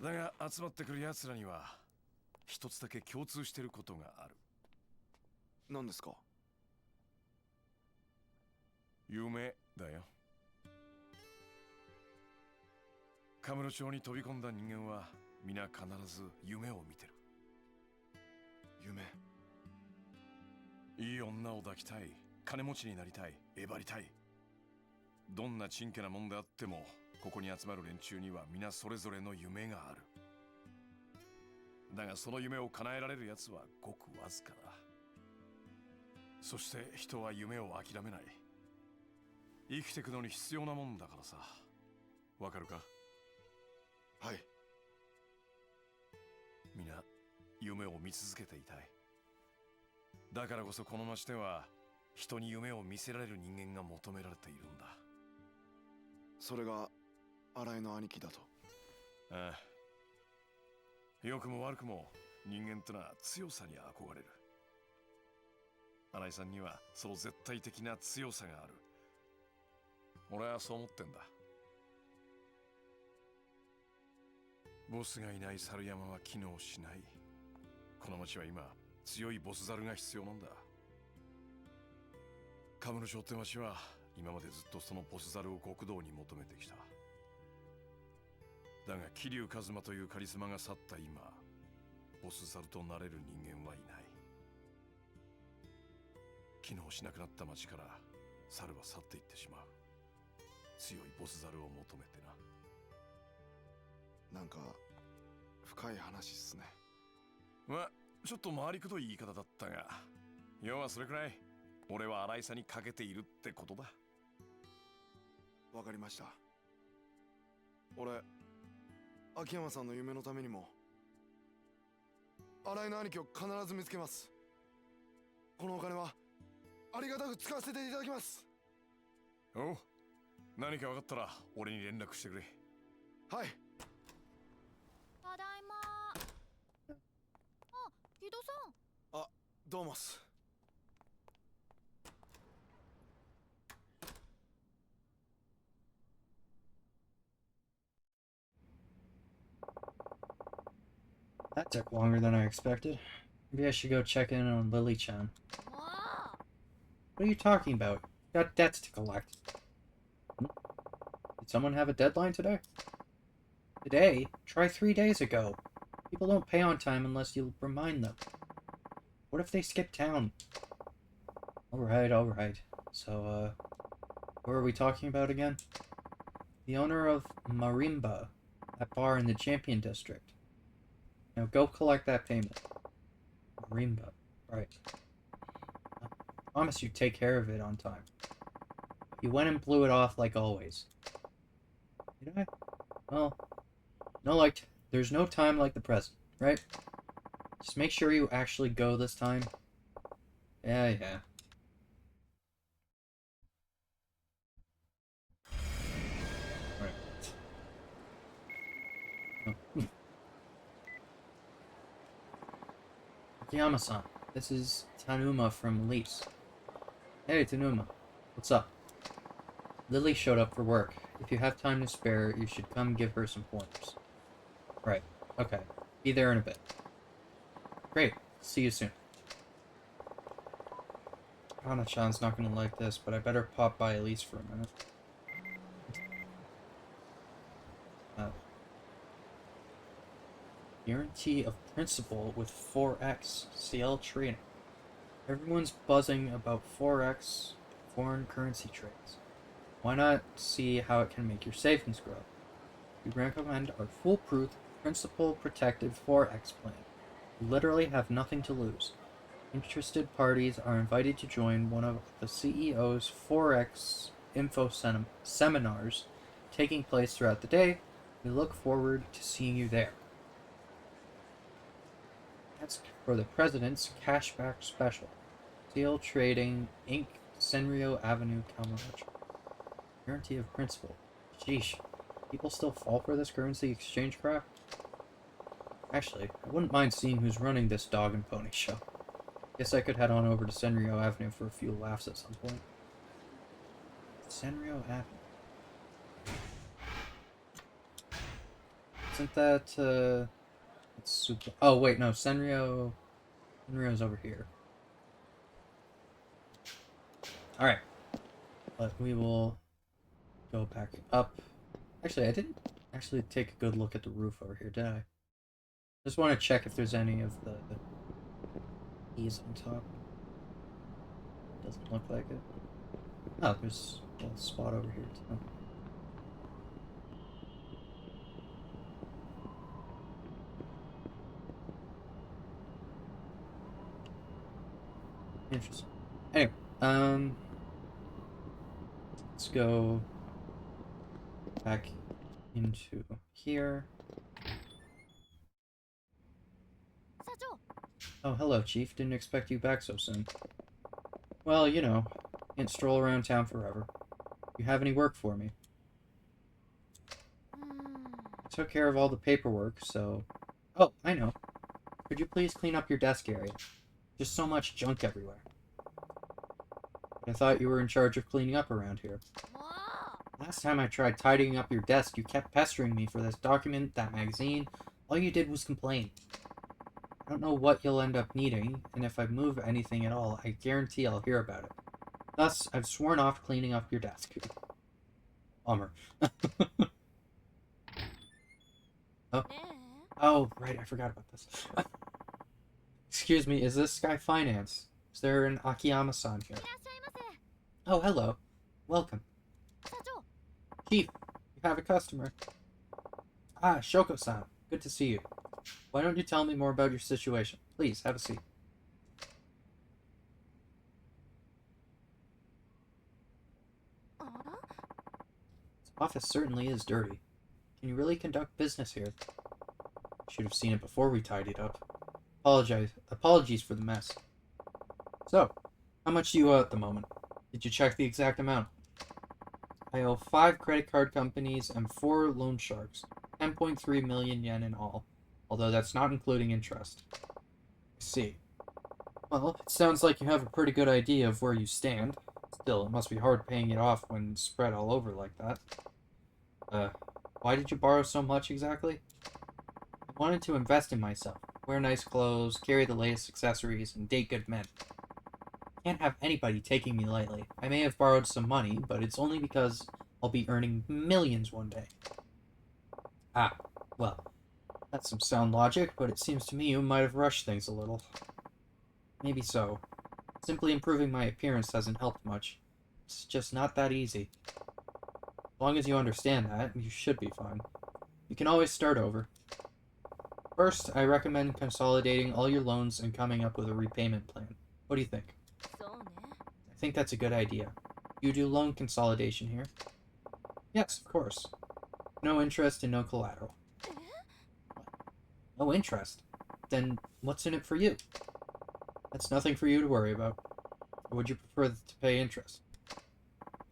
だが集まってくるやつらには一つだけ共通してることがある。
何ですか？
夢だよ。カムロ町に飛び込んだ人間は皆必ず夢を見てる。
夢？
いい女を抱きたい、金持ちになりたい、えばりたい。どんなちんけなもんであってもここに集まる連中には皆それぞれの夢がある。だがその夢を叶えられるやつはごくわずかだ。そして人は夢を諦めない。生きてくのに必要なもんだからさ。わかるか？
はい。
皆夢を見続けていたい。だからこそこの町では人に夢を見せられる人間が求められているんだ。
それが新井の兄貴だと？
ああ、良くも悪くも人間ってのは強さに憧れる。新井さんにはその絶対的な強さがある。俺はそう思ってんだ。ボスがいない猿山は機能しない。この町は今強いボス猿が必要なんだ。カムロ町って町は今までずっとそのボス猿を極道に求めてきた。だが桐生一馬というカリスマが去った今、ボス猿となれる人間はいない。機能しなくなった町から猿は去っていってしまう。強いボス猿を求めてな。
なんか深い話っすね。
まあちょっと回りくどい言い方だったが、要はそれくらい俺は新井さんにかけているってことだ。
わかりました。俺秋山さんの夢のためにも新井の兄貴を必ず見つけます。このお金はありがたく使わせていただきます。
おう、何か分かったら俺に連絡してくれ。
はい。
ただいま。あ、木戸さん。
あ、どうもっす。
That took longer than I expected. Maybe I should go check in on Lily-chan. What are you talking about? You got debts to collect. Did someone have a deadline today? Today? Try 3 days ago. People don't pay on time unless you remind them. What if they skip town? Alright. So, what are we talking about again? The owner of Marimba, that bar in the Champion District. Now go collect that payment. Marimba. Right. I promise you take care of it on time. You went and blew it off like always. Did I? Well, no, like, there's no time like the present, right? Just make sure you actually go this time. Yeah. Akiyama-san, this is Tanuma from Elise. Hey, Tanuma. What's up? Lily showed up for work. If you have time to spare, you should come give her some pointers. Right. Okay. Be there in a bit. Great. See you soon. Hana-chan's not gonna like this, but I better pop by Elise for a minute. Guarantee of principal with 4x CL trading. Everyone's buzzing about 4x foreign currency trades. Why not see how it can make your savings grow? We recommend our foolproof principal protected 4x plan. You literally have nothing to lose. Interested parties are invited to join one of the CEO's 4x info seminars taking place throughout the day. We look forward to seeing you there. That's for the President's Cashback Special. CL Trading, Inc., Senryo Avenue, Kamurocho. Guarantee of principal. Sheesh. People still fall for this currency exchange crap? Actually, I wouldn't mind seeing who's running this dog and pony show. Guess I could head on over to Senryo Avenue for a few laughs at some point. Senryo Avenue. Isn't that, it's super... Oh, wait, no, Senryo's over here. Alright. But we will go back up. Actually, I didn't actually take a good look at the roof over here, did I? Just want to check if there's any of the keys on top. Doesn't look like it. Oh, there's a little spot over here, too. Interesting. Anyway, let's go back into here. Oh, hello, Chief. Didn't expect you back so soon. Well, you know, can't stroll around town forever. You have any work for me? I took care of all the paperwork, so... Oh, I know. Could you please clean up your desk area? Just so much junk everywhere. I thought you were in charge of cleaning up around here. Last time I tried tidying up your desk, you kept pestering me for this document, that magazine. All you did was complain. I don't know what you'll end up needing, and if I move anything at all, I guarantee I'll hear about it. Thus, I've sworn off cleaning up your desk. Bummer. Oh. Oh, right, I forgot about this. Excuse me, is this Sky Finance? Is there an Akiyama-san here? Oh, hello. Welcome. Chief, you have a customer. Ah, Shoko-san. Good to see you. Why don't you tell me more about your situation? Please, have a seat. This office certainly is dirty. Can you really conduct business here? Should have seen it before we tidied up. Apologies for the mess. So, how much do you owe at the moment? Did you check the exact amount? I owe 5 credit card companies and 4 loan sharks. 10.3 million yen in all. Although that's not including interest. I see. Well, it sounds like you have a pretty good idea of where you stand. Still, it must be hard paying it off when spread all over like that. Why did you borrow so much exactly? I wanted to invest in myself. Wear nice clothes, carry the latest accessories, and date good men. Can't have anybody taking me lightly. I may have borrowed some money, but it's only because I'll be earning millions one day. Ah, well, that's some sound logic, but it seems to me you might have rushed things a little. Maybe so. Simply improving my appearance hasn't helped much. It's just not that easy. As long as you understand that, you should be fine. You can always start over. First, I recommend consolidating all your loans and coming up with a repayment plan. What do you think? I think that's a good idea. You do loan consolidation here? Yes, of course. No interest and no collateral. No interest? Then what's in it for you? That's nothing for you to worry about. Or would you prefer to pay interest?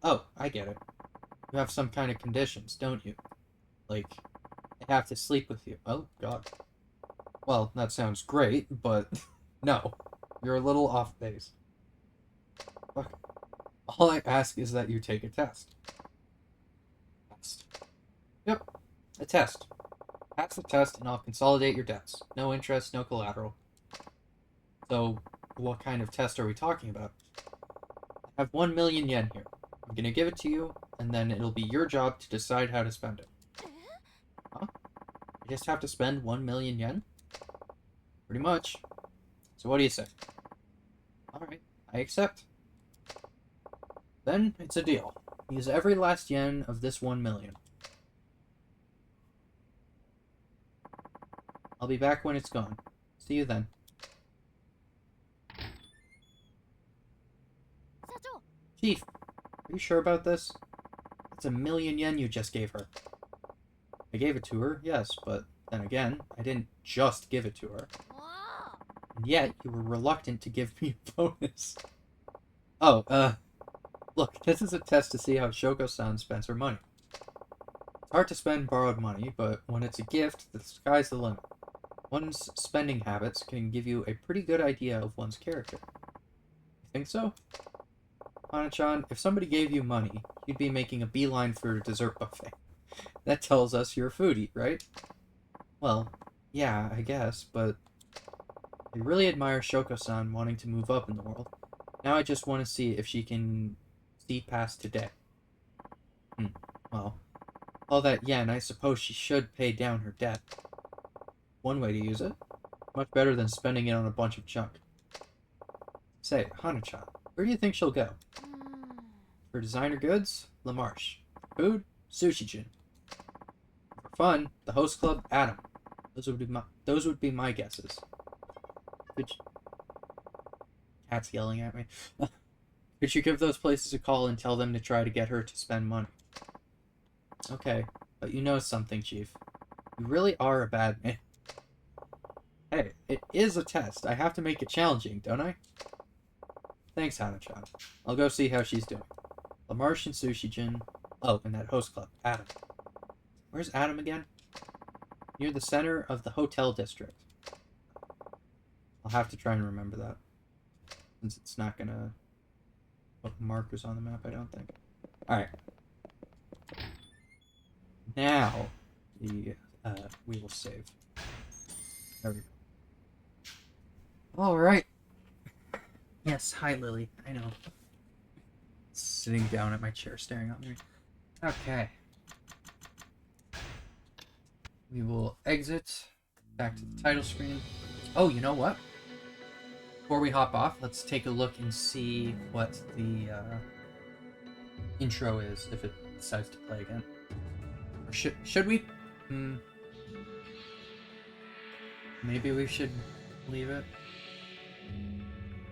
Oh, I get it. You have some kind of conditions, don't you? Like, I have to sleep with you. Oh, God. Well, that sounds great, but no. You're a little off base. Fuck. All I ask is that you take a test. Test. Yep, a test. Pass the test and I'll consolidate your debts. No interest, no collateral. So, what kind of test are we talking about? I have 1 million yen here. I'm gonna give it to you, and then it'll be your job to decide how to spend it. Huh? I just have to spend 1 million yen? Pretty much. So what do you say? Alright, I accept. Then, it's a deal. Use every last yen of this 1 million. I'll be back when it's gone. See you then. Chief, are you sure about this? That's 1 million yen you just gave her. I gave it to her, yes, but then again, I didn't just give it to her. And yet, you were reluctant to give me a bonus. Oh, look, this is a test to see how Shoko-san spends her money. It's hard to spend borrowed money, but when it's a gift, the sky's the limit. One's spending habits can give you a pretty good idea of one's character. You think so? Hana-chan, if somebody gave you money, you'd be making a beeline for a dessert buffet. That tells us you're a foodie, right? Well, yeah, I guess, but I really admire Shoko-san wanting to move up in the world. Now I just want to see if she can see past today. Well, all that yen, I suppose she should pay down her debt. One way to use it. Much better than spending it on a bunch of junk. Say, Hana-chan, where do you think she'll go? For designer goods, La Marche. Food, Sushi-jin. For fun, the host club, Adam. Those would be my guesses. Cat's yelling at me. Could you give those places a call and tell them to try to get her to spend money? Okay, but you know something, Chief. You really are a bad man. Hey, it is a test. I have to make it challenging, don't I? Thanks, Hana-chan. I'll go see how she's doing. La Marche and Sushi-jin. Oh, and that host club, Adam. Where's Adam again? Near the center of the hotel district. I'll have to try and remember that. Since it's not gonna put markers on the map, I don't think. Alright. Now, we will save. There we go. Alright. Yes, hi Lily. I know. Sitting down at my chair staring at me. Okay. We will exit back to the title screen. Oh, you know what? Before we hop off, let's take a look and see what the intro is, if it decides to play again. Or should we? Maybe we should leave it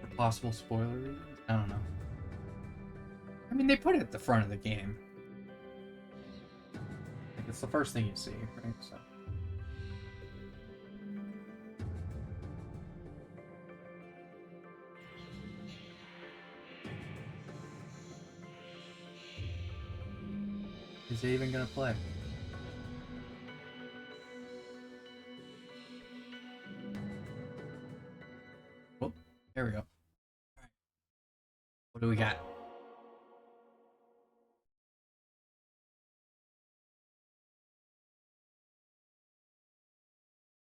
for possible spoiler reasons? I don't know. I mean, they put it at the front of the game. Like, it's the first thing you see, right? So. Is it even gonna play? Oh, there we go. Alright. What do we got?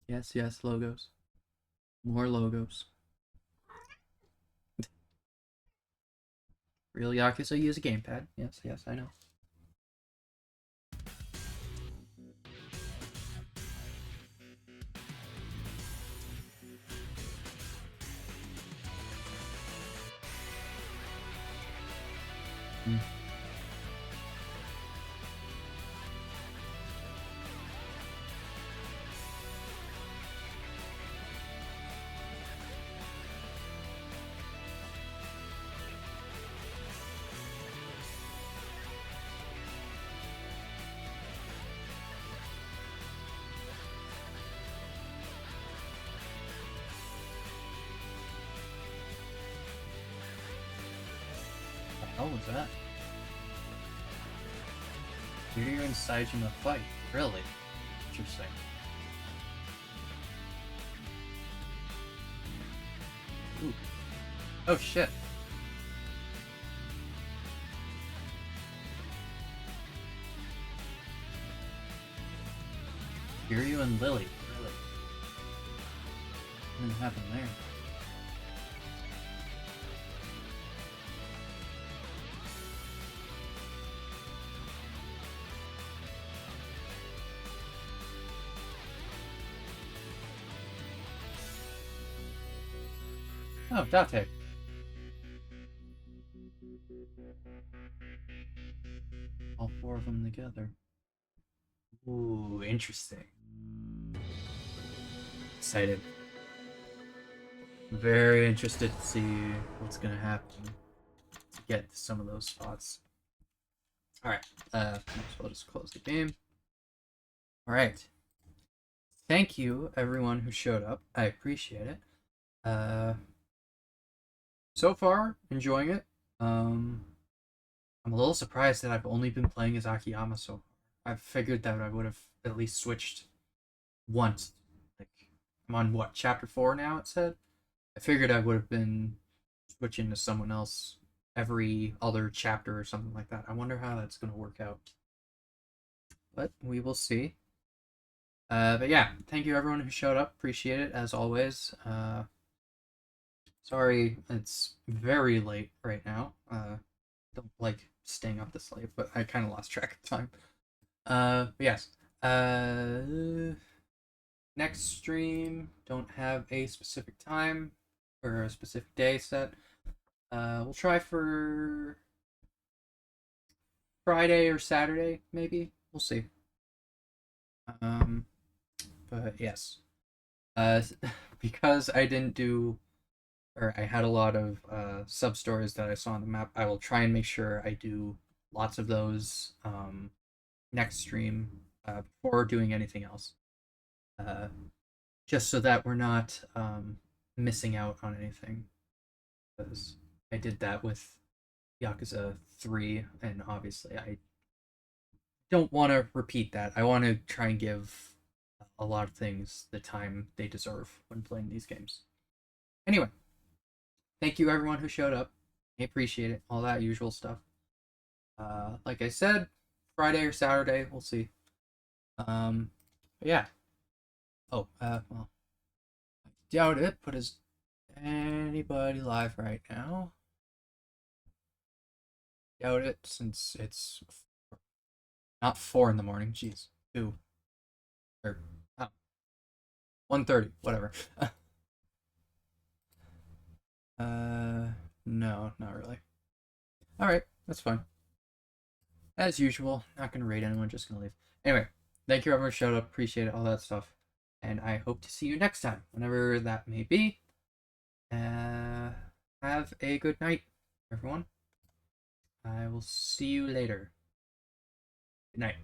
Yes, yes, logos. More logos. Real Yakuza use a gamepad. Yes, yes, I know. What was that? You're inside in the fight, really? Interesting. Ooh. Oh shit. Kiryu and Lily. Really? What didn't happen there? Oh, Date. All four of them together. Ooh, interesting. Excited. Very interested to see what's gonna happen to get to some of those spots. Alright, might as well just close the game. Alright. Thank you, everyone who showed up. I appreciate it. So far, enjoying it. I'm a little surprised that I've only been playing as Akiyama so far. I figured that I would have at least switched once. Like, I'm on what, chapter 4 now, it said? I figured I would have been switching to someone else every other chapter or something like that. I wonder how that's going to work out. But we will see. But yeah, thank you everyone who showed up. Appreciate it, as always. Sorry, it's very late right now. Don't like staying up this late, but I kind of lost track of time. But yes. Next stream, don't have a specific time or a specific day set. We'll try for Friday or Saturday, maybe. We'll see. But yes. Because I didn't do, or I had a lot of sub-stories that I saw on the map, I will try and make sure I do lots of those next stream before doing anything else. Just so that we're not missing out on anything. Because I did that with Yakuza 3, and obviously I don't want to repeat that. I want to try and give a lot of things the time they deserve when playing these games. Anyway, thank you everyone who showed up. I appreciate it. All that usual stuff. Like I said, Friday or Saturday, we'll see. Yeah. Oh, well, I doubt it, but is anybody live right now? Doubt it, since it's not 4 in the morning. Jeez, 2 or 1:30, whatever. No, not really. All right, that's fine. As usual, not gonna raid anyone, just gonna leave. Anyway, thank you everyone who showed up. Appreciate it, all that stuff, and I hope to see you next time, whenever that may be. Have a good night, everyone. I will see you later. Good night.